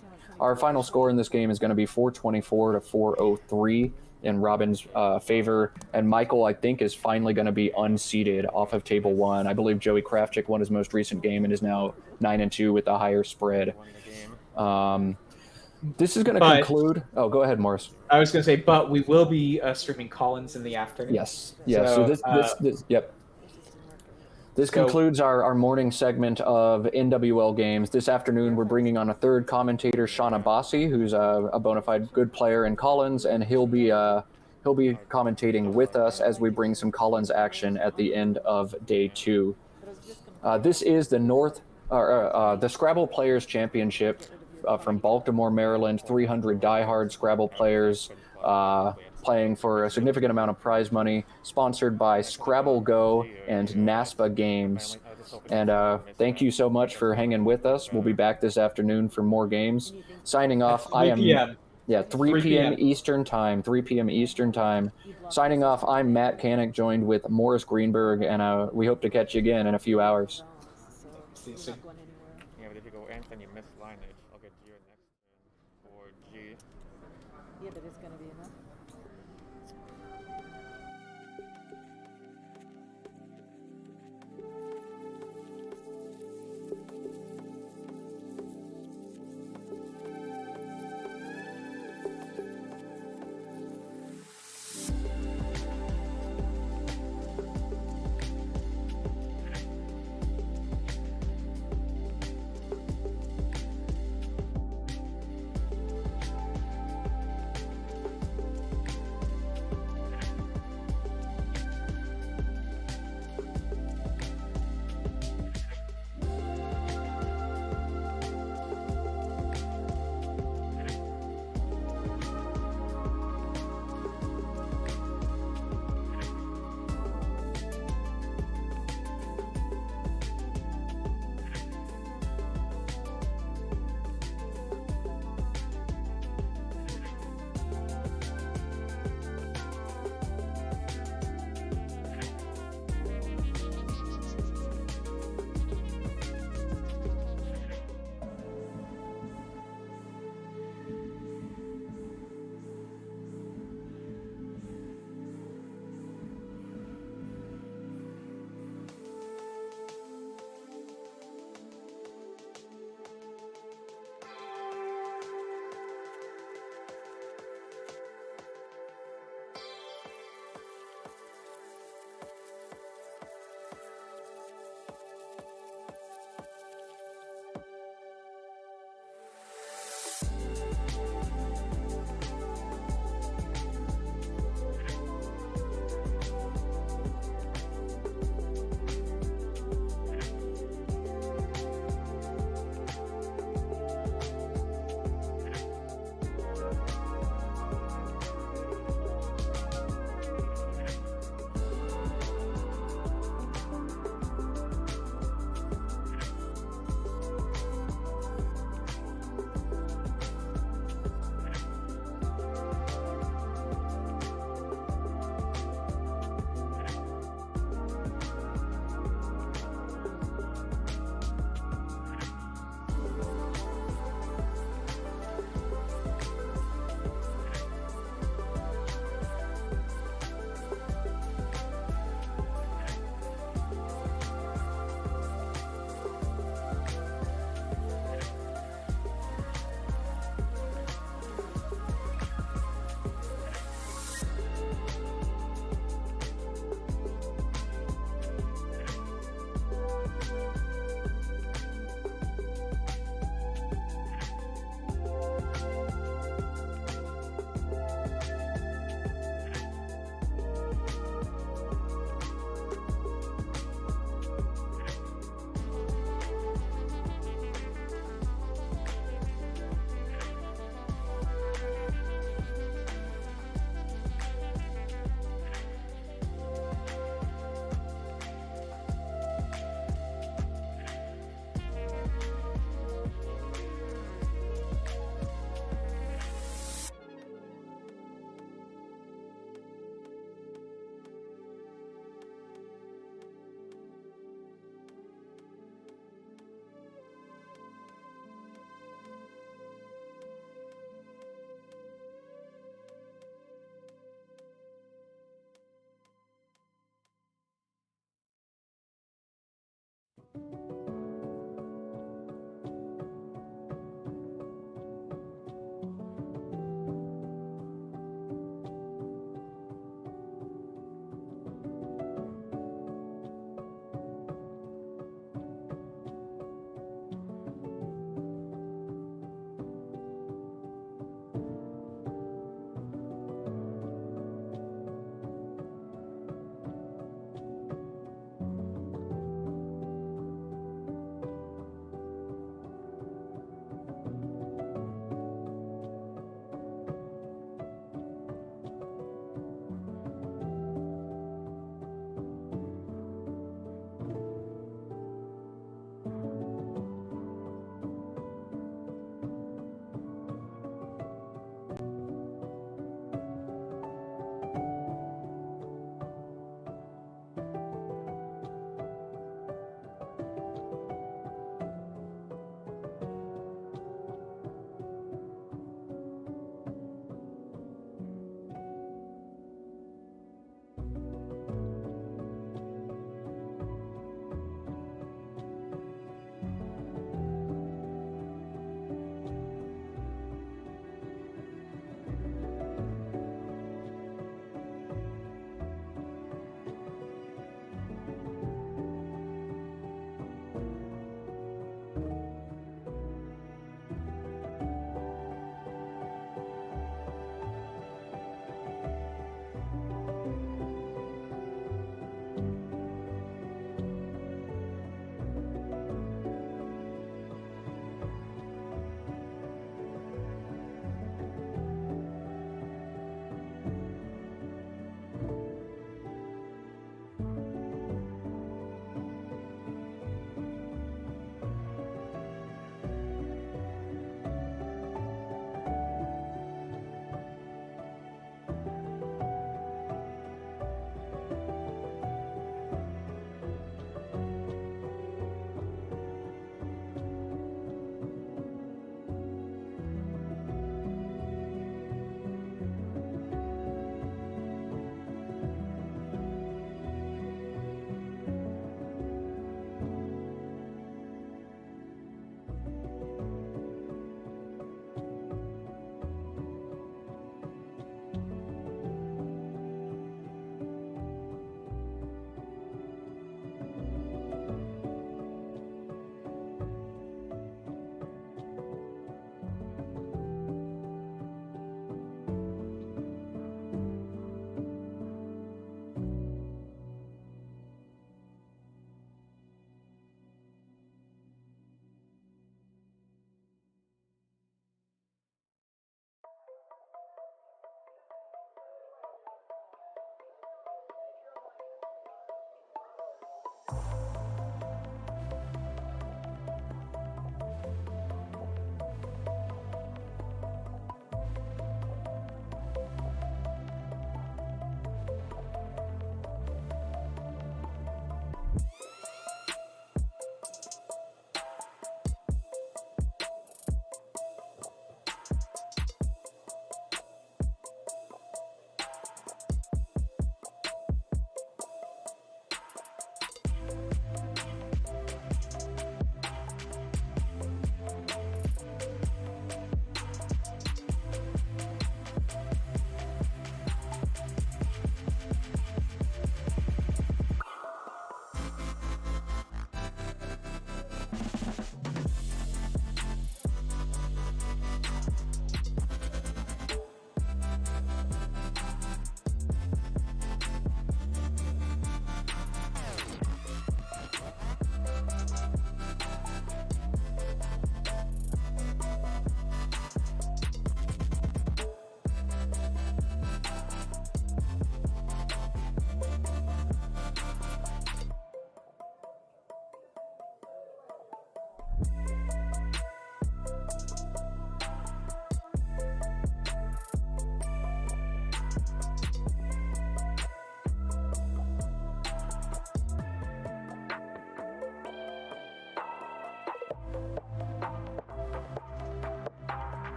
Our final score in this game is going to be 424 to 403 in Robin's favor, and Michael, I think, is finally going to be unseated off of table 1. I believe Joey Kravchik won his most recent game and is now 9-2 with a higher spread. This is going to conclude. Oh, go ahead, Morris. I was going to say, but we will be streaming Collins in the afternoon. Yes. Yeah. So this yep. This concludes our morning segment of NWL games. This afternoon, we're bringing on a third commentator, Sean Abbasi, who's a bona fide good player in Collins, and he'll be commentating with us as we bring some Collins action at the end of day 2. This is the Scrabble Players Championship from Baltimore, Maryland. 300 diehard Scrabble players playing for a significant amount of prize money, sponsored by Scrabble Go and NASPA Games. And thank you so much for hanging with us. We'll be back this afternoon for more games. Signing off, 3 p.m. 3 p.m. Eastern Time. 3 p.m. Eastern Time. Signing off, I'm Matt Kanik, joined with Morris Greenberg, and we hope to catch you again in a few hours. See you soon. Yeah, but if you go Anthony, miss lineage, I'll get G next turn for G. Yeah, but it's going to be enough.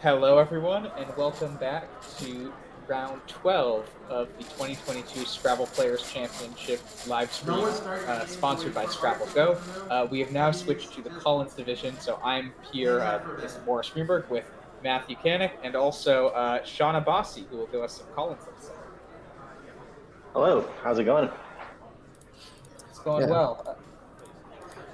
Hello, everyone, and welcome back to round 12 of the 2022 Scrabble Players Championship live stream, sponsored by Scrabble Go. We have now switched to the Collins division, so I'm here, this is Morris Greenberg, with Matthew Canick, and also Sean Abbasi, who will give us some Collins insight. Hello, how's it going? It's going well.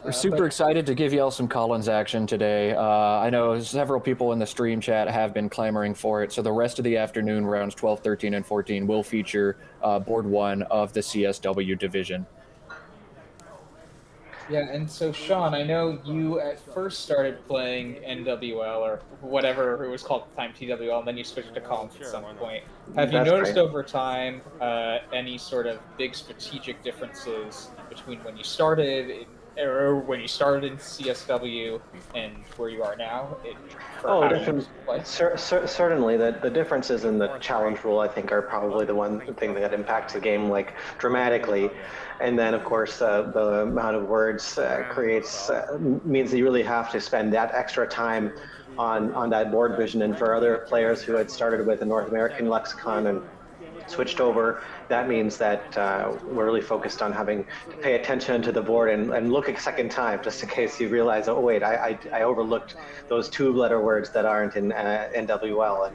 We're super excited to give y'all some Collins action today. I know several people in the stream chat have been clamoring for it, so the rest of the afternoon, rounds 12, 13, and 14, will feature Board 1 of the CSW division. Yeah, and so Sean, I know you at first started playing NWL or whatever it was called at the time, TWL, and then you switched to Collins at some point. Have you noticed over time any sort of big strategic differences between when you started or when you started in CSW and where you are now? Certainly. The differences in the challenge rule, I think, are probably the one thing that impacts the game like dramatically. And then, of course, the amount of words means that you really have to spend that extra time on that board vision. And for other players who had started with a North American lexicon and switched over, that means that we're really focused on having to pay attention to the board and look a second time, just in case you realize, oh wait, I overlooked those 2-letter words that aren't in NWL.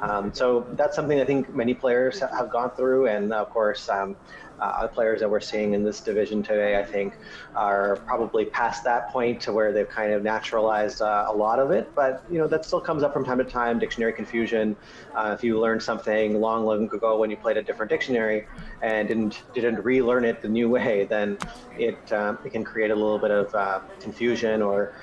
And so that's something I think many players have gone through, and of course, the players that we're seeing in this division today, I think, are probably past that point to where they've kind of naturalized a lot of it. But that still comes up from time to time. Dictionary confusion. If you learned something long ago when you played a different dictionary and didn't relearn it the new way, then it can create a little bit of confusion or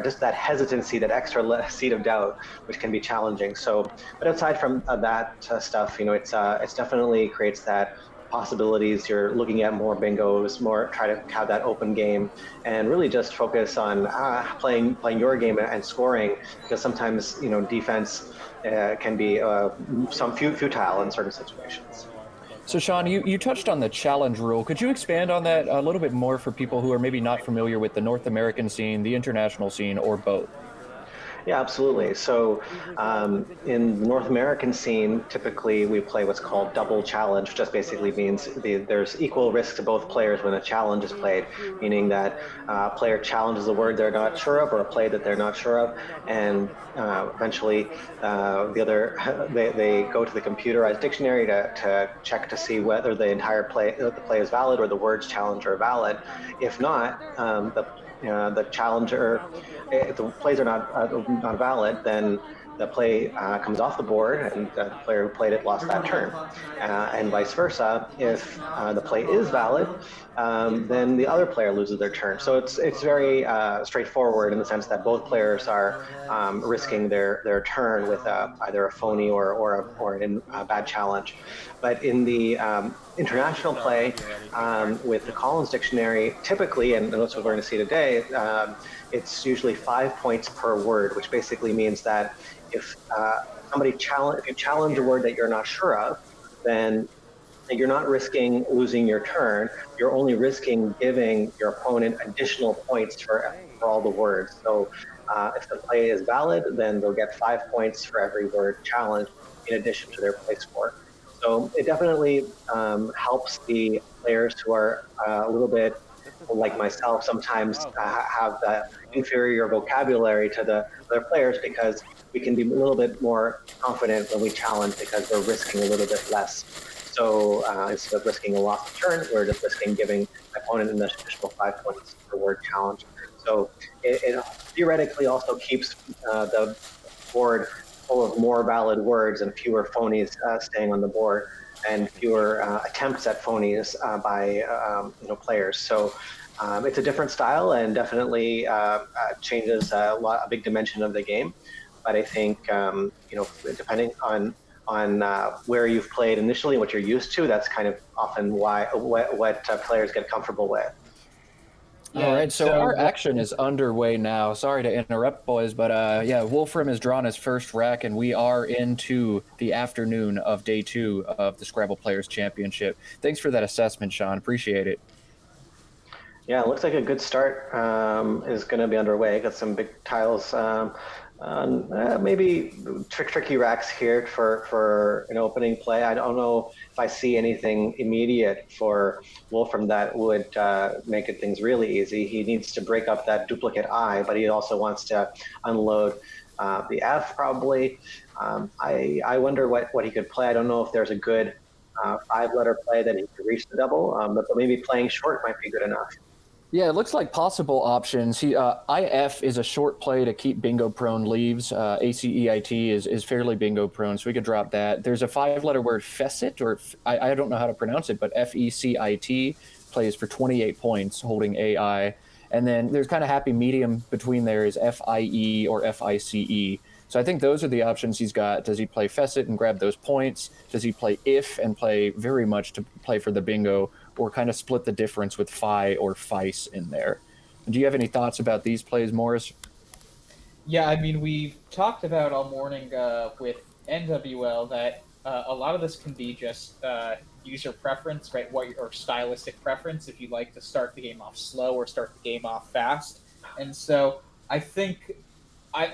just that hesitancy, that extra seed of doubt, which can be challenging. So, but aside from that stuff, it's definitely creates that possibilities. You're looking at more bingos, try to have that open game, and really just focus on playing your game and scoring, because sometimes defense can be futile in certain situations. So Sean, you touched on the challenge rule. Could you expand on that a little bit more for people who are maybe not familiar with the North American scene, the international scene, or both? Yeah, absolutely. So in the North American scene, typically we play what's called double challenge, which just basically means there's equal risk to both players when a challenge is played, meaning that a player challenges a word they're not sure of or a play that they're not sure of, and eventually they go to the computerized dictionary to check to see whether the entire play is valid or the words challenged are valid. If not, the challenger, if the plays are not valid, then the play comes off the board and the player who played it lost that turn. And vice versa, if the play is valid, then the other player loses their turn. So it's very straightforward in the sense that both players are risking their turn with either a phony or a bad challenge. But in the international play with the Collins Dictionary, typically, and that's what we're going to see today, it's usually 5 points per word, which basically means that if if you challenge a word that you're not sure of, then you're not risking losing your turn. You're only risking giving your opponent additional points for all the words. So if the play is valid, then they'll get 5 points for every word challenged in addition to their play score. So it definitely helps the players who are a little bit like myself sometimes have the inferior vocabulary to the other players, because we can be a little bit more confident when we challenge because we're risking a little bit less. So instead of risking a loss of turn, we're just risking giving the opponent an additional 5 points per word challenge. So it theoretically also keeps the board full of more valid words and fewer phonies staying on the board, and fewer attempts at phonies by players. So it's a different style and definitely changes a big dimension of the game. But I think depending on where you've played initially, what you're used to, that's kind of often what players get comfortable with. All right, so our action is underway now. Sorry to interrupt, boys, but yeah, Wolfram has drawn his first rack, and we are into the afternoon of day 2 of the Scrabble Players Championship. Thanks for that assessment, Sean. Appreciate it. Yeah, it looks like a good start is going to be underway. Got some big tiles. Maybe tricky racks here for an opening play. I don't know if I see anything immediate for Wolfram that would make things really easy. He needs to break up that duplicate I, but he also wants to unload the F probably. I wonder what he could play. I don't know if there's a good 5-letter play that he could reach the double, but maybe playing short might be good enough. Yeah, it looks like possible options. IF is a short play to keep bingo-prone leaves. ACEIT is fairly bingo-prone, so we could drop that. There's a 5-letter word, fecit, or I don't know how to pronounce it, but FECIT, plays for 28 points, holding AI. And then there's kind of happy medium between there is FIE or FICE. So I think those are the options he's got. Does he play fecit and grab those points? Does he play if and play very much to play for the bingo, or kind of split the difference with Phi or Fice in there? Do you have any thoughts about these plays, Morris? Yeah, I mean, we've talked about all morning with NWL that a lot of this can be just user preference, right? Or stylistic preference, if you like to start the game off slow or start the game off fast. And so I think,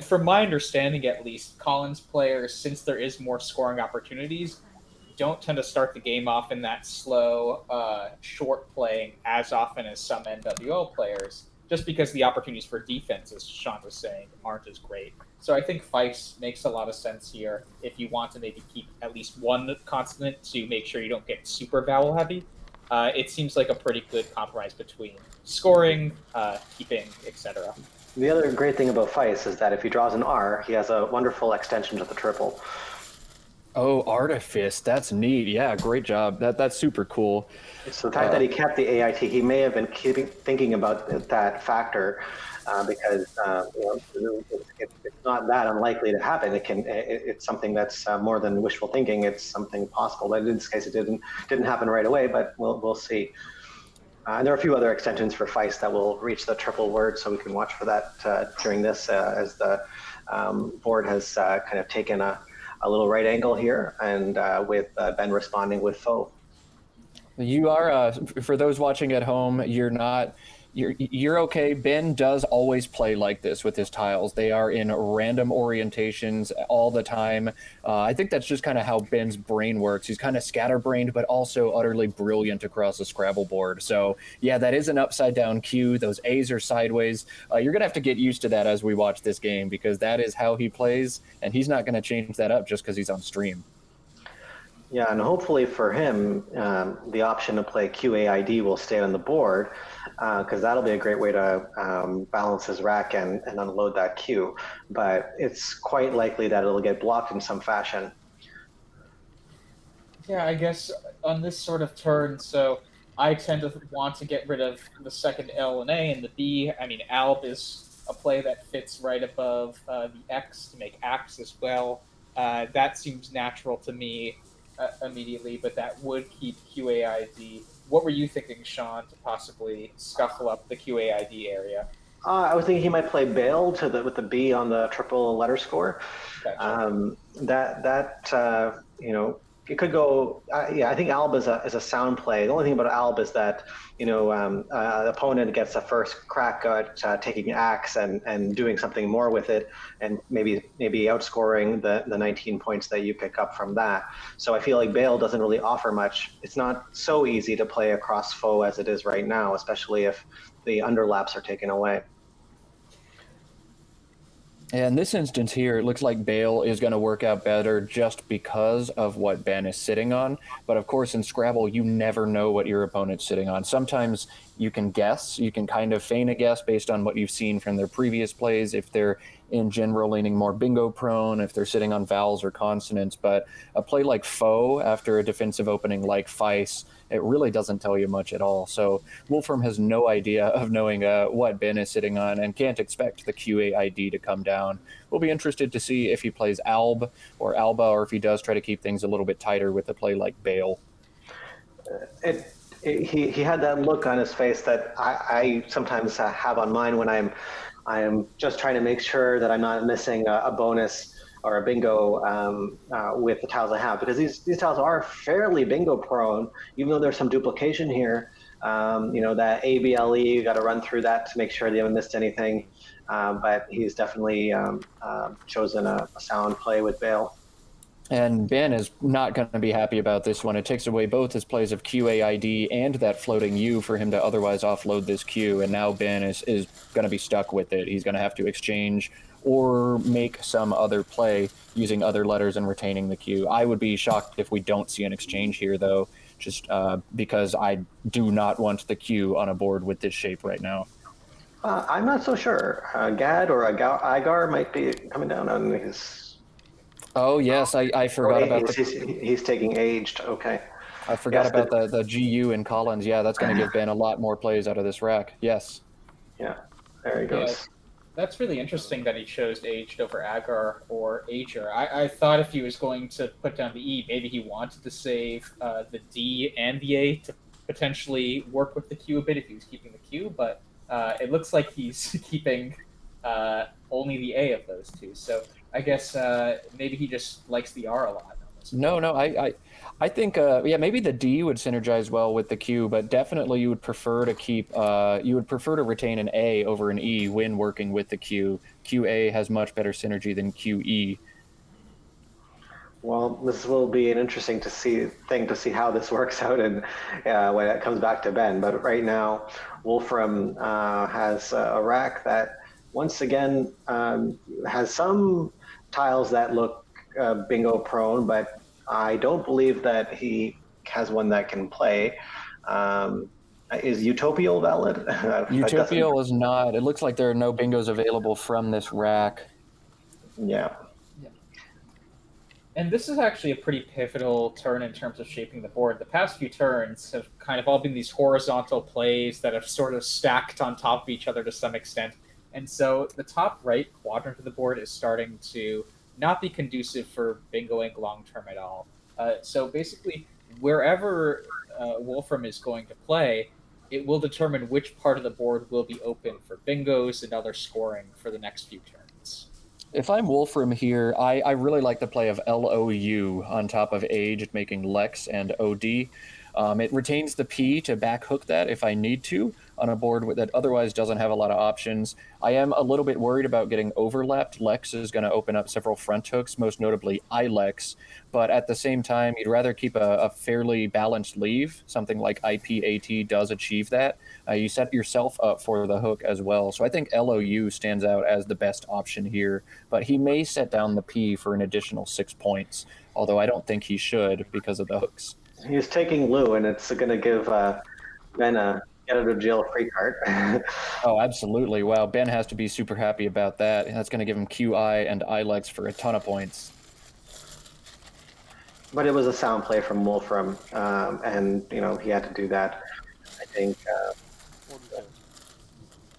from my understanding at least, Collins players, since there is more scoring opportunities, don't tend to start the game off in that slow, short playing as often as some NWL players, just because the opportunities for defense, as Sean was saying, aren't as great. So I think Fice makes a lot of sense here if you want to maybe keep at least one consonant to make sure you don't get super vowel heavy. It seems like a pretty good compromise between scoring, keeping, etc. The other great thing about Fice is that if he draws an R, he has a wonderful extension to the triple. Oh, Artifice. That's neat. Yeah, great job. That's super cool. So the fact that he kept the AIT, he may have been thinking about that factor because it's not that unlikely to happen. It's something that's more than wishful thinking. It's something possible. But in this case, it didn't happen right away. But we'll see. And there are a few other extensions for Feist that will reach the triple word, so we can watch for that during this as the board has kind of taken a little right angle here, and with Ben responding with faux. You are, for those watching at home, you're okay. Ben does always play like this with his tiles. They are in random orientations all the time. I think that's just kind of how Ben's brain works. He's kind of scatterbrained, but also utterly brilliant across the Scrabble board. So yeah, that is an upside down cue. Those A's are sideways. You're going to have to get used to that as we watch this game, because that is how he plays, and he's not going to change that up just because he's on stream. Yeah, and hopefully for him, the option to play QAID will stay on the board because that'll be a great way to balance his rack and unload that Q. But it's quite likely that it'll get blocked in some fashion. Yeah, I guess on this sort of turn, so I tend to want to get rid of the second L and A and the B. I mean, Alb is a play that fits right above the X to make Axe as well. That seems natural to me immediately, but that would keep QAID. What were you thinking, Sean, to possibly scuffle up the QAID area? I was thinking he might play Bale with the B on the triple letter score. Gotcha. You know, it could go. Yeah, I think Alb is a sound play. The only thing about Alb is that the opponent gets a first crack at taking Axe and doing something more with it, and maybe outscoring the 19 points that you pick up from that. So I feel like Bale doesn't really offer much. It's not so easy to play across foe as it is right now, especially if the underlaps are taken away. In this instance here, it looks like Bale is going to work out better just because of what Ben is sitting on. But of course, in Scrabble, you never know what your opponent's sitting on. Sometimes you can guess, you can kind of feign a guess based on what you've seen from their previous plays, if they're in general leaning more bingo prone, if they're sitting on vowels or consonants. But a play like Foe after a defensive opening like Feis, it really doesn't tell you much at all. So Wolfram has no idea of knowing what Ben is sitting on and can't expect the QAID to come down. We'll be interested to see if he plays Alb or Alba, or if he does try to keep things a little bit tighter with a play like Bale. He had that look on his face that I sometimes have on mine when I am just trying to make sure that I'm not missing a bonus or a bingo with the tiles I have, because these tiles are fairly bingo prone, even though there's some duplication here. That ABLE, you got to run through that to make sure that you haven't missed anything. But he's definitely chosen a sound play with Bale. And Ben is not going to be happy about this one. It takes away both his plays of QAID and that floating U for him to otherwise offload this Q. And now Ben is going to be stuck with it. He's going to have to exchange or make some other play using other letters and retaining the Q. I would be shocked if we don't see an exchange here, though, just because I do not want the Q on a board with this shape right now. I'm not so sure. Gad or Igar might be coming down on his... Oh, yes, I forgot about he's taking aged, okay. I forgot about the GU and Collins. Yeah, that's going to give Ben a lot more plays out of this rack. Yes. Yeah, there he goes. Yeah, that's really interesting that he chose aged over Agar or Ager. I thought if he was going to put down the E, maybe he wanted to save the D and the A to potentially work with the Q a bit if he was keeping the Q, but it looks like he's keeping only the A of those two. So I guess maybe he just likes the R a lot. No, I think maybe the D would synergize well with the Q, but definitely you would prefer to retain an A over an E when working with the Q. QA has much better synergy than QE. Well, this will be an interesting thing to see how this works out and when it comes back to Ben. But right now, Wolfram has a rack that once again has some tiles that look bingo prone, but I don't believe that he has one that can play. Is Utopial valid? Utopial is not. It looks like there are no bingos available from this rack. Yeah. And this is actually a pretty pivotal turn in terms of shaping the board. The past few turns have kind of all been these horizontal plays that have sort of stacked on top of each other to some extent. And so the top right quadrant of the board is starting to not be conducive for bingoing long-term at all. So basically, wherever Wolfram is going to play, it will determine which part of the board will be open for bingos and other scoring for the next few turns. If I'm Wolfram here, I really like the play of LOU on top of Aged, making Lex and OD. It retains the P to back hook that if I need to on a board that otherwise doesn't have a lot of options. I am a little bit worried about getting overlapped. Lex is going to open up several front hooks, most notably iLex, but at the same time, you'd rather keep a fairly balanced leave. Something like IPAT does achieve that. You set yourself up for the hook as well. So I think LOU stands out as the best option here, but he may set down the P for an additional 6 points. although I don't think he should because of the hooks. He's taking Lou, and it's going to give Ben a get out of jail free card. Oh, absolutely. Wow, Ben has to be super happy about that. That's going to give him QI and ILEX for a ton of points. But it was a sound play from Wolfram, and he had to do that. I think.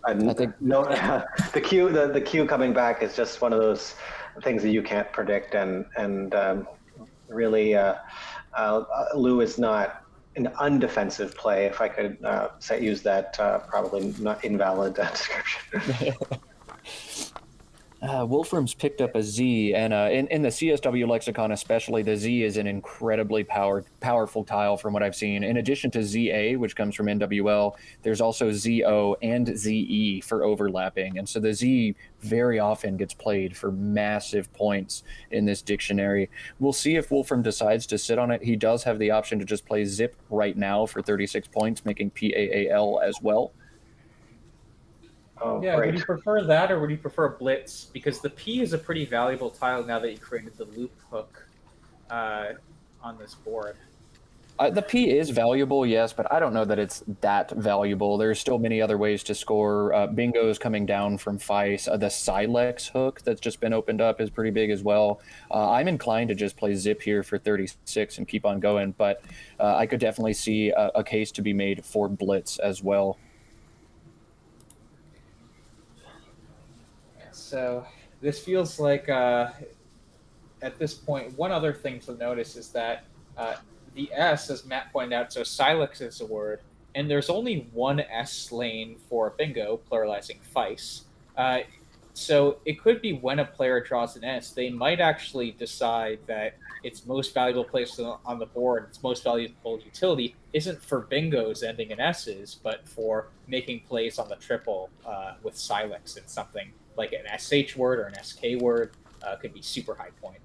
I think no, the Q coming back is just one of those things that you can't predict, and really, Lou is not an undefensive play. If I could use that probably not invalid description. Wolfram's picked up a Z, and in the CSW lexicon especially, the Z is an incredibly powerful tile from what I've seen. In addition to ZA, which comes from NWL, there's also ZO and ZE for overlapping, and so the Z very often gets played for massive points in this dictionary. We'll see if Wolfram decides to sit on it. He does have the option to just play Zip right now for 36 points, making PAAL as well. Oh, yeah, great. would you prefer that or would you prefer Blitz? Because the P is a pretty valuable tile now that you created the loop hook on this board. The P is valuable, yes, but I don't know that it's that valuable. There's still many other ways to score. Bingo's coming down from Feist. The Silex hook that's just been opened up is pretty big as well. I'm inclined to just play Zip here for 36 and keep on going, but I could definitely see a case to be made for Blitz as well. So this feels like, at this point, one other thing to notice is that the S, as Matt pointed out, so Silex is a word, and there's only one S lane for bingo, pluralizing Feist. So it could be when a player draws an S, they might actually decide that its most valuable place on the board, its most valuable utility, isn't for bingos ending in S's, but for making plays on the triple with Silex and something like an SH word or an SK word could be super high point.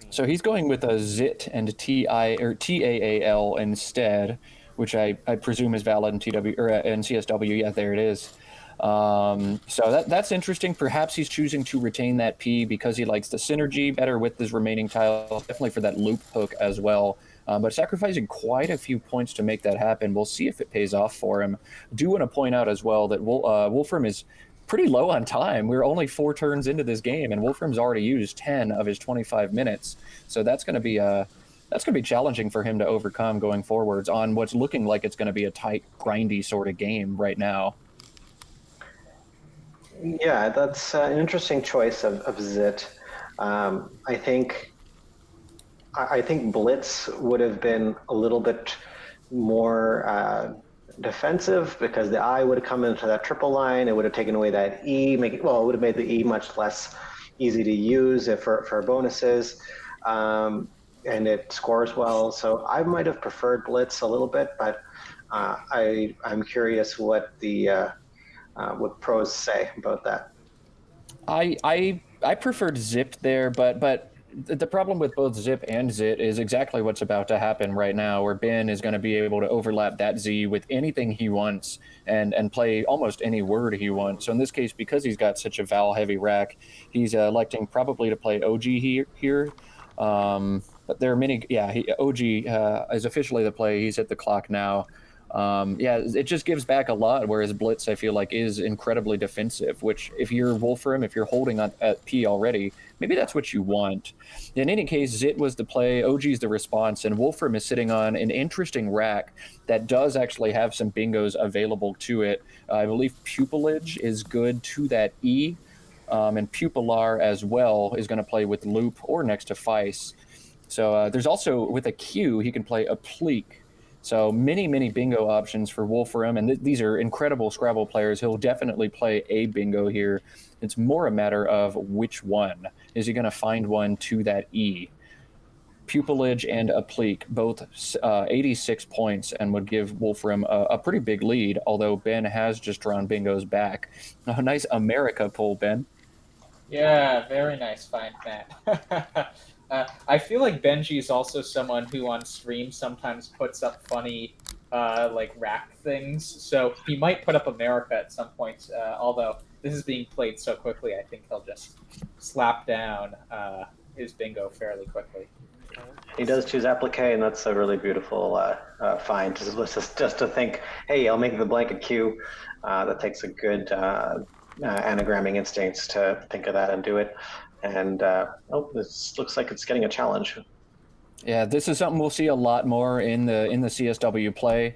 So he's going with a ZIT and TAAL instead, which I presume is valid in TW or in CSW. Yeah, there it is. So that's interesting. Perhaps he's choosing to retain that P because he likes the synergy better with his remaining tiles, definitely for that loop hook as well. But sacrificing quite a few points to make that happen. We'll see if it pays off for him. I do want to point out as well that Wolfram is pretty low on time. We're only 4 turns into this game, and Wolfram's already used 10 of his 25 minutes. So that's going to be challenging for him to overcome going forwards on what's looking like it's going to be a tight, grindy sort of game right now. Yeah, that's an interesting choice of Zit. I think Blitz would have been a little bit more defensive because the I would have come into that triple line. It would have taken away that E, it would have made the E much less easy to use for bonuses, and it scores well. So I might have preferred Blitz a little bit, but I'm curious what what pros say about that. I preferred Zip there, but the problem with both Zip and Zit is exactly what's about to happen right now, where Ben is going to be able to overlap that Z with anything he wants and play almost any word he wants. So in this case, because he's got such a vowel-heavy rack, he's electing probably to play OG here. But there are many. Yeah, OG is officially the play. He's at the clock now. It just gives back a lot, whereas Blitz, I feel like, is incredibly defensive, which if you're Wolfram, if you're holding on at P already, maybe that's what you want. In any case, Zit was the play, OG's the response, and Wolfram is sitting on an interesting rack that does actually have some bingos available to it. I believe Pupillage is good to that E, and Pupillar as well is going to play with Loop or next to Feist. So there's also, with a Q, he can play Applique. So many bingo options for Wolfram, and these are incredible Scrabble players. He'll definitely play a bingo here. It's more a matter of which one. Is he going to find one to that E? Pupillage and Applique, both 86 points, and would give Wolfram a pretty big lead, although Ben has just drawn bingos back. A nice America pull, Ben. Yeah, very nice find, Matt. I feel like Benji is also someone who on stream sometimes puts up funny like rack things. So he might put up America at some point. Although this is being played so quickly, I think he'll just slap down his bingo fairly quickly. He does choose applique, and that's a really beautiful find. Just to think, hey, I'll make the blanket Q. That takes a good anagramming instincts to think of that and do it. And this looks like it's getting a challenge. Yeah, this is something we'll see a lot more in the CSW play,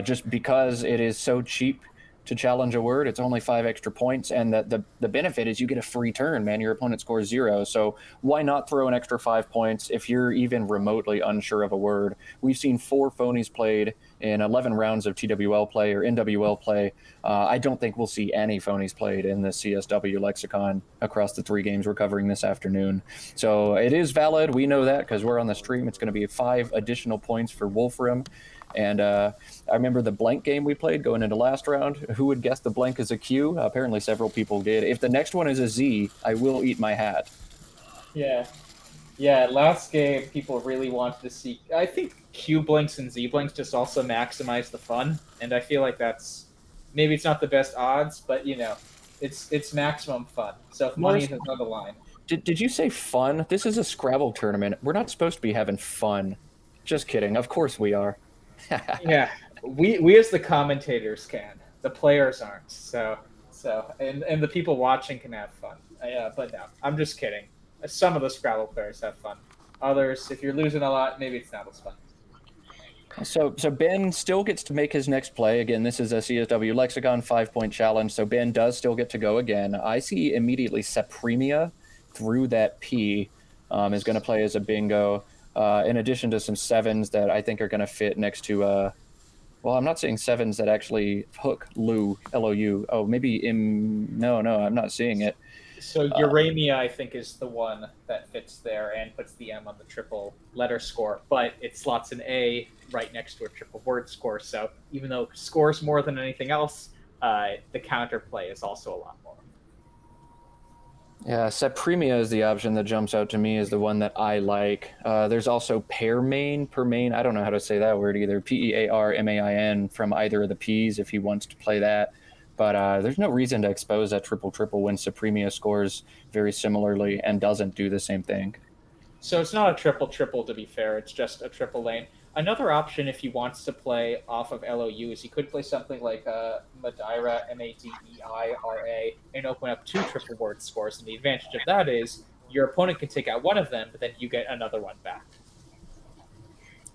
just because it is so cheap to challenge a word. It's only 5 extra points, and the benefit is you get a free turn, man. Your opponent scores 0, so why not throw an extra 5 points if you're even remotely unsure of a word? We've seen 4 phonies played in 11 rounds of TWL play or NWL play. I don't think we'll see any phonies played in the CSW lexicon across the 3 games we're covering this afternoon. So it is valid. We know that because we're on the stream. It's going to be 5 additional points for Wolfram. And I remember the blank game we played going into last round. Who would guess the blank is a Q? Apparently several people did. If the next one is a Z, I will eat my hat. Yeah. Yeah, last game, people really wanted to see... I think Q blinks and Z blinks just also maximize the fun, and I feel like that's... Maybe it's not the best odds, but, you know, it's maximum fun. So if money is on the line... Did you say fun? This is a Scrabble tournament. We're not supposed to be having fun. Just kidding. Of course we are. Yeah, we as the commentators can. The players aren't. So and the people watching can have fun. But no, I'm just kidding. Some of the Scrabble players have fun. Others, if you're losing a lot, maybe it's not as fun. So Ben still gets to make his next play. Again, this is a CSW Lexicon 5-point challenge, so Ben does still get to go again. I see immediately Supremia through that P is going to play as a bingo. In addition to some 7s that I think are going to fit next to, well, I'm not seeing 7s that actually hook Lou, L-O-U. Oh, maybe no, I'm not seeing it. So Uremia, I think, is the one that fits there and puts the M on the triple letter score, but it slots an A right next to a triple word score. So even though it scores more than anything else, the counterplay is also a lot more. Yeah, Supremia is the option that jumps out to me as the one that I like. There's also Permain, I don't know how to say that word either, Pearmain from either of the Ps if he wants to play that. But there's no reason to expose that triple when Supremia scores very similarly and doesn't do the same thing. So it's not a triple to be fair, it's just a triple lane. Another option if he wants to play off of LOU is he could play something like Madeira, Madeira, and open up 2 triple word scores. And the advantage of that is your opponent can take out one of them, but then you get another one back.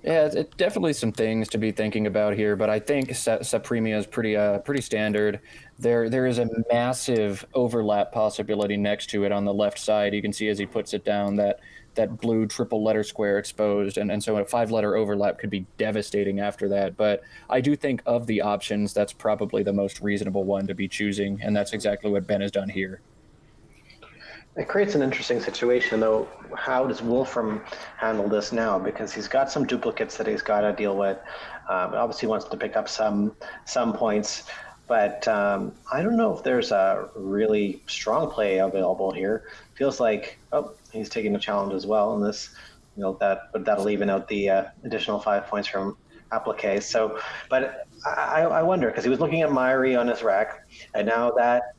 Yeah, it's definitely some things to be thinking about here, but I think Supremia is pretty standard. There is a massive overlap possibility next to it on the left side. You can see as he puts it down that blue triple letter square exposed, and so a 5-letter overlap could be devastating after that. But I do think of the options, that's probably the most reasonable one to be choosing, and that's exactly what Ben has done here. It creates an interesting situation, though. How does Wolfram handle this now? Because he's got some duplicates that he's got to deal with. Obviously, wants to pick up some points, but I don't know if there's a really strong play available here. Feels like he's taking the challenge as well, and this, that'll even out the additional 5 points from applique. So, but I wonder because he was looking at Myri on his rack, and now that.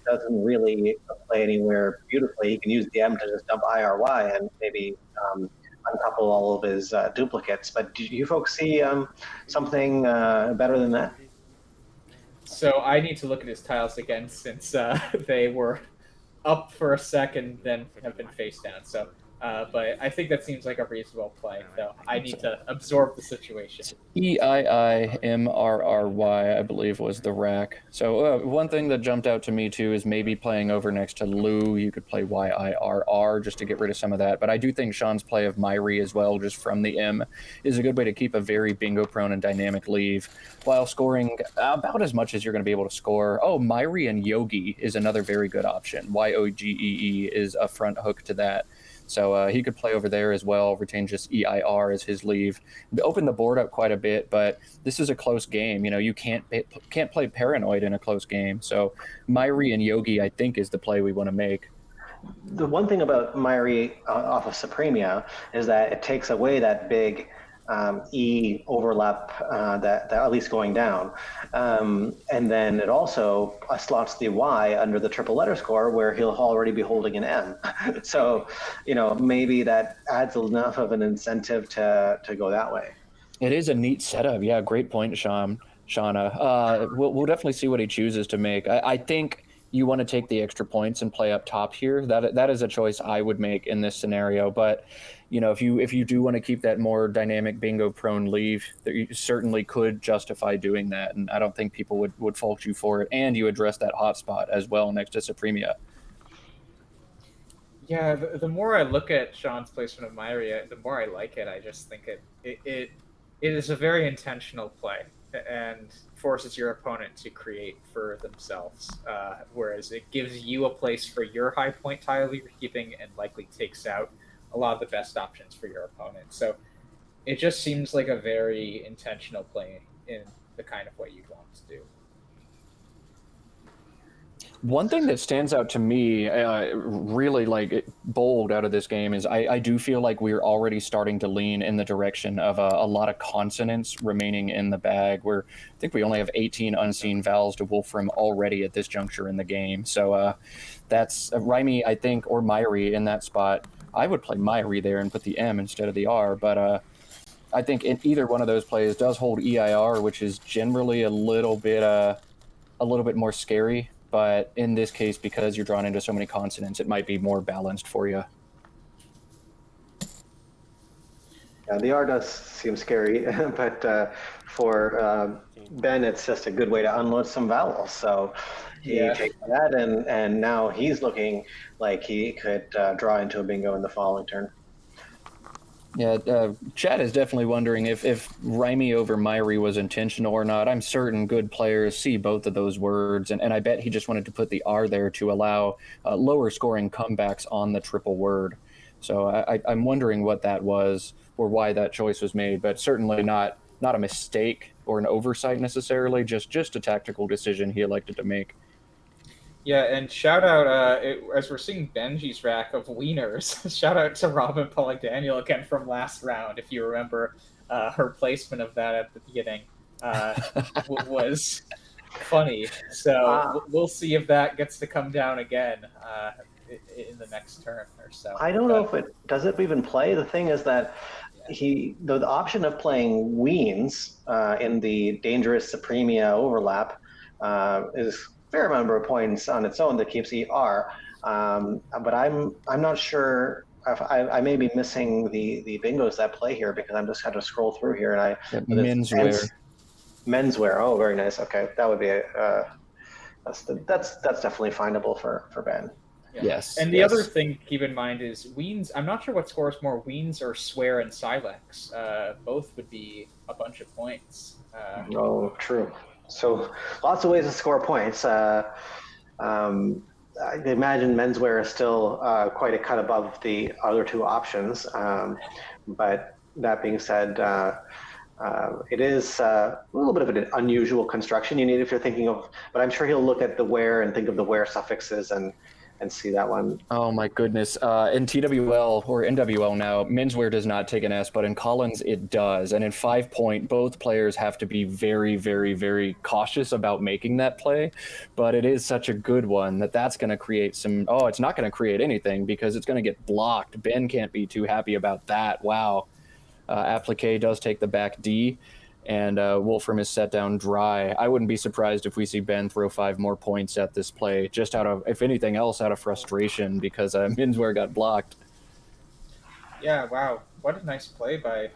Doesn't really play anywhere beautifully. He can use the M to just dump IRY and maybe uncouple all of his duplicates. But do you folks see something better than that? So I need to look at his tiles again since they were up for a second, then have been face down. So, but I think that seems like a reasonable play, though. I need to absorb the situation. EIIMRRY, I believe, was the rack. So one thing that jumped out to me, too, is maybe playing over next to Lou. You could play YIRR just to get rid of some of that. But I do think Sean's play of Myri as well, just from the M, is a good way to keep a very bingo-prone and dynamic leave while scoring about as much as you're going to be able to score. Oh, Myri and Yogi is another very good option. YOGEE is a front hook to that. So he could play over there as well, retain just EIR as his leave. Open the board up quite a bit, but this is a close game. You can't play Paranoid in a close game. So Myri and Yogi, I think, is the play we want to make. The one thing about Myri off of Supremia is that it takes away that big E overlap that at least going down. And then it also slots the Y under the triple letter score where he'll already be holding an M. So, maybe that adds enough of an incentive to go that way. It is a neat setup. Yeah, great point, Shauna. We'll definitely see what he chooses to make. I think you want to take the extra points and play up top here. That is a choice I would make in this scenario. But if you do want to keep that more dynamic bingo prone leave, you certainly could justify doing that, and I don't think people would fault you for it. And you address that hotspot as well next to Supremia. Yeah, the more I look at Sean's placement of Myri, the more I like it. I just think it is a very intentional play and forces your opponent to create for themselves, whereas it gives you a place for your high point tile you're keeping and likely takes out a lot of the best options for your opponent. So it just seems like a very intentional play in the kind of way you'd want to do. One thing that stands out to me, really bold out of this game, is I do feel like we're already starting to lean in the direction of a lot of consonants remaining in the bag. I think we only have 18 unseen vowels to Wolfram already at this juncture in the game. So that's Rhyme, I think, or Myri in that spot. I would play Myri there and put the M instead of the R, but I think in either one of those plays does hold EIR, which is generally a little bit more scary. But in this case, because you're drawn into so many consonants, it might be more balanced for you. Yeah, the R does seem scary, but for Ben, it's just a good way to unload some vowels. So he takes that, and now he's looking like he could draw into a bingo in the following turn. Yeah, Chad is definitely wondering if Rhyme over Myri was intentional or not. I'm certain good players see both of those words, and I bet he just wanted to put the R there to allow lower scoring comebacks on the triple word. So I'm wondering what that was or why that choice was made, but certainly not a mistake or an oversight necessarily, just a tactical decision he elected to make. Yeah, and shout out, as we're seeing Benji's rack of wieners, shout out to Robin Pollock-Daniel again from last round, if you remember her placement of that at the beginning was funny. So we'll see if that gets to come down again in the next turn or so. I don't know if it does it even play. The thing is that the option of playing Weens in the dangerous Supremia overlap is fair number of points on its own that keeps ER, but I'm not sure if I may be missing the bingos that play here because I'm just kind of scroll through here and menswear. Oh, very nice. Okay, that would be that's definitely findable for Ben. Yeah. Yes. And the other thing to keep in mind is Weens. I'm not sure what scores more, Weens or Swear and Silex. Both would be a bunch of points. Oh, true. So lots of ways to score points. I imagine menswear is still quite a cut above the other two options. But that being said, it is a little bit of an unusual construction you need if you're thinking of, but I'm sure he'll look at the where and think of the where suffixes and see that one. Oh my goodness. In TWL or NWL now, menswear does not take an S, but in Collins it does. And in 5 point, both players have to be very, very, very cautious about making that play. But it is such a good one that's going to create some... Oh, it's not going to create anything because it's going to get blocked. Ben can't be too happy about that. Wow. Applique does take the back D. And Wolfram is set down dry. I wouldn't be surprised if we see Ben throw 5 more points at this play, just out of, if anything else, out of frustration because menswear got blocked. Yeah, wow. What a nice play by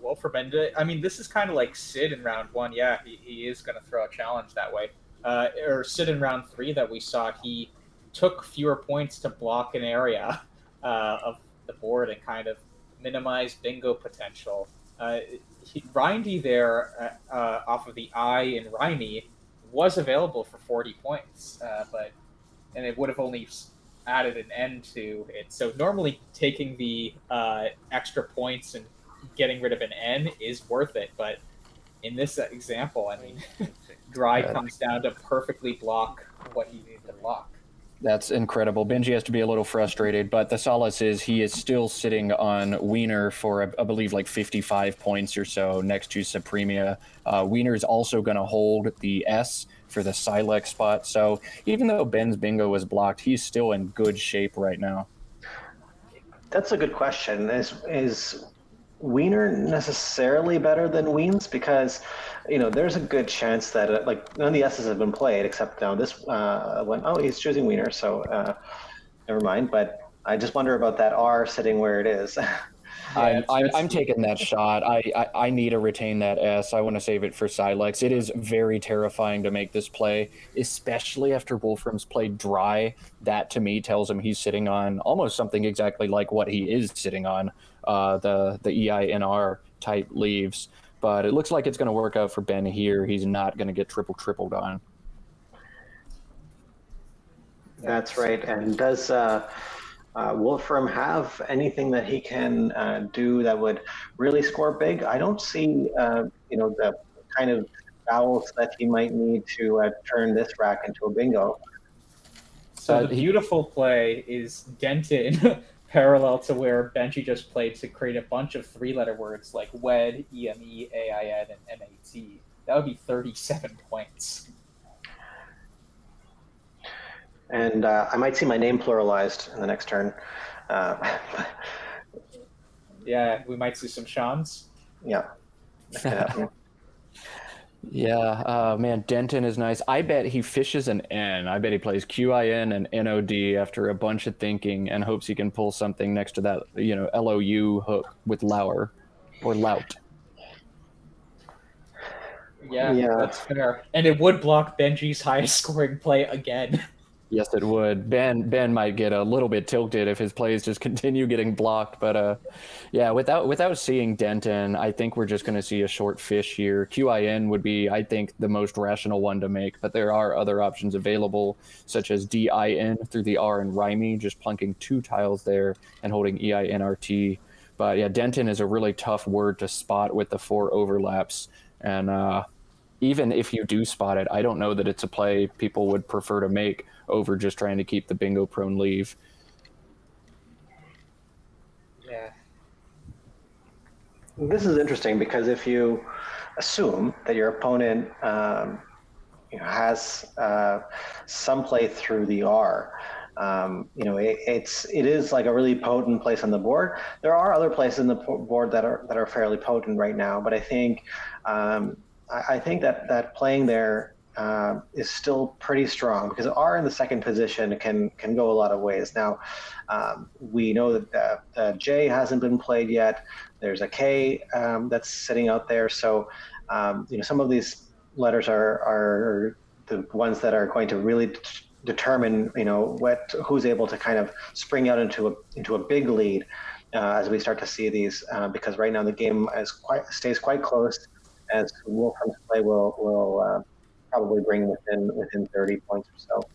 Wolfram. And I mean, this is kind of like Sid in round 1. Yeah, he is going to throw a challenge that way. Or Sid in round 3 that we saw, he took fewer points to block an area of the board and kind of minimize bingo potential. Rindy there off of the I in Rhyme was available for 40 points, and it would have only added an N to it. So normally taking the extra points and getting rid of an N is worth it, but in this example, I mean, dry comes down to perfectly block what you need to block. That's incredible. Benji has to be a little frustrated, but the solace is he is still sitting on Wiener for, I believe, like 55 points or so next to Supremia. Wiener is also going to hold the S for the Silex spot. So even though Ben's bingo was blocked, he's still in good shape right now. That's a good question. Is Wiener necessarily better than Weens? Because, there's a good chance that like none of the S's have been played except now this one. Oh, he's choosing Wiener, so never mind. But I just wonder about that R sitting where it is. I'm taking that shot. I need to retain that S. I want to save it for Silex. It is very terrifying to make this play, especially after Wolfram's played dry. That to me tells him he's sitting on almost something exactly like what he is sitting on, the EINR type leaves. But it looks like it's going to work out for Ben here. He's not going to get tripled on. That's right. And does Wolfram have anything that he can do that would really score big? I don't see, the kind of vowels that he might need to turn this rack into a bingo. So the beautiful play is Denton parallel to where Benji just played to create a bunch of three-letter words like WED, EME, AIN, and MAT. That would be 37 points. And I might see my name pluralized in the next turn. Yeah, we might see some Seans. Yeah, that could happen. Yeah, man, Denton is nice. I bet he fishes an N. I bet he plays QIN and NOD after a bunch of thinking and hopes he can pull something next to that, LOU hook with Lauer or Lout. Yeah, that's fair. And it would block Benji's highest scoring play again. Yes, it would. Ben might get a little bit tilted if his plays just continue getting blocked. But yeah, without seeing Denton, I think we're just going to see a short fish here. QIN would be, I think, the most rational one to make. But there are other options available, such as DIN through the R and Rhyme, just plunking 2 tiles there and holding EINRT. But yeah, Denton is a really tough word to spot with the 4 overlaps. And even if you do spot it, I don't know that it's a play people would prefer to make over just trying to keep the bingo prone leave. Yeah. This is interesting because if you assume that your opponent has some play through the R, it is like a really potent place on the board. There are other places in the board that are fairly potent right now, but I think that playing there is still pretty strong because R in the second position can go a lot of ways. Now, we know that J hasn't been played yet. There's a K that's sitting out there. So, some of these letters are the ones that are going to really determine, who's able to kind of spring out into a big lead as we start to see these. Because right now the game stays quite close, as Wolfram's play will probably bring within 30 points or so.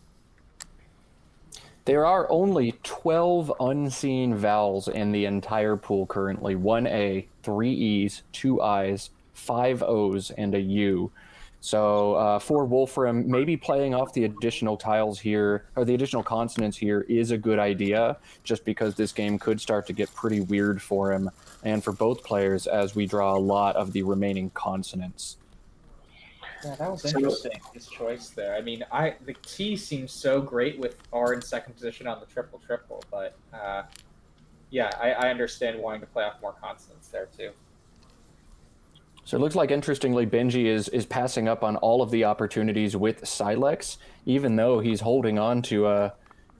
There are only 12 unseen vowels in the entire pool currently. 1 A, 3 E's, 2 I's, 5 O's, and a U. So for Wolfram, maybe playing off the additional tiles here, or the additional consonants here, is a good idea, just because this game could start to get pretty weird for him, and for both players, as we draw a lot of the remaining consonants. Yeah, that was interesting, his choice there. I mean, the T seems so great with R in second position on the triple, but I understand wanting to play off more consonants there too. So it looks like, interestingly, Benji is passing up on all of the opportunities with Silex, even though he's holding on to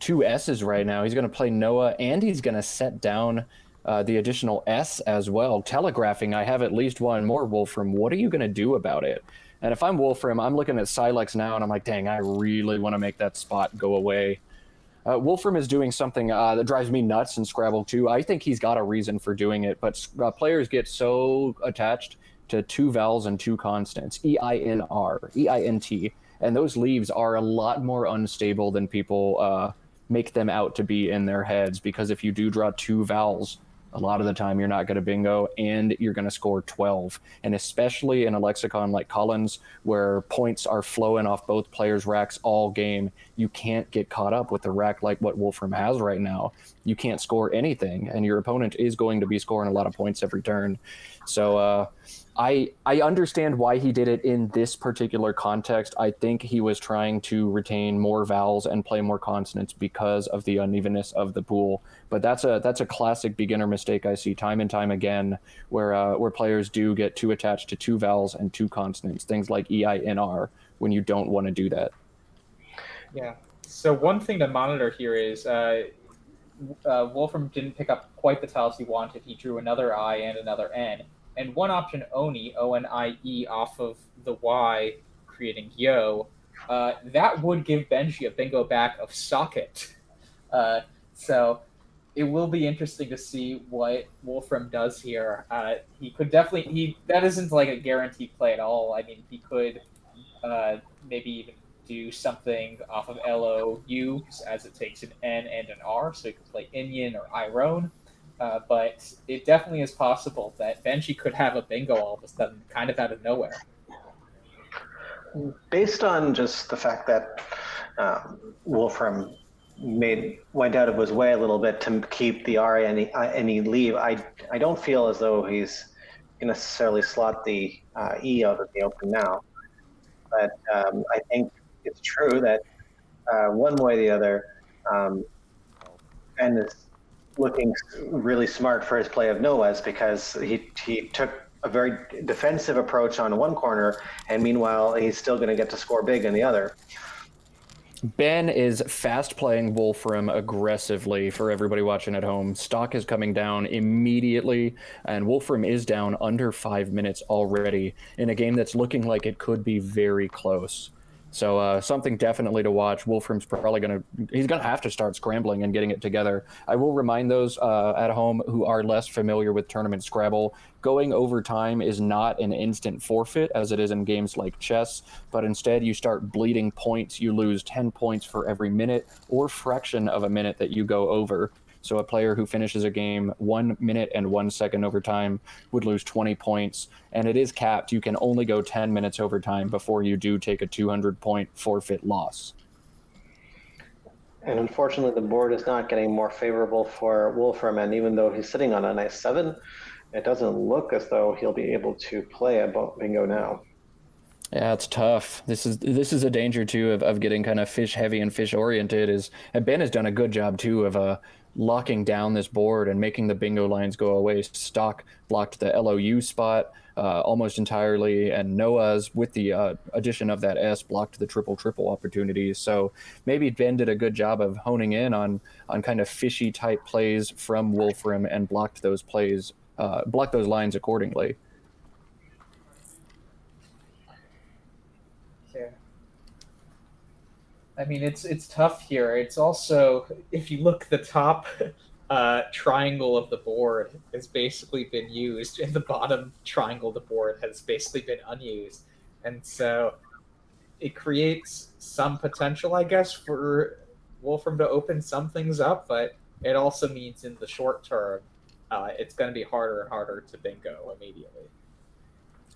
2 S's right now. He's going to play Noah, and he's going to set down the additional S as well, telegraphing, I have at least one more, Wolfram. What are you going to do about it? And if I'm Wolfram, I'm looking at Silex now, and I'm like, dang, I really want to make that spot go away. Wolfram is doing something that drives me nuts in Scrabble too. I think he's got a reason for doing it, but players get so attached to 2 vowels and 2 consonants, EINR, EINT, and those leaves are a lot more unstable than people make them out to be in their heads, because if you do draw 2 vowels a lot of the time you're not going to bingo, and you're going to score 12. And especially in a lexicon like Collins, where points are flowing off both players' racks all game, you can't get caught up with a rack like what Wolfram has right now. You can't score anything, and your opponent is going to be scoring a lot of points every turn. So I understand why he did it in this particular context. I think he was trying to retain more vowels and play more consonants because of the unevenness of the pool. But that's a classic beginner mistake I see time and time again, where players do get too attached to two vowels and two consonants, things like EINR, when you don't want to do that. Yeah. So one thing to monitor here is Wolfram didn't pick up quite the tiles he wanted. He drew another I and another N. And one option, Oni, O-N-I-E, off of the Y, creating Yo, that would give Benji a bingo back of Socket. So it will be interesting to see what Wolfram does here. He could definitely, that isn't like a guaranteed play at all. I mean, he could maybe even do something off of LOU, as it takes an N and an R, so he could play Inyan or Iron. But it definitely is possible that Benji could have a bingo all of a sudden, kind of out of nowhere. Based on just the fact that Wolfram went out of his way a little bit to keep the R and E leave, I don't feel as though he's going to necessarily slot the E out of the open now. But I think it's true that one way or the other, Ben is looking really smart for his play of Noah's, because he took a very defensive approach on one corner, and meanwhile he's still going to get to score big in the other. Ben is fast playing Wolfram aggressively for everybody watching at home. Stock is coming down immediately, and Wolfram is down under 5 minutes already in a game that's looking like it could be very close. So something definitely to watch. Wolfram's probably he's going to have to start scrambling and getting it together. I will remind those at home who are less familiar with tournament Scrabble, going overtime is not an instant forfeit as it is in games like chess, but instead you start bleeding points. You lose 10 points for every minute or fraction of a minute that you go over. So a player who finishes a game 1 minute and 1 second overtime would lose 20 points. And it is capped. You can only go 10 minutes overtime before you do take a 200-point forfeit loss. And unfortunately, the board is not getting more favorable for Wolfram. And even though he's sitting on a nice 7, it doesn't look as though he'll be able to play a bingo now. Yeah, it's tough. This is a danger too of getting kind of fish heavy and fish oriented. And Ben has done a good job too of locking down this board and making the bingo lines go away. Stock blocked the LOU spot almost entirely, and Noah's, with the addition of that S, blocked the triple opportunities. So maybe Ben did a good job of honing in on kind of fishy type plays from Wolfram and blocked those lines accordingly. Yeah. I mean, it's tough here. It's also, if you look, the top triangle of the board has basically been used, and the bottom triangle of the board has basically been unused. And so it creates some potential, I guess, for Wolfram to open some things up, but it also means in the short term, it's going to be harder and harder to bingo immediately.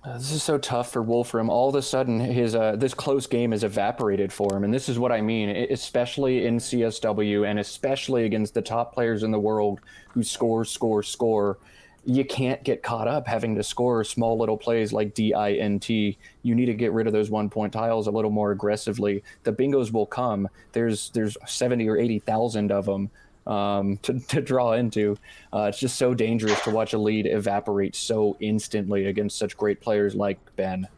This is so tough for Wolfram. All of a sudden, his this close game is evaporated for him, and this is what I mean, especially in CSW and especially against the top players in the world who score. You can't get caught up having to score small little plays like DINT. You need to get rid of those 1-point tiles a little more aggressively. The bingos will come. There's 70 or 80,000 of them to draw into. It's just so dangerous to watch a lead evaporate so instantly against such great players like Ben.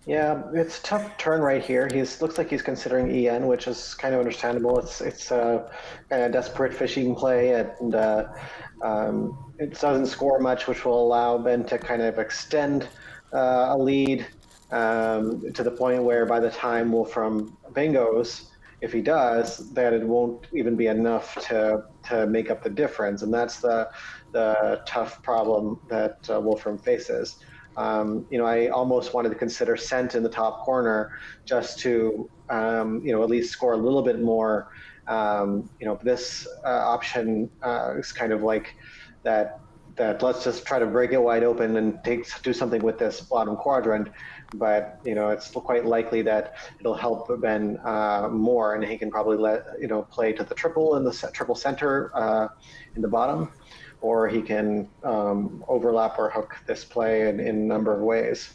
Yeah, it's a tough turn right here. Looks like he's considering EN, which is kind of understandable. It's a kind of desperate fishing play, and it doesn't score much, which will allow Ben to kind of extend a lead to the point where by the time Wolfram bingos, if he does, that it won't even be enough to make up the difference, and that's the tough problem that Wolfram faces. I almost wanted to consider Scent in the top corner just to, at least score a little bit more. This option is kind of like that. That let's just try to break it wide open and do something with this bottom quadrant. But it's quite likely that it'll help Ben more, and he can probably play to the triple in the triple center in the bottom, or he can overlap or hook this play in a number of ways.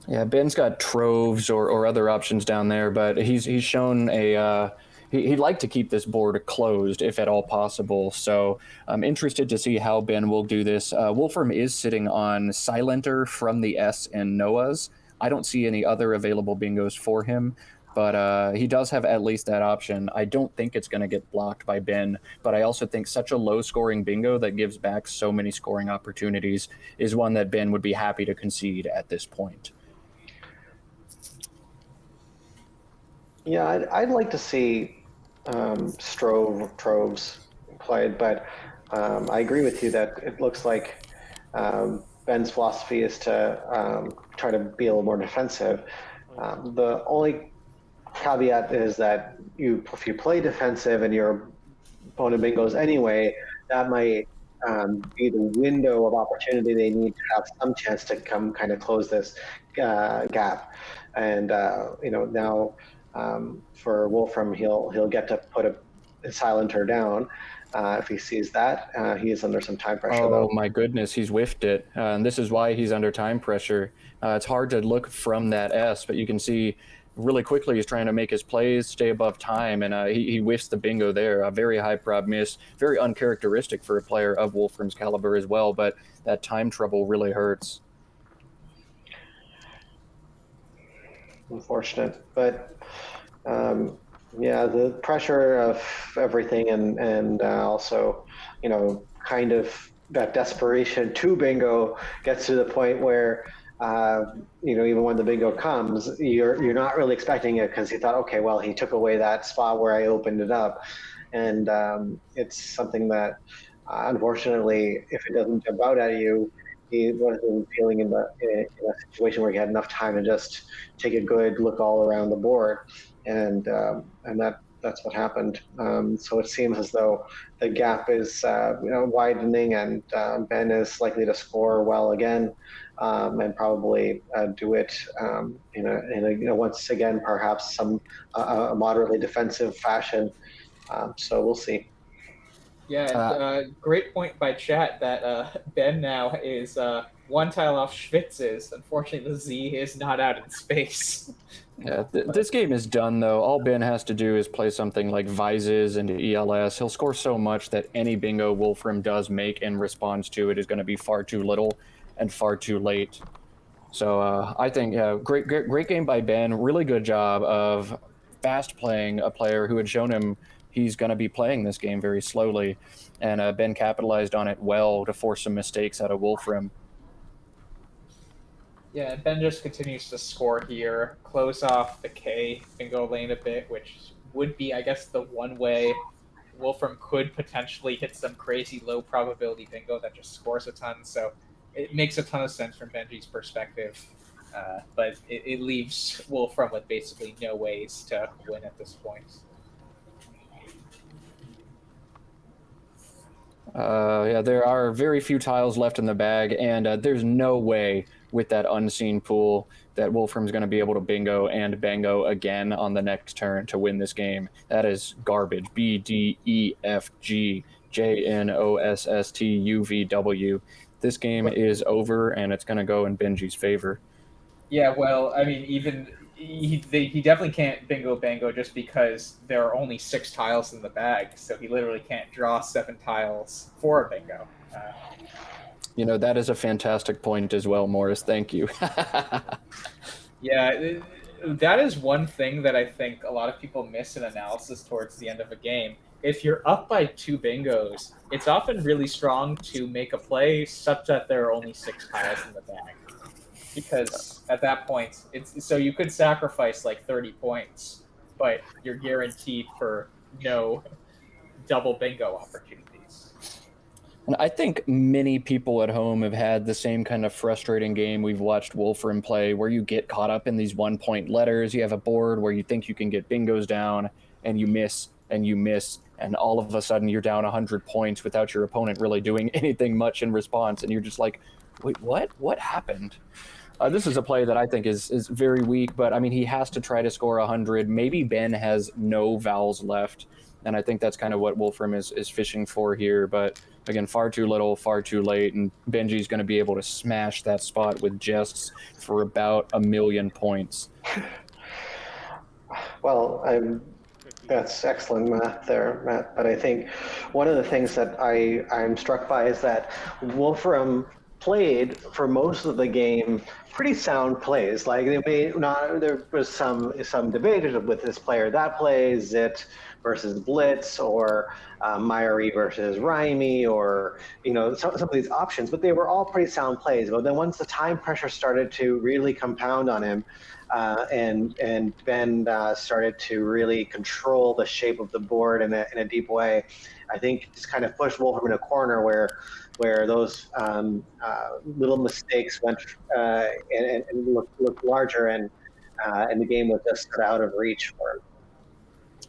Yeah, Ben's got troves or other options down there, but he's shown he'd like to keep this board closed if at all possible. So I'm interested to see how Ben will do this. Wolfram is sitting on Silenter from the S and Noah's. I don't see any other available bingos for him, but he does have at least that option. I don't think it's going to get blocked by Ben, but I also think such a low-scoring bingo that gives back so many scoring opportunities is one that Ben would be happy to concede at this point. Yeah, I'd like to see troves played, but I agree with you that it looks like Ben's philosophy is to try to be a little more defensive. The only caveat is that if you play defensive and your opponent bingos anyway, that might be the window of opportunity they need to have some chance to come kind of close this gap. And now for Wolfram, he'll get to put a Silenter down. If he sees that, he is under some time pressure. Oh my goodness, he's whiffed it. And this is why he's under time pressure. It's hard to look from that S, but you can see really quickly he's trying to make his plays stay above time, and he whiffs the bingo there. A very high prob miss, very uncharacteristic for a player of Wolfram's caliber as well, but that time trouble really hurts. Unfortunate, but the pressure of everything and also kind of that desperation to bingo gets to the point where even when the bingo comes, you're not really expecting it because you thought, okay, well, he took away that spot where I opened it up, and it's something that unfortunately, if it doesn't jump out at you, he wasn't feeling in a situation where he had enough time to just take a good look all around the board, and that's what happened. So it seems as though the gap is widening, and Ben is likely to score well again, and probably do it in a once again perhaps some a moderately defensive fashion. So we'll see. Yeah, great point by chat that Ben now is one tile off Schwitz's. Unfortunately, the Z is not out in space. Yeah, this game is done, though. All Ben has to do is play something like Vises into ELS. He'll score so much that any bingo Wolfram does make in response to it is going to be far too little and far too late. So I think, great game by Ben. Really good job of fast playing a player who had shown him he's going to be playing this game very slowly. And Ben capitalized on it well to force some mistakes out of Wolfram. Yeah, Ben just continues to score here, close off the K bingo lane a bit, which would be, I guess, the one way Wolfram could potentially hit some crazy low probability bingo that just scores a ton. So it makes a ton of sense from Benji's perspective, but it leaves Wolfram with basically no ways to win at this point. There are very few tiles left in the bag, and there's no way with that unseen pool that Wolfram's going to be able to bingo and bango again on the next turn to win this game. That is garbage. B, D, E, F, G, J, N, O, S, S, T, U, V, W. This game is over, and it's going to go in Benji's favor. Yeah, well, I mean, even he definitely can't bingo bango just because there are only 6 tiles in the bag, so he literally can't draw 7 tiles for a bingo. That is a fantastic point as well, Morris. Thank you. Yeah, that is one thing that I think a lot of people miss in analysis towards the end of a game. If you're up by 2 bingos, it's often really strong to make a play such that there are only 6 tiles in the bag. Because at that point, so you could sacrifice like 30 points, but you're guaranteed for no double bingo opportunities. And I think many people at home have had the same kind of frustrating game we've watched Wolfram play, where you get caught up in these 1 point letters. You have a board where you think you can get bingos down, and you miss, and you miss, and all of a sudden you're down 100 points without your opponent really doing anything much in response, and you're just like, wait, what? What happened? This is a play that I think is very weak, but I mean, he has to try to score 100. Maybe Ben has no vowels left, and I think that's kind of what Wolfram is fishing for here. But again, far too little, far too late, and Benji's going to be able to smash that spot with jests for about 1,000,000 points. Well, that's excellent math there, Matt. But I think one of the things that I'm struck by is that Wolfram played for most of the game pretty sound plays. Like they may not, there was some debate with this player that plays Zit versus Blitz, or Myri versus Raimi, or some of these options, but they were all pretty sound plays. But then once the time pressure started to really compound on him, and Ben started to really control the shape of the board in a deep way, I think just kind of pushed Wolfram in a corner where those little mistakes went and looked larger, and the game was just sort of out of reach for him.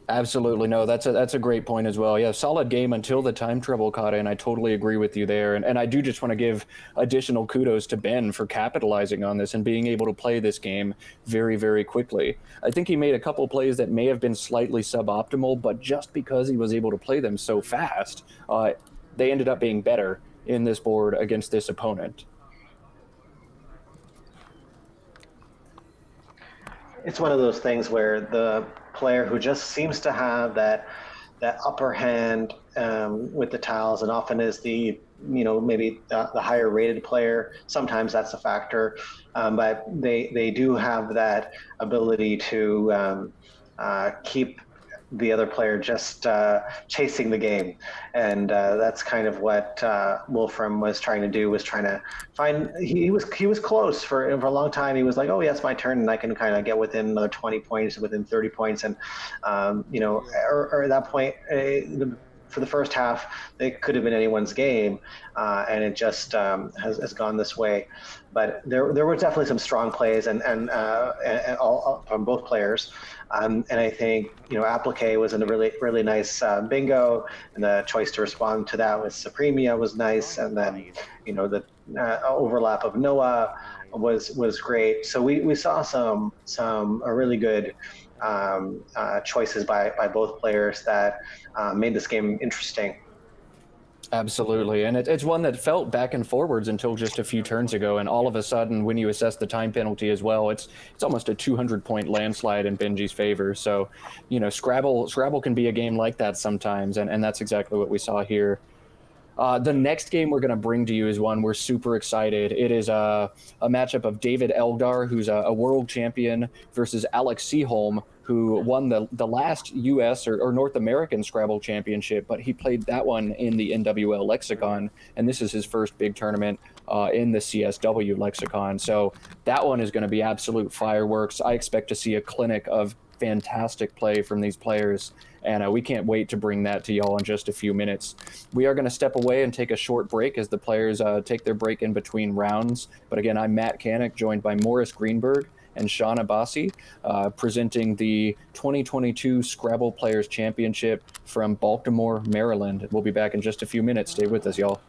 Absolutely. No, that's a great point as well. Yeah, solid game until the time trouble caught in. I totally agree with you there. And I do just want to give additional kudos to Ben for capitalizing on this and being able to play this game very, very quickly. I think he made a couple plays that may have been slightly suboptimal, but just because he was able to play them so fast, they ended up being better in this board against this opponent. It's one of those things where the player who just seems to have that upper hand with the tiles, and often is the maybe the higher rated player. Sometimes that's a factor, but they do have that ability to keep the other player just chasing the game, and that's kind of what Wolfram was trying to do. Was trying to find. He was close for a long time. He was like, oh yeah, it's my turn, and I can kind of get within another 20 points, within 30 points, and or at that point. For the first half, it could have been anyone's game, and it just has gone this way. But there were definitely some strong plays, and all from both players. And I think Applique was in a really nice bingo, and the choice to respond to that with Supremia was nice, and then the overlap of Noah was great. So we saw some really good choices by both players that made this game interesting. Absolutely. And it's one that felt back and forwards until just a few turns ago. And all of a sudden, when you assess the time penalty as well, it's almost a 200-point landslide in Benji's favor. So, Scrabble can be a game like that sometimes. And that's exactly what we saw here. The next game we're going to bring to you is one we're super excited. It is a matchup of David Eldar, who's a world champion, versus Alex Seaholm, who won the last U.S. or North American Scrabble championship, but he played that one in the NWL Lexicon, and this is his first big tournament in the CSW Lexicon. So that one is going to be absolute fireworks. I expect to see a clinic of fantastic play from these players, and we can't wait to bring that to y'all in just a few minutes. We are going to step away and take a short break as the players take their break in between rounds. But again, I'm Matt Canick, joined by Morris Greenberg and Sean Abbasi, presenting the 2022 Scrabble Players Championship from Baltimore, Maryland. We'll be back in just a few minutes. Stay with us, y'all.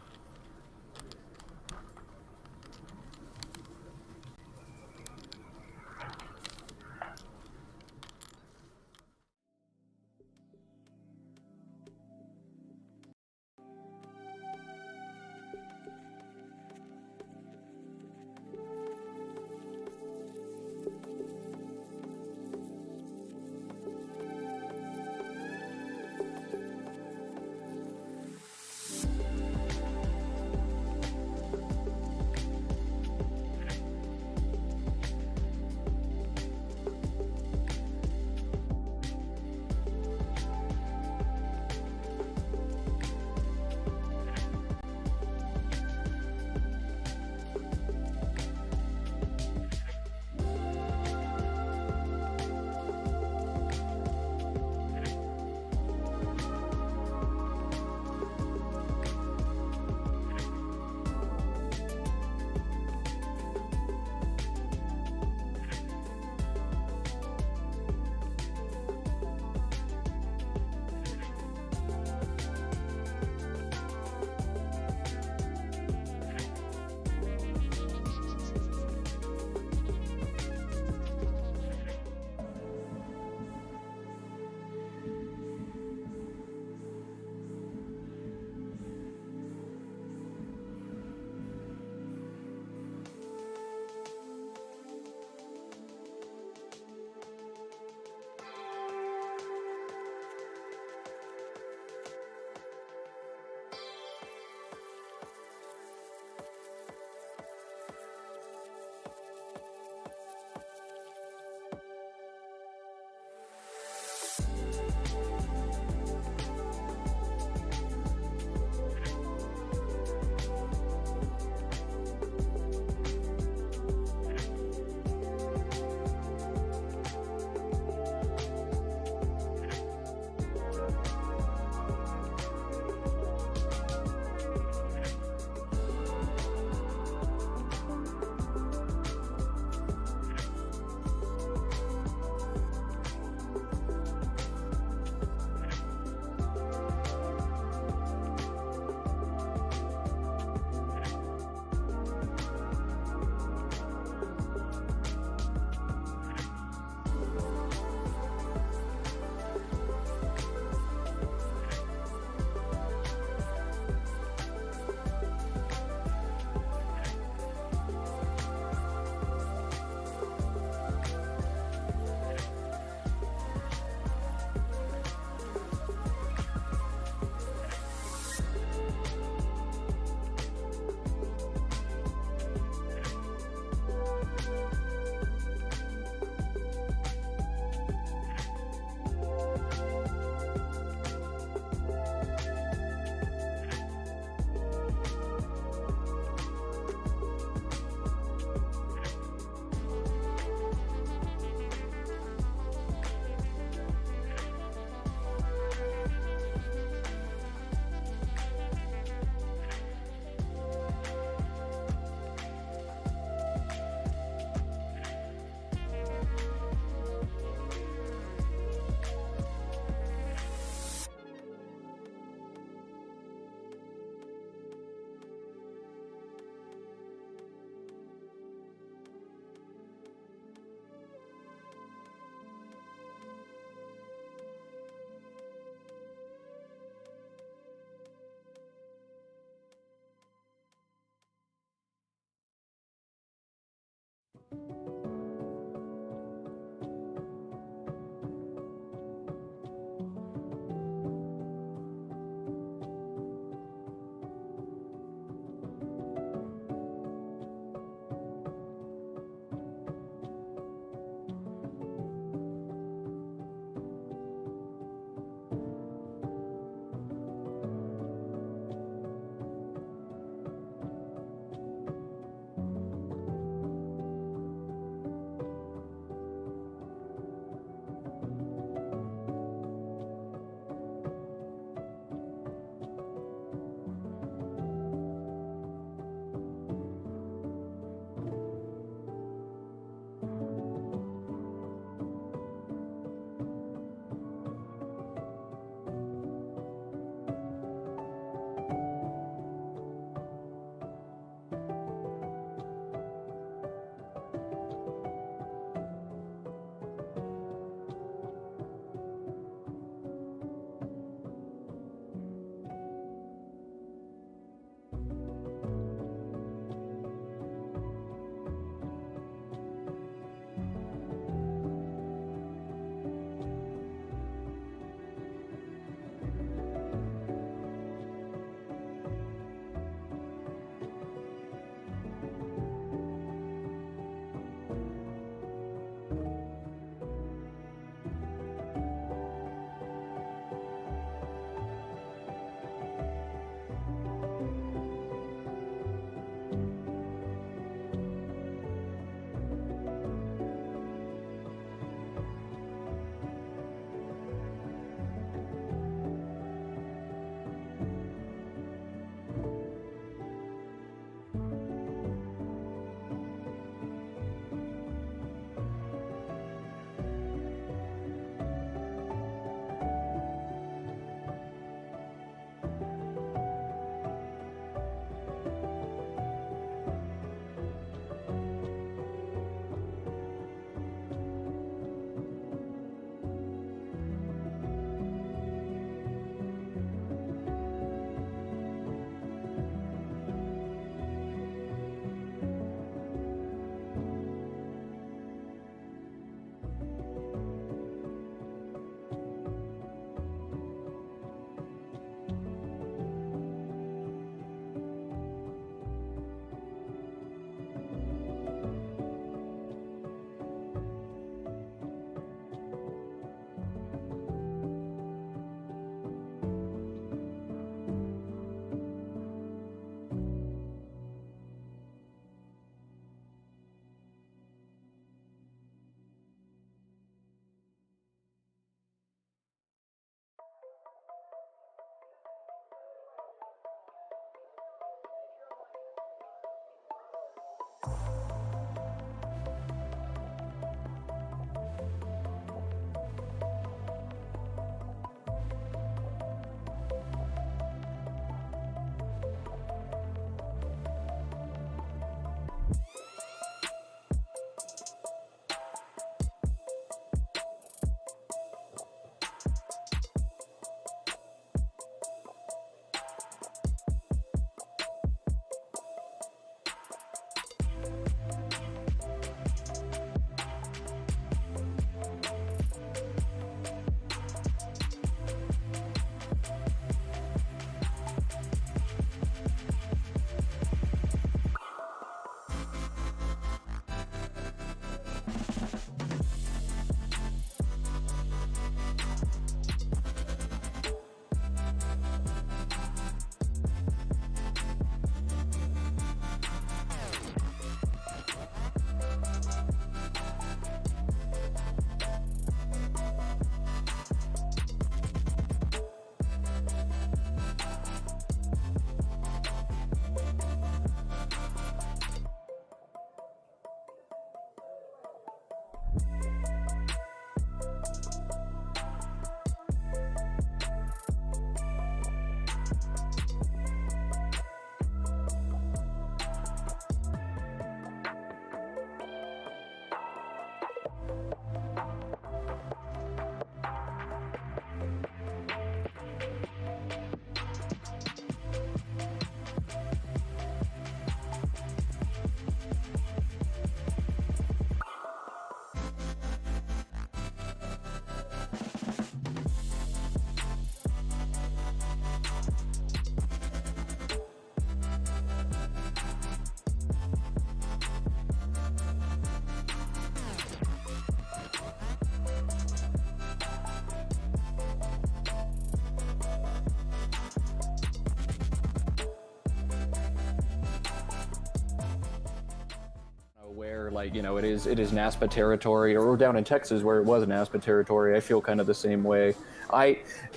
like, you know, it is NASPA territory, or down in Texas where it was NASPA territory. I feel kind of the same way.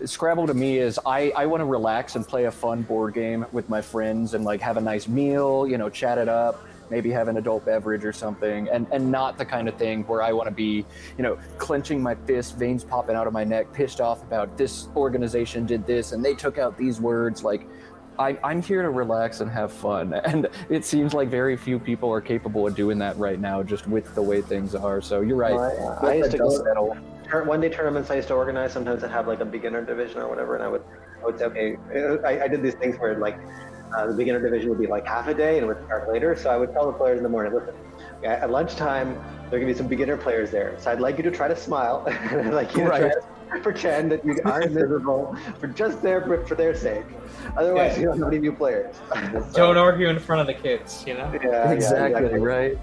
Scrabble to me is I want to relax and play a fun board game with my friends and like have a nice meal, you know, chat it up, maybe have an adult beverage or something, and not the kind of thing where I want to be, you know, clenching my fist, veins popping out of my neck, pissed off about this organization did this and they took out these words. Like, I'm here to relax and have fun, and it seems like very few people are capable of doing that right now, just with the way things are. So you're right. Well, I used to go one-day tournaments. I used to organize. Sometimes I'd have like a beginner division or whatever, and I would say, okay, I did these things where like the beginner division would be like half a day and it would start later. So I would tell the players in the morning, listen, at lunchtime there are gonna be some beginner players there, so I'd like you to try to smile, and I'd like you to try to pretend that you aren't miserable for their sake. Otherwise, you don't have any new players. So, don't argue in front of the kids, you know? Yeah, exactly, right.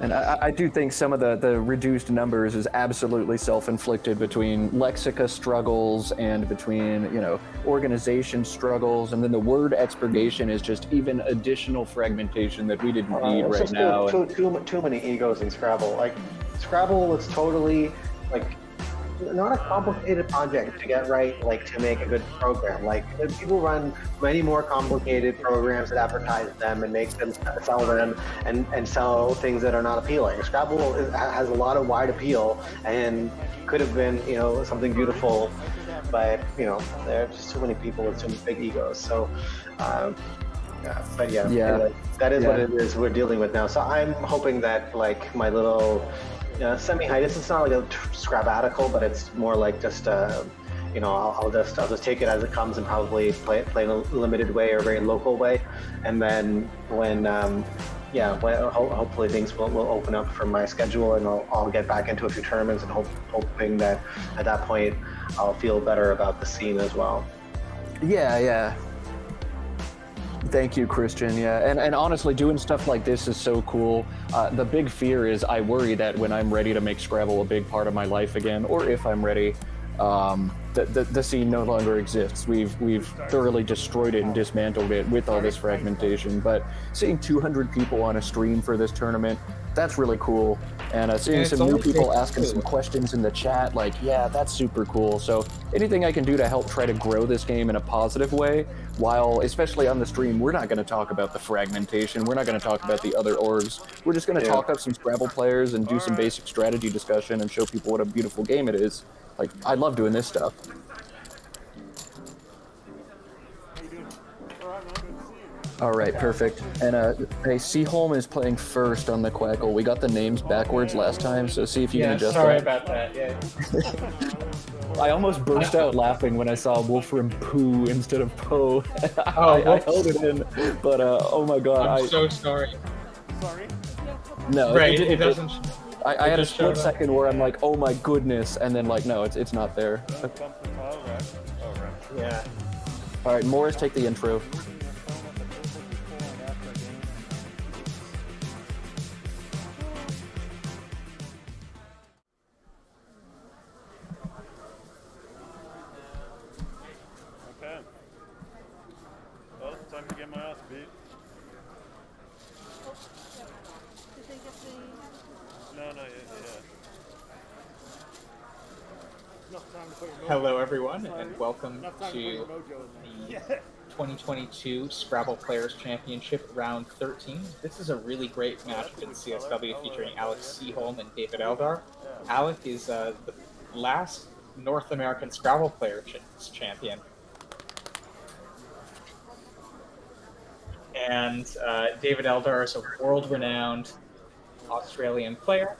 And I do think some of the reduced numbers is absolutely self-inflicted between lexica struggles and between, you know, organization struggles, and then the word expurgation is just even additional fragmentation that we didn't need right now. Too many egos in Scrabble. Like, Scrabble is totally like not a complicated project to get right, like to make a good program. Like, people run many more complicated programs that advertise them and make them sell them and sell things that are not appealing. Scrabble has a lot of wide appeal and could have been, you know, something beautiful, but you know, there are just too many people with too big egos. So anyway, that is what it is we're dealing with now. So I'm hoping that like my little semi-hiatus, it's not like a Scrabatical, but it's more like just you know, I'll just take it as it comes and probably play in a limited way or very local way, and then when hopefully things will open up for my schedule, and I'll get back into a few tournaments, and hoping that at that point I'll feel better about the scene as well. Yeah. Thank you, Christian. Yeah, and honestly, doing stuff like this is so cool. The big fear is I worry that when I'm ready to make Scrabble a big part of my life again, or if I'm ready, the scene no longer exists. We've thoroughly destroyed it and dismantled it with all this fragmentation. But seeing 200 people on a stream for this tournament, that's really cool. And seeing some new people asking some questions in the chat, like, yeah, that's super cool. So anything I can do to help try to grow this game in a positive way, while, especially on the stream, we're not going to talk about the fragmentation. We're not going to talk about the other orgs. We're just going to talk up some Scrabble players and do some basic strategy discussion and show people what a beautiful game it is. Like, I love doing this stuff. All right, perfect. And hey, Seaholm is playing first on the Quackle. We got the names backwards last time, so see if you can adjust sorry that. about that. Yeah. I almost burst out laughing when I saw Wolfram Poo instead of Poe. Oh, I held it in, but oh my god. I'm so sorry. Sorry? No, Right, it doesn't. I had a split second where I'm like, oh my goodness, and then like, no, it's not there. Yeah. All right, Morris, take the intro. Okay. Well, time to get my ass beat. Did they get the... No, not yet. Hello, everyone, and welcome to the 2022 Scrabble Players Championship Round 13. This is a really great matchup in CSW featuring Alex Seaholm and David Eldar. Alec is the last North American Scrabble Players champion. And David Eldar is a world-renowned Australian player.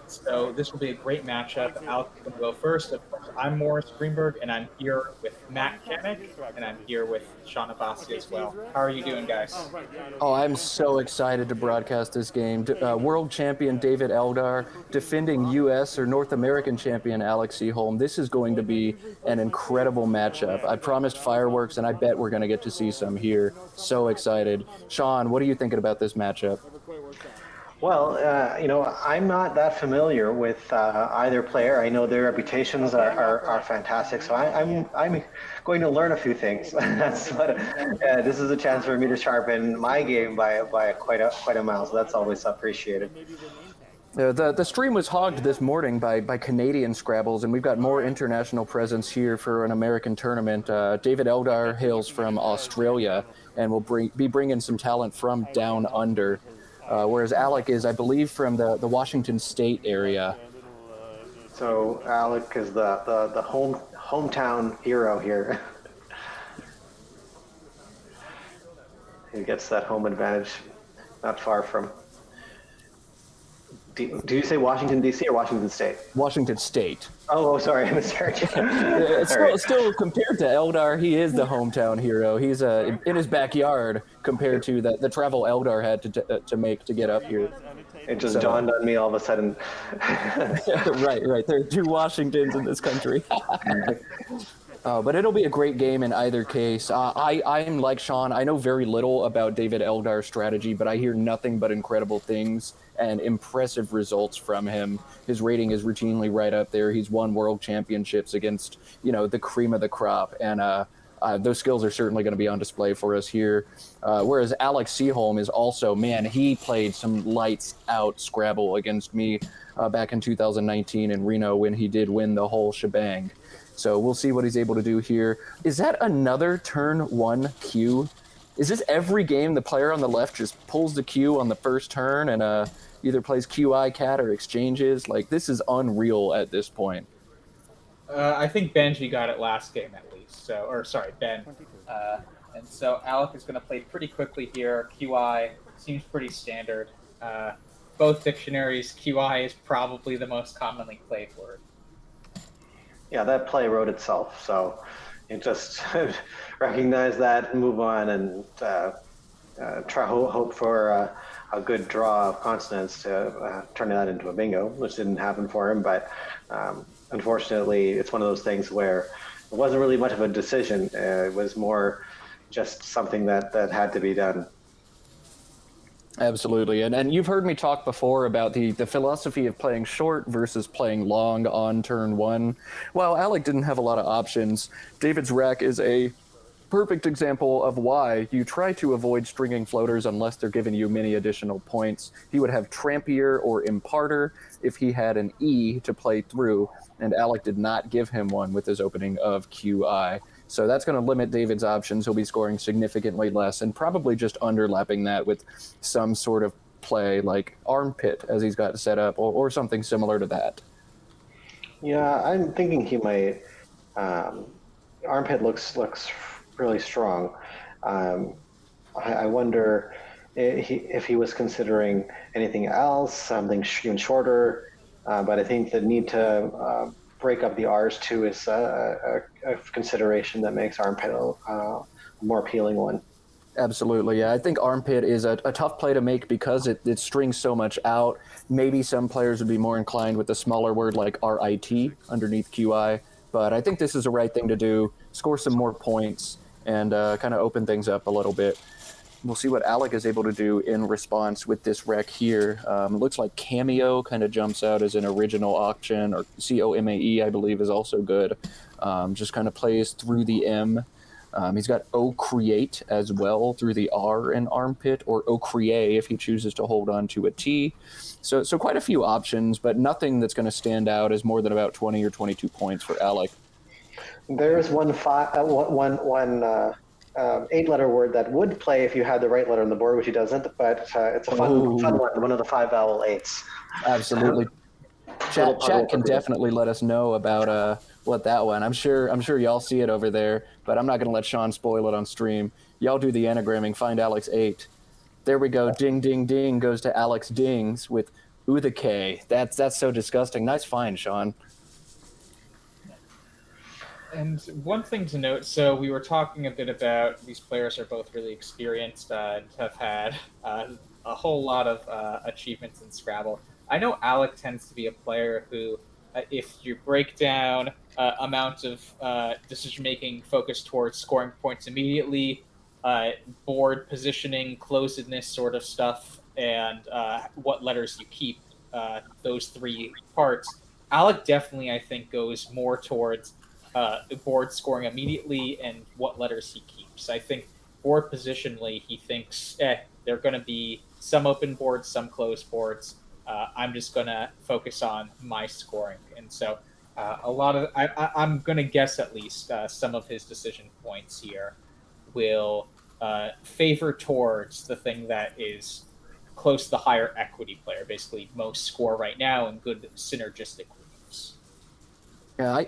So this will be a great matchup. Alex is going to go first. Of course, I'm Morris Greenberg, and I'm here with Matt Kamick, and I'm here with Sean Abbasi as well. How are you doing, guys? Oh, I'm so excited to broadcast this game. World champion David Eldar, defending U.S. or North American champion Alex Seaholm. This is going to be an incredible matchup. I promised fireworks, and I bet we're going to get to see some here. So excited. Sean, what are you thinking about this matchup? Well, I'm not that familiar with either player. I know their reputations are fantastic, so I'm going to learn a few things. That's what. This is a chance for me to sharpen my game by quite a mile. So that's always appreciated. The stream was hogged this morning by Canadian Scrabbles, and we've got more international presence here for an American tournament. David Eldar hails from Australia, and will be bringing some talent from down under. Whereas Alec is, I believe, from the Washington State area. So Alec is the hometown hero here. He gets that home advantage, not far from. Do you say Washington D.C. or Washington State? Washington State. Oh, sorry, I misheard you. Still, compared to Eldar, he is the hometown hero. He's in his backyard compared to the travel Eldar had to make to get up here. It just dawned on me all of a sudden. Right. There are two Washingtons in this country. But it'll be a great game in either case. I'm like Sean. I know very little about David Eldar's strategy, but I hear nothing but incredible things and impressive results from him. His rating is routinely right up there. He's won world championships against, the cream of the crop. And those skills are certainly going to be on display for us here. Whereas Alex Seaholm is also, he played some lights out Scrabble against me back in 2019 in Reno when he did win the whole shebang. So we'll see what he's able to do here. Is that another turn one cue? Is this every game the player on the left just pulls the cue on the first turn and either plays QI cat or exchanges? Like, this is unreal at this point. I think Benji got it last game at least. Ben. And so Alec is going to play pretty quickly here. QI seems pretty standard. Both dictionaries, QI is probably the most commonly played word. Yeah, that play wrote itself. So you just recognize that, move on, and hope for a good draw of consonants to turn that into a bingo, which didn't happen for him. But unfortunately, it's one of those things where it wasn't really much of a decision. It was more just something that had to be done. Absolutely. And you've heard me talk before about the philosophy of playing short versus playing long on turn one. While Alec didn't have a lot of options, David's rack is a perfect example of why you try to avoid stringing floaters unless they're giving you many additional points. He would have Trampier or Imparter if he had an E to play through, and Alec did not give him one with his opening of QI. So that's going to limit David's options. He'll be scoring significantly less and probably just underlapping that with some sort of play like Armpit as he's got set up or something similar to that. Yeah, I'm thinking he might. Armpit looks really strong. I wonder if he was considering anything else, something even shorter. But I think the need to break up the R's too is a consideration that makes Armpit a more appealing one. Absolutely, yeah. I think Armpit is a tough play to make because it strings so much out. Maybe some players would be more inclined with a smaller word like RIT underneath QI, but I think this is the right thing to do. Score some more points and kind of open things up a little bit. We'll see what Alec is able to do in response with this rec here. It looks like Cameo kind of jumps out as an original option, or COMAE, I believe, is also good. Just kind of plays through the M. He's got O-Create as well through the R in Armpit, or O-Create if he chooses to hold on to a T. So quite a few options, but nothing that's going to stand out as more than about 20 or 22 points for Alec. There's one 8-letter word that would play if you had the right letter on the board, which he doesn't, but it's a fun one of the 5 vowel 8s. Absolutely. Chat can definitely let us know about what that one. I'm sure y'all see it over there, but I'm not going to let Sean spoil it on stream. Y'all do the anagramming, find Alex 8. There we go. Ding, ding, ding goes to Alex Dings with the K. That's so disgusting. Nice find, Sean. And one thing to note, so we were talking a bit about these players are both really experienced and have had a whole lot of achievements in Scrabble. I know Alec tends to be a player who, if you break down amount of decision-making focused towards scoring points immediately, board positioning, closedness sort of stuff, and what letters you keep, those three parts. Alec definitely, I think, goes more towards board scoring immediately and what letters he keeps. I think board positionally, he thinks, there are going to be some open boards, some closed boards. I'm just going to focus on my scoring. And so a lot of, I'm going to guess at least some of his decision points here will favor towards the thing that is close to the higher equity player, basically most score right now and good synergistic moves. Yeah,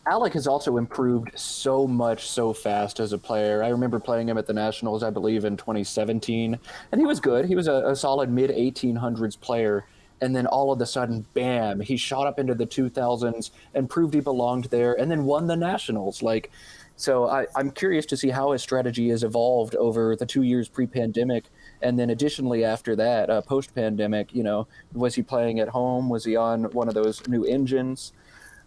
Alec has also improved so much so fast as a player. I remember playing him at the Nationals, I believe, in 2017, and he was good. He was a solid mid 1800s player. And then all of a sudden, bam, he shot up into the 2000s and proved he belonged there and then won the Nationals. So I'm curious to see how his strategy has evolved over the 2 years pre-pandemic. And then additionally after that, post-pandemic, was he playing at home? Was he on one of those new engines?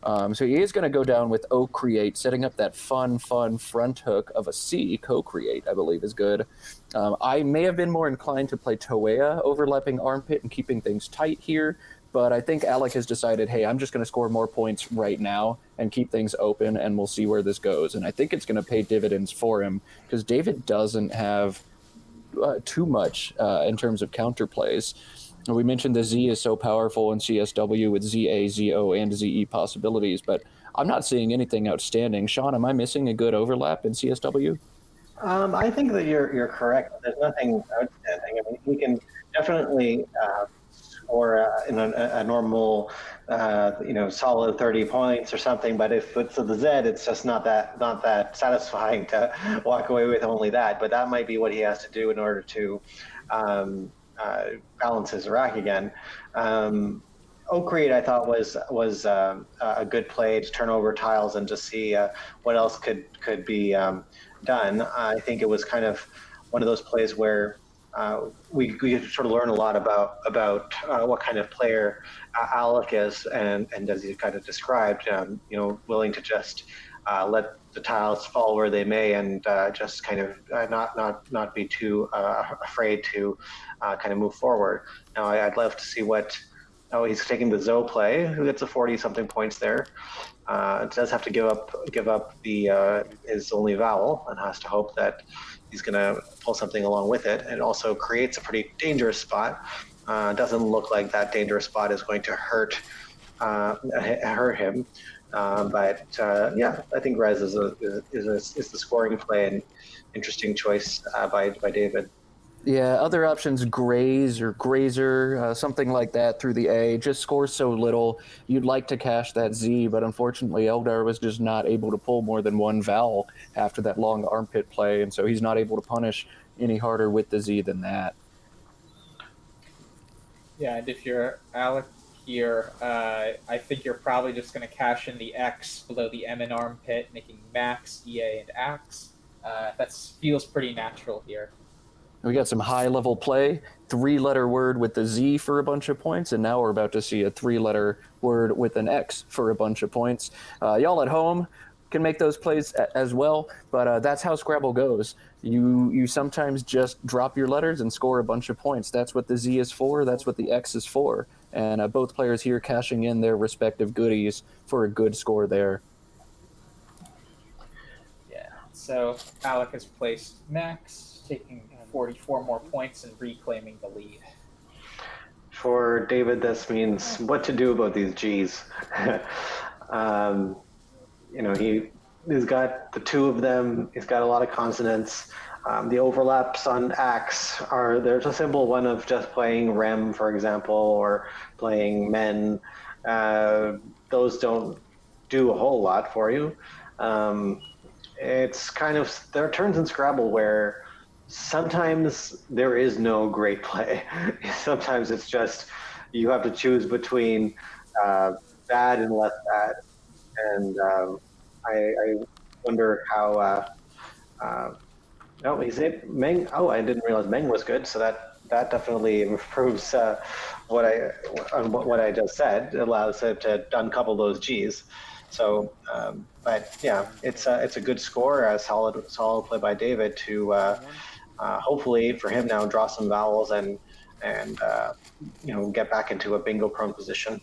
So he is going to go down with O-Create, setting up that fun front hook of a C. Co-Create, I believe, is good. I may have been more inclined to play Toea, overlapping Armpit and keeping things tight here, but I think Alec has decided, hey, I'm just going to score more points right now and keep things open, and we'll see where this goes. And I think it's going to pay dividends for him, because David doesn't have too much in terms of counterplays. We mentioned the Z is so powerful in CSW with ZA, ZO, and ZE possibilities, but I'm not seeing anything outstanding. Sean, am I missing a good overlap in CSW? I think that you're correct. There's nothing outstanding. I mean, he can definitely score in a normal, solid 30 points or something. But if it's the Z, it's just not that satisfying to walk away with only that. But that might be what he has to do in order to balance his rack again. O-Create, I thought, was a good play to turn over tiles and just see what else could be done. I think it was kind of one of those plays where we sort of learn a lot about what kind of player Alec is, and as you kind of described, willing to just let the tiles fall where they may, and just kind of not be too afraid to kind of move forward. Now, I'd love to see what. Oh, he's taking the Zoe play, who gets a 40-something points there. Does have to give up the his only vowel, and has to hope that he's going to pull something along with it. It also creates a pretty dangerous spot. Doesn't look like that dangerous spot is going to hurt him. But I think Rez is the scoring play, and interesting choice by David. Yeah, other options, Graze or Grazer, something like that through the A, just scores so little. You'd like to cash that Z, but unfortunately Eldar was just not able to pull more than one vowel after that long armpit play, and so he's not able to punish any harder with the Z than that. Yeah, and if you're Alec here, I think you're probably just going to cash in the X below the M in armpit, making max, EA, and Axe. That feels pretty natural here. We got some high-level play, 3-letter word with the Z for a bunch of points, and now we're about to see a 3-letter word with an X for a bunch of points. Y'all at home can make those plays as well, but that's how Scrabble goes. You sometimes just drop your letters and score a bunch of points. That's what the Z is for, that's what the X is for, and both players here cashing in their respective goodies for a good score there. Yeah, so Alec has placed max, taking 44 more points and reclaiming the lead. For David, this means what to do about these G's. He's got the two of them. He's got a lot of consonants. The overlaps on Axe there's a simple one of just playing Rem, for example, or playing Men. Those don't do a whole lot for you. It's kind of, there are turns in Scrabble where sometimes there is no great play. Sometimes it's just you have to choose between bad and less bad. And I wonder how. He's Meng. Oh, I didn't realize Meng was good. So that definitely improves what I just said. It allows it to uncouple those G's. So, but yeah, it's a good score. A solid play by David to. Hopefully for him now draw some vowels and and get back into a bingo prone position.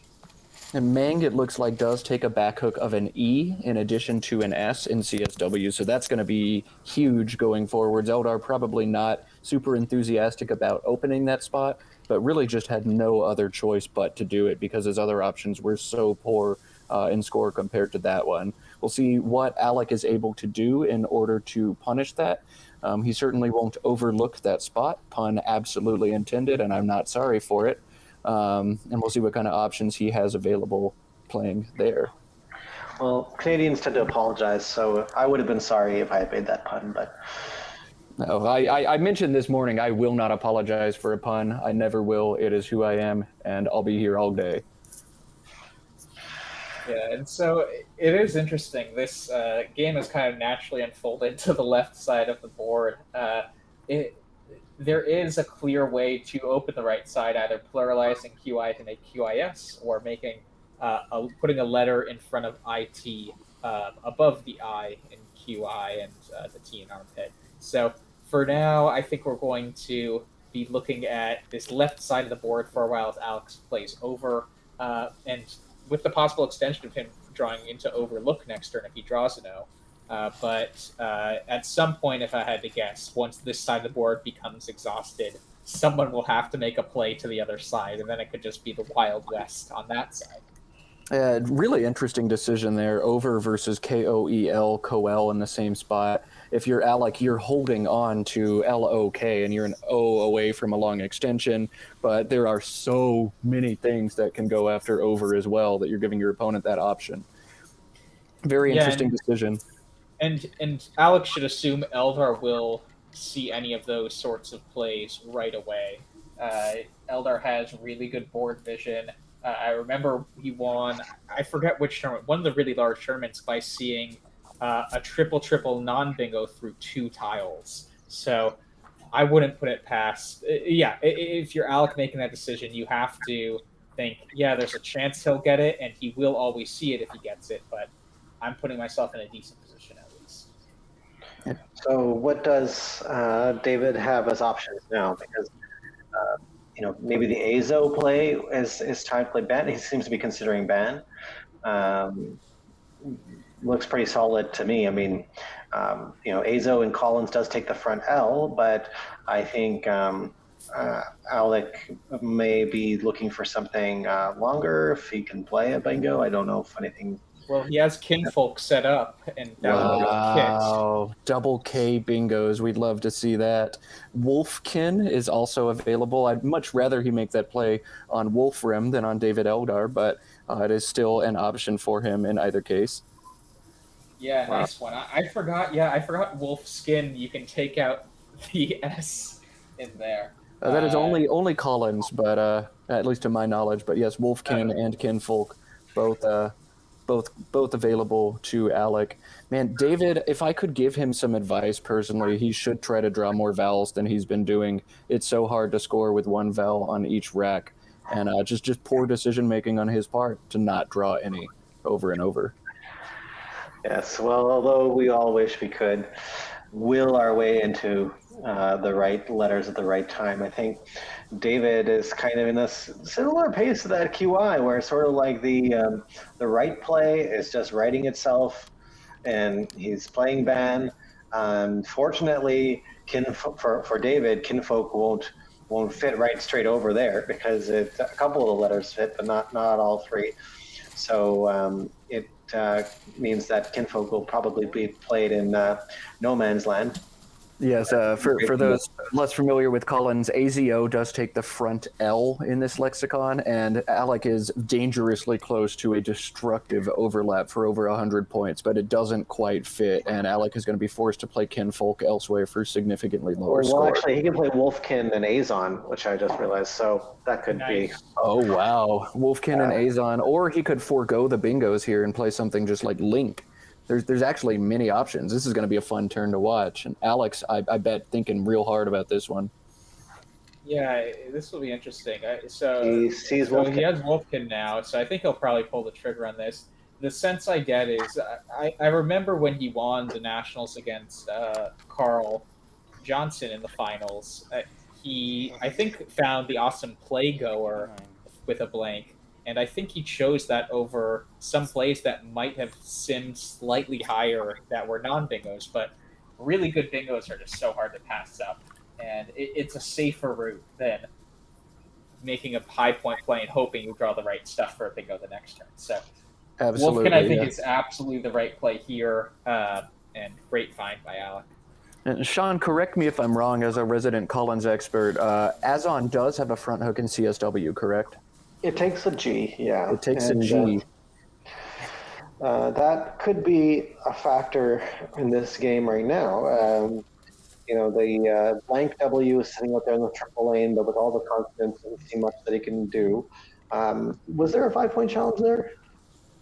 And Mang, it looks like, does take a back hook of an E in addition to an S in CSW, so that's going to be huge going forwards. Eldar probably not super enthusiastic about opening that spot, but really just had no other choice but to do it because his other options were so poor in score compared to that one. We'll see what Alec is able to do in order to punish that. He certainly won't overlook that spot, pun absolutely intended, and I'm not sorry for it. And we'll see what kind of options he has available playing there. Well, Canadians tend to apologize, so I would have been sorry if I had made that pun, but... No, I mentioned this morning, I will not apologize for a pun. I never will. It is who I am, and I'll be here all day. Yeah, and so it is interesting. This game has kind of naturally unfolded to the left side of the board. There is a clear way to open the right side, either pluralizing QI to make QIS or making putting a letter in front of IT above the I in QI and the T in armpit. So for now, I think we're going to be looking at this left side of the board for a while as Alex plays over, and with the possible extension of him drawing into overlook next turn if he draws an O. But at some point, if I had to guess, once this side of the board becomes exhausted, someone will have to make a play to the other side, and then it could just be the Wild West on that side. Really interesting decision there, over versus KOEL, Coel in the same spot. If you're Alec, you're holding on to LOK, and you're an O away from a long extension, but there are so many things that can go after over as well that you're giving your opponent that option. Very interesting decision. And Alex should assume Eldar will see any of those sorts of plays right away. Eldar has really good board vision. I remember he won, I forget which tournament, one of the really large tournaments by seeing a triple non-bingo through 2 tiles. So I wouldn't put it past... if you're Alec making that decision, you have to think, yeah, there's a chance he'll get it, and he will always see it if he gets it, but I'm putting myself in a decent position at least. So what does David have as options now? Because maybe the Azo play is time to play ban. He seems to be considering ban. Looks pretty solid to me. I mean, Azo and Collins does take the front L, but I think Alec may be looking for something longer if he can play a bingo. I don't know if anything... Well, he has Kinfolk set up, and that wow, double K bingos. We'd love to see that. Wolfkin is also available. I'd much rather he make that play on Wolfrim than on David Eldar, but it is still an option for him in either case. Yeah, nice one. I forgot. Yeah, I forgot Wolfskin. You can take out the S in there. That is only Collins, but at least to my knowledge. But yes, Wolfkin and Kinfolk both available to Alec. Man, David, if I could give him some advice personally, he should try to draw more vowels than he's been doing. It's so hard to score with 1 vowel on each rack, and just poor decision making on his part to not draw any over and over. Yes, well, although we all wish we could will our way into the right letters at the right time, I think David is kind of in a similar pace to that QI, where it's sort of like the right play is just writing itself, and he's playing ban. Fortunately, for David, Kinfolk won't fit right straight over there because a couple of the letters fit, but not all 3. So it means that Kinfolk will probably be played in no man's land. Yes, for those less familiar with Collins, AZO does take the front L in this lexicon, and Alec is dangerously close to a destructive overlap for over 100 points, but it doesn't quite fit, and Alec is going to be forced to play Kinfolk elsewhere for significantly lower score. Well, actually, he can play Wolfkin and Azon, which I just realized, so that could be... Oh, wow. Wolfkin and Azon, or he could forego the bingos here and play something just like Link. There's actually many options. This is going to be a fun turn to watch. And Alex, I bet, thinking real hard about this one. Yeah, this will be interesting. So he has Wolfkin now, so I think he'll probably pull the trigger on this. The sense I get is, I remember when he won the Nationals against Carl Johnson in the finals. he, I think, found the awesome play goer with a blank, and I think he chose that over some plays that might have simmed slightly higher that were non-bingos, but really good bingos are just so hard to pass up, and it's a safer route than making a high point play and hoping you draw the right stuff for a bingo the next turn. So Absolutely. Wolfkin, I think, yeah. is absolutely the right play here, and great find by Alec. And Sean, correct me if I'm wrong as a resident Collins expert. Azon does have a front hook in CSW, correct? It takes a G, yeah. It takes And, a G. That could be a factor in this game right now. The blank W is sitting out there in the triple lane, but with all the confidence, doesn't see much that he can do. Was there a 5-point challenge there?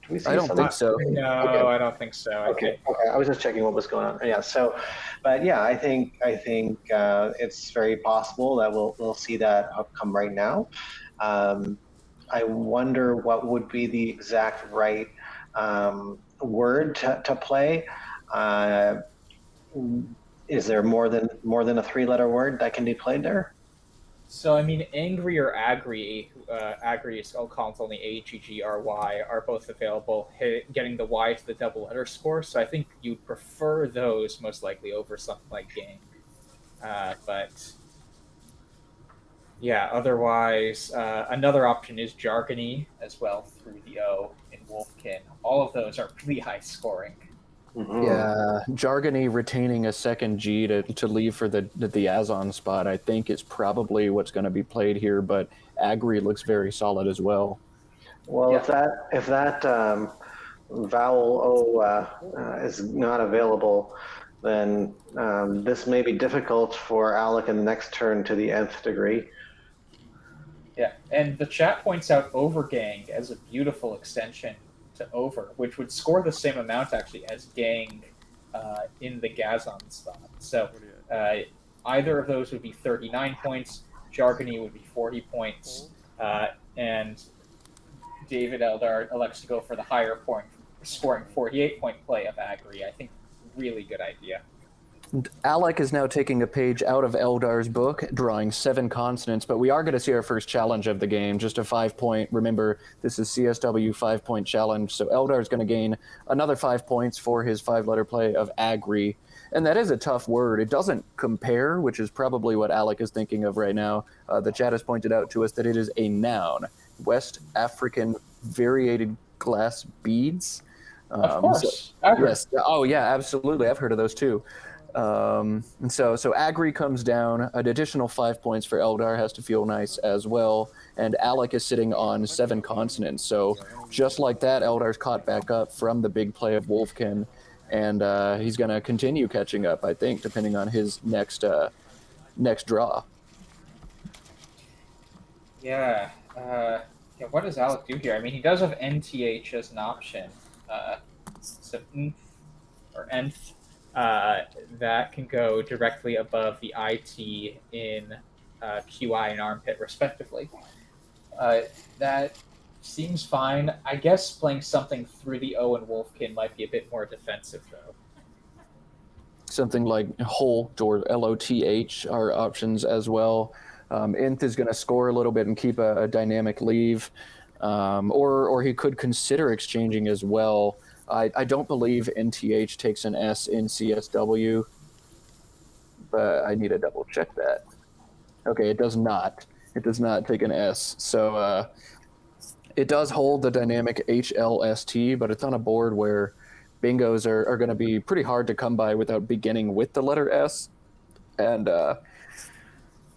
Do we see I don't think so. No, Okay. I don't think so. Okay. I was just checking what was going on. Yeah. So, but yeah, I think it's very possible that we'll see that outcome right now. I wonder what would be the exact right word to play. Is there more than a 3-letter word that can be played there? So, I mean, angry or agri, agri is called only A-G-G-R-Y, are both available, getting the Y to the double letter score. So I think you'd prefer those most likely over something like gang. But yeah, otherwise, another option is jargony as well through the O in Wolfkin. All of those are really high scoring. Mm-hmm. Yeah, Jargony retaining a second G to leave for the Azon spot, I think, is probably what's going to be played here. But Agri looks very solid as well. Well, Yeah. if that vowel O is not available, then this may be difficult for Alec in the next turn to the nth degree. Yeah, and the chat points out overgang as a beautiful extension to over, which would score the same amount actually as gang in the Gazon spot. So either of those would be 39 points. Jargony would be 40 points, and David Eldar elects to go for the higher point, scoring 48-point play of Agri. I think really good idea. Alec is now taking a page out of Eldar's book, drawing 7 consonants, but we are going to see our first challenge of the game, just a 5-point. Remember, this is CSW 5-point challenge, so Eldar is going to gain another 5 points for his 5-letter play of Agri. And that is a tough word. It doesn't compare, which is probably what Alec is thinking of right now. The chat has pointed out to us that it is a noun. West African variated glass beads. Of course. Yes. Oh, yeah, absolutely. I've heard of those too. And so Agri comes down. An additional 5 points for Eldar has to feel nice as well. And Alec is sitting on 7 consonants. So just like that, Eldar's caught back up from the big play of Wolfkin. And he's going to continue catching up, I think, depending on his next draw. Yeah. What does Alec do here? I mean, he does have NTH as an option. So or nth. That can go directly above the IT in QI and armpit, respectively. That seems fine. I guess playing something through the O and Wolfkin might be a bit more defensive, though. Something like Holt or LOTH are options as well. Nth is going to score a little bit and keep a dynamic leave. Or he could consider exchanging as well. I don't believe NTH takes an S in CSW, but I need to double check that. Okay, it does not. It does not take an S. So it does hold the dynamic HLST, but it's on a board where bingos are going to be pretty hard to come by without beginning with the letter S. And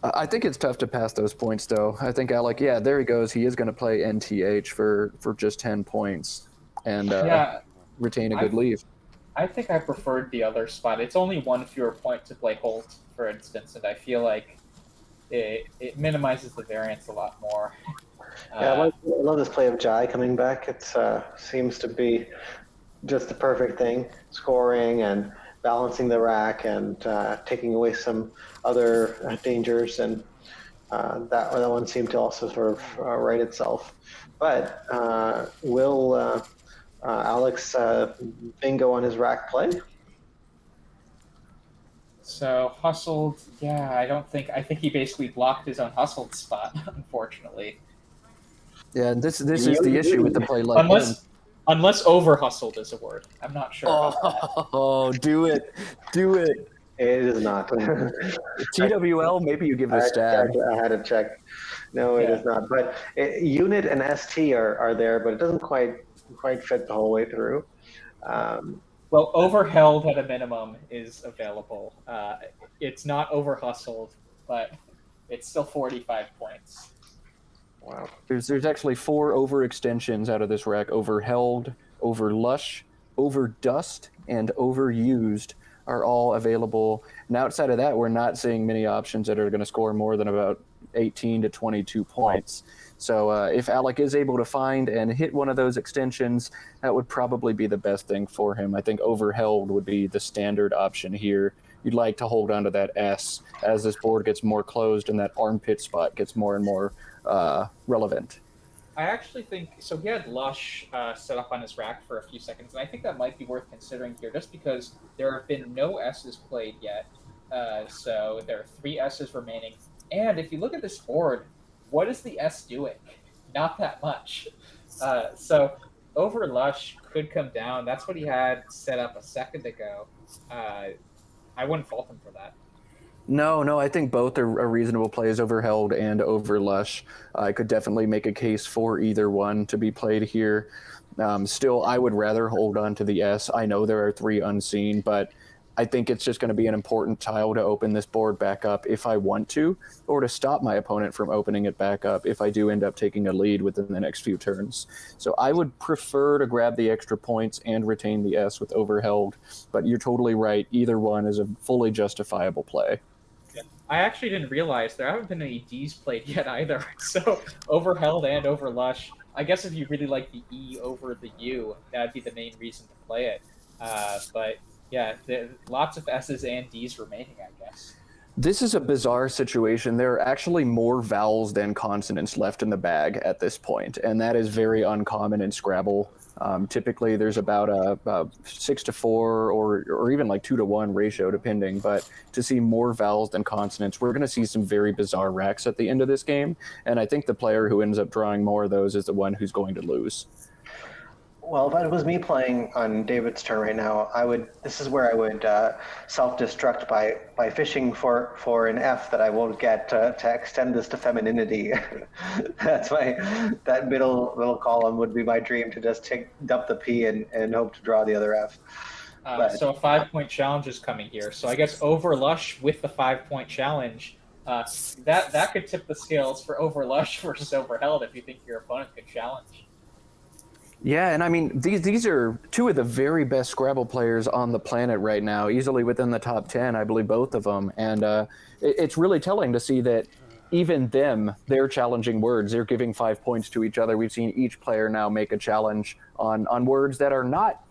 I think it's tough to pass those points, though. I think Alec, yeah, there he goes. He is going to play NTH for just 10 points and retain a good leave. I think I preferred the other spot. It's only 1 fewer point to play Holt, for instance, and I feel like it minimizes the variance a lot more. Yeah, I love this play of Jai coming back. It seems to be just the perfect thing, scoring and balancing the rack and taking away some other dangers, and that one seemed to also sort of right itself. But will Alex bingo on his rack play? So hustled, yeah, I think he basically blocked his own hustled spot, unfortunately. Yeah, and this is the issue with the play like him. Unless over hustled is a word. I'm not sure about that. Oh, do it. It is not. TWL, maybe you give it a stab. I had to check. No, it is not. But unit and ST are there, but it doesn't quite fit the whole way through. Well, overheld at a minimum is available. It's not over hustled, but it's still 45 points. Wow. There's actually 4 overextensions out of this rack: overheld, over lush, over dust, and overused are all available. And outside of that, we're not seeing many options that are going to score more than about 18 to 22 points. So if Alec is able to find and hit one of those extensions, that would probably be the best thing for him. I think overheld would be the standard option here. You'd like to hold on to that S as this board gets more closed and that armpit spot gets more and more relevant. I actually think so. He had Lush set up on his rack for a few seconds, and I think that might be worth considering here, just because there have been no S's played yet. So there are 3 S's remaining, and if you look at this board, what is the S doing? Not that much. So over Lush could come down. That's what he had set up a second ago. I wouldn't fault him for that. No, I think both are reasonable plays, overheld and over lush. I could definitely make a case for either one to be played here. Still, I would rather hold on to the S. I know there are 3 unseen, but I think it's just going to be an important tile to open this board back up if I want to, or to stop my opponent from opening it back up if I do end up taking a lead within the next few turns. So I would prefer to grab the extra points and retain the S with overheld, but you're totally right. Either one is a fully justifiable play. I actually didn't realize there haven't been any Ds played yet either. So overheld and over lush. I guess if you really like the E over the U, that'd be the main reason to play it. But yeah, lots of S's and D's remaining, I guess. This is a bizarre situation. There are actually more vowels than consonants left in the bag at this point, and that is very uncommon in Scrabble. Typically, there's about a 6 to 4 or even like 2 to 1 ratio, depending. But to see more vowels than consonants, we're going to see some very bizarre racks at the end of this game. And I think the player who ends up drawing more of those is the one who's going to lose. Well, if it was me playing on David's turn right now, this is where I would self-destruct by fishing for an F that I won't get to extend this to femininity. That middle column would be my dream, to just dump the P and hope to draw the other F. So a 5-point challenge is coming here. So I guess over lush with the 5-point challenge, that could tip the scales for over lush versus overheld if you think your opponent could challenge. Yeah, and I mean, these are 2 of the very best Scrabble players on the planet right now, easily within the top 10, I believe, both of them. And it's really telling to see that even they're challenging words. They're giving 5 points to each other. We've seen each player now make a challenge on words that are not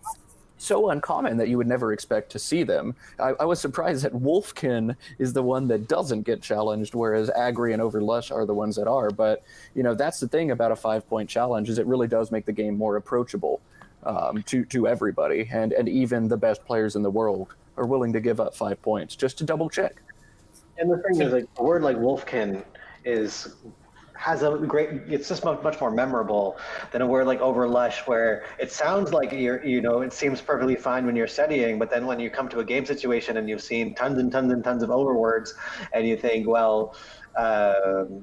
so uncommon that you would never expect to see them. I was surprised that Wolfkin is the one that doesn't get challenged, whereas Agri and Overlush are the ones that are. But, that's the thing about a 5-point challenge, is it really does make the game more approachable to everybody. And even the best players in the world are willing to give up 5 points just to double check. And the thing is, like, a word like Wolfkin it's just much more memorable than a word like overlush, where it sounds like it seems perfectly fine when you're studying, but then when you come to a game situation and you've seen tons and tons and tons of overwords, and you think, well,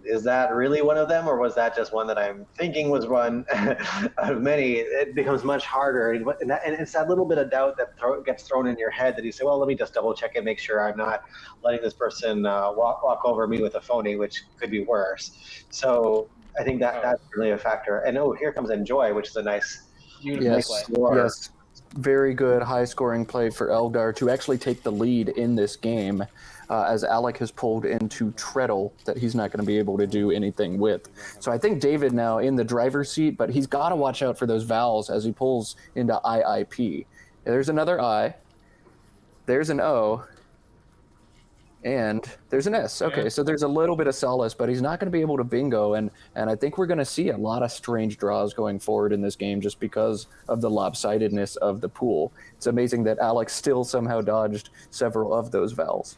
is that really one of them, or was that just one that I'm thinking was one out of many? It becomes much harder, and it's that little bit of doubt that gets thrown in your head, that you say, well, let me just double check and make sure I'm not letting this person walk over me with a phony, which could be worse. So I think that's really a factor. And here comes Enjoy, which is a nice score. Yes, very good high-scoring play for Eldar to actually take the lead in this game, as Alec has pulled into Treadle that he's not going to be able to do anything with. So I think David now in the driver's seat, but he's got to watch out for those vowels as he pulls into IIP. There's another I, there's an O, and there's an S. Okay, so there's a little bit of solace, but he's not going to be able to bingo, and I think we're going to see a lot of strange draws going forward in this game just because of the lopsidedness of the pool. It's amazing that Alex still somehow dodged several of those vowels.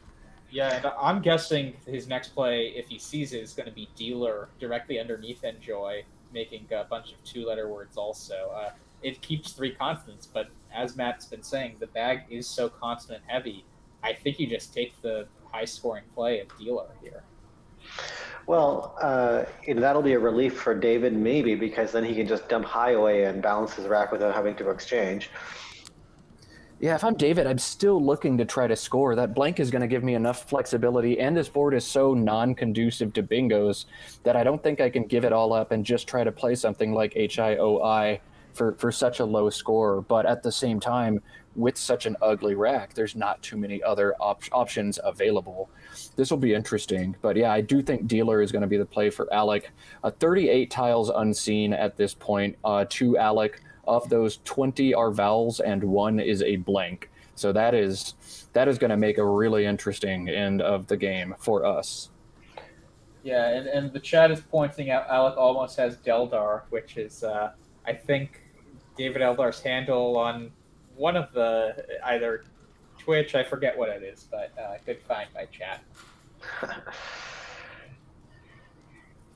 Yeah, and I'm guessing his next play, if he sees it, is going to be dealer directly underneath enjoy, making a bunch of two-letter words also. It keeps three consonants, but as Matt's been saying, the bag is so consonant heavy. I think you just take the high-scoring play of dealer here. Well, that'll be a relief for David, maybe, because then he can just dump high away and balance his rack without having to exchange. Yeah, if I'm David, I'm still looking to try to score. That blank is going to give me enough flexibility, and this board is so non-conducive to bingos that I don't think I can give it all up and just try to play something like HIOI for such a low score. But at the same time, with such an ugly rack, there's not too many other options available. This will be interesting. But yeah, I do think dealer is going to be the play for Alec. 38 tiles unseen at this point to Alec. Of those, 20 are vowels and 1 is a blank. So that is going to make a really interesting end of the game for us. Yeah, and the chat is pointing out Alec almost has Deldar, which is, I think, David Eldar's handle on one of the, either Twitch, I forget what it is, but good find by chat.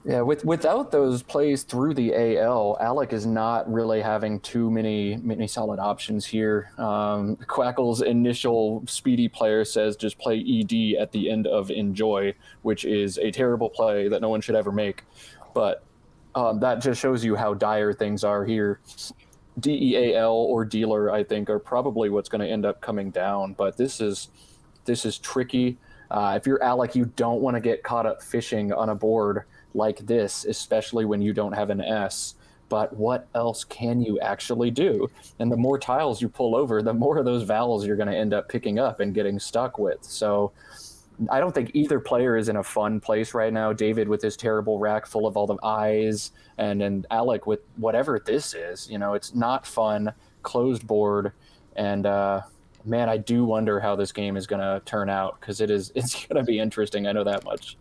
Yeah, without those plays through the AL, Alec is not really having too many solid options here. Quackle's initial speedy player says just play ED at the end of enjoy, which is a terrible play that no one should ever make. But that just shows you how dire things are here. DEAL or dealer, I think, are probably what's going to end up coming down. But this is tricky. If you're Alec, you don't want to get caught up fishing on a board like this, especially when you don't have an S. But what else can you actually do? And the more tiles you pull over, the more of those vowels you're going to end up picking up and getting stuck with. So I don't think either player is in a fun place right now. David with his terrible rack full of all the eyes, and Alec with whatever this is. It's not fun, closed board, and man, I do wonder how this game is going to turn out, because it's going to be interesting. I know that much.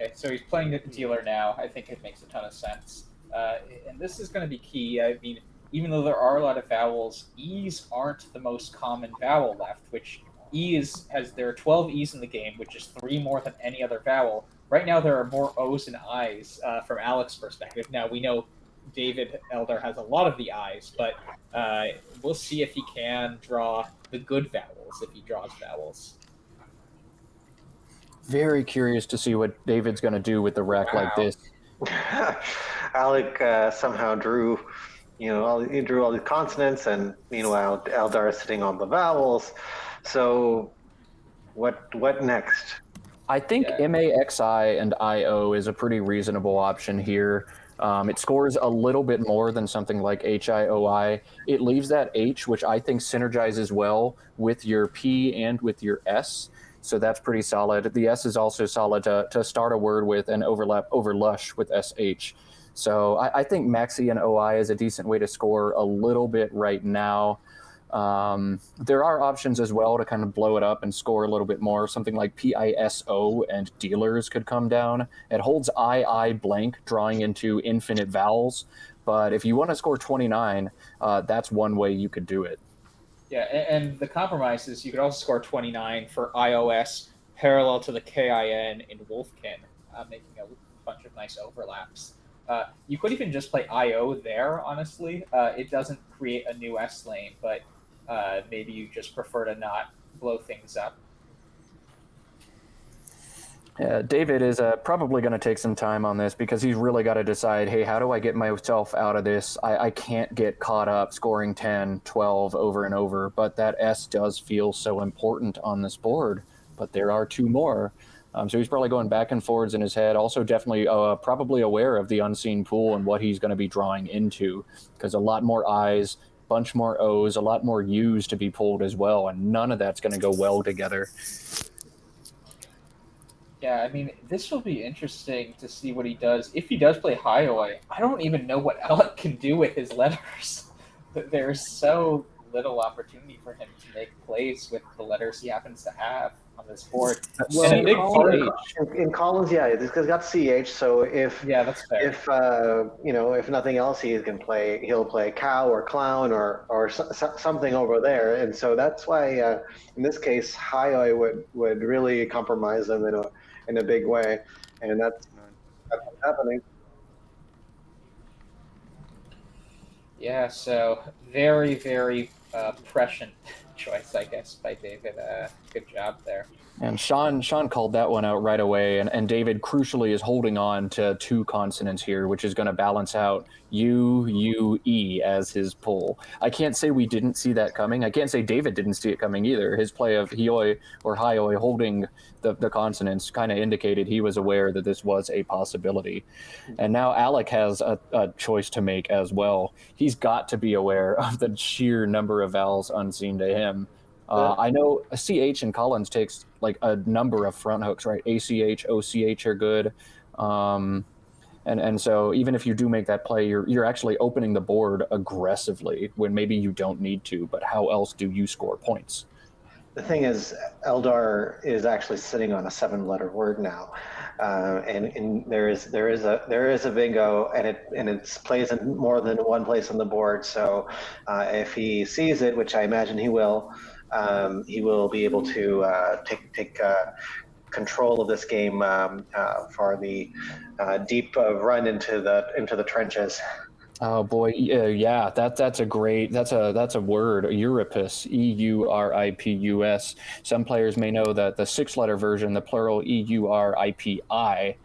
Okay, so he's playing the dealer now. I think it makes a ton of sense. And this is going to be key. I mean, even though there are a lot of vowels, E's aren't the most common vowel left, which there are 12 E's in the game, which is 3 more than any other vowel. Right now, there are more O's and I's from Alec's perspective. Now, we know David Eldar has a lot of the I's, but we'll see if he can draw the good vowels, if he draws vowels. Very curious to see what David's going to do with the rack like this. Alec somehow drew, he drew all the consonants, and meanwhile Eldar is sitting on the vowels. So, what next? I think MAXI and IO is a pretty reasonable option here. It scores a little bit more than something like HIOI. It leaves that H, which I think synergizes well with your P and with your S. So that's pretty solid. The S is also solid to start a word with and overlap over lush with SH. So I think Maxi and OI is a decent way to score a little bit right now. There are options as well to kind of blow it up and score a little bit more. Something like PISO and dealers could come down. It holds II blank, drawing into infinite vowels. But if you want to score 29, that's one way you could do it. Yeah, and the compromise is you could also score 29 for iOS parallel to the KIN in Wolfkin, making a bunch of nice overlaps. You could even just play IO there, honestly. It doesn't create a new S lane, but maybe you just prefer to not blow things up. Yeah, David is probably going to take some time on this, because he's really got to decide, hey, how do I get myself out of this? I can't get caught up scoring 10, 12 over and over, but that S does feel so important on this board. But there are 2 more. So he's probably going back and forwards in his head. Also definitely probably aware of the unseen pool and what he's going to be drawing into, because a lot more I's, bunch more O's, a lot more U's to be pulled as well, and none of that's going to go well together. Yeah, I mean, this will be interesting to see what he does. If he does play Highway, I don't even know what Alec can do with his letters. They're so little opportunity for him to make plays with the letters he happens to have on this board. Well, And a big part, in Collins, yeah, he's got CH. So if yeah, that's fair. if nothing else, he'll play cow or clown or something over there. And so that's why in this case, Hioi would really compromise him in a big way, and that's what's happening. Yeah, so very, very prescient choice, I guess, by David. Good job there. And Sean called that one out right away, and David crucially is holding on to two consonants here, which is going to balance out U, U, E as his pull. I can't say we didn't see that coming. I can't say David didn't see it coming either. His play of Hioi or Hioi holding the consonants kind of indicated he was aware that this was a possibility. And now Alec has a choice to make as well. He's got to be aware of the sheer number of vowels unseen to him. I know a CH in Collins takes like a number of front hooks, right? ACH, OCH are good. And so even if you do make that play, you're actually opening the board aggressively when maybe you don't need to, but how else do you score points? The thing is, Eldar is actually sitting on a 7-letter word now, and there is a bingo, and it plays in more than one place on the board. So if he sees it, which I imagine he will be able to take control of this game for the deep run into the trenches. Oh boy, yeah, that's a word, Euripus, EURIPUS. Some players may know that the 6-letter version, the plural EURIPI,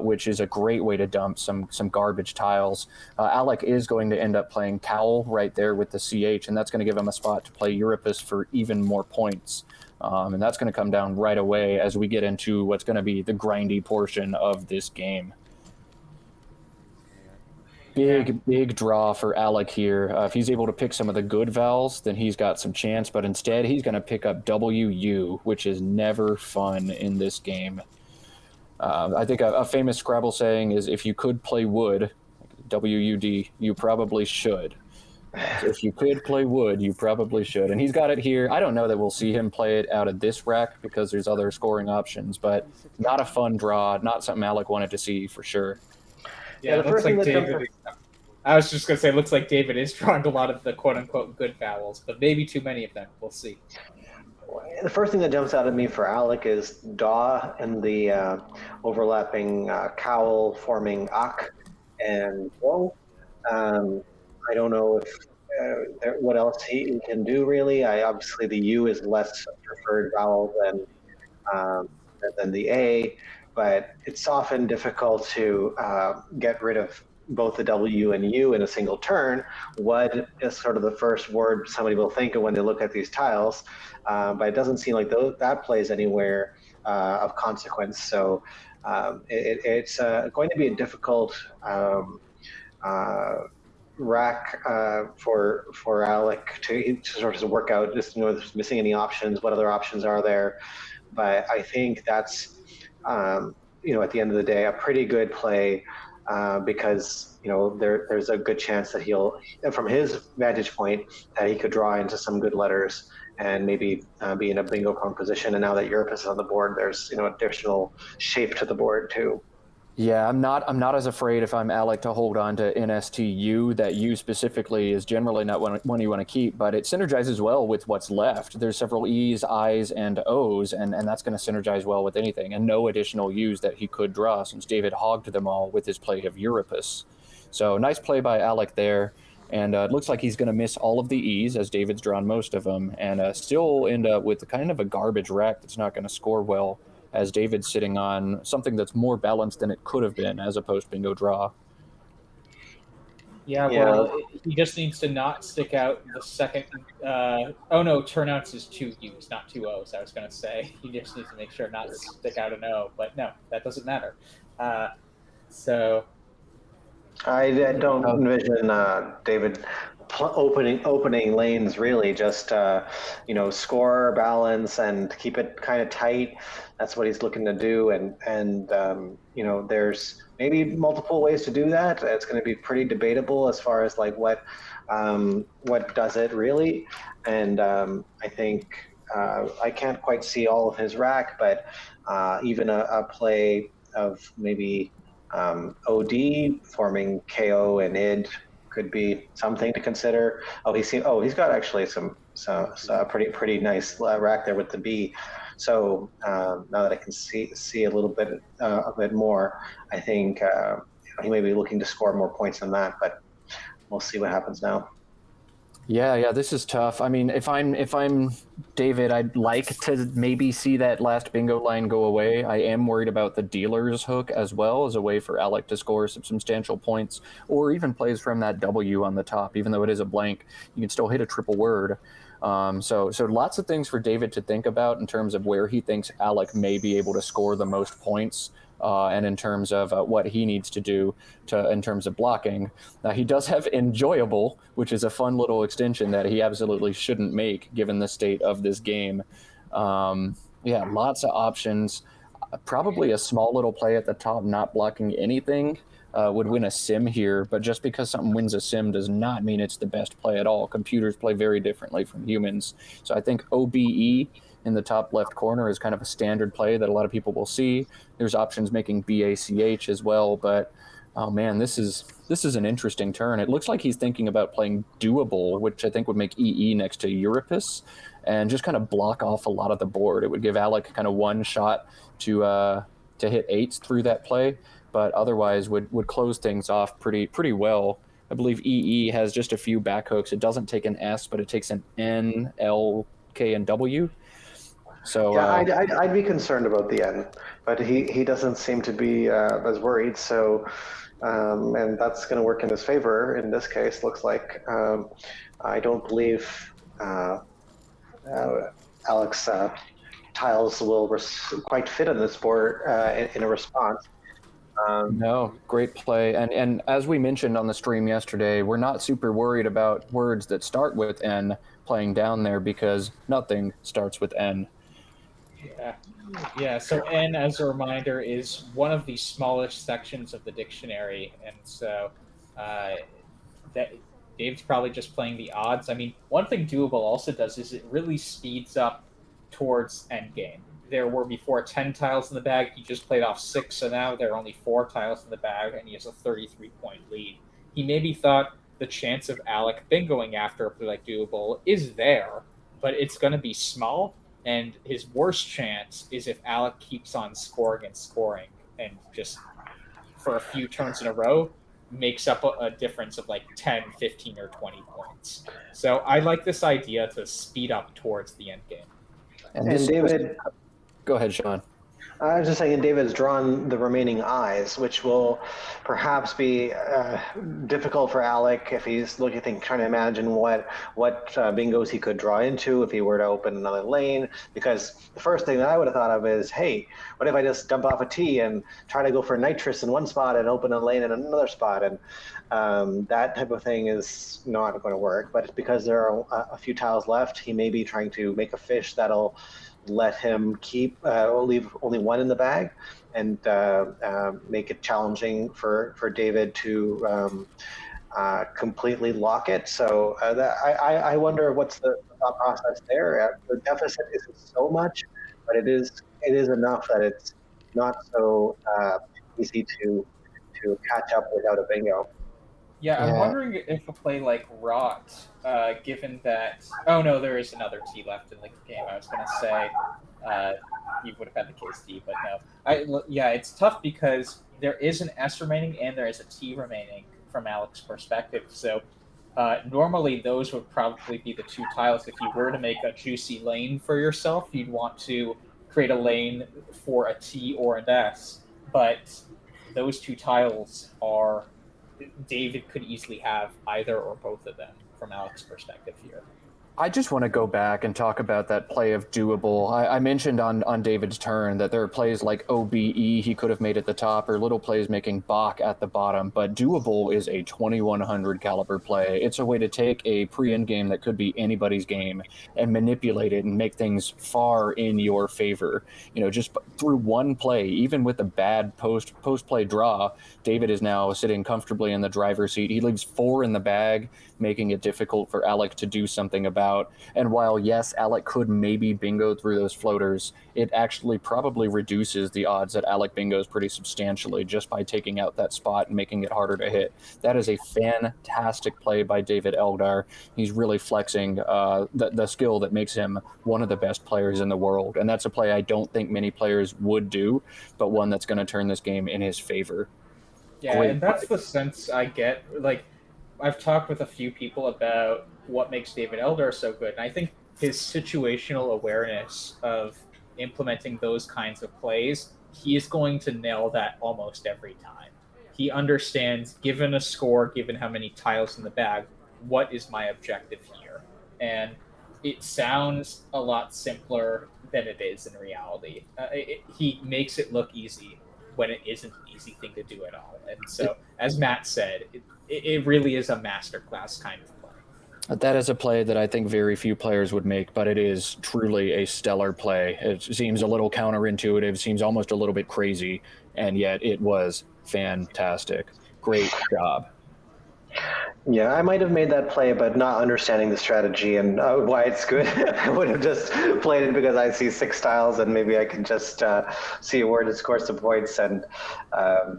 which is a great way to dump some garbage tiles. Alec is going to end up playing cowl right there with the CH, and that's going to give him a spot to play Euripus for even more points. And that's going to come down right away as we get into what's going to be the grindy portion of this game. Big draw for Alec here. If he's able to pick some of the good vowels, then he's got some chance. But instead, he's going to pick up WU, which is never fun in this game. I think a famous Scrabble saying is, if you could play wood, WUD, you probably should. So if you could play wood, you probably should. And he's got it here. I don't know that we'll see him play it out of this rack because there's other scoring options, but not a fun draw, not something Alec wanted to see for sure. Yeah, it looks like David. I was just gonna say, it looks like David is drawing a lot of the quote-unquote good vowels, but maybe too many of them. We'll see. The first thing that jumps out at me for Alec is daw and the overlapping cowl forming ak and wo. I don't know if what else he can do really. Obviously the U is less preferred vowel than the A. But it's often difficult to get rid of both the W and U in a single turn. What is sort of the first word somebody will think of when they look at these tiles, but it doesn't seem like that plays anywhere of consequence. So it's going to be a difficult rack for Alec to sort of work out, just if there's missing any options, what other options are there. But I think that's at the end of the day, a pretty good play because there's a good chance that he'll, from his vantage point, that he could draw into some good letters and maybe be in a bingo prone position. And now that Euripus is on the board, there's additional shape to the board too. Yeah, I'm not as afraid if I'm Alec to hold on to NSTU. That U specifically is generally not one you want to keep, but it synergizes well with what's left. There's several E's, I's, and O's, and that's going to synergize well with anything, and no additional U's that he could draw since David hogged them all with his play of Euripus. So nice play by Alec there, and it looks like he's going to miss all of the E's as David's drawn most of them, and still end up with kind of a garbage rack that's not going to score well, as David's sitting on something that's more balanced than it could have been as a post-bingo draw. Yeah, well, he just needs to not stick out the second... turnouts is 2 U's, not 2 O's, I was going to say. He just needs to make sure not to stick out an O, but no, that doesn't matter. So... I don't envision David opening lanes, really. Just score, balance, and keep it kind of tight. That's what he's looking to do. And there's maybe multiple ways to do that. It's going to be pretty debatable as far as like what does it really. And I think I can't quite see all of his rack, but even a play of maybe OD forming KO and ID could be something to consider. He's got actually some pretty nice rack there with the B. So now that I can see a little bit a bit more, I think he may be looking to score more points than that, but we'll see what happens now. Yeah, this is tough. I mean, if I'm David, I'd like to maybe see that last bingo line go away. I am worried about the dealer's hook as well as a way for Alec to score some substantial points, or even plays from that W on the top. Even though it is a blank, you can still hit a triple word. So lots of things for David to think about in terms of where he thinks Alec may be able to score the most points. And in terms of what he needs to do in terms of blocking. He does have enjoyable, which is a fun little extension that he absolutely shouldn't make given the state of this game. Lots of options. Probably a small little play at the top, not blocking anything, would win a sim here. But just because something wins a sim does not mean it's the best play at all. Computers play very differently from humans. So I think OBE in the top left corner is kind of a standard play that a lot of people will see. There's options making BACH as well, but oh man, this is an interesting turn. It looks like he's thinking about playing doable, which I think would make EE next to Euripus and just kind of block off a lot of the board. It would give Alec kind of one shot to hit eights through that play, but otherwise would close things off pretty well. I believe EE has just a few back hooks. It doesn't take an S, but it takes an N, L, K, and W. So yeah, I'd be concerned about the N, but he doesn't seem to be as worried. So, and that's going to work in his favor in this case. Looks like I don't believe Alex tiles will quite fit on this board in a response. No, great play. And as we mentioned on the stream yesterday, we're not super worried about words that start with N playing down there because nothing starts with N. Yeah. So N, as a reminder, is one of the smallest sections of the dictionary, and so that Dave's probably just playing the odds. I mean, one thing doable also does is it really speeds up towards endgame. There were before 10 tiles in the bag. He just played off 6, so now there are only 4 tiles in the bag, and he has a 33-point lead. He maybe thought the chance of Alec bingoing after a play like doable is there, but it's going to be small. And his worst chance is if Alec keeps on scoring and just for a few turns in a row makes up a difference of like 10, 15, or 20 points. So I like this idea to speed up towards the end game. And David, go ahead, Sean. I was just saying, David's drawn the remaining eyes, which will perhaps be difficult for Alec if he's trying to imagine what bingos he could draw into if he were to open another lane. Because the first thing that I would have thought of is, hey, what if I just dump off a T and try to go for nitrous in one spot and open a lane in another spot? And that type of thing is not going to work. But because there are a few tiles left, he may be trying to make a fish that'll let him leave only one in the bag and make it challenging for David to completely lock it. So I wonder what's the thought process there. The deficit isn't so much, but it is enough that it's not so easy to catch up without a bingo. Yeah, I'm wondering if a play like Rot, given that... Oh, no, there is another T left in the game. I was going to say you would have had the case T, but no. It's tough because there is an S remaining and there is a T remaining from Alex's perspective. So normally those would probably be the 2 tiles. If you were to make a juicy lane for yourself, you'd want to create a lane for a T or an S. But those 2 tiles are... David could easily have either or both of them from Alex's perspective here. I just want to go back and talk about that play of doable. I mentioned on David's turn that there are plays like OBE he could have made at the top, or little plays making Bach at the bottom, but doable is a 2100 caliber play. It's a way to take a pre-end game that could be anybody's game and manipulate it and make things far in your favor. You know, just through one play, even with a bad post-play draw, David is now sitting comfortably in the driver's seat. He leaves 4 in the bag, making it difficult for Alec to do something about. And while, yes, Alec could maybe bingo through those floaters, it actually probably reduces the odds that Alec bingos pretty substantially just by taking out that spot and making it harder to hit. That is a fantastic play by David Eldar. He's really flexing the skill that makes him one of the best players in the world. And that's a play I don't think many players would do, but one that's going to turn this game in his favor. Yeah, Great and that's play. the sense I get. Like, I've talked with a few people about what makes David Eldar so good, and I think his situational awareness of implementing those kinds of plays, he is going to nail that almost every time. He understands, given a score, given how many tiles in the bag, what is my objective here? And it sounds a lot simpler than it is in reality. He makes it look easy when it isn't an easy thing to do at all. And so, as Matt said, it really is a masterclass kind of play. That is a play that I think very few players would make, but it is truly a stellar play. It seems a little counterintuitive, seems almost a little bit crazy, and yet it was fantastic. Great job. Yeah, I might have made that play, but not understanding the strategy and why it's good. I would have just played it because I see 6 tiles and maybe I can just see where to score some points. And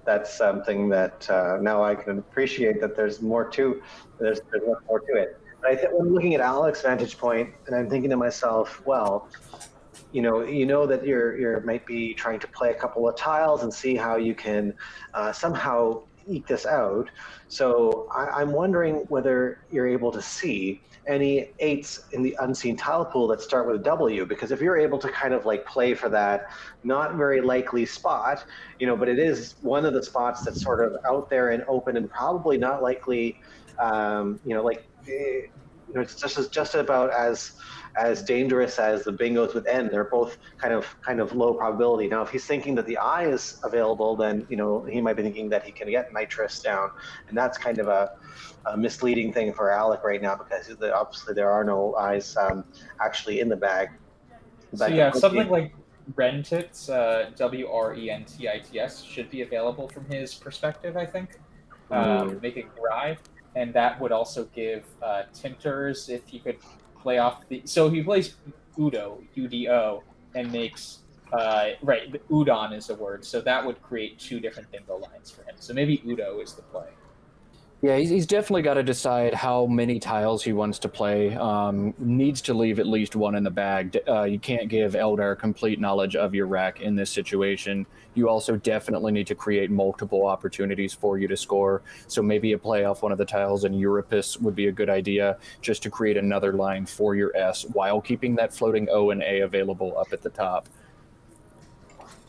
that's something that now I can appreciate that there's more to. There's much more to it. But I think when looking at Alec's vantage point, and I'm thinking to myself, well, you know that you're might be trying to play a couple of tiles and see how you can somehow eke this out. So I'm wondering whether you're able to see any 8s in the unseen tile pool that start with a W, because if you're able to kind of like play for that not very likely spot, but it is one of the spots that's sort of out there and open and probably not likely, it's just about as dangerous as the bingos with N. They're both kind of low probability. Now, if he's thinking that the I is available, then he might be thinking that he can get nitrous down, and that's kind of a misleading thing for Alec right now, because obviously there are no I's actually in the bag. So yeah, something like Rentits, WRENTITS, should be available from his perspective, I think. Making Thrive, and that would also give Tinters, if he could play off so he plays Udo, UDO, and makes Udon is a word, so that would create 2 different bingo lines for him. So maybe Udo is the play. Yeah, he's definitely got to decide how many tiles he wants to play. Needs to leave at least 1 in the bag. You can't give Eldar complete knowledge of your rack in this situation. You also definitely need to create multiple opportunities for you to score. So maybe a play off one of the tiles in Europus would be a good idea, just to create another line for your S while keeping that floating O and A available up at the top.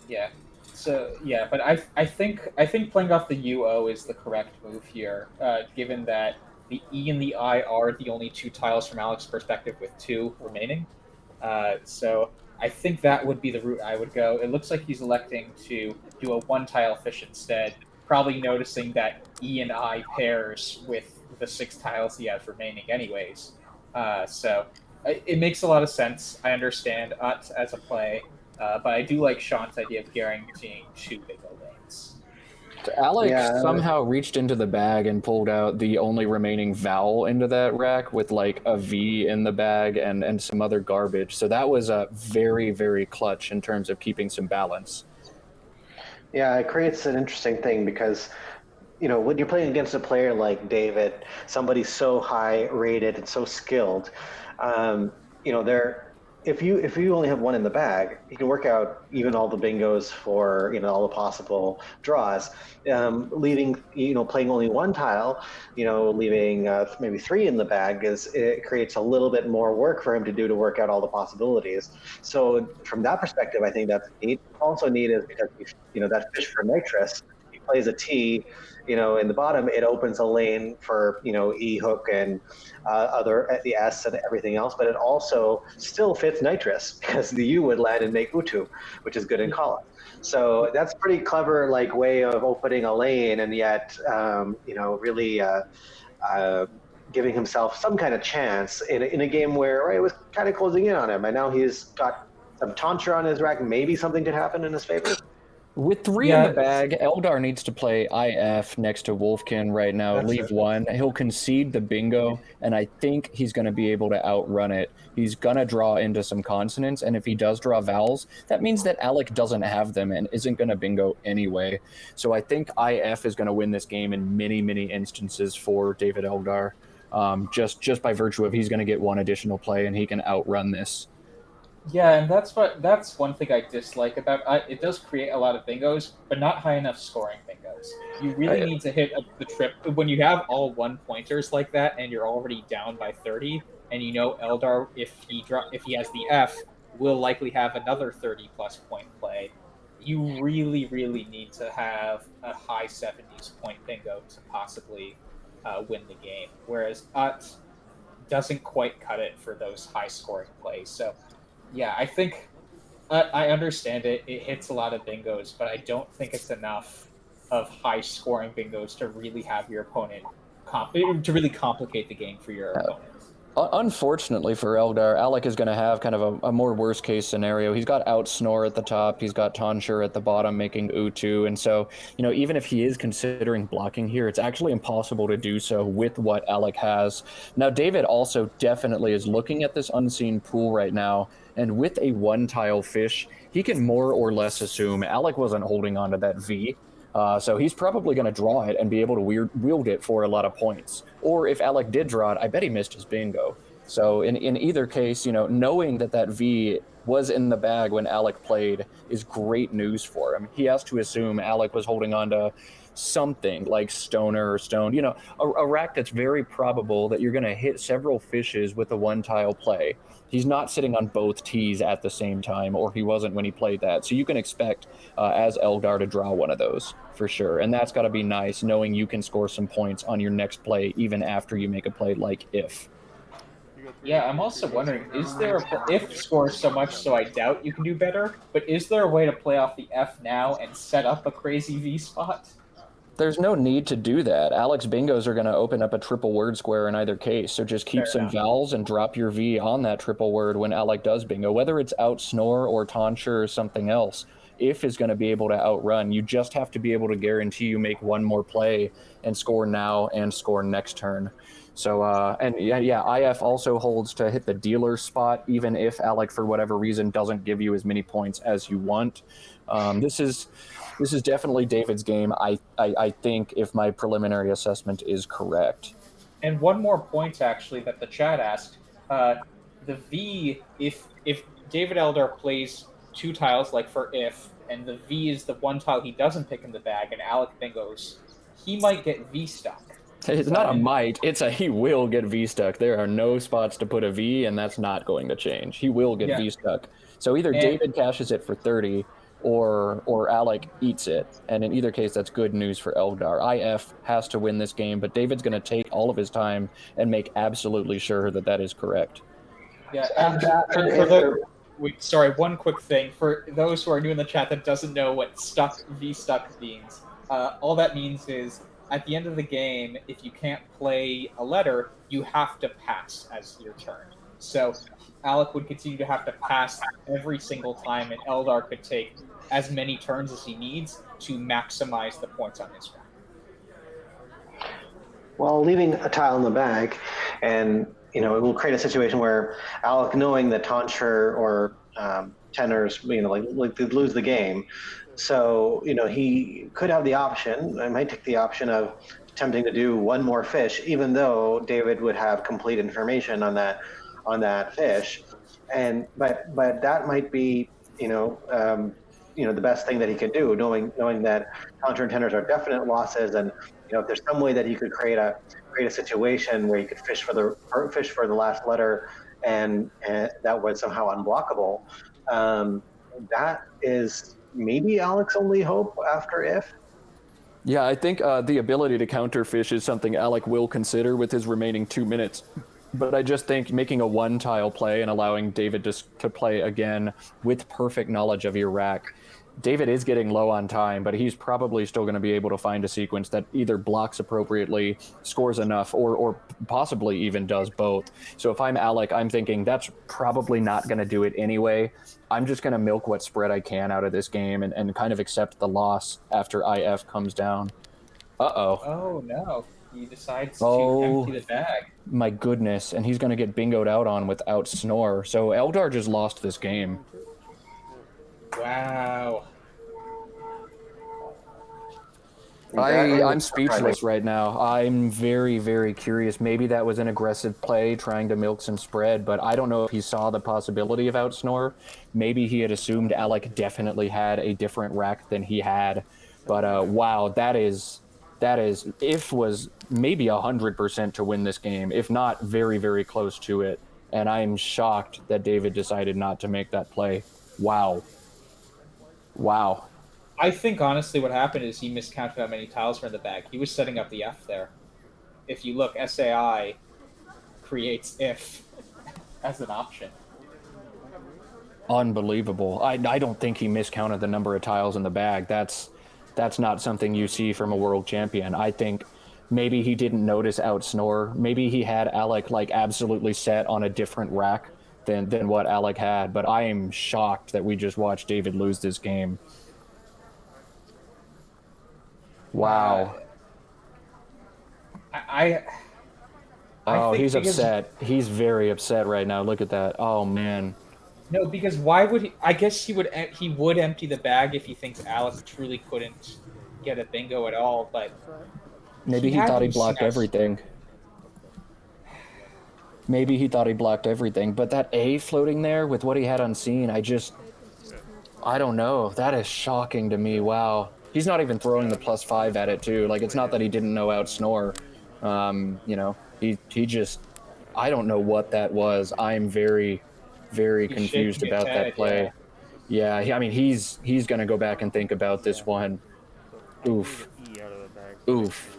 Yeah. So yeah, but I think playing off the UO is the correct move here, given that the E and the I are the only 2 tiles from Alec's perspective with 2 remaining. So I think that would be the route I would go. It looks like he's electing to do a 1-tile fish instead, probably noticing that E and I pairs with the 6 tiles he has remaining anyways. So it makes a lot of sense. I understand Ut as a play. But I do like Sean's idea of guaranteeing 2 bingo lanes. So Alec somehow reached into the bag and pulled out the only remaining vowel into that rack with like a V in the bag and some other garbage. So that was very, very clutch in terms of keeping some balance. Yeah, it creates an interesting thing because, when you're playing against a player like David, somebody so high rated and so skilled, if you only have 1 in the bag, you can work out even all the bingos for all the possible draws. Leaving playing only 1 tile, leaving maybe 3 in the bag it creates a little bit more work for him to do to work out all the possibilities. So from that perspective, I think that's neat. Also neat is because that fish for nitrous, plays a T, in the bottom, it opens a lane for, E hook and the S and everything else, but it also still fits nitrous because the U would land and make Utu, which is good in column. So that's pretty clever, like, way of opening a lane, and yet, really giving himself some kind of chance in a game where it was kind of closing in on him, and now he's got some tonsure on his rack. Maybe something could happen in his favor. With 3 in the bag, Eldar needs to play IF next to Wolfkin right now. That's Leave it. 1. He'll concede the bingo, and I think he's going to be able to outrun it. He's going to draw into some consonants, and if he does draw vowels, that means that Alec doesn't have them and isn't going to bingo anyway. So I think IF is going to win this game in many, many instances for David Eldar, just by virtue of he's going to get 1 additional play, and he can outrun this. Yeah, and that's one thing I dislike about it. Does create a lot of bingos, but not high enough scoring bingos. You really need to hit the trip when you have all 1-pointers like that, and you're already down by 30, and Eldar, if he has the F, will likely have another 30+ point play. You really, really need to have a high 70s point bingo to possibly win the game. Whereas Ut doesn't quite cut it for those high scoring plays. So. Yeah, I think I understand it. It hits a lot of bingos, but I don't think it's enough of high-scoring bingos to really have your opponent to really complicate the game for your opponent. Unfortunately for Eldar, Alec is going to have kind of a more worst-case scenario. He's got Outsnore at the top, he's got Tonsure at the bottom making Utu, and so, even if he is considering blocking here, it's actually impossible to do so with what Alec has. Now, David also definitely is looking at this unseen pool right now, and with a 1-tile fish, he can more or less assume Alec wasn't holding on to that V. So he's probably going to draw it and be able to wield it for a lot of points. Or if Alec did draw it, I bet he missed his bingo. So in either case, knowing that V was in the bag when Alec played is great news for him. He has to assume Alec was holding on to something like Stoner or Stone, a rack that's very probable that you're going to hit several fishes with a 1-tile play. He's not sitting on both T's at the same time, or he wasn't when he played that. So you can expect, as Eldar, to draw one of those for sure. And that's got to be nice, knowing you can score some points on your next play, even after you make a play like if. Yeah, I'm also wondering, is there if scores so much so I doubt you can do better, but is there a way to play off the F now and set up a crazy V spot? There's no need to do that. Alec's bingos are going to open up a triple word square in either case, so just keep some vowels and drop your V on that triple word when Alec does bingo, whether it's Outsnore or Tonsure or something else. If is going to be able to outrun. You just have to be able to guarantee you make 1 more play and score now and score next turn. So, IF also holds to hit the dealer spot, even if Alec, for whatever reason, doesn't give you as many points as you want. This is definitely David's game, I think, if my preliminary assessment is correct. And one more point, actually, that the chat asked. The V, if David Eldar plays 2 tiles, like for if, and the V is the 1 tile he doesn't pick in the bag, and Alec bingos, he might get V stuck. It's not a might, it's a he will get V stuck. There are no spots to put a V, and that's not going to change. He will get V stuck. So either David cashes it for 30, or Alec eats it. And in either case, that's good news for Eldar. IF has to win this game, but David's going to take all of his time and make absolutely sure that is correct. Yeah, sorry, one quick thing. For those who are new in the chat that doesn't know what V stuck means, all that means is at the end of the game, if you can't play a letter, you have to pass as your turn. So Alec would continue to have to pass every single time, and Eldar could take as many turns as he needs to maximize the points on his rack. Well, leaving a tile in the bag, and it will create a situation where Alec, knowing that Tonsure or tenors, like they lose the game, so he could have the option. I might take the option of attempting to do 1 more fish, even though David would have complete information on that fish, but that might be the best thing that he could do, knowing that Tonsure and tenors are definite losses, and if there's some way that he could create a situation where he could fish for the last letter, and that was somehow unblockable. That is maybe Alec's only hope after if. Yeah, I think the ability to counterfish is something Alec will consider with his remaining 2 minutes. But I just think making a one-tile play and allowing David to play again with perfect knowledge of your rack. David is getting low on time, but he's probably still going to be able to find a sequence that either blocks appropriately, scores enough, or possibly even does both. So if I'm Alec, I'm thinking that's probably not going to do it anyway. I'm just going to milk what spread I can out of this game and kind of accept the loss after IF comes down. Uh-oh. Oh no, he decides to Oh, empty the bag. my goodness. And he's going to get bingoed out on without Snore. So Eldar just lost this game. Wow. I'm speechless right now. I'm very, very curious. Maybe that was an aggressive play trying to milk some spread, but I don't know if he saw the possibility of outsnore. Maybe he had assumed Alec definitely had a different rack than he had. But wow, that is if was maybe 100% to win this game, if not very, very close to it. And I'm shocked that David decided not to make that play. Wow. Wow. I think honestly what happened is he miscounted how many tiles were in the bag. He was setting up the F there. If you look, SAI creates if as an option. Unbelievable. I don't think he miscounted the number of tiles in the bag. That's not something you see from a world champion. I think maybe he didn't notice outsnore. Maybe he had Alec like absolutely set on a different rack than what Alec had. But I am shocked that we just watched David lose this game. Wow. I Oh, think he's because, upset. He's very upset right now. Look at that. Oh man. No, because why would he? I guess he would empty the bag if he thinks Alex truly couldn't get a bingo at all. But Maybe he had thought to he have blocked seen everything. Maybe he thought he blocked everything. But that A floating there with what he had unseen, I don't know. That is shocking to me. Wow. He's not even throwing the +5 at it too. Like, it's not that he didn't know outsnore. You know, he just, I don't know what that was. I'm very, very He's confused shaking his about that head, play. Yeah, I mean, he's gonna go back and think about this one. Oof. Oof.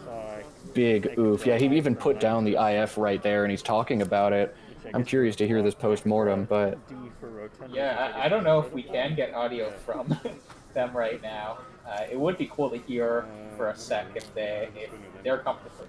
Big oof. Yeah, he even put down the IF right there, and he's talking about it. I'm curious to hear this post-mortem, but... Yeah, I don't know if we can get audio from them right now. It would be cool to hear for a sec if they're comfortable.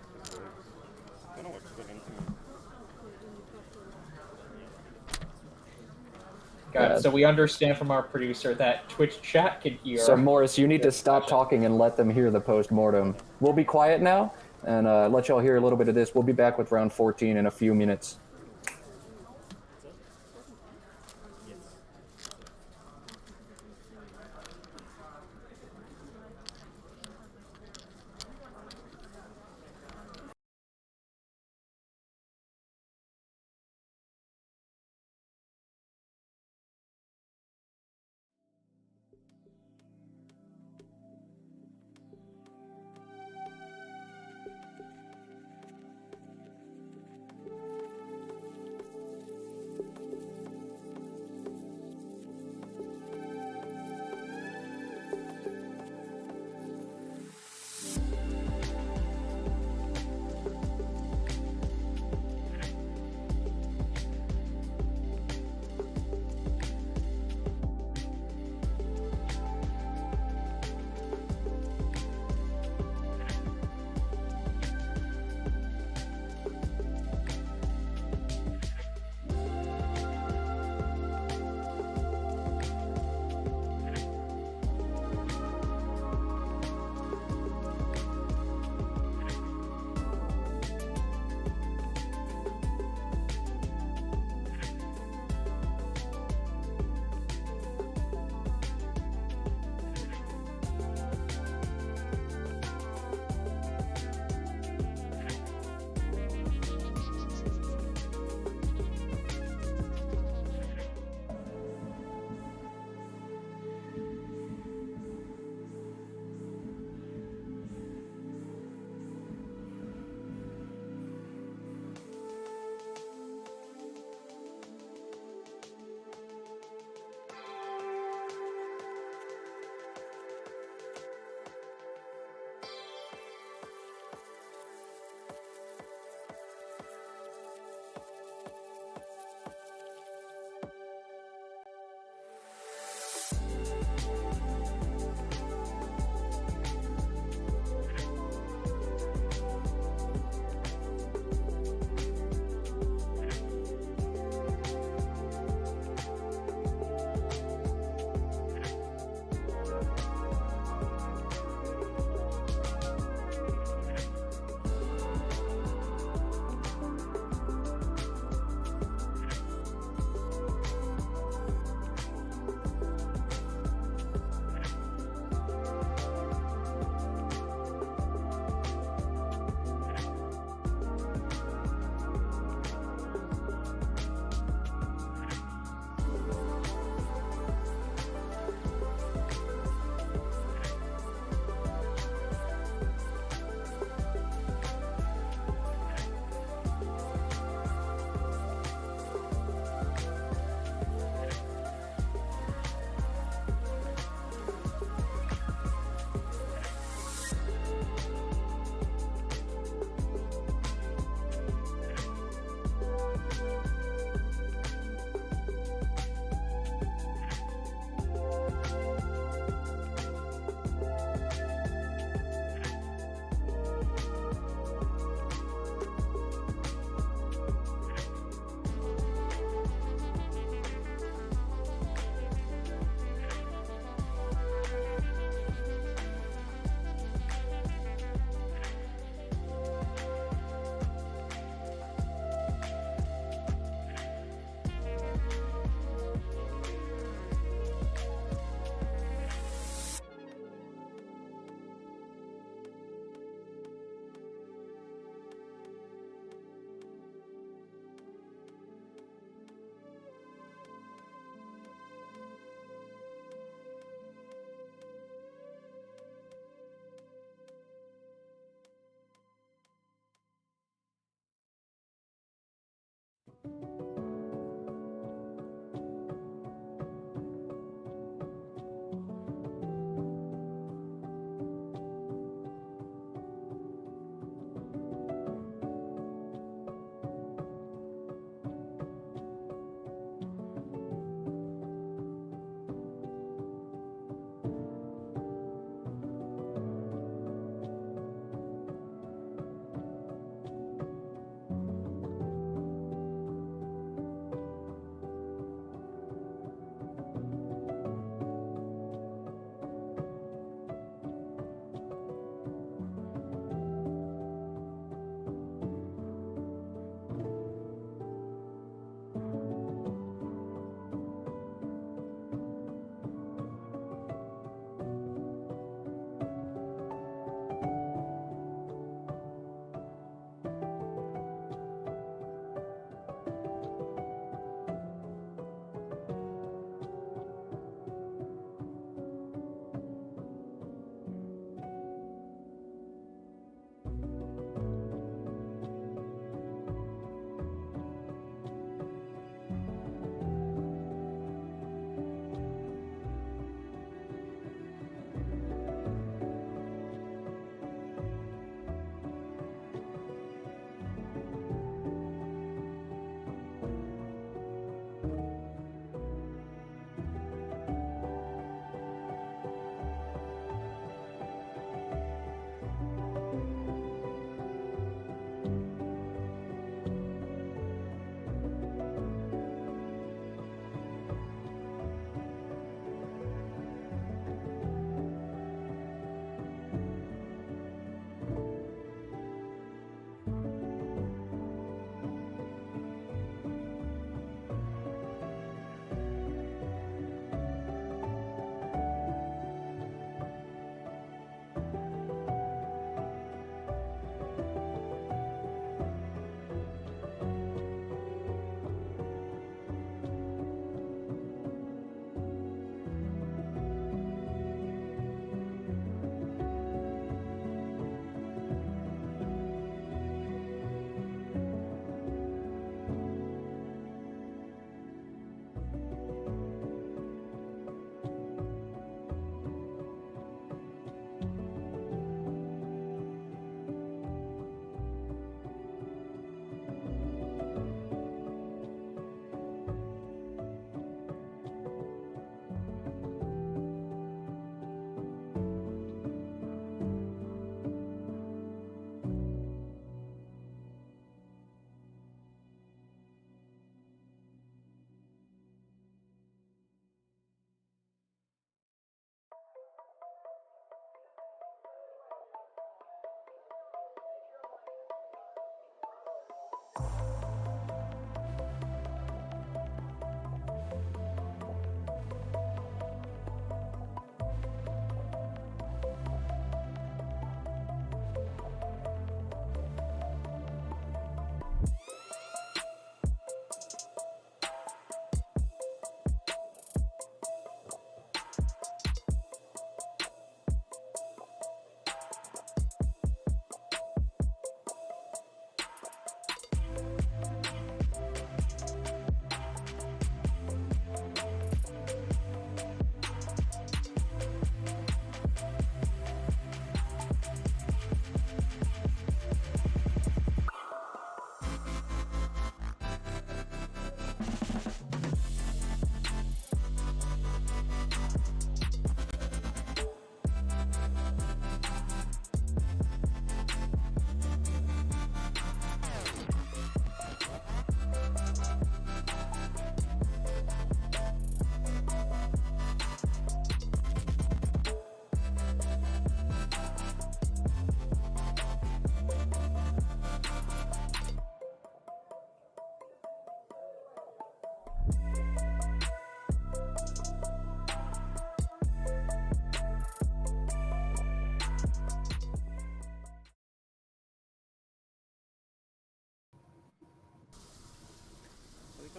Got it. So we understand from our producer that Twitch chat can hear. So Morris, you need to stop talking and let them hear the post-mortem. We'll be quiet now and let y'all hear a little bit of this. We'll be back with round 14 in a few minutes.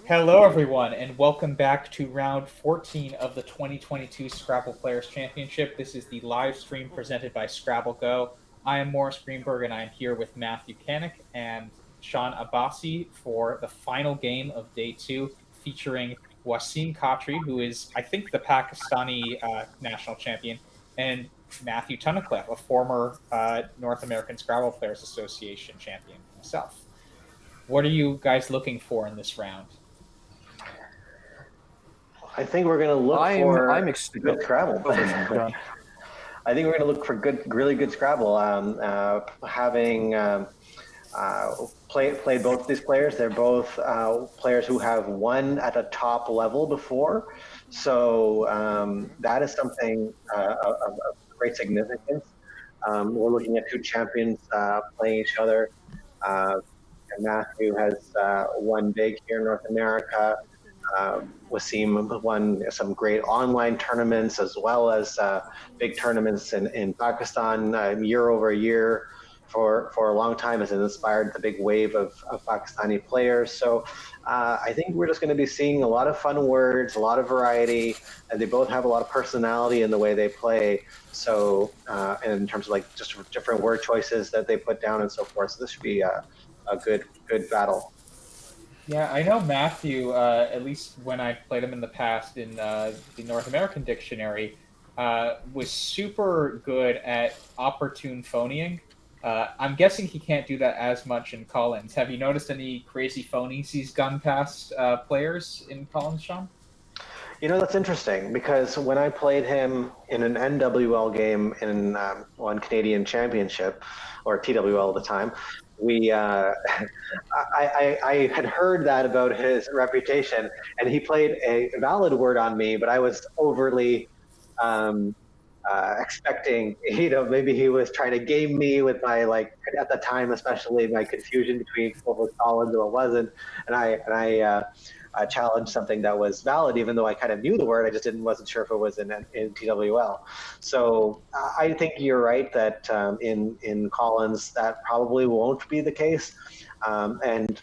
Hello, everyone, and welcome back to round 14 of the 2022 Scrabble Players Championship. This is the live stream presented by Scrabble Go. I am Morris Greenberg, and I am here with Matthew Kanik and Sean Abbasi for the final game of day 2, featuring Wasim Khatri, who is, I think, the Pakistani national champion, and Matthew Tunnicliffe, a former North American Scrabble Players Association champion himself. What are you guys looking for in this round? I think we're going to look for good Scrabble. John. I think we're going to look for really good Scrabble. Having played both these players, they're both players who have won at a top level before. So that is something of great significance. We're looking at two champions playing each other. And Matthew has won big here in North America. Wasim won some great online tournaments as well as big tournaments in Pakistan year over year for a long time, has inspired the big wave of Pakistani players. So I think we're just going to be seeing a lot of fun words, a lot of variety, and they both have a lot of personality in the way they play. So in terms of like just different word choices that they put down and so forth. So this should be a good battle. Yeah, I know Matthew, at least when I played him in the past in the North American Dictionary, was super good at opportune phoning. I'm guessing he can't do that as much in Collins. Have you noticed any crazy phonies he's gone past players in Collins, Sean? You know, that's interesting because when I played him in an NWL game in one Canadian Championship, or TWL at the time, I had heard that about his reputation, and he played a valid word on me, but I was overly expecting, maybe he was trying to game me with my, like, at the time, especially my confusion between what was Collins and what wasn't, and I challenged something that was valid, even though I kind of knew the word. I just wasn't sure if it was in TWL. So I think you're right that in Collins that probably won't be the case. And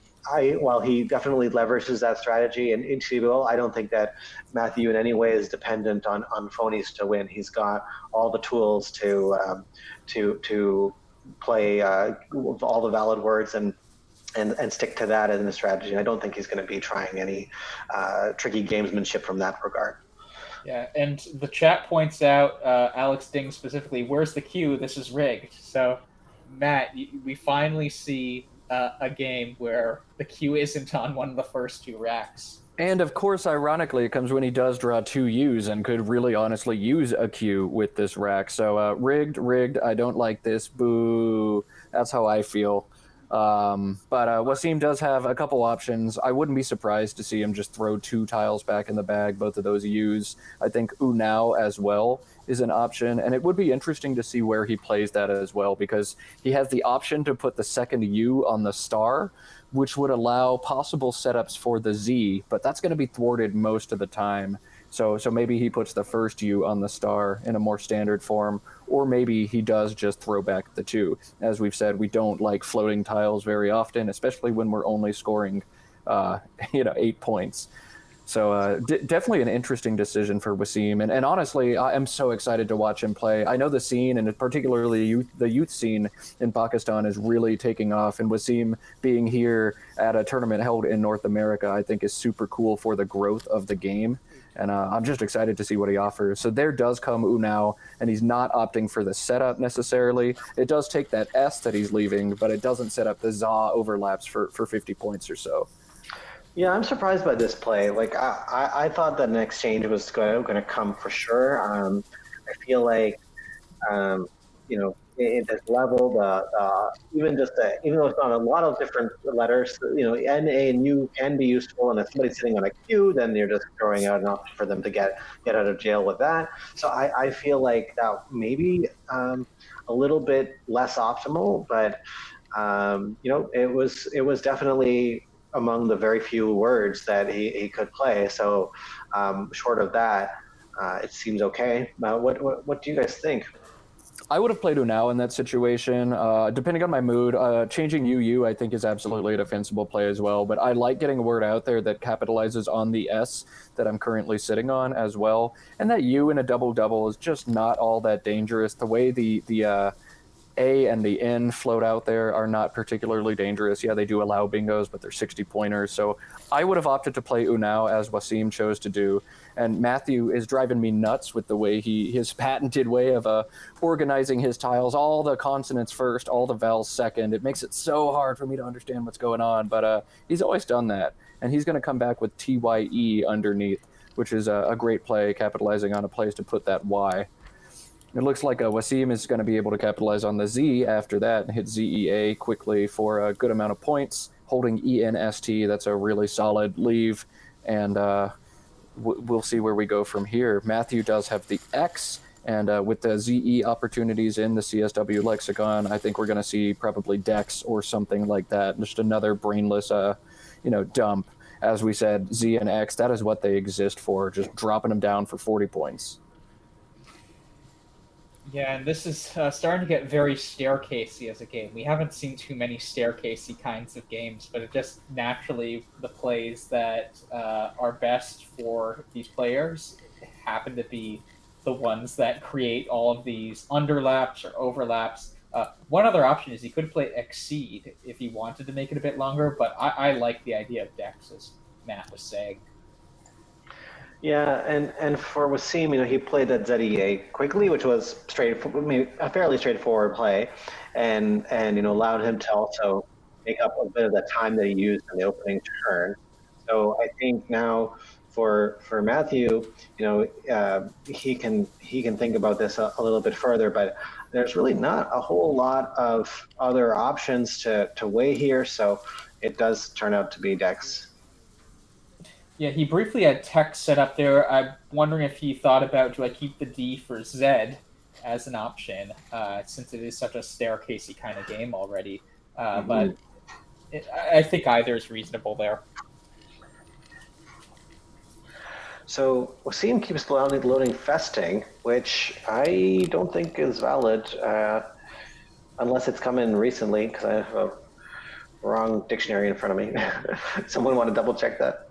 while he definitely leverages that strategy in TWL, I don't think that Matthew in any way is dependent on phonies to win. He's got all the tools to play all the valid words and stick to that in the strategy. I don't think he's going to be trying any tricky gamesmanship from that regard. Yeah, and the chat points out, Alex Ding specifically, where's the cue? This is rigged. So, Matt, we finally see a game where the cue isn't on one of the first two racks. And of course, ironically, it comes when he does draw two U's and could really honestly use a Q with this rack. So rigged, I don't like this, boo. That's how I feel. But Wasim does have a couple options. I wouldn't be surprised to see him just throw two tiles back in the bag, both of those U's. I think now as well is an option, and it would be interesting to see where he plays that as well, because he has the option to put the second U on the star, which would allow possible setups for the Z, but that's going to be thwarted most of the time. So maybe he puts the first U on the star in a more standard form, or maybe he does just throw back the two. As we've said, we don't like floating tiles very often, especially when we're only scoring 8 points. So definitely an interesting decision for Wasim. And honestly, I am so excited to watch him play. I know the scene, and particularly the youth scene in Pakistan, is really taking off. And Wasim being here at a tournament held in North America, I think is super cool for the growth of the game. And I'm just excited to see what he offers. So there does come Unao, and he's not opting for the setup necessarily. It does take that S that he's leaving, but it doesn't set up the ZA overlaps for 50 points or so. Yeah, I'm surprised by this play. Like I thought that an exchange was going to come for sure. I feel like at this level, even though it's on a lot of different letters, N, A, and U can be useful. And if somebody's sitting on a Q, then you're just throwing out an option for them to get out of jail with that. So I feel like that maybe a little bit less optimal, but it was definitely among the very few words that he could play. So short of that, it seems okay. What do you guys think? I would have played Unao in that situation. Depending on my mood, changing UU I think is absolutely a defensible play as well. But I like getting a word out there that capitalizes on the S that I'm currently sitting on as well. And that U in a double-double is just not all that dangerous. The way the A and the N float out there are not particularly dangerous. Yeah, they do allow bingos, but they're 60-pointers. So I would have opted to play Unao as Wasim chose to do. And Matthew is driving me nuts with the way his patented way of organizing his tiles, all the consonants first, all the vowels second. It makes it so hard for me to understand what's going on, but he's always done that. And he's going to come back with TYE underneath, which is a great play, capitalizing on a place to put that Y. It looks like Wasim is going to be able to capitalize on the Z after that and hit ZEA quickly for a good amount of points, holding ENST. That's a really solid leave, and we'll see where we go from here. Matthew does have the X, and with the ZE opportunities in the CSW lexicon, I think we're going to see probably Dex or something like that, just another brainless, dump. As we said, Z and X, that is what they exist for, just dropping them down for 40 points. Yeah, and this is starting to get very staircasey as a game. We haven't seen too many staircasey kinds of games, but it just naturally, the plays that are best for these players happen to be the ones that create all of these underlaps or overlaps. One other option is he could play Exceed if he wanted to make it a bit longer, but I like the idea of Dex, as Matt was saying. Yeah, and for Wasim, he played that ZEA quickly, which was a fairly straightforward play, and allowed him to also make up a bit of the time that he used in the opening turn. So I think now for Matthew, he can think about this a little bit further, but there's really not a whole lot of other options to weigh here, so it does turn out to be Dex. Yeah, he briefly had text set up there. I'm wondering if he thought about, do I keep the D for Z as an option, since it is such a staircasey kind of game already. But I think either is reasonable there. So Wasim keeps loading Festing, which I don't think is valid, unless it's come in recently, because I have a wrong dictionary in front of me. Someone want to double check that?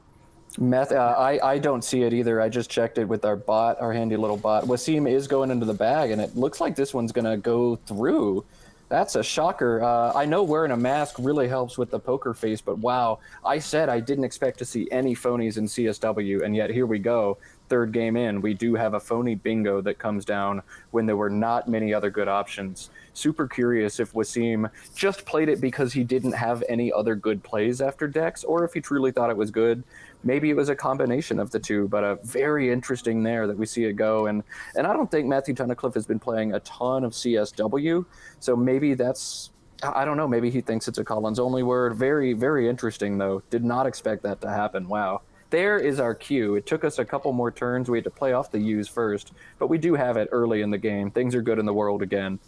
I don't see it either. I just checked it with our bot, our handy little bot. Wasim is going into the bag, and it looks like this one's going to go through. That's a shocker. I know wearing a mask really helps with the poker face, but wow, I said I didn't expect to see any phonies in CSW, and yet here we go. Third game in, we do have a phony bingo that comes down when there were not many other good options. Super curious if Wasim just played it because he didn't have any other good plays after Dex, or if he truly thought it was good. Maybe it was a combination of the two, but very interesting there that we see it go. And I don't think Matthew Tunnicliffe has been playing a ton of CSW, so maybe that's, I don't know, maybe he thinks it's a Collins only word. Very, very interesting though. Did not expect that to happen. Wow. There is our cue. It took us a couple more turns. We had to play off the U's first, but we do have it early in the game. Things are good in the world again.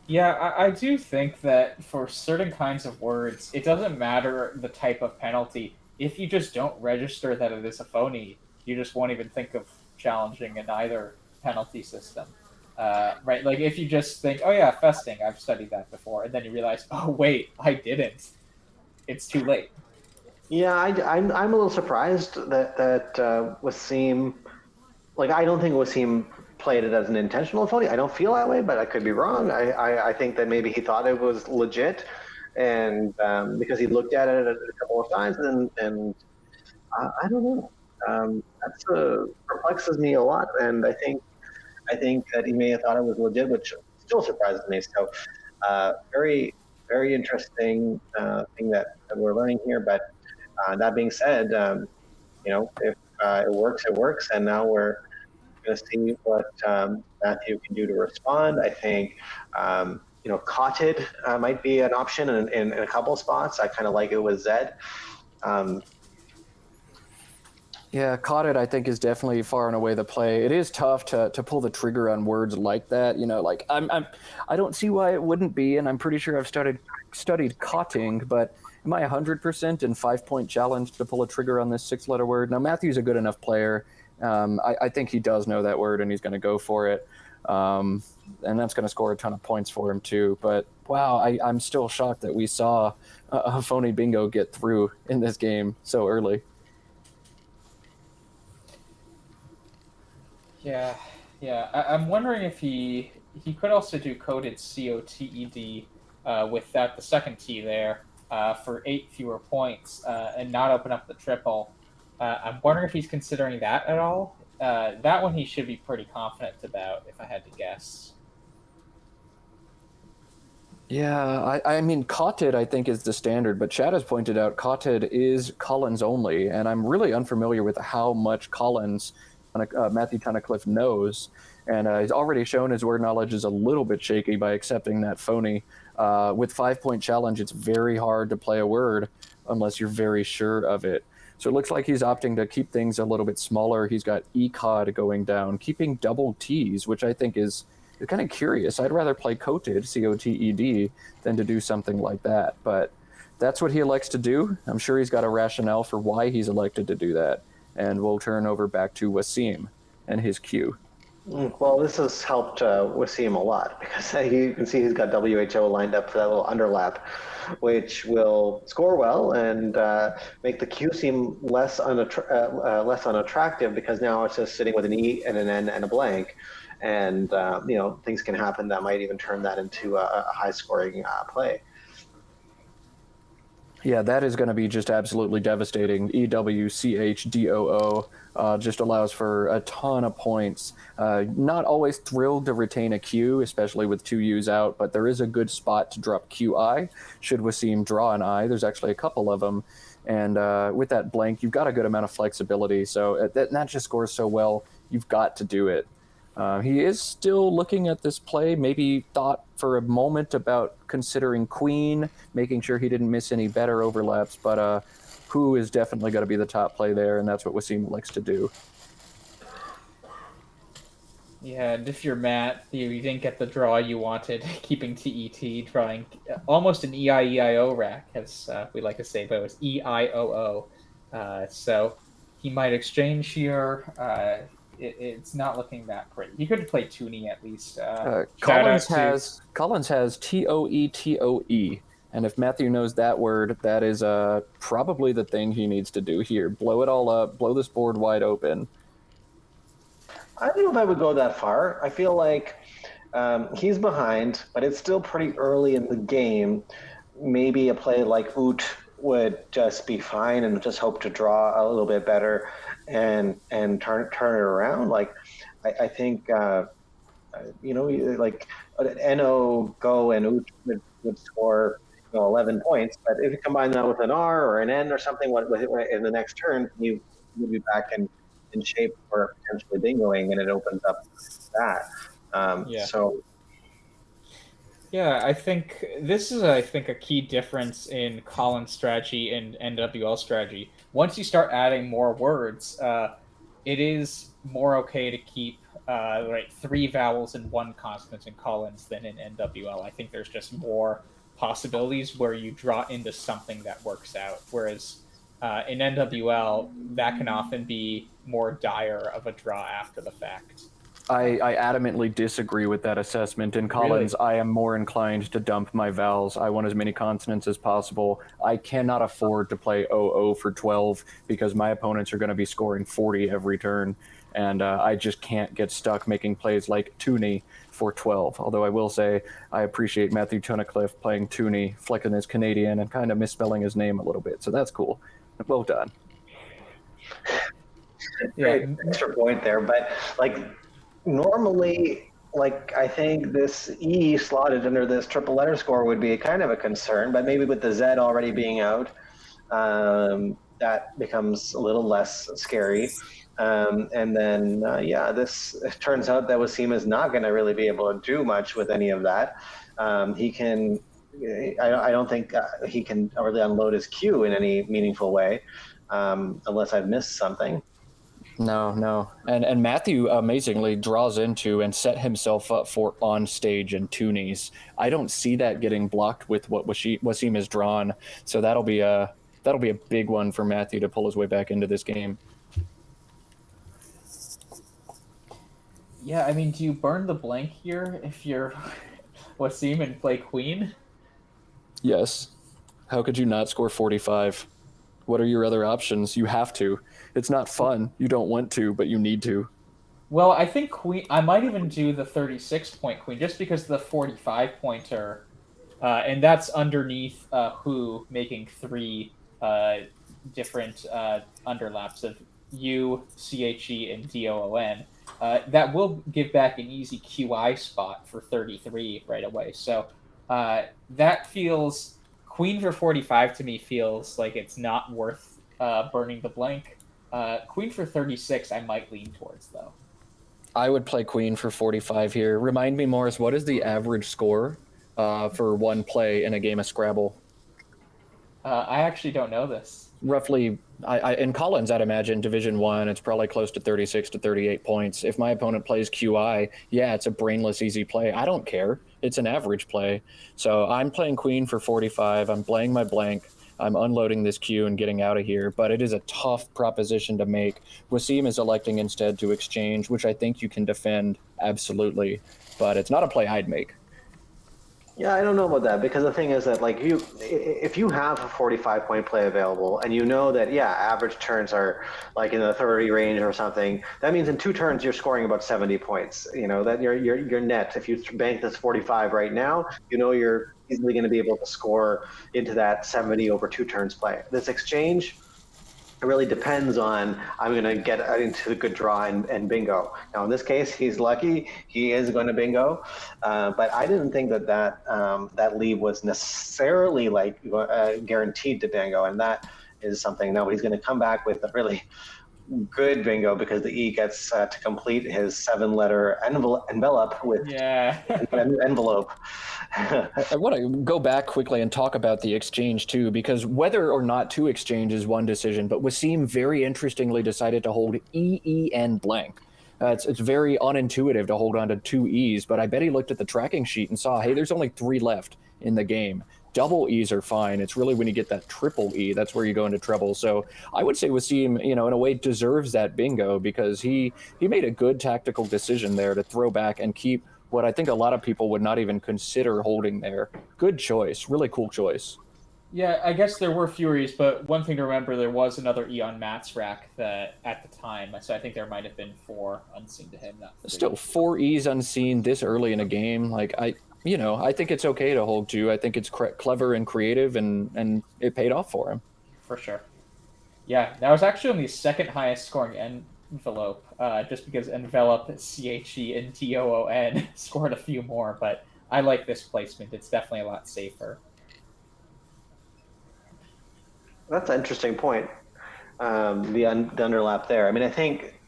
Yeah, I do think that for certain kinds of words, it doesn't matter the type of penalty. If you just don't register that it is a phony, you just won't even think of challenging in either penalty system. Right? Like if you just think, oh yeah, Festing, I've studied that before, and then you realize, oh wait, I didn't. It's too late. Yeah, I'm a little surprised that Wasim, I don't think Wasim played it as an intentional phony. I don't feel that way, but I could be wrong. I think that maybe he thought it was legit, and because he looked at it a couple of times, and I don't know. That perplexes me a lot, and I think that he may have thought it was legit, which still surprises me. So, very, very interesting thing that we're learning here. But that being said, if it works, it works, and now we're going to see what Matthew can do to respond. I think Cotted might be an option in a couple spots. I kind of like it with Zed. Yeah, Caught It, I think, is definitely far and away the play. It is tough to pull the trigger on words like that. I don't see why it wouldn't be, and I'm pretty sure I've studied cotting, but am I 100% in 5-point challenge to pull a trigger on this 6-letter word? Now, Matthew's a good enough player. I think he does know that word, and he's going to go for it. And that's going to score a ton of points for him too. But wow, I'm still shocked that we saw a phony bingo get through in this game so early. Yeah, I'm wondering if he could also do coded COTED without the second T there for 8 fewer points and not open up the triple. I'm wondering if he's considering that at all. That one he should be pretty confident about, if I had to guess. Yeah, I mean, cotted, I think, is the standard, but Chad has pointed out cotted is Collins only, and I'm really unfamiliar with how much Collins Matthew Tunnicliffe knows, and he's already shown his word knowledge is a little bit shaky by accepting that phony. With 5-point challenge, it's very hard to play a word unless you're very sure of it. So it looks like he's opting to keep things a little bit smaller. He's got ECOD going down, keeping double T's, which I think is kind of curious. I'd rather play coted, C-O-T-E-D, than to do something like that. But that's what he elects to do. I'm sure he's got a rationale for why he's elected to do that. And we'll turn over back to Wasim and his cue. Well, this has helped Wasim a lot because you can see he's got WHO lined up for that little underlap, which will score well and make the cue seem less unattractive because now it's just sitting with an E and an N and a blank. And, things can happen that might even turn that into a high-scoring play. Yeah, that is going to be just absolutely devastating. EWCHDOO just allows for a ton of points. Not always thrilled to retain a Q, especially with 2 U's out, but there is a good spot to drop QI. Should Wasim draw an I, there's actually a couple of them. And with that blank, you've got a good amount of flexibility. So that just scores so well, you've got to do it. He is still looking at this play, maybe thought for a moment about considering queen, making sure he didn't miss any better overlaps, but who is definitely going to be the top play there, and that's what Wasim likes to do. Yeah, and if you're Matt, you didn't get the draw you wanted, keeping TET, drawing almost an EIEIO rack, as we like to say, but it was EIOO. So he might exchange here. It's not looking that great. He could play Toonie at least. Collins has TOETOE, and if Matthew knows that word, that is probably the thing he needs to do here. Blow it all up, blow this board wide open. I don't know if I would go that far. I feel like he's behind, but it's still pretty early in the game. Maybe a play like Oot would just be fine and just hope to draw a little bit better and turn it around. Like I think like NO go and Oot would score 11 points, but if you combine that with an R or an N or something in the next turn, you'll be back in shape for potentially bingoing, and it opens up that. So yeah, I think this is a key difference in Collins' strategy and NWL strategy. Once you start adding more words, it is more okay to keep 3 vowels and 1 consonant in Collins than in NWL. I think there's just more possibilities where you draw into something that works out, whereas in NWL, that can often be more dire of a draw after the fact. I adamantly disagree with that assessment. In Collins, really? I am more inclined to dump my vowels. I want as many consonants as possible. I cannot afford to play 00 for 12 because my opponents are going to be scoring 40 every turn, and I just can't get stuck making plays like Toonie for 12. Although I will say I appreciate Matthew Tunnicliffe playing Toonie, flicking his Canadian, and kind of misspelling his name a little bit. So that's cool. Well done. Great extra point there, but normally, I think this E slotted under this triple letter score would be kind of a concern, but maybe with the Z already being out, that becomes a little less scary. And then, this turns out that Wasim is not going to really be able to do much with any of that. He can. I don't think he can really unload his queue in any meaningful way, unless I've missed something. No. And Matthew amazingly draws into and set himself up for on stage and toonies. I don't see that getting blocked with what Wasim has drawn. So that'll be a big one for Matthew to pull his way back into this game. Yeah, I mean, do you burn the blank here if you're Wasim and play queen? Yes. How could you not score 45? What are your other options? You have to. It's not fun. You don't want to, but you need to. Well, I think queen. I might even do the 36-point queen just because the 45-pointer, and that's underneath who making three different underlaps of U, CHE, and DOON. That will give back an easy QI spot for 33 right away. So that feels queen for 45 to me feels like it's not worth burning the blank. Queen for 36, I might lean towards though. I would play queen for 45 here. Remind me, Morris, what is the average score for one play in a game of Scrabble? I actually don't know this. Roughly, in Collins, I'd imagine Division One, it's probably close to 36 to 38 points. If my opponent plays QI, yeah, it's a brainless, easy play. I don't care. It's an average play. So I'm playing queen for 45. I'm playing my blank. I'm unloading this queue and getting out of here. But it is a tough proposition to make. Wasim is electing instead to exchange, which I think you can defend absolutely. But it's not a play I'd make. Yeah, I don't know about that because the thing is that like if you have a 45-point play available and you know that average turns are like in the 30 range or something, that means in 2 turns you're scoring about 70 points. You know that your net. If you bank this 45 right now, you know you're easily going to be able to score into that 70 over 2 turns play. This exchange, it really depends on I'm going to get into a good draw and bingo. Now in this case, he's lucky; he is going to bingo. But I didn't think that lead was necessarily like guaranteed to bingo, and that is something. Now he's going to come back with a really good bingo because the E gets to complete his 7-letter envelope with envelope. I want to go back quickly and talk about the exchange too, because whether or not to exchange is one decision, but Wasim very interestingly decided to hold EEN blank. It's very unintuitive to hold on to 2 E's, but I bet he looked at the tracking sheet and saw, hey, there's only 3 left in the game. Double E's are fine. It's really when you get that triple E, that's where you go into trouble. So I would say Wasim, in a way, deserves that bingo because he made a good tactical decision there to throw back and keep what I think a lot of people would not even consider holding there. Good choice. Really cool choice. Yeah, I guess there were fewer E's, but one thing to remember, there was another E on Matt's rack that at the time, so I think there might have been 4 unseen to him. Still 4 E's unseen this early in a game. Like I think it's okay to hold 2. I think it's clever and creative, and it paid off for him. For sure. Yeah, that was actually only the 2nd highest scoring envelope, just because envelope, CHE, and TOON scored a few more, but I like this placement. It's definitely a lot safer. That's an interesting point. The underlap there. I mean, I think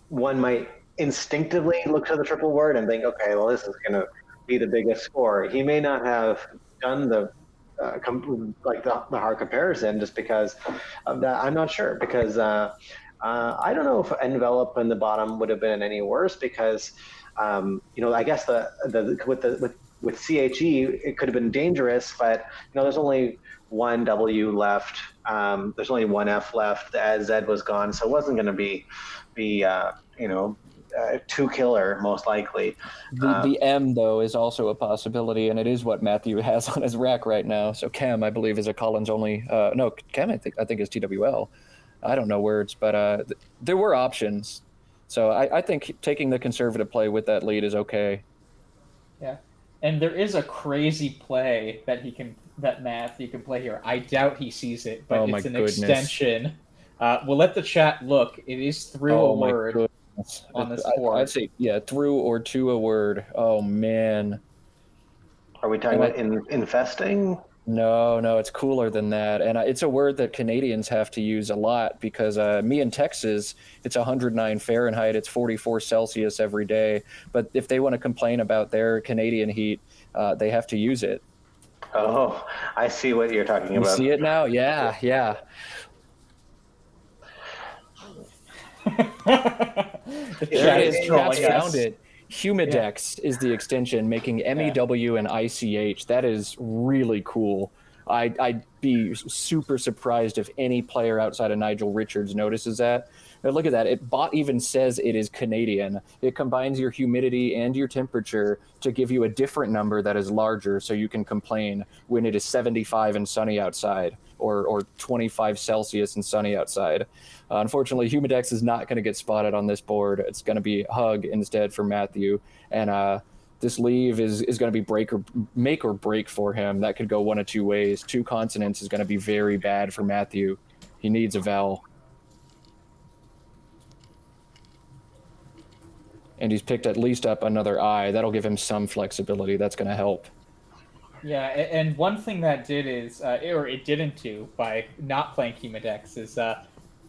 one might instinctively look to the triple word and think, okay, well, this is going to be the biggest score. He may not have done the hard comparison just because of that. I'm not sure because I don't know if envelope in the bottom would have been any worse because I guess with CHE it could have been dangerous, but there's only 1 W left. There's only 1 F left as Z was gone, so it wasn't going to be 2 killer most likely. The M though is also a possibility, and it is what Matthew has on his rack right now. So Chem, I believe, is a Collins only. No, Chem I think is TWL. I don't know words, but there were options. So I think taking the conservative play with that lead is okay. Yeah, and there is a crazy play that Matthew can play here. I doubt he sees it, but it's an extension. We'll let the chat look. It is through a word on this board. I'd say, through or to a word. Oh, man. Are we talking about infesting? No, it's cooler than that. And it's a word that Canadians have to use a lot because me in Texas, it's 109 Fahrenheit, it's 44 Celsius every day. But if they want to complain about their Canadian heat, they have to use it. Oh, I see what you're talking about. You see it now? Yeah. The chat is trolling us. Found it. Humidex is the extension, making MEW and ICH. That is really cool. I'd be super surprised if any player outside of Nigel Richards notices that. Look at that. Bot even says it is Canadian. It combines your humidity and your temperature to give you a different number that is larger so you can complain when it is 75 and sunny outside or 25 Celsius and sunny outside. Unfortunately, Humidex is not going to get spotted on this board. It's going to be Hug instead for Matthew. And this leave is going to be make or break for him. That could go one of two ways. 2 consonants is going to be very bad for Matthew. He needs a vowel. And he's picked at least up another I. That'll give him some flexibility. That's going to help. Yeah, and one thing that did is, or it didn't do by not playing Humidex, is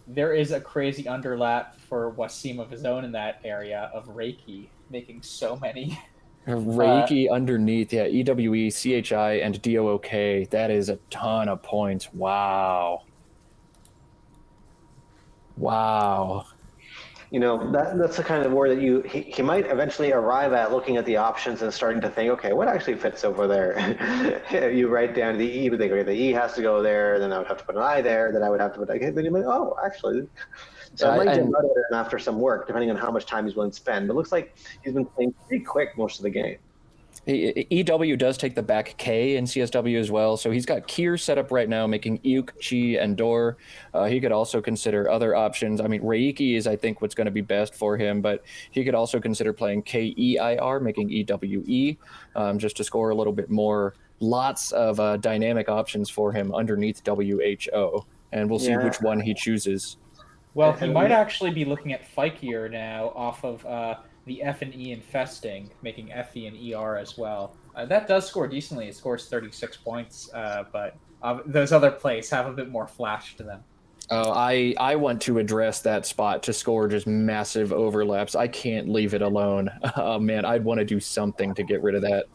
there is a crazy underlap for Wasim of his own in that area of Reiki, making so many. Reiki underneath, yeah, EWE, CHI, and DOOK. That is a ton of points. Wow. Wow. You know, that's the kind of word that he might eventually arrive at, looking at the options and starting to think, okay, what actually fits over there? You write down the E, but they go, the E has to go there, then I would have to put an I there, then I would have to put, okay, then you're like, oh, actually. So it might get out of it after some work, depending on how much time he's willing to spend. But it looks like he's been playing pretty quick most of the game. EW does take the back K in CSW as well, so he's got Kier set up right now, making Iuk, Chi, and Dor. He could also consider other options. I mean, Reiki is, I think, what's going to be best for him, but he could also consider playing KEIR, making EWE, just to score a little bit more. Lots of dynamic options for him underneath WHO, and we'll see which one he chooses. Well, he might actually be looking at Fikier now off of the F and E infesting, making FE and ER as well. That does score decently. It scores 36 points, but those other plays have a bit more flash to them. Oh, I want to address that spot to score just massive overlaps. I can't leave it alone. Oh, man, I'd want to do something to get rid of that.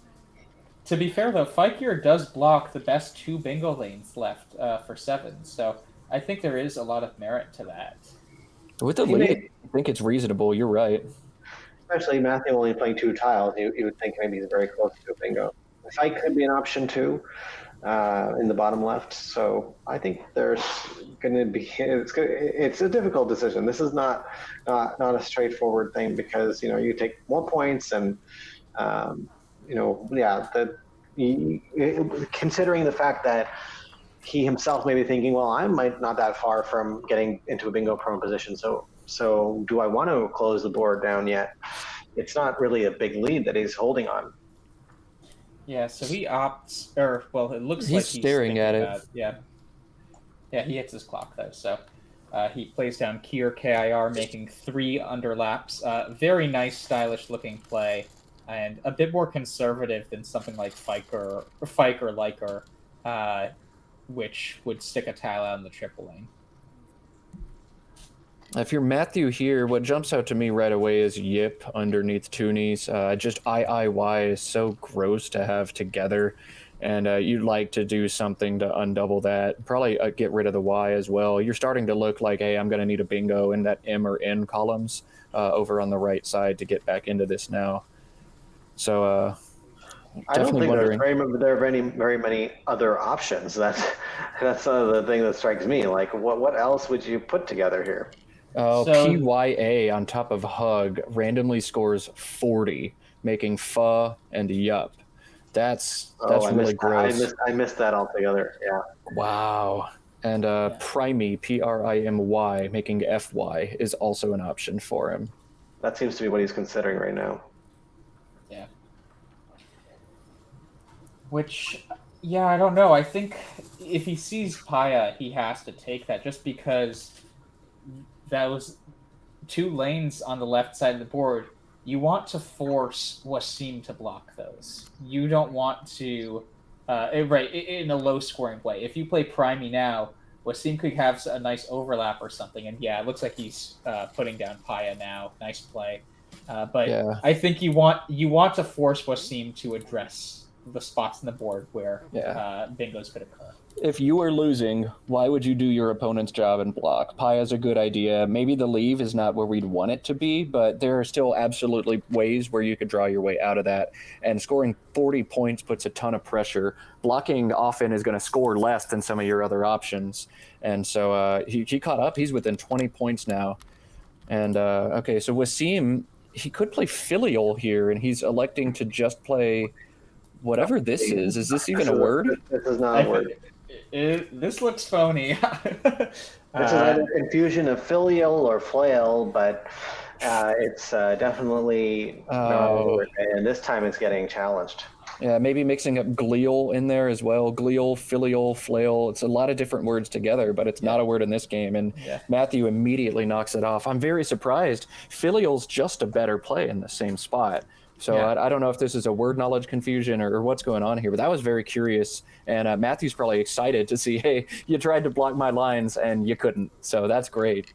To be fair, though, Fikier does block the best 2 bingo lanes left for 7, so I think there is a lot of merit to that. With the lead, I think it's reasonable. You're right. Especially Matthew only playing 2 tiles, you would think maybe he's very close to a bingo. The fight could be an option too, in the bottom left. So I think there's going to be it's a difficult decision. This is not a straightforward thing because you take more points and considering the fact that he himself may be thinking, well, I might not that far from getting into a bingo prone position. So do I want to close the board down yet? It's not really a big lead that he's holding on. Yeah, so he opts, it looks like he's staring at it. Yeah, he hits his clock though. So he plays down Kier KIR, making 3 underlaps. Very nice, stylish looking play, and a bit more conservative than something like Fiker Liker, which would stick a tile out in the triple lane. If you're Matthew here, what jumps out to me right away is Yip underneath Toonies. Just IIY is so gross to have together, and you'd like to do something to undouble that. Probably get rid of the Y as well. You're starting to look like, hey, I'm going to need a bingo in that M or N columns over on the right side to get back into this now. So I don't think there are very many other options. That's the thing that strikes me. Like, what else would you put together here? PYA on top of Hug randomly scores 40, making Pho and Yup. That's really gross. I missed that altogether. Yeah. Wow. And Primy, PRIMY, making FY is also an option for him. That seems to be what he's considering right now. Yeah. Which, yeah, I don't know. I think if he sees Paya, he has to take that just because that was 2 lanes on the left side of the board. You want to force Wasim to block those. You don't want to, in a low-scoring way. If you play Primey now, Wasim could have a nice overlap or something, and yeah, it looks like he's putting down Paya now. Nice play. But yeah. I think you want to force Wasim to address the spots in the board where bingos could occur. If you are losing, why would you do your opponent's job and block? Paya's a good idea. Maybe the leave is not where we'd want it to be, but there are still absolutely ways where you could draw your way out of that. And scoring 40 points puts a ton of pressure. Blocking often is going to score less than some of your other options. And so he caught up. He's within 20 points now. And okay, so Wasim, he could play filial here, and he's electing to just play whatever this is. Is this even a word? This is not a word. This looks phony. This is either infusion of filial or flail, but it's definitely not a word. And this time it's getting challenged. Yeah, maybe mixing up glial in there as well. Glial, filial, flail. It's a lot of different words together, but it's not a word in this game. And Matthew immediately knocks it off. I'm very surprised. Filial's just a better play in the same spot. So I don't know if this is a word knowledge confusion or what's going on here, but that was very curious. And Matthew's probably excited to see, hey, you tried to block my lines and you couldn't. So that's great.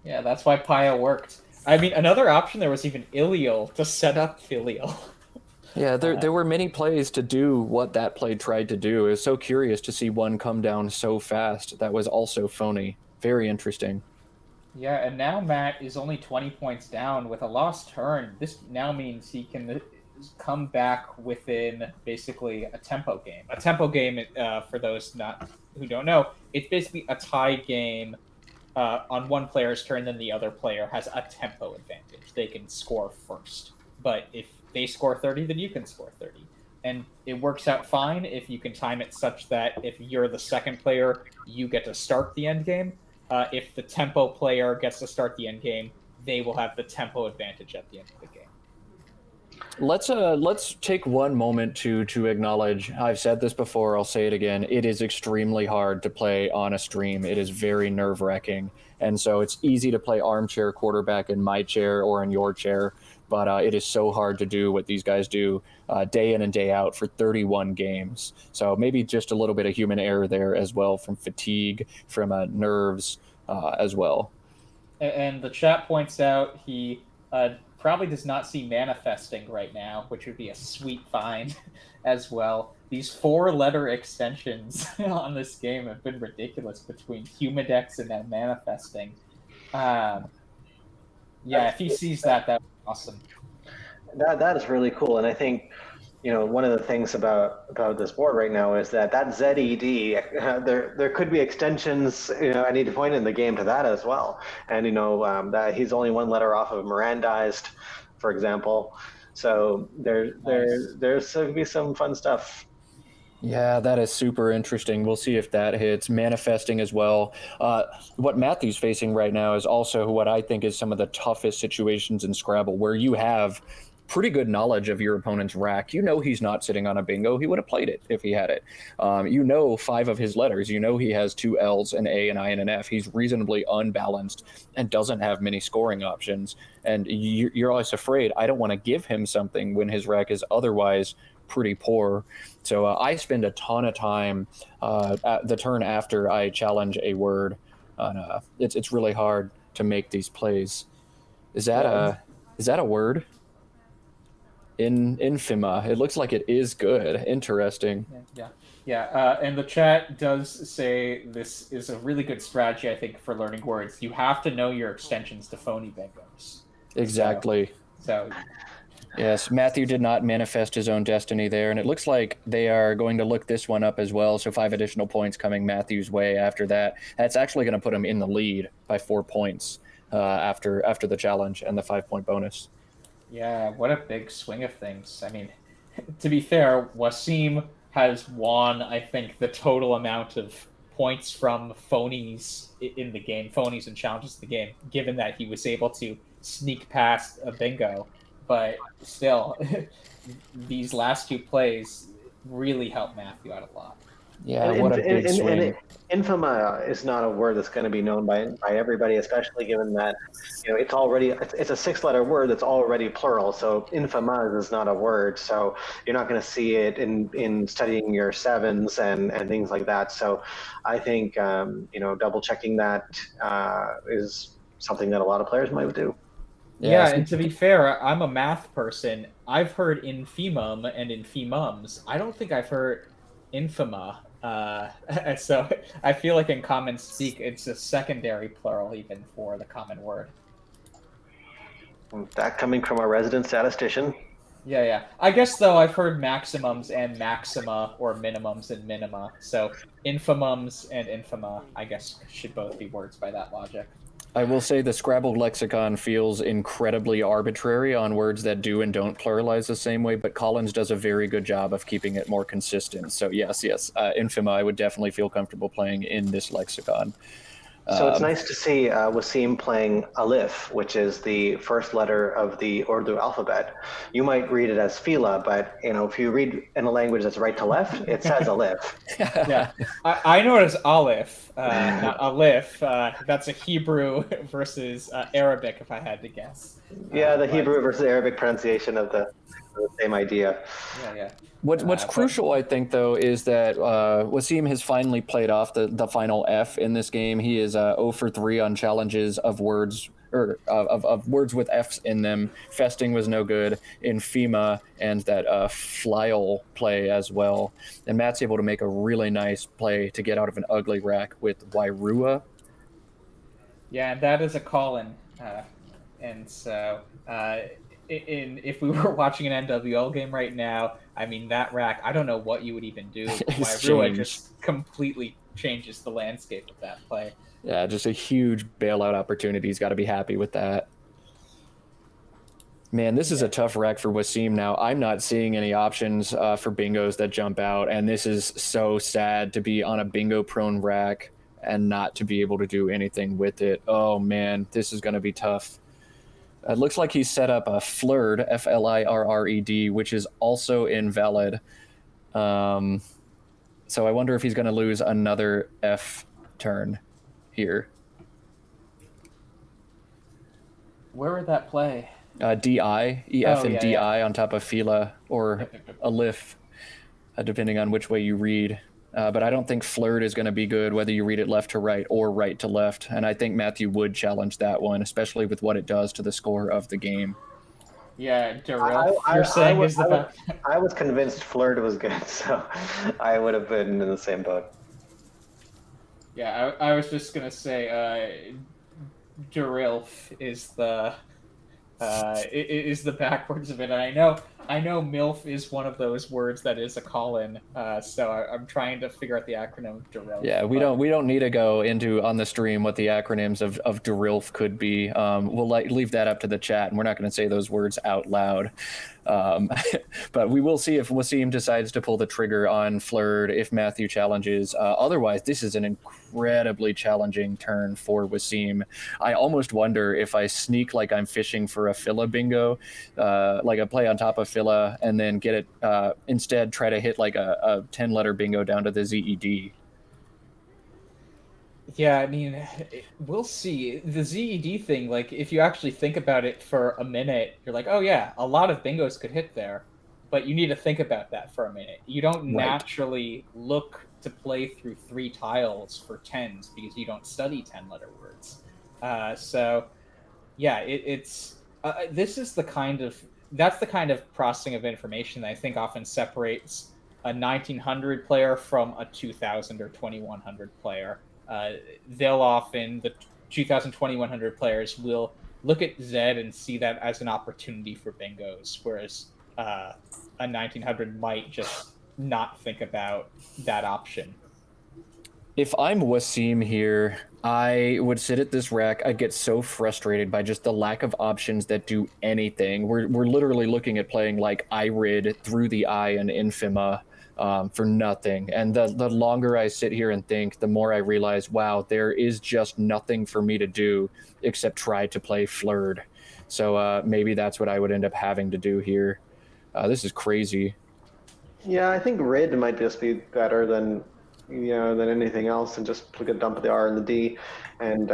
Yeah, that's why Paya worked. I mean, another option there was even ilial to set up filial. Yeah, there were many plays to do what that play tried to do. It was so curious to see one come down so fast. That was also phony. Very interesting. Yeah, and now Matt is only 20 points down with a lost turn. This now means he can come back within basically a tempo game. A tempo game, for those who don't know, it's basically a tie game on one player's turn, then the other player has a tempo advantage. They can score first. But if they score 30, then you can score 30. And it works out fine if you can time it such that if you're the second player, you get to start the end game. If the tempo player gets to start the end game, they will have the tempo advantage at the end of the game. Let's take one moment to acknowledge, I've said this before, I'll say it again, it is extremely hard to play on a stream. It is very nerve-wracking. And so it's easy to play armchair quarterback in my chair or in your chair, but it is so hard to do what these guys do day in and day out for 31 games. So maybe just a little bit of human error there as well, from fatigue, from nerves as well. And the chat points out he probably does not see manifesting right now, which would be a sweet find as well. These 4-letter extensions on this game have been ridiculous between Humidex and now manifesting. Yeah, if he sees that, that would be awesome. That is really cool, and I think one of the things about this board right now is that ZED, there could be extensions I need to point in the game to that as well, and that he's only one letter off of Mirandized, for example. So there's going to be some fun stuff. Yeah, that is super interesting. We'll see if that hits. Manifesting as well. What Matthew's facing right now is also what I think is some of the toughest situations in Scrabble, where you have pretty good knowledge of your opponent's rack. He's not sitting on a bingo. He would have played it if he had it. 5 of his letters. He has 2 L's, an A, an I, and an F. He's reasonably unbalanced and doesn't have many scoring options. And you're always afraid, I don't want to give him something when his rack is otherwise pretty poor. So I spend a ton of time at the turn after I challenge a word. It's really hard to make these plays. Is that a word? Infima. It looks like it is good. Interesting. Yeah. And the chat does say this is a really good strategy, I think, for learning words. You have to know your extensions to phony bingos. Exactly. So yes, Matthew did not manifest his own destiny there, and it looks like they are going to look this one up as well, so 5 additional points coming Matthew's way after that. That's actually going to put him in the lead by 4 points after the challenge and the 5-point bonus. Yeah, what a big swing of things. I mean, to be fair, Wasim has won, I think, the total amount of points from phonies in the game, phonies and challenges in the game, given that he was able to sneak past a bingo. But still, these last 2 plays really helped Matthew out a lot. Yeah, what a big swing. Infima is not a word that's going to be known by everybody, especially given that it's a 6-letter word that's already plural. So infima is not a word, so you're not going to see it in studying your 7s and things like that. So I think double checking that is something that a lot of players might do. Yeah, and to be fair, I'm a math person. I've heard infimum and infimums. I don't think I've heard infima. So I feel like in common speak, it's a secondary plural even for the common word. That coming from a resident statistician. Yeah. I guess, though, I've heard maximums and maxima, or minimums and minima. So infimums and infima, I guess, should both be words by that logic. I will say the Scrabble lexicon feels incredibly arbitrary on words that do and don't pluralize the same way, but Collins does a very good job of keeping it more consistent. So yes, Infima, I would definitely feel comfortable playing in this lexicon. So it's nice to see Wasim playing Alif, which is the first letter of the Urdu alphabet. You might read it as Fila, but if you read in a language that's right to left, it says Alif. Yeah, I know it as Aleph, not Alif. That's a Hebrew versus Arabic, if I had to guess. Yeah, the Hebrew versus Arabic pronunciation of the same idea. Yeah. What's crucial, I think, though, is that Wasim has finally played off the final F in this game. He is 0 for 3 on challenges of words of words with Fs in them. Festing was no good. Infima and that flyal play as well. And Matt's able to make a really nice play to get out of an ugly rack with Wairua. Yeah, and that is a call-in. And so if we were watching an NWL game right now, I mean, that rack, I don't know what you would even do. Wairua just completely changes the landscape of that play. Yeah, just a huge bailout opportunity. He's got to be happy with that. Man, this is a tough rack for Wasim now. I'm not seeing any options for bingos that jump out, and this is so sad to be on a bingo-prone rack and not to be able to do anything with it. Oh, man, this is going to be tough. It looks like he's set up a Flirred, Flirred, which is also invalid. So I wonder if he's going to lose another F turn here. Where would that play? DI, EF and DI on top of Fila or Alif, depending on which way you read. But I don't think Flirred is going to be good, whether you read it left to right or right to left. And I think Matthew would challenge that one, especially with what it does to the score of the game. Yeah, Daryl, you're saying is the best. I was convinced Flirred was good, so I would have been in the same boat. Yeah, I was just going to say Darilf is the backwards of it. And I know MILF is one of those words that is a call-in, so I'm trying to figure out the acronym of Darilf. Yeah, we don't need to go into on the stream what the acronyms of Darilf could be. We'll leave that up to the chat, and we're not going to say those words out loud. But we will see if Wasim decides to pull the trigger on Flirred, if Matthew challenges. Otherwise, this is an incredibly challenging turn for Wasim. I almost wonder if I sneak like I'm fishing for a Fila bingo, like a play on top of Fila, and then get it instead try to hit like a 10-letter bingo down to the ZED. Yeah, I mean, we'll see. The ZED thing, like, if you actually think about it for a minute, you're like, oh yeah, a lot of bingos could hit there, but you need to think about that for a minute. You don't naturally look to play through 3 tiles for 10s because you don't study 10-letter words. So, yeah, it's this is that's the kind of processing of information that I think often separates a 1900 player from a 2000 or 2100 player. They'll often, the 2000, 2100 players will look at Zed and see that as an opportunity for bingos, whereas a 1900 might just not think about that option. If I'm Wasim here, I would sit at this rack. I'd get so frustrated by just the lack of options that do anything. We're literally looking at playing like Irid through the eye and Infima for nothing. And the longer I sit here and think, the more I realize, wow, there is just nothing for me to do except try to play Flirred. So maybe that's what I would end up having to do here. This is crazy. Yeah, I think Rid might just be better than anything else, and just plug a dump of the R and the D and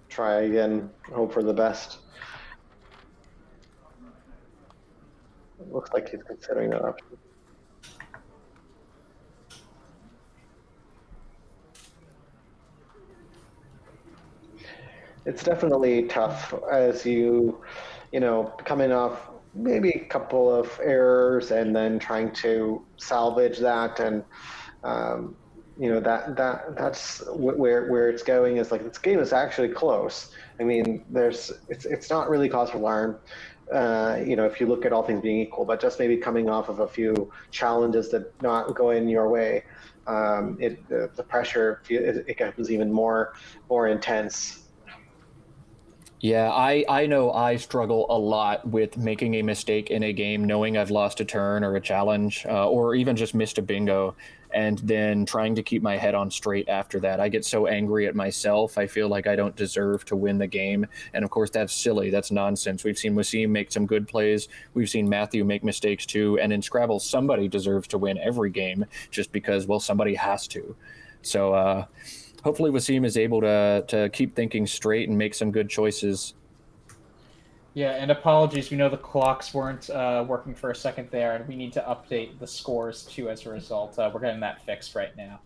try again, hope for the best. It looks like he's considering that option. It's definitely tough as coming off maybe a couple of errors and then trying to salvage that, and that's where it's going. Is like, this game is actually close. I mean, it's not really cause for alarm, if you look at all things being equal, but just maybe coming off of a few challenges that not going your way, the pressure, it becomes even more intense. Yeah, I know I struggle a lot with making a mistake in a game, knowing I've lost a turn or a challenge, or even just missed a bingo, and then trying to keep my head on straight after that. I get so angry at myself. I feel like I don't deserve to win the game. And of course, that's silly. That's nonsense. We've seen Wasim make some good plays. We've seen Matthew make mistakes too. And in Scrabble, somebody deserves to win every game just because, well, somebody has to. So, hopefully Wasim is able to keep things straight and make some good choices. Yeah, and apologies. We know the clocks weren't working for a second there, and we need to update the scores too as a result. We're getting that fixed right now.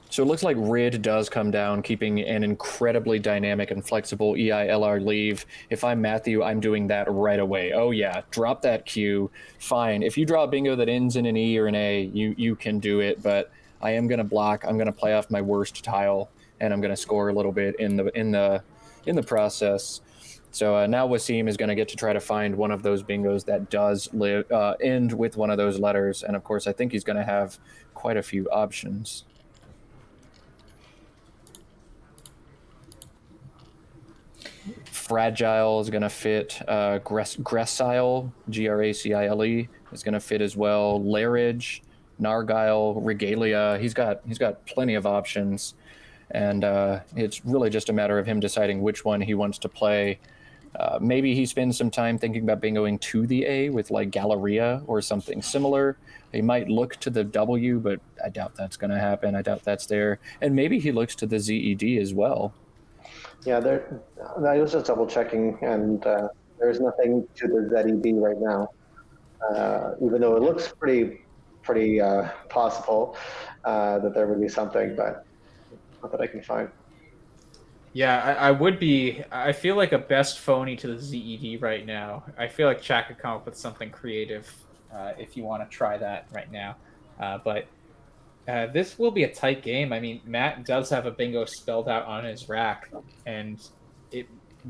So it looks like RID does come down, keeping an incredibly dynamic and flexible EILR leave. If I'm Matthew, I'm doing that right away. Oh yeah, drop that Q. Fine. If you draw a bingo that ends in an E or an A, you can do it, but I am gonna block. I'm gonna play off my worst tile, and I'm gonna score a little bit in the process. So now Wasim is going to get to try to find one of those bingos that does end with one of those letters, and of course, I think he's going to have quite a few options. Fragile is going to fit. Gracile, Gracile, is going to fit as well. Larridge, Nargile, Regalia. He's got plenty of options, and it's really just a matter of him deciding which one he wants to play. Maybe he spends some time thinking about bingoing to the A with like Galleria or something similar. He might look to the W, but I doubt that's going to happen. I doubt that's there. And maybe he looks to the ZED as well. Yeah, I was just double checking, and there's nothing to the ZED right now, even though it looks pretty possible that there would be something, but not that I can find. Yeah, I would be. I feel like a best phony to the ZED right now. I feel like Jack could come up with something creative if you want to try that right now. But this will be a tight game. I mean, Matt does have a bingo spelled out on his rack, and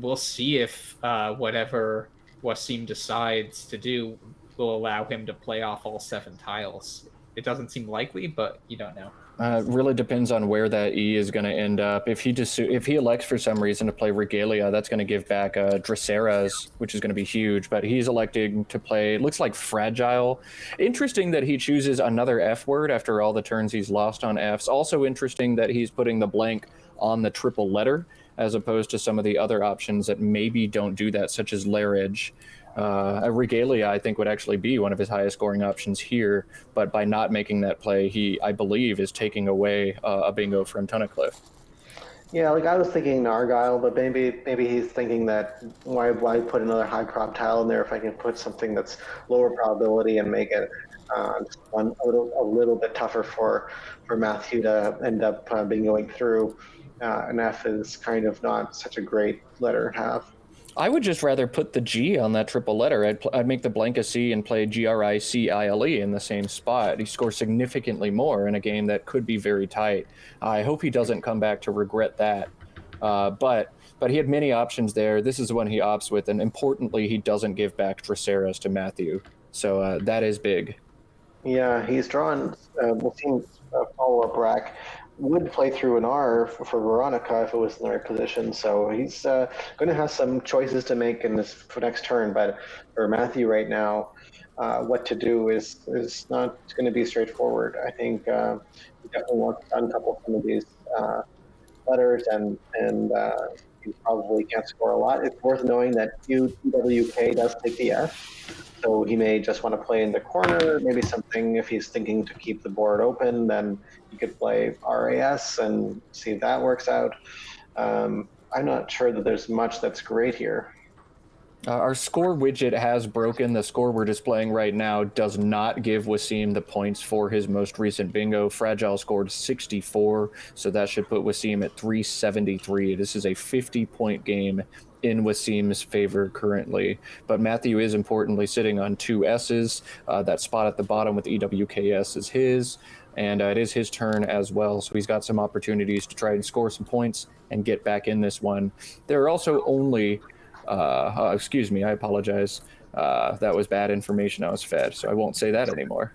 we'll see if whatever Wasim decides to do will allow him to play off all 7 tiles. It doesn't seem likely, but you don't know. Really depends on where that E is going to end up. If he elects for some reason to play Regalia, that's going to give back Draceras, which is going to be huge. But he's electing to play, it looks like Fragile. Interesting that he chooses another F word after all the turns he's lost on Fs. Also interesting that he's putting the blank on the triple letter, as opposed to some of the other options that maybe don't do that, such as Larridge. Regalia, I think, would actually be one of his highest scoring options here, but by not making that play, he, I believe, is taking away a bingo from Tunnicliffe. Yeah, like I was thinking Nargile, but maybe he's thinking that why put another high prob tile in there if I can put something that's lower probability and make it just a little bit tougher for Matthew to end up bingoing through. An F is kind of not such a great letter to have. I would just rather put the G on that triple letter. I'd make the blank a C and play Gricile in the same spot. He scores significantly more in a game that could be very tight. I hope he doesn't come back to regret that. But he had many options there. This is the one he opts with, and importantly, he doesn't give back Draceras to Matthew. So that is big. Yeah, he's drawn. We'll see follow-up rack would play through an R for Veronica if it was in the right position. So he's going to have some choices to make in this for next turn. But for Matthew right now, what to do is not going to be straightforward. I think he definitely wants to uncouple some of these letters, and he probably can't score a lot. It's worth knowing that UWK does take the F. So he may just want to play in the corner, maybe something, if he's thinking to keep the board open, then he could play RAS and see if that works out. I'm not sure that there's much that's great here. Our score widget has broken. The score we're displaying right now does not give Wasim the points for his most recent bingo. Fragile scored 64, so that should put Wasim at 373. This is a 50-point game in Wasim's favor currently. But Matthew is importantly sitting on 2 S's. That spot at the bottom with EWKS is his, and it is his turn as well. So he's got some opportunities to try and score some points and get back in this one. There are also only... excuse me, I apologize. That was bad information I was fed, so I won't say that anymore.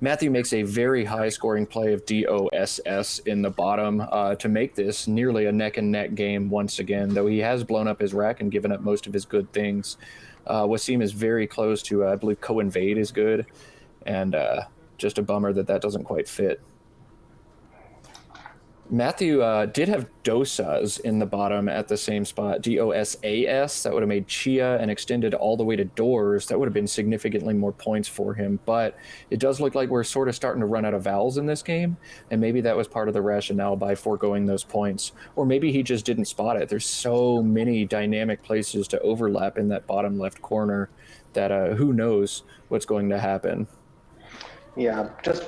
Matthew makes a very high scoring play of DOSS in the bottom to make this nearly a neck and neck game once again, though he has blown up his rack and given up most of his good things. Wasim is very close to, I believe, co-invade is good, and just a bummer that doesn't quite fit. Matthew did have dosas in the bottom at the same spot, DOSAS. That would have made Chia and extended all the way to doors. That would have been significantly more points for him. But it does look like we're sort of starting to run out of vowels in this game. And maybe that was part of the rationale by foregoing those points. Or maybe he just didn't spot it. There's so many dynamic places to overlap in that bottom left corner that who knows what's going to happen. Yeah, just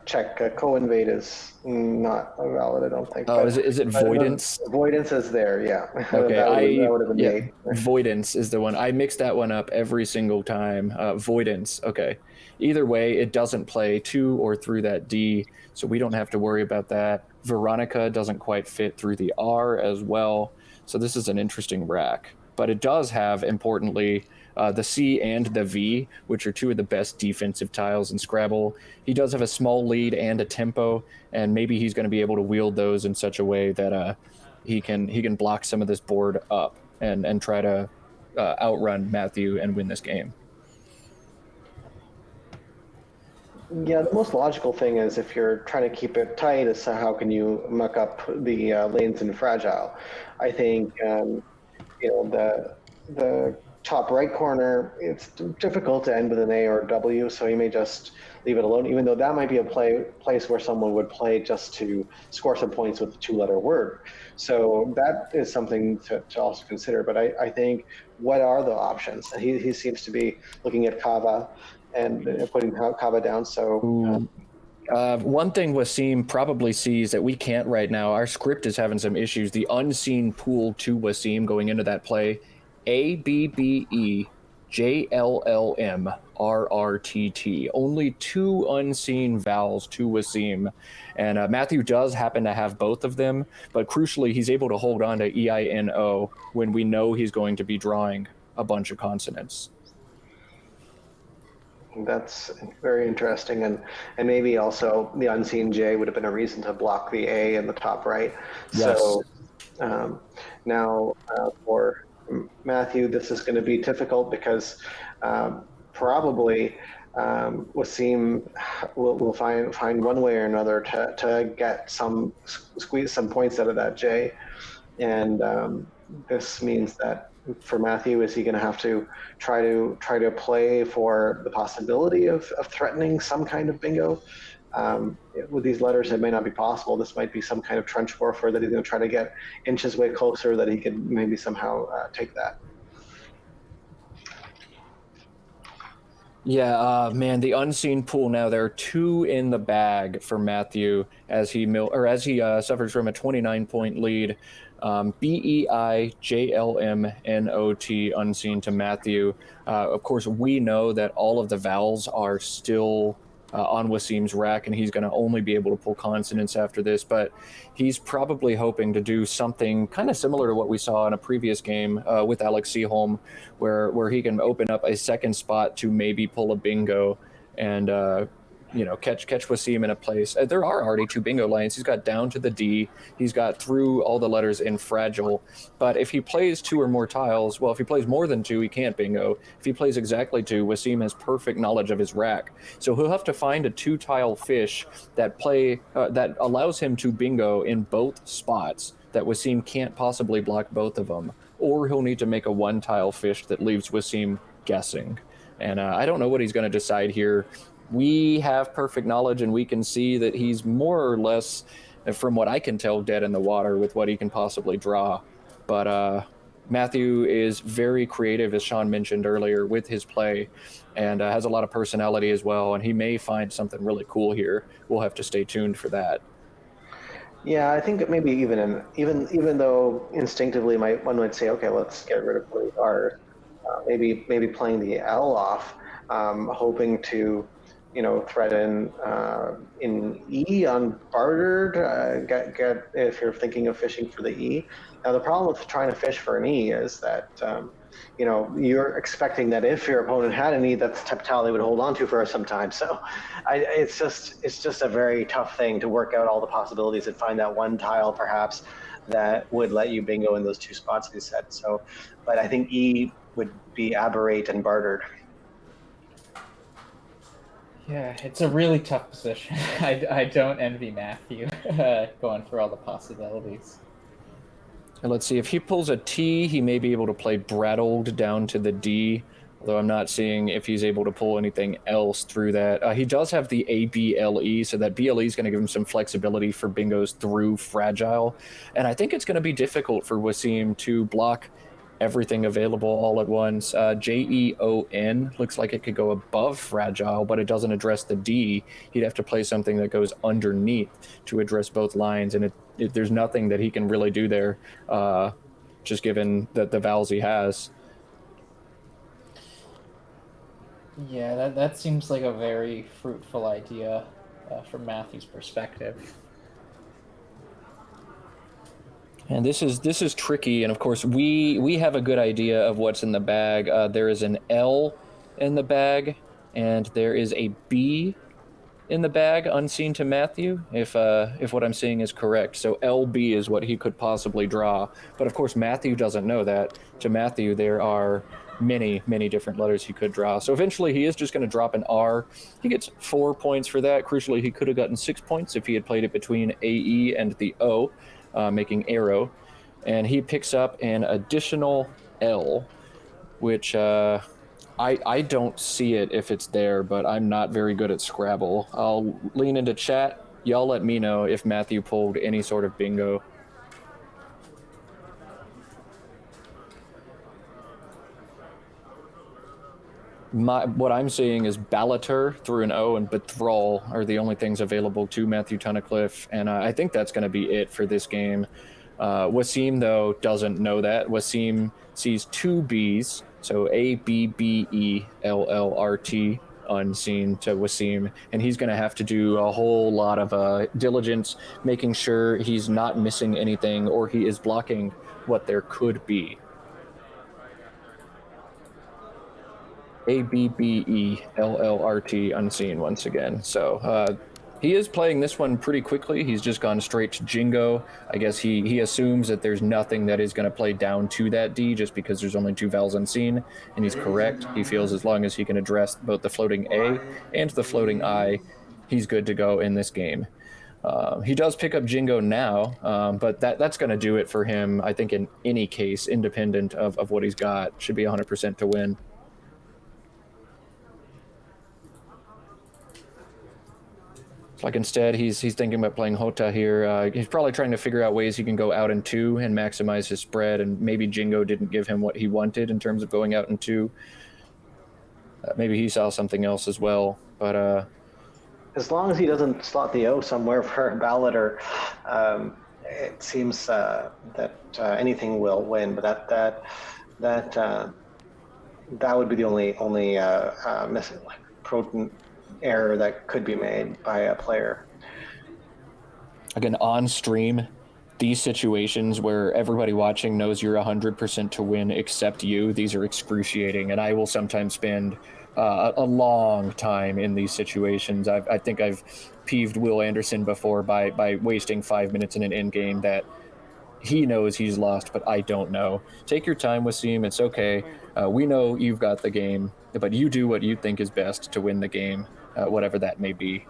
check. Co-invade is not valid, I don't think. Oh, is it Voidance? Voidance is there, yeah. Okay, that would have been eight. Voidance is the one. I mix that one up every single time. Voidance, okay. Either way, it doesn't play to or through that D, so we don't have to worry about that. Veronica doesn't quite fit through the R as well, so this is an interesting rack. But it does have, importantly, the C and the V, which are two of the best defensive tiles in Scrabble. He does have a small lead and a tempo, and maybe he's going to be able to wield those in such a way that he can block some of this board up and try to outrun Matthew and win this game. Yeah, the most logical thing is if you're trying to keep it tight, is how can you muck up the lanes in Fragile? I think the top right corner, it's difficult to end with an A or W, so you may just leave it alone, even though that might be a place where someone would play just to score some points with a two-letter word. So that is something to also consider. But I think, what are the options? He seems to be looking at Kava and putting Kava down. So one thing Wasim probably sees that we can't right now, our script is having some issues. The unseen pool to Wasim going into that play, ABBEJLLMRRTT. Only two unseen vowels to Wasim. And Matthew does happen to have both of them, but crucially, he's able to hold on to EINO when we know he's going to be drawing a bunch of consonants. That's very interesting, and maybe also the unseen J would have been a reason to block the A in the top right. Yes. So now for Matthew, this is going to be difficult because probably Wasim will find one way or another to get squeeze some points out of that J, and this means that for Matthew, is he going to have to try to play for the possibility of threatening some kind of bingo? With these letters, it may not be possible. This might be some kind of trench warfare that he's going to try to get inches way closer that he can maybe somehow take that. Yeah, man, the unseen pool now. There are two in the bag for Matthew as he suffers from a 29-point lead. BEIJLMNOT unseen to Matthew. Of course, we know that all of the vowels are still on Wasim's rack, and he's going to only be able to pull consonants after this, but he's probably hoping to do something kind of similar to what we saw in a previous game with Alex Seaholm, where he can open up a second spot to maybe pull a bingo and catch Wasim in a place. There are already two bingo lines. He's got down to the D. He's got through all the letters in Fragile. But if he plays two or more tiles, well, if he plays more than two, he can't bingo. If he plays exactly two, Wasim has perfect knowledge of his rack. So he'll have to find a two-tile fish that allows him to bingo in both spots that Wasim can't possibly block both of them. Or he'll need to make a one-tile fish that leaves Wasim guessing. And I don't know what he's going to decide here. We have perfect knowledge, and we can see that he's more or less, from what I can tell, dead in the water with what he can possibly draw. But Matthew is very creative, as Sean mentioned earlier, with his play, and has a lot of personality as well, and he may find something really cool here. We'll have to stay tuned for that. Yeah, I think maybe even though instinctively one might say, okay, let's get rid of the R, maybe playing the L off, hoping to thread in E on bartered. Get if you're thinking of fishing for the E. Now the problem with trying to fish for an E is that you're expecting that if your opponent had an E, that's the type of tile they would hold on to for some time. So it's just a very tough thing to work out all the possibilities and find that one tile perhaps that would let you bingo in those two spots you said. So, but I think E would be aberrate and bartered. Yeah, it's a really tough position. I don't envy Matthew going through all the possibilities. And let's see, if he pulls a T, he may be able to play Brattled down to the D, although I'm not seeing if he's able to pull anything else through that. He does have the ABLE, so that BLE is going to give him some flexibility for bingos through Fragile. And I think it's going to be difficult for Wasim to block everything available all at once. JEON looks like it could go above Fragile, but it doesn't address the D. He'd have to play something that goes underneath to address both lines, and there's nothing that he can really do there, just given the vowels he has. Yeah, that seems like a very fruitful idea from Matthew's perspective. And this is tricky, and of course we have a good idea of what's in the bag. There is an L in the bag, and there is a B in the bag, unseen to Matthew, if what I'm seeing is correct. So LB is what he could possibly draw, but of course Matthew doesn't know that. To Matthew, there are many different letters he could draw. So eventually he is just going to drop an R. He gets 4 points for that. Crucially, he could have gotten 6 points if he had played it between AE and the O. Making arrow, and he picks up an additional L, which I don't see it if it's there, but I'm not very good at Scrabble. I'll lean into chat. Y'all let me know if Matthew pulled any sort of bingo. What I'm seeing is Ballater through an O and Bethrall are the only things available to Matthew Tunnicliffe, and I think that's going to be it for this game. Wasim, though, doesn't know that. Wasim sees 2 Bs, so ABBELLRT, unseen to Wasim, and he's going to have to do a whole lot of diligence, making sure he's not missing anything or he is blocking what there could be. ABBELLRT, unseen once again. So he is playing this one pretty quickly. He's just gone straight to Jingo. I guess he assumes that there's nothing that is going to play down to that D just because there's only 2 vowels unseen, and he's correct. He feels as long as he can address both the floating A and the floating I, he's good to go in this game. He does pick up Jingo now, but that's going to do it for him, I think, in any case, independent of what he's got. Should be 100% to win. Like instead, he's thinking about playing Hota here. He's probably trying to figure out ways he can go out in 2 and maximize his spread, and maybe Jingo didn't give him what he wanted in terms of going out in 2. Maybe he saw something else as well, but... as long as he doesn't slot the O somewhere for a Ballater, it seems that anything will win, but that would be the only missing, potent error that could be made by a player. Again, on stream, these situations where everybody watching knows you're 100% to win except you, these are excruciating, and I will sometimes spend a long time in these situations. I think I've peeved Will Anderson before by wasting 5 minutes in an end game that he knows he's lost, but I don't know. Take your time, Wasim. It's okay. We know you've got the game, but you do what you think is best to win the game, whatever that may be.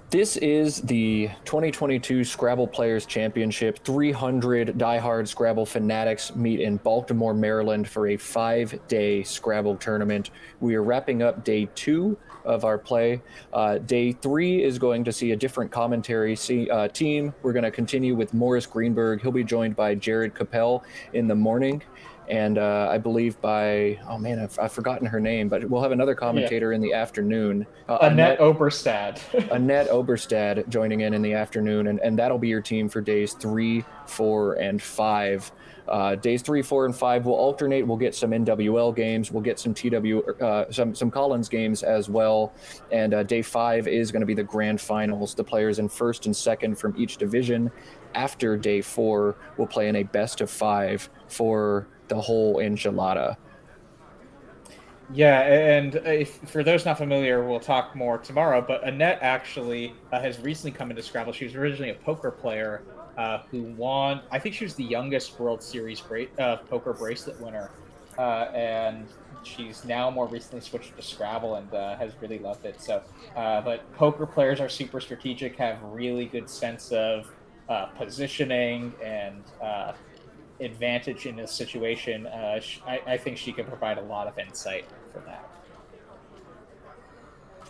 This is the 2022 Scrabble Players Championship. 300 diehard Scrabble fanatics meet in Baltimore, Maryland for a 5-day Scrabble tournament. We are wrapping up day 2 of our play. Day 3 is going to see a different commentary team. We're going to continue with Morris Greenberg. He'll be joined by Jared Capel in the morning. and I believe by, oh man, I've forgotten her name, but we'll have another commentator in the afternoon. Annette Oberstad. Annette Oberstad joining in the afternoon, and that'll be your team for days 3, 4, and 5. Days 3, 4, and 5 will alternate. We'll get some NWL games. We'll get some some Collins games as well. And day 5 is going to be the grand finals. The players in first and second from each division. After day 4, we'll play in a best of 5 for the whole enchilada. Yeah, and for those not familiar, we'll talk more tomorrow, but Annette actually has recently come into Scrabble. She was originally a poker player who won, I think she was the youngest World Series poker bracelet winner, and she's now more recently switched to Scrabble and has really loved it. So, but poker players are super strategic, have really good sense of positioning and advantage in a situation. I think she can provide a lot of insight for that.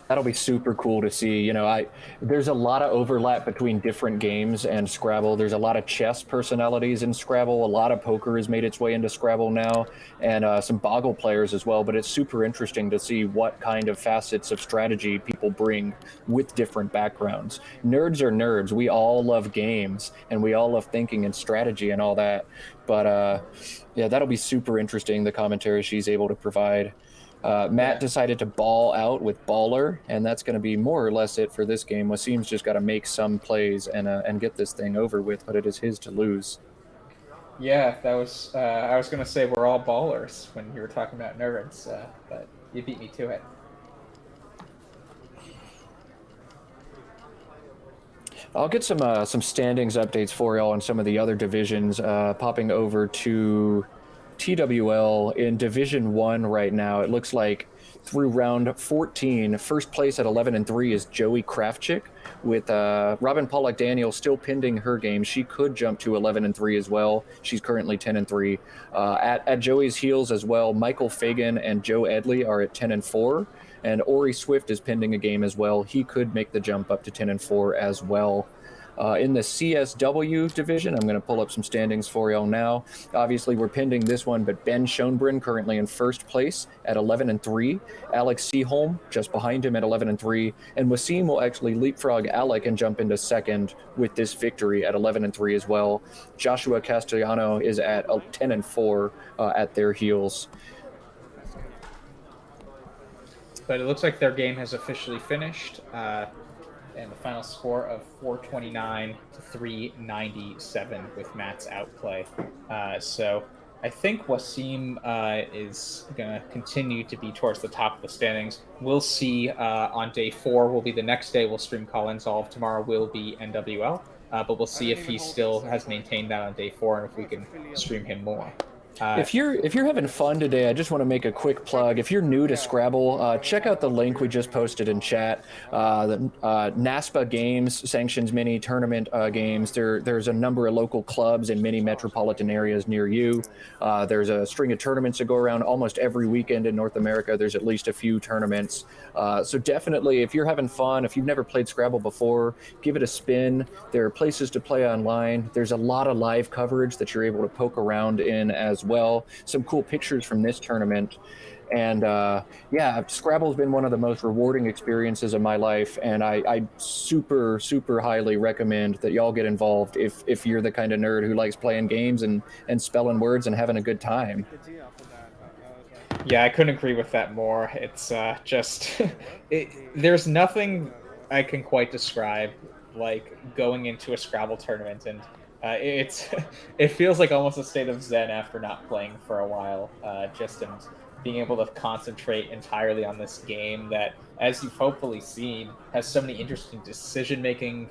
That'll be super cool to see. You know, there's a lot of overlap between different games and Scrabble. There's a lot of chess personalities in Scrabble. A lot of poker has made its way into Scrabble now, and some Boggle players as well. But it's super interesting to see what kind of facets of strategy people bring with different backgrounds. Nerds are nerds. We all love games, and we all love thinking and strategy and all that. But yeah, that'll be super interesting, the commentary she's able to provide. Matt decided to ball out with Baller, and that's going to be more or less it for this game. Wasim's just got to make some plays and get this thing over with, but it is his to lose. Yeah, that was. I was going to say we're all ballers when you were talking about nerds, but you beat me to it. I'll get some standings updates for y'all on some of the other divisions. Popping over to TWL in Division 1 right now. It looks like through round 14, first place at 11-3 is Joey Kravchik, with Robin Pollock-Daniel still pending her game. She could jump to 11-3 as well. She's currently 10-3. At Joey's heels as well, Michael Fagan and Joe Edley are at 10-4, and Ori Swift is pending a game as well. He could make the jump up to 10-4 as well. In the CSW division, I'm going to pull up some standings for y'all now. Obviously, we're pending this one, but Ben Schoenbrunn currently in first place at 11-3. Alex Seaholm just behind him at 11-3. And Wasim will actually leapfrog Alec and jump into second with this victory at 11-3 as well. Joshua Castellano is at 10-4 at their heels. But it looks like their game has officially finished. And the final score of 429 to 397 with Matt's outplay. So I think Wasim is going to continue to be towards the top of the standings. We'll see on day 4 will be the next day. We'll stream Collins. All of tomorrow will be NWL. But we'll see if he still has maintained that on day 4 and if we can stream him more. If you're having fun today, I just want to make a quick plug. If you're new to Scrabble, check out the link we just posted in chat. The NASPA Games sanctions mini tournament games. There's a number of local clubs in many metropolitan areas near you. There's a string of tournaments that go around almost every weekend in North America. There's at least a few tournaments. So definitely, if you're having fun, if you've never played Scrabble before, give it a spin. There are places to play online. There's a lot of live coverage that you're able to poke around in as well. Some cool pictures from this tournament. And yeah, Scrabble's been one of the most rewarding experiences of my life, and I super, super highly recommend that y'all get involved if you're the kind of nerd who likes playing games and spelling words and having a good time. Yeah, I couldn't agree with that more. It's just, there's nothing I can quite describe like going into a Scrabble tournament, and it feels like almost a state of zen after not playing for a while, just and being able to concentrate entirely on this game that, as you've hopefully seen, has so many interesting decision-making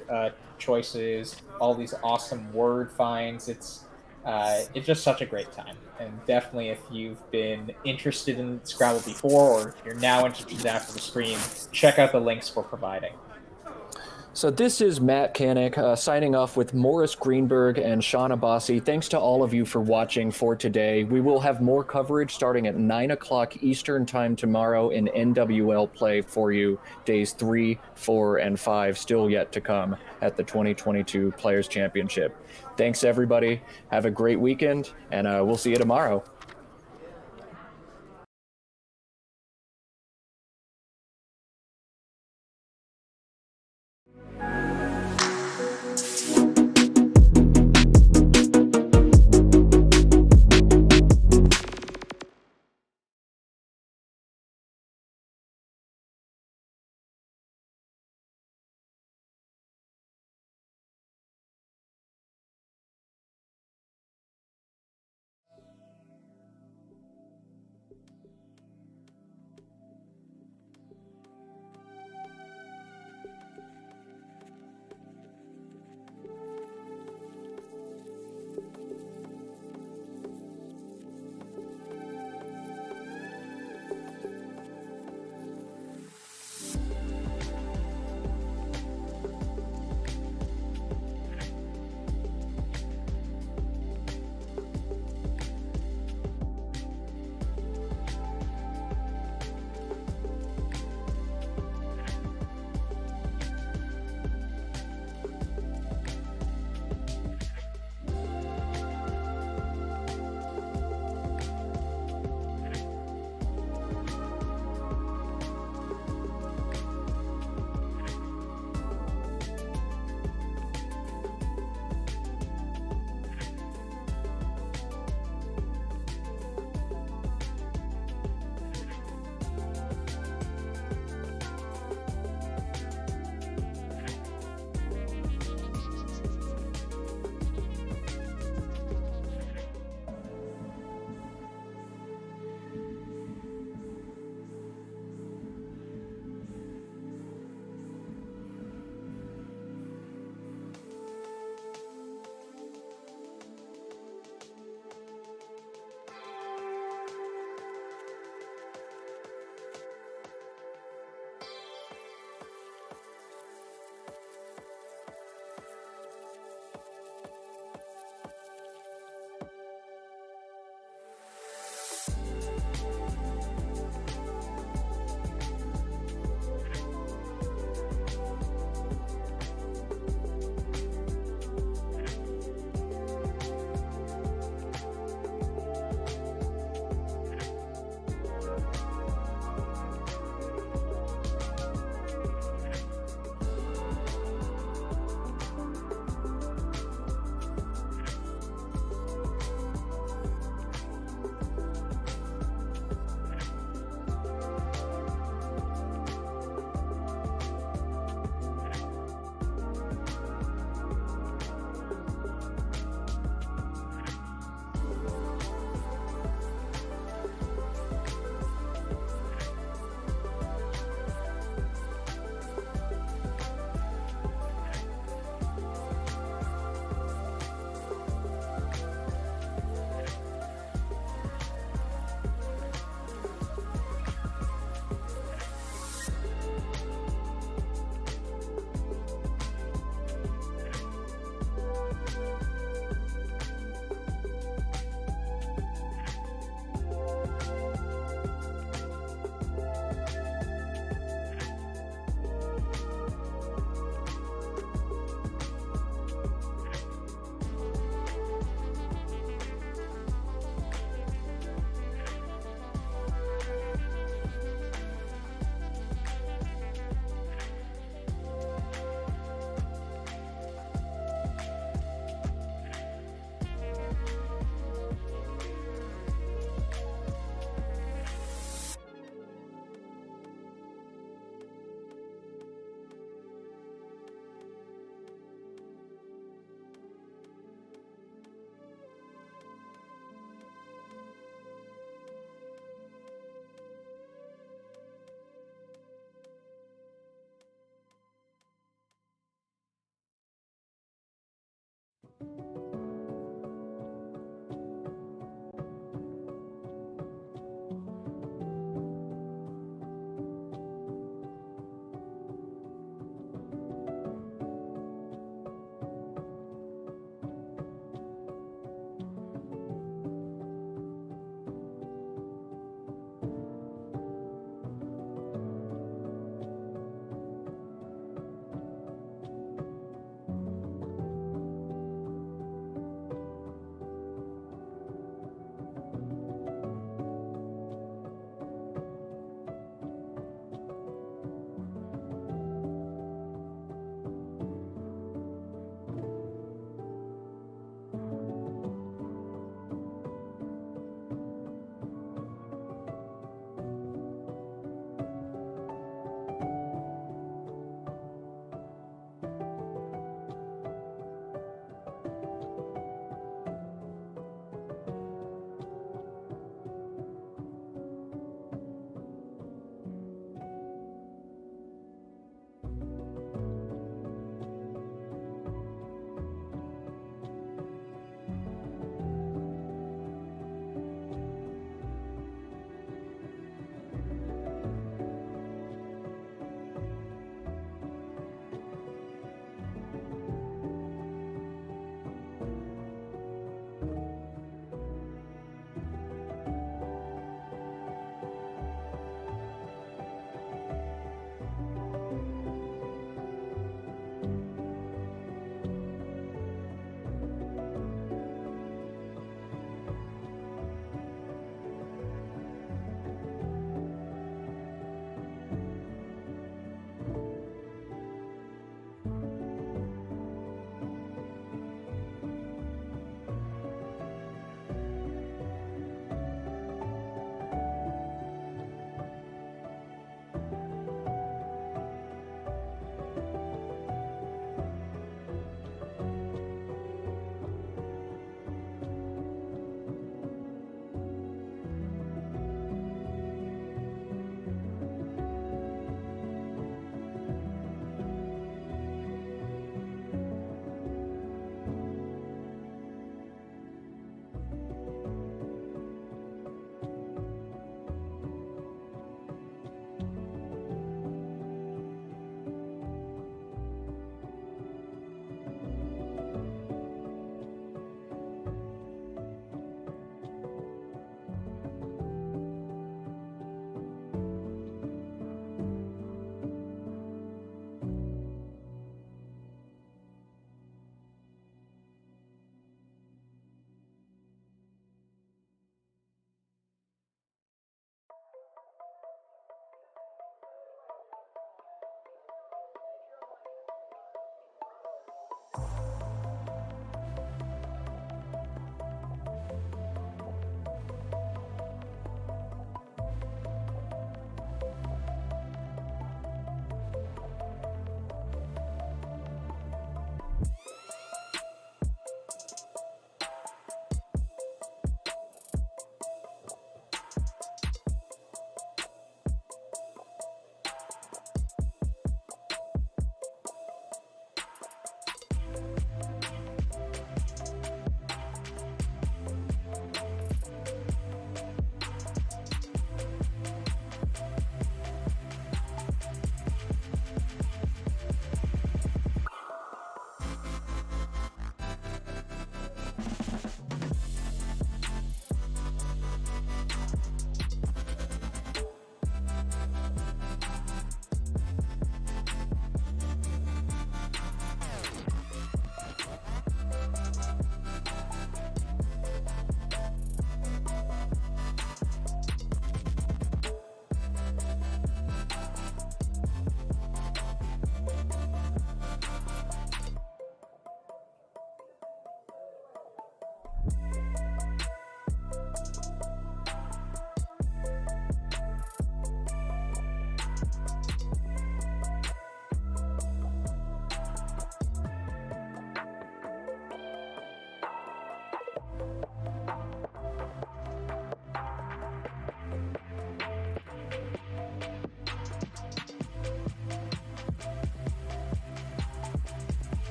choices, all these awesome word finds. It's just such a great time. And definitely if you've been interested in Scrabble before, or if you're now interested after the stream, check out the links we're providing. So this is Matt Kanik signing off with Morris Greenberg and Sean Abbasi. Thanks to all of you for watching for today. We will have more coverage starting at 9 o'clock Eastern time tomorrow in NWL play for you. Days 3, 4, and 5 still yet to come at the 2022 Players Championship. Thanks, everybody. Have a great weekend, and we'll see you tomorrow.